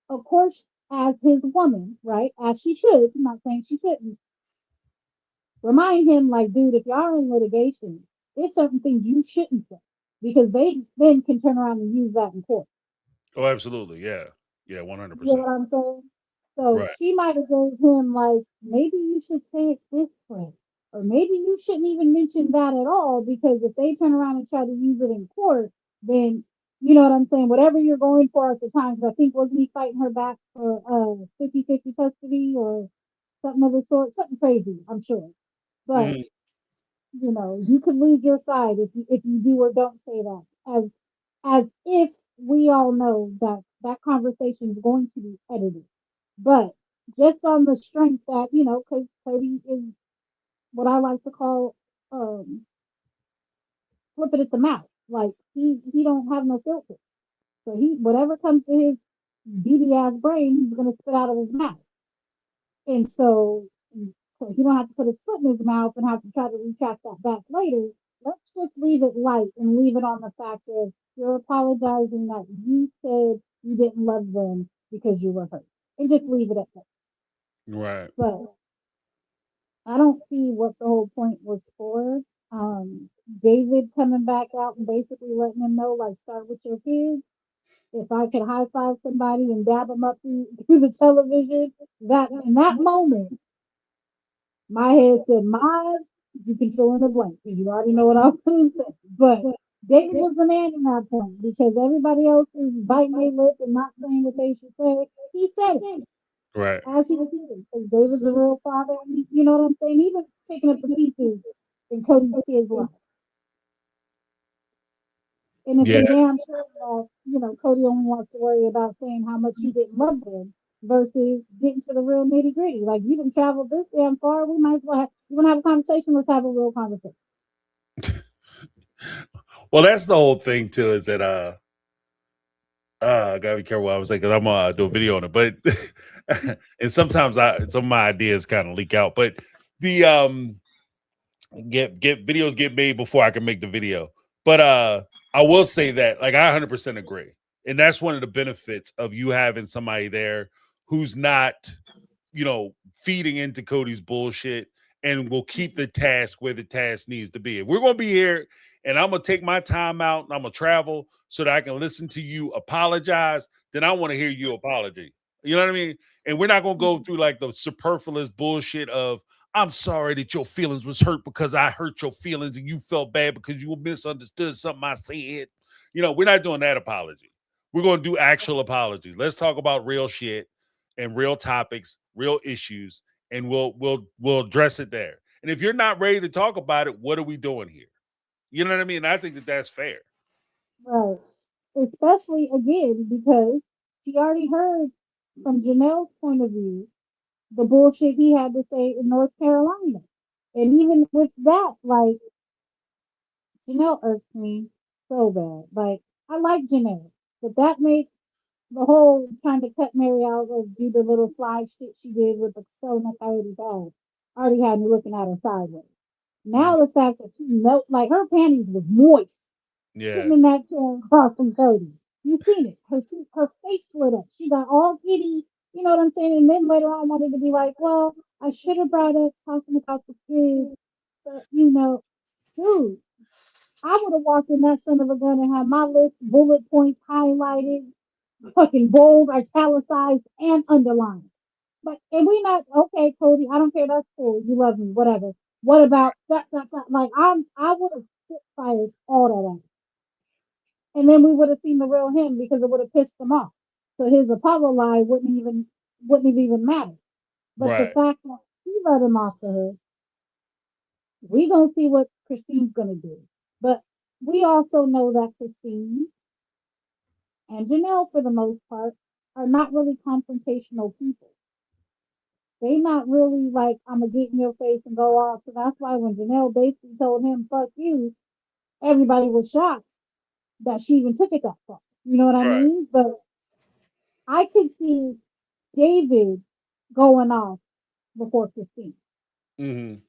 [SPEAKER 13] Of course, as his woman, right, as she should, I'm not saying she shouldn't, remind him, like, dude, if y'all are in litigation, there's certain things you shouldn't say because they then can turn around and use that in court.
[SPEAKER 1] oh, absolutely. Yeah. Yeah,
[SPEAKER 13] You know
[SPEAKER 1] 100%.
[SPEAKER 13] what I'm saying? So
[SPEAKER 1] Right.
[SPEAKER 13] she might have gave him like, maybe you should say it this way, or maybe you shouldn't even mention that at all because if they turn around and try to use it in court, then you know what I'm saying. Whatever you're going for at the time, 'cause I think wasn't he fighting her back for 50-50 custody or something of the sort, something crazy, I'm sure. But
[SPEAKER 1] Mhm.
[SPEAKER 13] you know, you could lose your side if you do or don't say that. As if we all know that that conversation is going to be edited. But just on the strength that, you know, because Cody is what I like to call flip it at the mouth. Like he don't have no filter. So he whatever comes to his beady ass brain, he's gonna spit out of his mouth. And so he don't have to put his foot in his mouth and have to try to retract that back later. Let's just leave it light and leave it on the fact of you're apologizing that you said you didn't love them because you were hurt. And just leave it at that.
[SPEAKER 1] Right.
[SPEAKER 13] But I don't see what the whole point was for. David coming back out and basically letting him know, like, start with your kids. If I could high five somebody and dab them up through the television, that in that moment, my head said, "Mine." You can fill in the blank because you already know what I was going to say. But David was the man in that point because everybody else is biting their lip and not saying what they should say. He said it
[SPEAKER 1] Right.
[SPEAKER 13] as he was here because David's a real father. And you know what I'm saying? Even picking up the pieces in Cody's kid's life. And it's a
[SPEAKER 1] Yeah.
[SPEAKER 13] damn shame that, Cody only wants to worry about saying how much he didn't love them versus getting to the real nitty gritty. Like, you didn't travel this damn far. We might as well have, you want to have a conversation? Let's have a real conversation.
[SPEAKER 1] Well, that's the whole thing too. Is that I gotta be careful what I was saying because I'm gonna do a video on it. But and sometimes some of my ideas kind of leak out. But the get videos get made before I can make the video. But I will say that like I 100% agree. And that's one of the benefits of you having somebody there who's not, feeding into Cody's bullshit and will keep the task where the task needs to be. If we're going to be here and I'm going to take my time out and I'm going to travel so that I can listen to you apologize, then I want to hear your apology. You know what I mean? And we're not going to go through like the superfluous bullshit of, I'm sorry that your feelings was hurt because I hurt your feelings and you felt bad because you misunderstood something I said. We're not doing that apology. We're going to do actual apologies. Let's talk about real shit and real topics, real issues, and we'll address it there. And if you're not ready to talk about it, what are we doing here? You know what I mean? I think that that's fair.
[SPEAKER 13] Right. Especially, again, because she already heard from Janelle's point of view the bullshit he had to say in North Carolina. And even with that, like, Janelle irks me so bad. Like, I like Janelle, but that makes the whole trying to cut Mary out or do the little slide shit she did with the Selma Coyote bag already had me looking at her sideways.
[SPEAKER 1] Mhm.
[SPEAKER 13] Now the fact that she melt like her panties was moist sitting
[SPEAKER 1] Yeah.
[SPEAKER 13] in that chair across from Cody. You seen it. Her face lit up. She got all giddy. You know what I'm saying? And then later on wanted to be like, well, I should have brought up talking about the kids, but dude, I would have walked in that son of a gun and had my list bullet points highlighted, fucking bold, italicized, and underlined. But and we not okay, Cody. I don't care. That's cool. You love me, whatever. What about that? Like I would have fired all that out, and then we would have seen the real him because it would have pissed him off. So his Apollo lie wouldn't have even mattered. But the
[SPEAKER 1] Right.
[SPEAKER 13] fact that he let him off the hook, we don't see what Christine's gonna do. But we also know that Christine and Janelle, for the most part, are not really confrontational people. They not really like, I'm gonna get in your face and go off. So that's why when Janelle basically told him, fuck you, everybody was shocked that she even took it that far. You know what I
[SPEAKER 1] Right.
[SPEAKER 13] mean? But I could see David going off before Christine.
[SPEAKER 1] Hmm.
[SPEAKER 13] And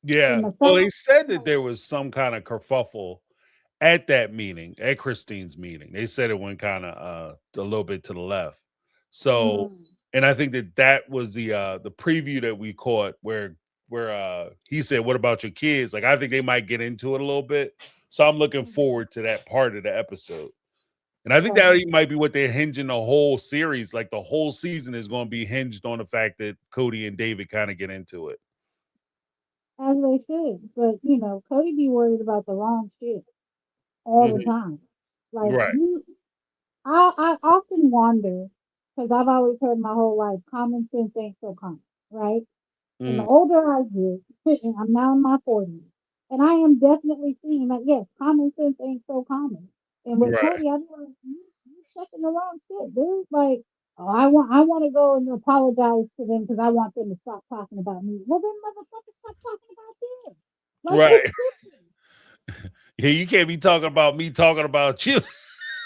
[SPEAKER 1] Yeah.
[SPEAKER 13] the
[SPEAKER 1] Well,
[SPEAKER 13] fact,
[SPEAKER 1] they said that there was some kind of kerfuffle at that meeting, at Christine's meeting. They said it went kind of a little bit to the left. So,
[SPEAKER 13] mm,
[SPEAKER 1] and I think that that was the preview that we caught where he said, "What about your kids?" Like I think they might get into it a little bit. So I'm looking forward to that part of the episode. And I think
[SPEAKER 13] right,
[SPEAKER 1] that might be what they're hinging the whole series. Like the whole season is going to be hinged on the fact that Cody and David kind of get into it.
[SPEAKER 13] as they should. But Cody be worried about the wrong shit all the
[SPEAKER 1] Mhm.
[SPEAKER 13] time. Like
[SPEAKER 1] Right.
[SPEAKER 13] I often wonder because I've always heard my whole life, common sense ain't so common, right? And the
[SPEAKER 1] Mhm.
[SPEAKER 13] older I get, and I'm now in my 40s, and I am definitely seeing that, yes, common sense ain't so common. And with
[SPEAKER 1] Right.
[SPEAKER 13] Cody, I'm like, you checking the wrong shit, dude. Like, oh, I want to go and apologize to them because I want them to stop talking about me. Well, then, motherfucker, stop talking about them. Like,
[SPEAKER 1] Right.
[SPEAKER 13] it's simple.
[SPEAKER 1] Yeah, you can't be talking about me talking about you.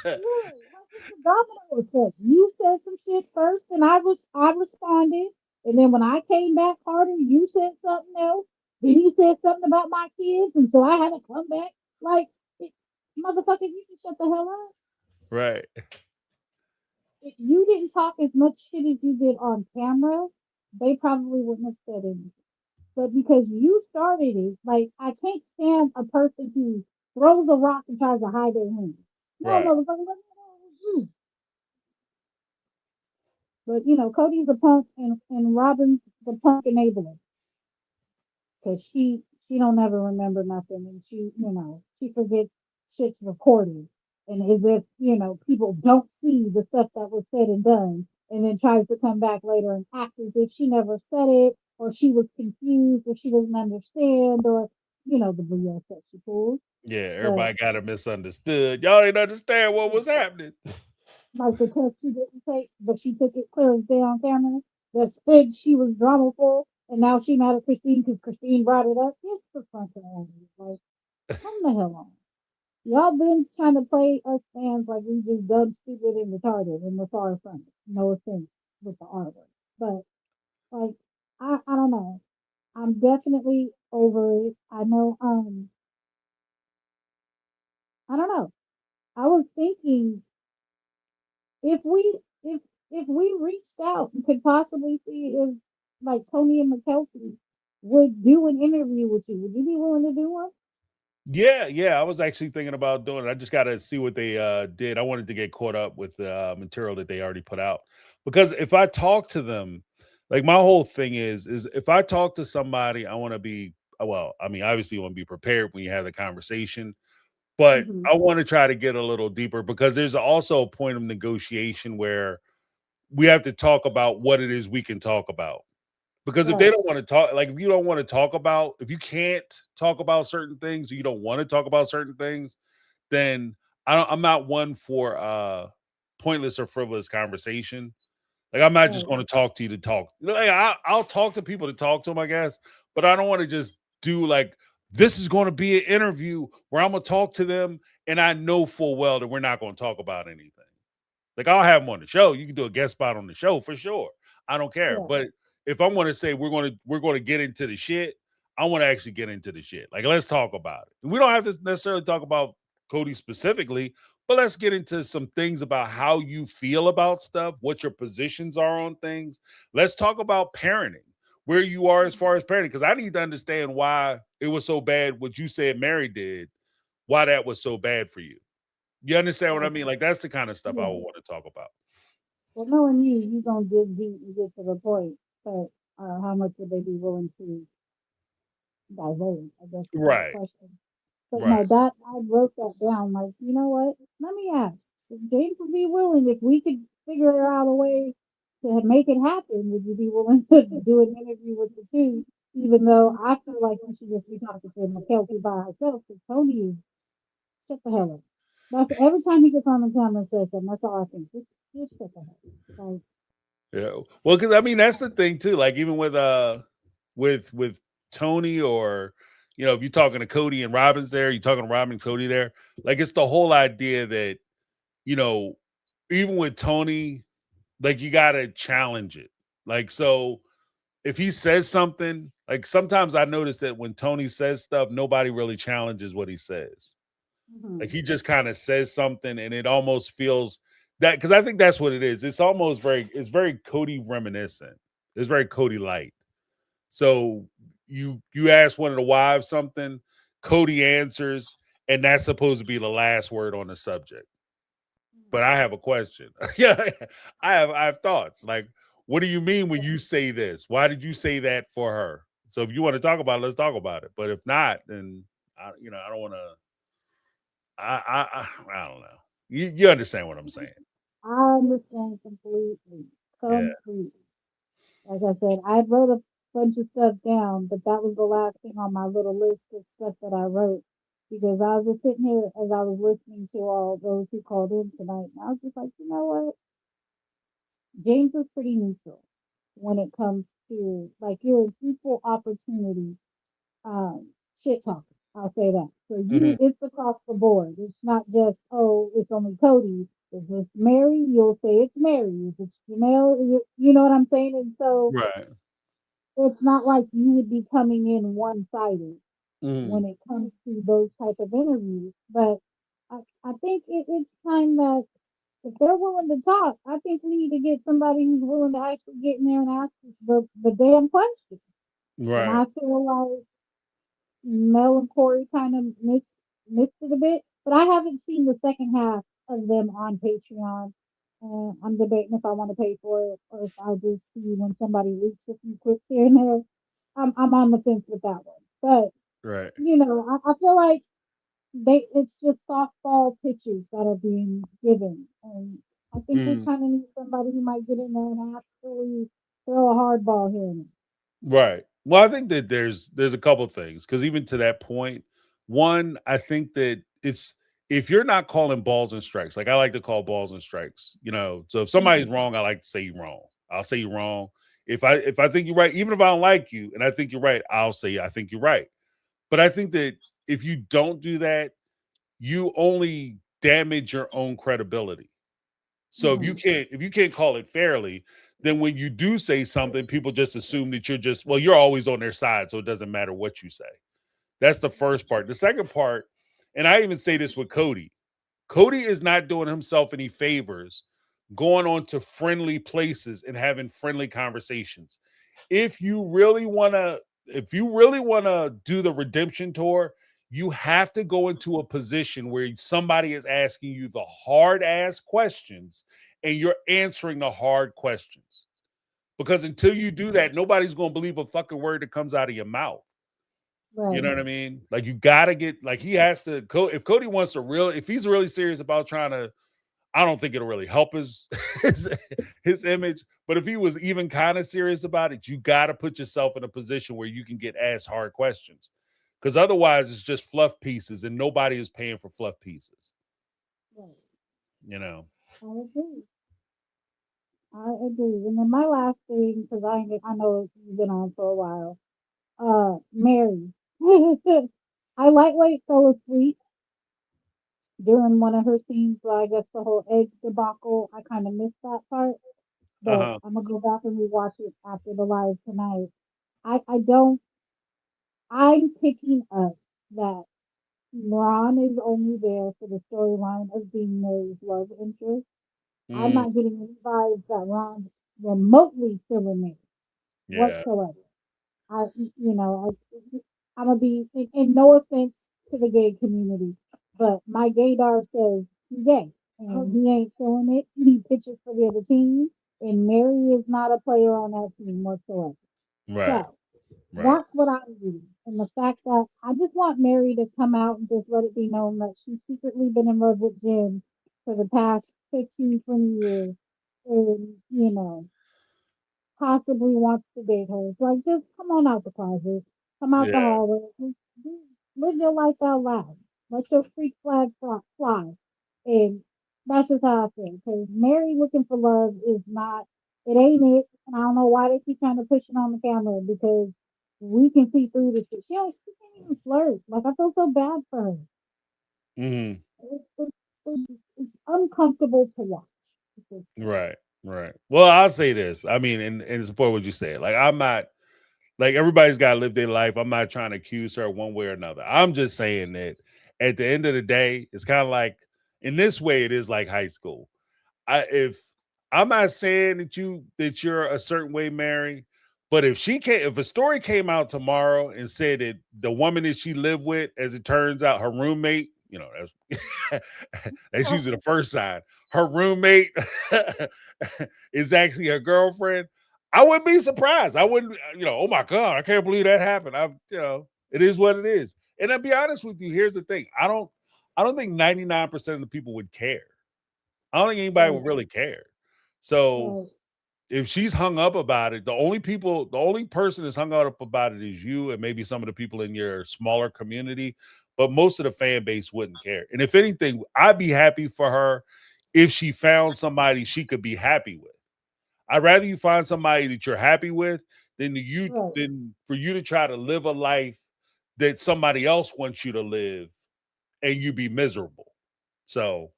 [SPEAKER 13] Right. Like it's a domino effect. You said some shit first, and I responded, and then when I came back harder, you said something else. Then you said something about my kids, and so I had to come back. Like, it, motherfucker, you just shut the hell up.
[SPEAKER 1] Right.
[SPEAKER 13] If you didn't talk as much shit as you did on camera, they probably wouldn't have said anything. But because you started it, like I can't stand a person who throws a rock and tries to hide their hand. No,
[SPEAKER 1] Right.
[SPEAKER 13] motherfucker, let me know it was you. But you know, Cody's a punk and Robin's the punk enabler. Cause she don't ever remember nothing, and she forgets shit's recorded, and as if people don't see the stuff that was said and done, and then tries to come back later and act as if she never said it, or she was confused, or she doesn't understand, or the BS that she pulls.
[SPEAKER 1] Yeah,
[SPEAKER 13] But
[SPEAKER 1] everybody got it misunderstood. Y'all didn't understand what was happening.
[SPEAKER 13] like the test she didn't take, but she took it clear as day on camera. That said she was dramaful, and now she mad at Christine because Christine brought it up. Get the fuck out of here! Like, come the hell on. Y'all been trying to play us fans like we just dumb, stupid, and retarded, and we're far from it. No offense with the R word, but like, I don't know. I'm definitely over it. I know. I don't know. I was thinking if we if we reached out and could possibly see if like Tony and McKelty would do an interview with you, would you be willing to do one?
[SPEAKER 1] Yeah, yeah. I was actually thinking about doing it. I just got to see what they did. I wanted to get caught up with the material that they already put out because if I talk to them, like my whole thing is if I talk to somebody, I want to be well. I mean, obviously, you want to be prepared when you have the conversation, but
[SPEAKER 13] Hmm.
[SPEAKER 1] I want to try to get a little deeper because there's also a point of negotiation where we have to talk about what it is we can talk about. Because if they
[SPEAKER 13] Right.
[SPEAKER 1] don't want to talk, like if you don't want to talk about, if you can't talk about certain things, or you don't want to talk about certain things, then I'm not one for pointless or frivolous conversation. Like I'm not just
[SPEAKER 13] Right.
[SPEAKER 1] going to talk to you to talk. Like I'll talk to people to talk to them, I guess, but I don't want to just do like this is going to be an interview where I'm going to talk to them, and I know full well that we're not going to talk about anything. Like I'll have them on the show. You can do a guest spot on the show for sure. I don't care.
[SPEAKER 13] Yeah.
[SPEAKER 1] But if I'm going to say we're going to get into the shit, I want to actually get into the shit. Like let's talk about it. We don't have to necessarily talk about Cody specifically, but let's get into some things about how you feel about stuff, what your positions are on things. Let's talk about parenting, where you are as far as parenting, because I need to understand why it was so bad. What you said Mary did, why that was so bad for you. You understand what I
[SPEAKER 13] Like,
[SPEAKER 1] mean? Like that's the kind of stuff I
[SPEAKER 13] yeah.
[SPEAKER 1] would want to talk about.
[SPEAKER 13] Well, knowing you gonna dig deep and get to the point. But how much would they be willing to divulge? I guess is my
[SPEAKER 1] Right.
[SPEAKER 13] question. But
[SPEAKER 1] Right.
[SPEAKER 13] no, that I wrote that down. Like, you know what? Let me ask. If James would be willing, if we could figure out a way to make it happen, would you be willing to do an interview with the two? Even though I feel like you should just be talking to McKelty by herself, because Tony is shut the hell up. That's every time he gets on the camera and says something. That's all I think. Just shut the hell up. Like,
[SPEAKER 1] Yeah. Well, because I mean that's the thing too. Like even with Tony or if you're talking to Cody and Robin's there, you're talking to Robin and Cody there. Like it's the whole idea that you know even with Tony, like you gotta challenge it. Like so if he says something, like sometimes I notice that when Tony says stuff, nobody really challenges what he says. Like
[SPEAKER 13] mhm,
[SPEAKER 1] he just kind of says something and it almost feels that because I think that's what it is. It's very Cody reminiscent. It's very Cody light. So you ask one of the wives something, Cody answers, and that's supposed to be the last word on the subject. But I have a question. Yeah, I have thoughts. Like, what do you mean when you say this? Why did you say that for her? So if you want to talk about it, let's talk about it. But if not, then I don't want to. I don't know. You understand what I'm saying?
[SPEAKER 13] I understand completely.
[SPEAKER 1] Yeah.
[SPEAKER 13] Completely. Like I said, I wrote a bunch of stuff down, but that was the last thing on my little list of stuff that I wrote because I was just sitting here as I was listening to all those who called in tonight, and I was just like, you know what? James is pretty neutral when it comes to like you're an equal opportunity shit talker. I'll say that. So
[SPEAKER 1] Hmm.
[SPEAKER 13] it's across the board. It's not just it's only Cody. If it's Mary, you'll say it's Mary. If it's Janelle, you know what I'm saying. And so
[SPEAKER 1] Right.
[SPEAKER 13] it's not like you would be coming in one sided
[SPEAKER 1] Hmm.
[SPEAKER 13] when it comes to those type of interviews. But I think it's time that if they're willing to talk, I think we need to get somebody who's willing to actually get in there and ask the damn question. And
[SPEAKER 1] Right.
[SPEAKER 13] I feel like Mel and Corey kind of missed it a bit. But I haven't seen the second half of them on Patreon. And I'm debating if I want to pay for it or if I'll just see when somebody leaks a few clips here and there. I'm on the fence with that one. But,
[SPEAKER 1] Right.
[SPEAKER 13] I feel like it's just softball pitches that are being given. And I think we
[SPEAKER 1] Mm,
[SPEAKER 13] kind of need somebody who might get in there and actually throw a hard ball here and
[SPEAKER 1] right. Well, I think that there's a couple things because even to that point, one, I think that it's if you're not calling balls and strikes, like I like to call balls and strikes, so if
[SPEAKER 13] there.
[SPEAKER 1] somebody's wrong, I like to say you're wrong. I'll say you're wrong. If I think you're right, even if I don't like you and I think you're right, I'll say I think you're right. But I think that if you don't do that, you only damage your own credibility. So
[SPEAKER 13] Right,
[SPEAKER 1] if you can't call it fairly, then when you do say something, people just assume that you're always on their side, so it doesn't matter what you say. That's the first part. The second part, and I even say this with Cody. Cody is not doing himself any favors going on to friendly places and having friendly conversations. If you really want to if you really want to do the redemption tour, you have to go into a position where somebody is asking you the hard ass questions and you're answering the hard questions. Because until you do that, nobody's going to believe a fucking word that comes out of your mouth. You
[SPEAKER 13] right,
[SPEAKER 1] know what I mean? Like you got to get like he has to if Cody wants to if he's really serious about trying to I don't think it'll really help his, his image. But if he was even kind of serious about it, you got to put yourself in a position where you can get asked hard questions, because otherwise it's just fluff pieces, and nobody is paying for fluff pieces.
[SPEAKER 13] right.
[SPEAKER 1] You know.
[SPEAKER 13] I agree. I agree. And then my last thing, because I know you've been on for a while. Mary. I lightweight fell asleep during one of her scenes. So I guess the whole egg debacle, I kind of missed that part.
[SPEAKER 1] Uh
[SPEAKER 13] But
[SPEAKER 1] huh.
[SPEAKER 13] I'm gonna go back and rewatch it after the live tonight. I don't. I'm picking up that Ron is only there for the storyline of being Mary's love interest. I'm
[SPEAKER 1] Mm,
[SPEAKER 13] not getting any vibes that Ron's remotely feeling me
[SPEAKER 1] yeah.
[SPEAKER 13] whatsoever. I, I'm gonna be, and no offense to the gay community, but my gaydar says he's gay and he ain't feeling it. He pitches for the other team, and Mary is not a player on that team whatsoever.
[SPEAKER 1] Right.
[SPEAKER 13] So
[SPEAKER 1] Right.
[SPEAKER 13] that's what I'm reading. And the fact that I just want Mary to come out and just let it be known that she's secretly been in love with Jim for the past 15, 20 years. And, possibly wants to date her. It's like, just come on out the closet. Come out the
[SPEAKER 1] Yeah.
[SPEAKER 13] hallway. Live your life out loud. Let your freak flag fly. And that's just how I feel. Because Mary looking for love is not, it ain't it. And I don't know why they keep trying to push it on the camera because we can see through this shit. She can't even flirt. Like, I feel so bad for her.
[SPEAKER 1] Mm,
[SPEAKER 13] It's uncomfortable to watch at this point.
[SPEAKER 1] right. Right. Well, I'll say this. I mean, and support what you said. Like, I'm not like everybody's got to live their life. I'm not trying to accuse her one way or another. I'm just saying that at the end of the day, it's kind of like in this way, it is like high school. If I'm not saying that you're a certain way, Mary, but if a story came out tomorrow and said that the woman that she lived with, as it turns out, her roommate, that's that's
[SPEAKER 13] Yeah,
[SPEAKER 1] usually the first sign. Her roommate is actually her girlfriend. I wouldn't be surprised. I wouldn't, oh my God, I can't believe that happened. It is what it is. And I'll be honest with you, here's the thing. I don't think 99% of the people would care. I don't think anybody
[SPEAKER 13] right,
[SPEAKER 1] would really care. So
[SPEAKER 13] right.
[SPEAKER 1] if she's hung up about it, the only person that's hung up about it is you and maybe some of the people in your smaller community, but most of the fan base wouldn't care. And if anything, I'd be happy for her if she found somebody she could be happy with. I'd rather you find somebody that you're happy with
[SPEAKER 13] Right.
[SPEAKER 1] than for you to try to live a life that somebody else wants you to live and you be miserable. So,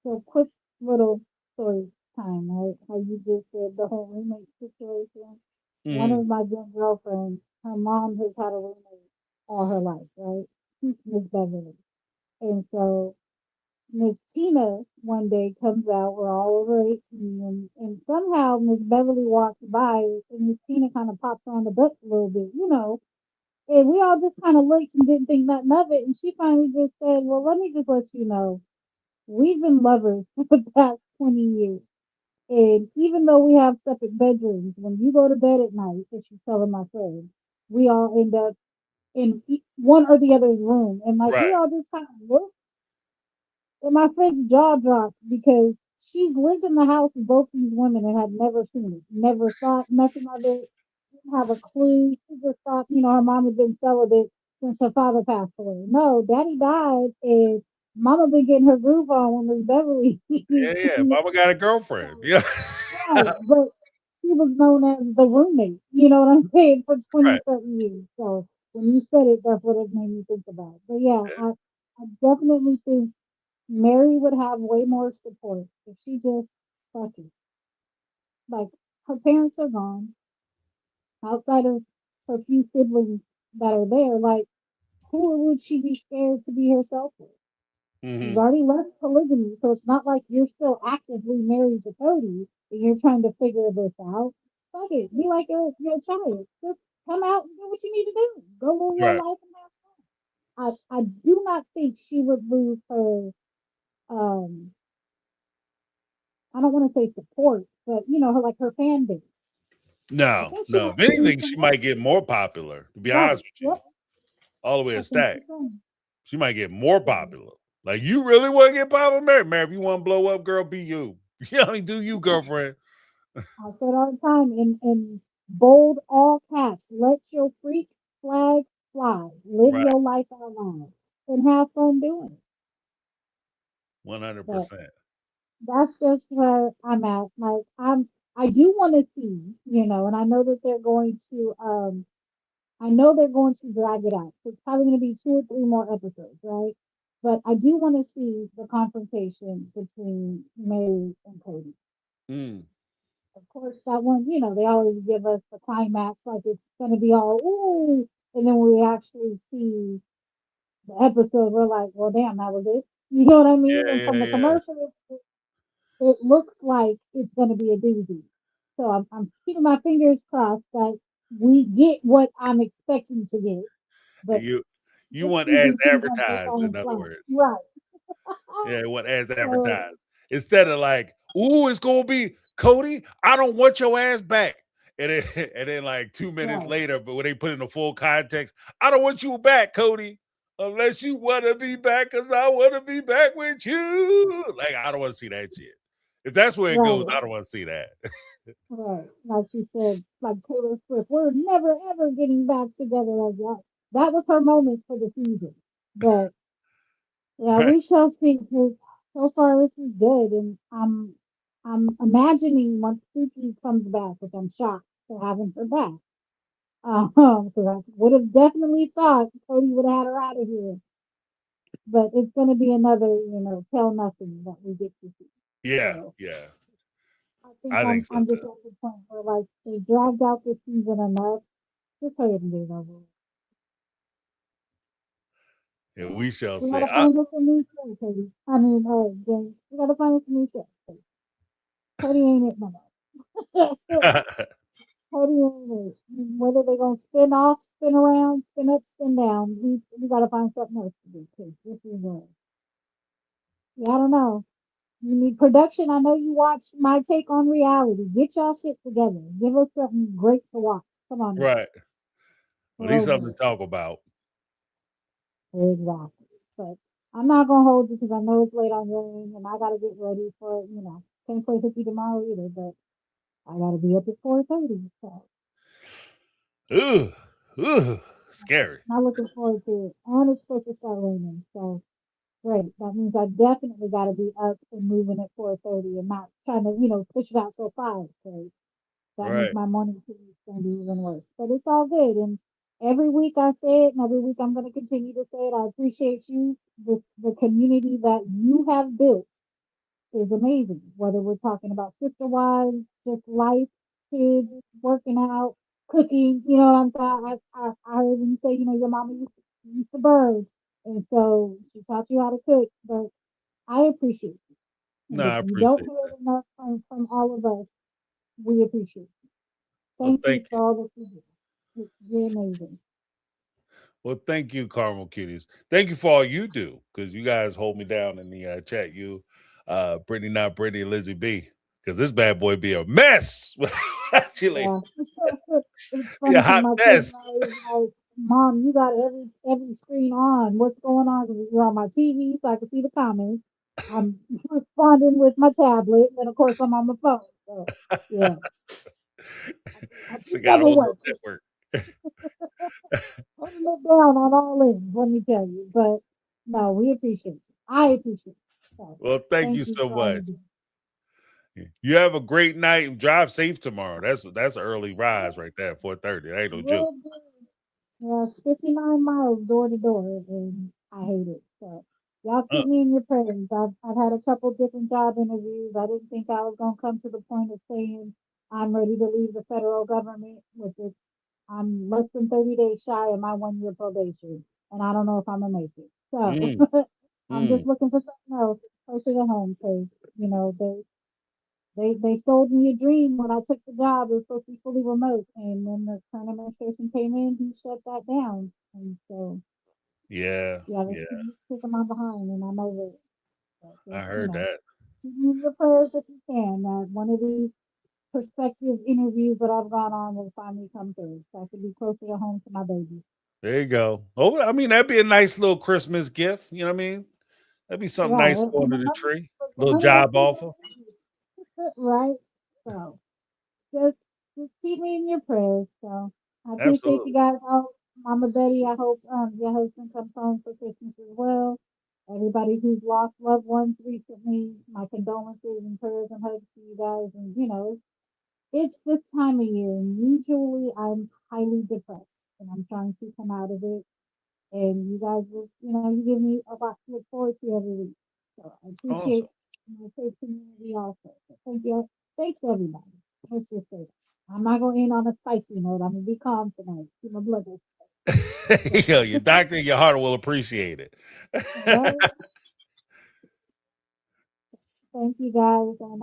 [SPEAKER 13] So quick little story time, right? How you just said the whole roommate situation. One
[SPEAKER 1] mhm,
[SPEAKER 13] of my good girlfriends, her mom has had a roommate all her life, right? Miss Beverly. And so Miss Tina one day comes out, we're all over 18, and somehow Miss Beverly walks by and Miss Tina kind of pops her on the butt a little bit, And we all just kind of looked and didn't think nothing of it. And she finally just said, "Well, let me just let you know, we've been lovers for the past 20 years. And even though we have separate bedrooms, when you go to bed at night," and she's telling my friend, "we all end up in one or the other's room." And like we
[SPEAKER 1] Right.
[SPEAKER 13] all just kind of looked, and my friend's jaw dropped because she's lived in the house with both these women and had never seen it, never thought nothing of it, didn't have a clue. She just thought, her mom had been celibate since her father passed away. No, daddy died, and mama been getting her groove on when Miss Beverly.
[SPEAKER 1] Yeah. Mama got a girlfriend. Yeah.
[SPEAKER 13] Right, but she was known as the roommate. You know what I'm saying, for 20
[SPEAKER 1] Right.
[SPEAKER 13] something years. So when you said it, that's what it made me think about. But yeah, I definitely think Mary would have way more support if she just fuck it. Like, her parents are gone, outside of her few siblings that are there. Like, who would she be scared to be herself with? You've
[SPEAKER 1] Hmm.
[SPEAKER 13] already left polygamy, so it's not like you're still actively married to Cody and you're trying to figure this out. Fuck it. Be like your child. Just come out and do what you need to do. Go live your
[SPEAKER 1] Right.
[SPEAKER 13] life and have fun. I do not think she would lose her um I don't want to say support, but her, like, her fan base. I
[SPEAKER 1] No,
[SPEAKER 13] think she
[SPEAKER 1] no.
[SPEAKER 13] might
[SPEAKER 1] If
[SPEAKER 13] lose
[SPEAKER 1] anything,
[SPEAKER 13] some
[SPEAKER 1] she
[SPEAKER 13] more.
[SPEAKER 1] might get more popular, to be
[SPEAKER 13] Right.
[SPEAKER 1] honest with you.
[SPEAKER 13] Yep.
[SPEAKER 1] All the way
[SPEAKER 13] I
[SPEAKER 1] a
[SPEAKER 13] think
[SPEAKER 1] stack.
[SPEAKER 13] she's right.
[SPEAKER 1] She might get more
[SPEAKER 13] Yeah.
[SPEAKER 1] popular. Like, you really want to get popular, Mary? Mary, if you want to blow up, girl, be you. You know what I mean? Do you, girlfriend?
[SPEAKER 13] I say it all the time in bold all caps. Let your freak flag fly. Live
[SPEAKER 1] Right.
[SPEAKER 13] your life out loud and have fun doing it. But
[SPEAKER 1] 100%.
[SPEAKER 13] that's just where I'm at. Like, I do want to see, and I know that they're going to I know they're going to drag it out. So it's probably going to be 2 or 3 more episodes, right? But I do want to see the confrontation between Mary and Cody.
[SPEAKER 1] Mm.
[SPEAKER 13] Of course, that one, they always give us the climax like it's going to be all, ooh. And then we actually see the episode, we're like, well, damn, that was it. You know what I mean?
[SPEAKER 1] Yeah,
[SPEAKER 13] And from
[SPEAKER 1] yeah,
[SPEAKER 13] the
[SPEAKER 1] yeah.
[SPEAKER 13] commercial, it looks like it's going to be a doozy. So I'm keeping my fingers crossed that we get what I'm expecting to get. But
[SPEAKER 1] You
[SPEAKER 13] this
[SPEAKER 1] want as
[SPEAKER 13] season seems like they're
[SPEAKER 1] advertised,
[SPEAKER 13] falling
[SPEAKER 1] in other
[SPEAKER 13] flat.
[SPEAKER 1] words.
[SPEAKER 13] Right.
[SPEAKER 1] Yeah, what as
[SPEAKER 13] So,
[SPEAKER 1] advertised. Instead of like, ooh, it's gonna be Cody, I don't want your ass back. And then, and then like 2 minutes
[SPEAKER 13] right,
[SPEAKER 1] later, but when they put in the full context, I don't want you back, Cody. Unless you want to be back, because I want to be back with you. Like, I don't want to see that shit. If that's where it goes,
[SPEAKER 13] right,
[SPEAKER 1] I don't want to see that.
[SPEAKER 13] right. Like you said, like Taylor Swift, we're never ever getting back together like that. That was her moment for the season. But yeah,
[SPEAKER 1] Right.
[SPEAKER 13] we shall see. 'Cause so far, this is good, and I'm imagining once Suki comes back, which I'm shocked for having her back. Because I would have definitely thought Cody would have had her out of here. But it's going to be another, tell nothing that we get to see.
[SPEAKER 1] Yeah,
[SPEAKER 13] So
[SPEAKER 1] yeah.
[SPEAKER 13] I think
[SPEAKER 1] I
[SPEAKER 13] I'm
[SPEAKER 1] think so
[SPEAKER 13] I'm just
[SPEAKER 1] too.
[SPEAKER 13] at the point where, like, they dragged out this season enough. Just hurry up and get it over with.
[SPEAKER 1] And we shall
[SPEAKER 13] We
[SPEAKER 1] say.
[SPEAKER 13] gotta find us a new show, Cody. I mean, James. We gotta find us a new show. Cody ain't it no more. Cody ain't it. Whether they gonna spin off, spin around, spin up, spin down, we gotta find something else to do. Cause this is yeah, I don't know. You need production. I know you watch My Take on Reality. Get y'all shit together. Give us something great to watch. Come on now.
[SPEAKER 1] Right. At
[SPEAKER 13] We're
[SPEAKER 1] least
[SPEAKER 13] over
[SPEAKER 1] something to
[SPEAKER 13] it.
[SPEAKER 1] talk about.
[SPEAKER 13] Exactly. But I'm not gonna hold you because I know it's late on your end and I gotta get ready for, can't play hooky tomorrow either, but I gotta be up at 4:30. So
[SPEAKER 1] Ooh, ooh, scary.
[SPEAKER 13] not looking forward to it. And it's supposed to start raining. So great. That means I definitely gotta be up and moving at 4:30 and not trying to, push it out till 5. So that means
[SPEAKER 1] Right.
[SPEAKER 13] my morning commute is going to be even worse. But it's all good. And every week I say it, and every week I'm going to continue to say it. I appreciate you. The community that you have built is amazing. Whether we're talking about sister wives, just life, kids, working out, cooking. You know what I'm saying? I heard you say, your mama used to bird. And so she taught you how to cook. But I appreciate you.
[SPEAKER 1] No,
[SPEAKER 13] And if
[SPEAKER 1] I
[SPEAKER 13] you don't
[SPEAKER 1] appreciate
[SPEAKER 13] hear
[SPEAKER 1] that.
[SPEAKER 13] it enough from all of us, we appreciate you.
[SPEAKER 1] Well,
[SPEAKER 13] Thank you
[SPEAKER 1] thank
[SPEAKER 13] for
[SPEAKER 1] you.
[SPEAKER 13] all that you do. You're amazing.
[SPEAKER 1] Well, thank you, Caramel Cuties. Thank you for all you do, because you guys hold me down in the chat. You, Brittany, not Brittany, Lizzie B. Because this bad boy be a mess. Actually,
[SPEAKER 13] Yeah. It's
[SPEAKER 1] be a
[SPEAKER 13] funny because
[SPEAKER 1] hot
[SPEAKER 13] my kids
[SPEAKER 1] mess.
[SPEAKER 13] are always like, "Mom, you got every screen on. What's going on?" Because you're on my TV, so I can see the comments. I'm responding with my tablet, and of course I'm on my phone. So yeah, I
[SPEAKER 1] So
[SPEAKER 13] do
[SPEAKER 1] got a
[SPEAKER 13] double
[SPEAKER 1] whole
[SPEAKER 13] work.
[SPEAKER 1] nother network.
[SPEAKER 13] Holding it down on all ends, let me tell you. But no, we appreciate you. I appreciate you. So
[SPEAKER 1] Well, thank you
[SPEAKER 13] thank you
[SPEAKER 1] so
[SPEAKER 13] for all
[SPEAKER 1] much.
[SPEAKER 13] you do.
[SPEAKER 1] You have a great night and drive safe tomorrow. That's an early rise right there, 4:30. That ain't no joke.
[SPEAKER 13] Will do. Yeah, 59 miles door to door, and I hate it. So y'all
[SPEAKER 1] Uh,
[SPEAKER 13] keep me in your prayers. I've had a couple different job interviews. I didn't think I was gonna come to the point of saying I'm ready to leave the federal government, which is I'm less than 30 days shy of my 1 year probation, and I don't know if I'm gonna make it. So
[SPEAKER 1] mm,
[SPEAKER 13] I'm just
[SPEAKER 1] mm.
[SPEAKER 13] looking for something else closer to home because they sold me a dream when I took the job. It was supposed to be fully remote, and when the current administration came in, he shut that down. And so,
[SPEAKER 1] Yeah,
[SPEAKER 13] yeah,
[SPEAKER 1] yeah.
[SPEAKER 13] they're kicking my behind, and I'm over it. But
[SPEAKER 1] I
[SPEAKER 13] just,
[SPEAKER 1] heard that.
[SPEAKER 13] keep me in your prayers if you can. One of these prospective interviews that I've gone on will finally come through, so I can be closer to home to my babies.
[SPEAKER 1] There you go. Oh, I mean, that'd be a nice little Christmas gift. You know what I mean? That'd be something
[SPEAKER 13] Right,
[SPEAKER 1] nice to go
[SPEAKER 13] and
[SPEAKER 1] under the tree.
[SPEAKER 13] the
[SPEAKER 1] Little
[SPEAKER 13] money will
[SPEAKER 1] job
[SPEAKER 13] feed my
[SPEAKER 1] offer.
[SPEAKER 13] babies, right? So. just just keep me in your prayers. So I appreciate you
[SPEAKER 1] Absolutely.
[SPEAKER 13] guys. Oh, Mama Betty, I hope your husband comes home for Christmas as well. Everybody who's lost loved ones recently, my condolences and prayers and hugs to you guys. And it's this time of year, and usually I'm highly depressed, and I'm trying to come out of it. And you guys just, you give me a lot to look forward to every week. So I appreciate
[SPEAKER 1] Awesome.
[SPEAKER 13] my faith community also. So thank you. Thanks everybody. Let's just say that. I'm not going to end on a spicy note. I'm going to be calm tonight. Keep my blood pressure.
[SPEAKER 1] Yo, your doctor and your heart will appreciate it.
[SPEAKER 13] All right. Thank you guys. And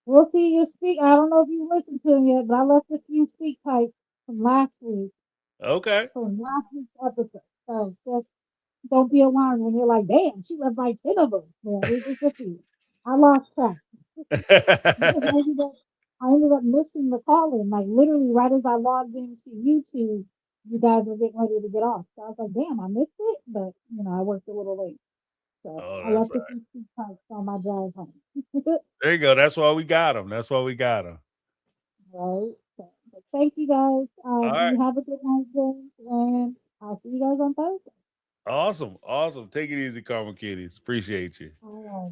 [SPEAKER 13] we'll see you speak. I don't know if you listened to him yet, but I left a few speak types from last week,
[SPEAKER 1] Okay.
[SPEAKER 13] from last week's episode. So just don't be alarmed when you're like, damn, she left like 10 of them. Yeah, it was just a few. I lost track. Because I ended up missing the call in. Like literally right as I logged into YouTube, you guys were getting ready to get off. So I was like, damn, I missed it. But I worked a little late. So
[SPEAKER 1] Oh,
[SPEAKER 13] I
[SPEAKER 1] that's
[SPEAKER 13] left
[SPEAKER 1] right.
[SPEAKER 13] a few speak types on my drive home.
[SPEAKER 1] There you go. That's why we got him. That's why we got him.
[SPEAKER 13] Right. So, but thank you guys.
[SPEAKER 1] All right.
[SPEAKER 13] You have a good night, James, and I'll see you guys on Thursday.
[SPEAKER 1] Awesome. Awesome. Take it easy, Karma Kitties. Appreciate you.
[SPEAKER 13] All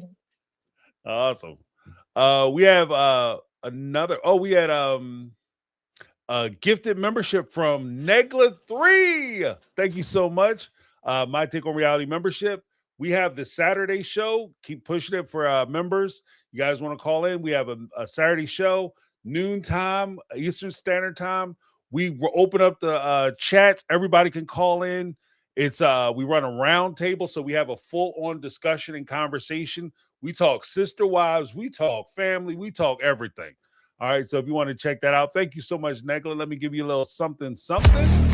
[SPEAKER 13] right.
[SPEAKER 1] Awesome. We have another. Oh, we had a gifted membership from Negla 3. Thank you so much. My Take on Reality membership. We have the Saturday show. Keep pushing it for members. You guys want to call in? We have a Saturday show, noontime, Eastern Standard Time. We open up the chats. Everybody can call in. It's we run a round table, so we have a full-on discussion and conversation. We talk sister wives, we talk family, we talk everything. All right, so if you want to check that out, thank you so much, Negla. Let me give you a little something, something.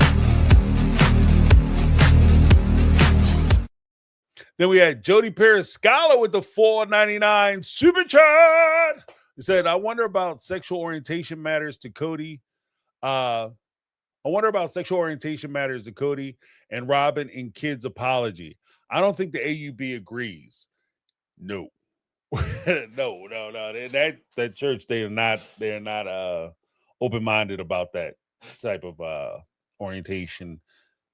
[SPEAKER 1] Then we had Jody Paris Scholar with the $4.99 super chat. He said, I wonder about sexual orientation matters to Cody. I wonder about sexual orientation matters to Cody and Robin in kids' apology. I don't think the AUB agrees. No. no. That church, they're not open-minded about that type of orientation.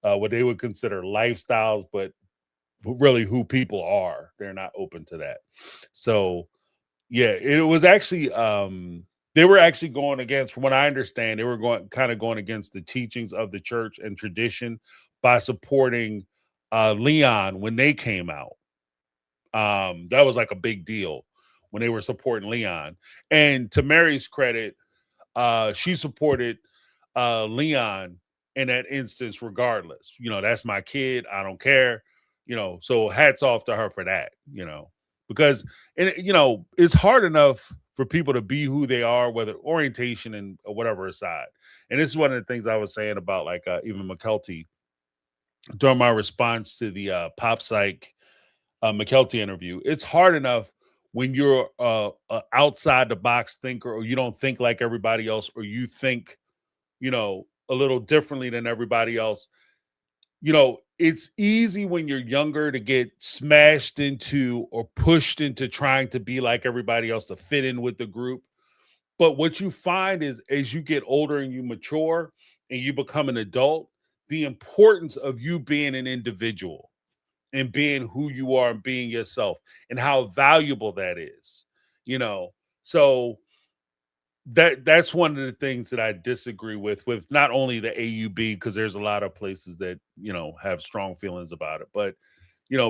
[SPEAKER 1] What they would consider lifestyles, but really who people are. They're not open to that. So yeah, it was actually they were actually going against, from what I understand, they were going against the teachings of the church and tradition by supporting Leon when they came out. That was like a big deal when they were supporting Leon. And to Mary's credit, she supported Leon in that instance, regardless. That's my kid. I don't care. So hats off to her for that. Because it's hard enough for people to be who they are, whether orientation and whatever aside. And this is one of the things I was saying about like even McKelty. during my response to the Pop Psych McKelty interview. It's hard enough when you're a outside the box thinker, or you don't think like everybody else, or you think, a little differently than everybody else. It's easy when you're younger to get smashed into or pushed into trying to be like everybody else to fit in with the group. But what you find is, as you get older and you mature and you become an adult, the importance of you being an individual and being who you are and being yourself, and how valuable that is. So that's one of the things that I disagree with not only the AUB, because there's a lot of places that have strong feelings about it, but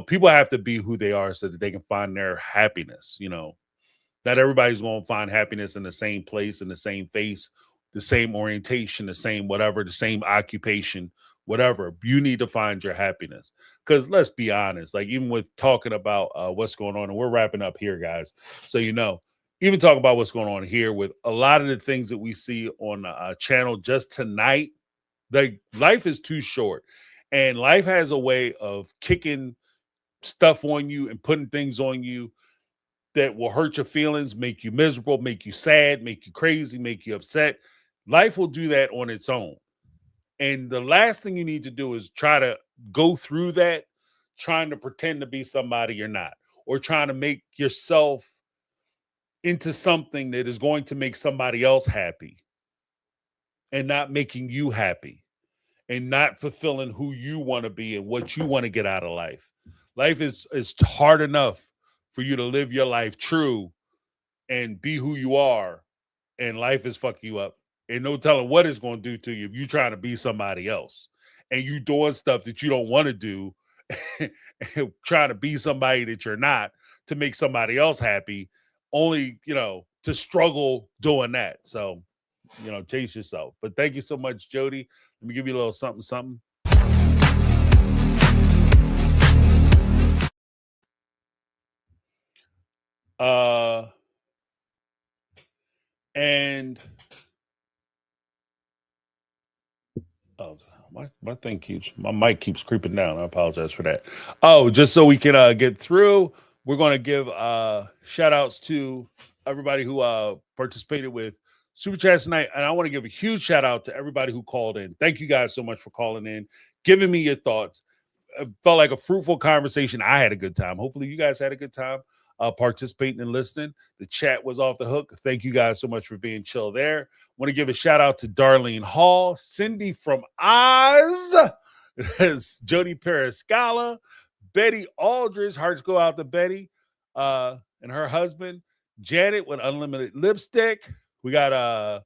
[SPEAKER 1] people have to be who they are so that they can find their happiness. Not everybody's going to find happiness in the same place, in the same face, the same orientation, the same whatever, the same occupation, whatever. You need to find your happiness. Because let's be honest, like even with talking about what's going on, and we're wrapping up here, guys. So, even talking about what's going on here with a lot of the things that we see on the channel just tonight, like life is too short. And life has a way of kicking stuff on you and putting things on you that will hurt your feelings, make you miserable, make you sad, make you crazy, make you upset. Life will do that on its own. And the last thing you need to do is try to go through that trying to pretend to be somebody you're not, or trying to make yourself into something that is going to make somebody else happy and not making you happy, and not fulfilling who you want to be and what you want to get out of life. Life is hard enough for you to live your life true and be who you are, and life is fucking you up. And no telling what it's going to do to you if you're trying to be somebody else and you doing stuff that you don't want to do, and trying to be somebody that you're not to make somebody else happy, only, to struggle doing that. So, chase yourself. But thank you so much, Jody. Let me give you a little something, something. And my thing my mic keeps creeping down. I apologize for that. Oh, just so we can get through, we're going to give shout outs to everybody who participated with Super Chats tonight. And I want to give a huge shout out to everybody who called in. Thank you guys so much for calling in, giving me your thoughts. It felt like a fruitful conversation. I had a good time. Hopefully you guys had a good time participating and listening. The chat was off the hook. Thank you guys so much for being chill there. Want to give a shout out to Darlene Hall, Cindy from Oz, Jody Periscala, Betty Aldridge. Hearts go out to Betty and her husband, Janet with Unlimited Lipstick. We got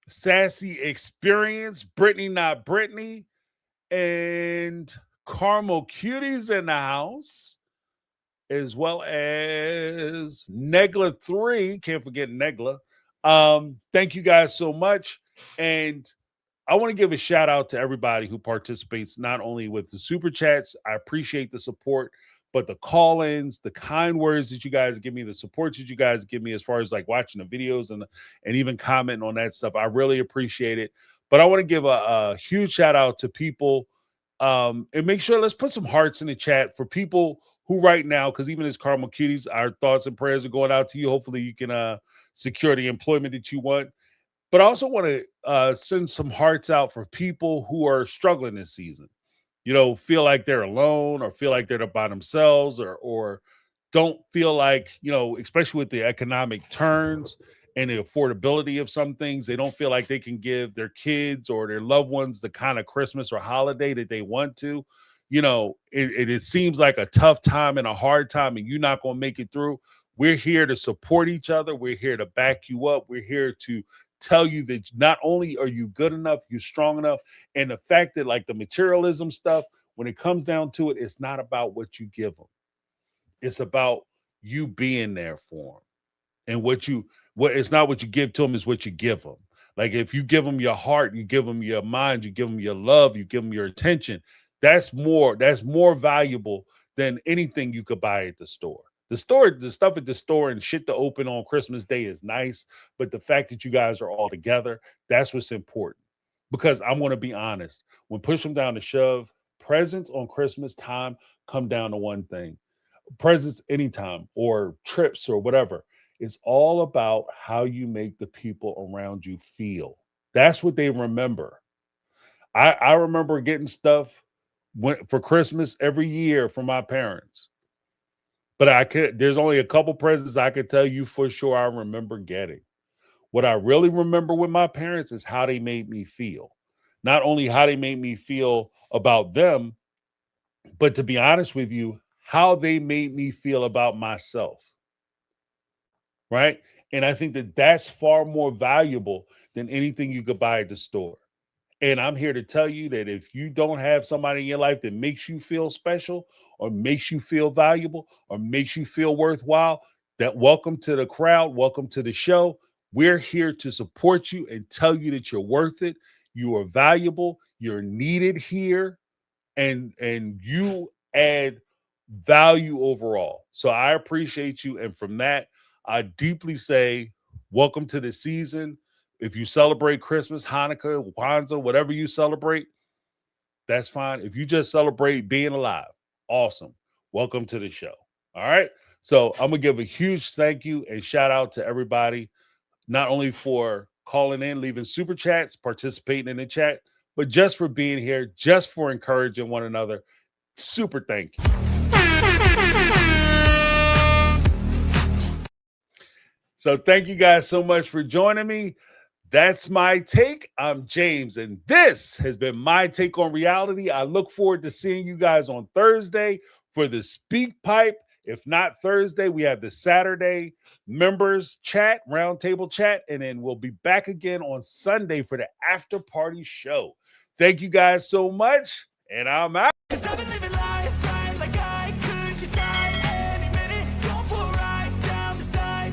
[SPEAKER 1] Sassy Experience, Brittany Not Brittany, and Caramel Cuties in the house, as well as Negla 3. Can't forget Negla. Thank you guys so much. And I want to give a shout out to everybody who participates, not only with the super chats. I appreciate the support, but the call-ins, the kind words that you guys give me, the support that you guys give me as far as like watching the videos and even commenting on that stuff. I really appreciate it. But I want to give a huge shout out to people. And make sure, let's put some hearts in the chat for people who right now, because even as Caramel Cuties, our thoughts and prayers are going out to you. Hopefully you can secure the employment that you want. But I also want to send some hearts out for people who are struggling this season. Feel like they're alone, or feel like they're by themselves, or don't feel like, especially with the economic turns and the affordability of some things, they don't feel like they can give their kids or their loved ones the kind of Christmas or holiday that they want to. It seems like a tough time and a hard time, and you're not going to make it through. We're here to support each other. We're here to back you up. We're here to tell you that not only are you good enough, you're strong enough. And the fact that like the materialism stuff, when it comes down to it, it's not about what you give them. It's about you being there for them. And what it's not what you give to them, is what you give them. Like if you give them your heart, you give them your mind, you give them your love, you give them your attention. That's more valuable than anything you could buy at the store. The stuff at the store and shit to open on Christmas Day is nice, but the fact that you guys are all together, that's what's important. Because I'm going to be honest, when push them down to shove, presents on Christmas time come down to one thing. Presents anytime or trips or whatever. It's all about how you make the people around you feel. That's what they remember. I remember getting stuff for Christmas every year from my parents. But there's only a couple presents I could tell you for sure I remember getting. What I really remember with my parents is how they made me feel. Not only how they made me feel about them, but to be honest with you, how they made me feel about myself. Right? And I think that that's far more valuable than anything you could buy at the store. And I'm here to tell you that if you don't have somebody in your life that makes you feel special or makes you feel valuable or makes you feel worthwhile, that welcome to the crowd, welcome to the show. We're here to support you and tell you that you're worth it. You are valuable. You're needed here. And you add value overall. So I appreciate you. And from that, I deeply say, welcome to the season. If you celebrate Christmas, Hanukkah, Kwanzaa, whatever you celebrate, that's fine. If you just celebrate being alive, awesome. Welcome to the show. All right. So I'm going to give a huge thank you and shout out to everybody, not only for calling in, leaving super chats, participating in the chat, but just for being here, just for encouraging one another. Super thank you. So thank you guys so much for joining me. That's my take. I'm James, and this has been my take on reality. I look forward to seeing you guys on Thursday for the Speak Pipe. If not Thursday, we have the Saturday members chat, roundtable chat, and then we'll be back again on Sunday for the after party show. Thank you guys so much, and I'm out. 'Cause I've been living life right like I could just die any minute. Don't pull right down the side.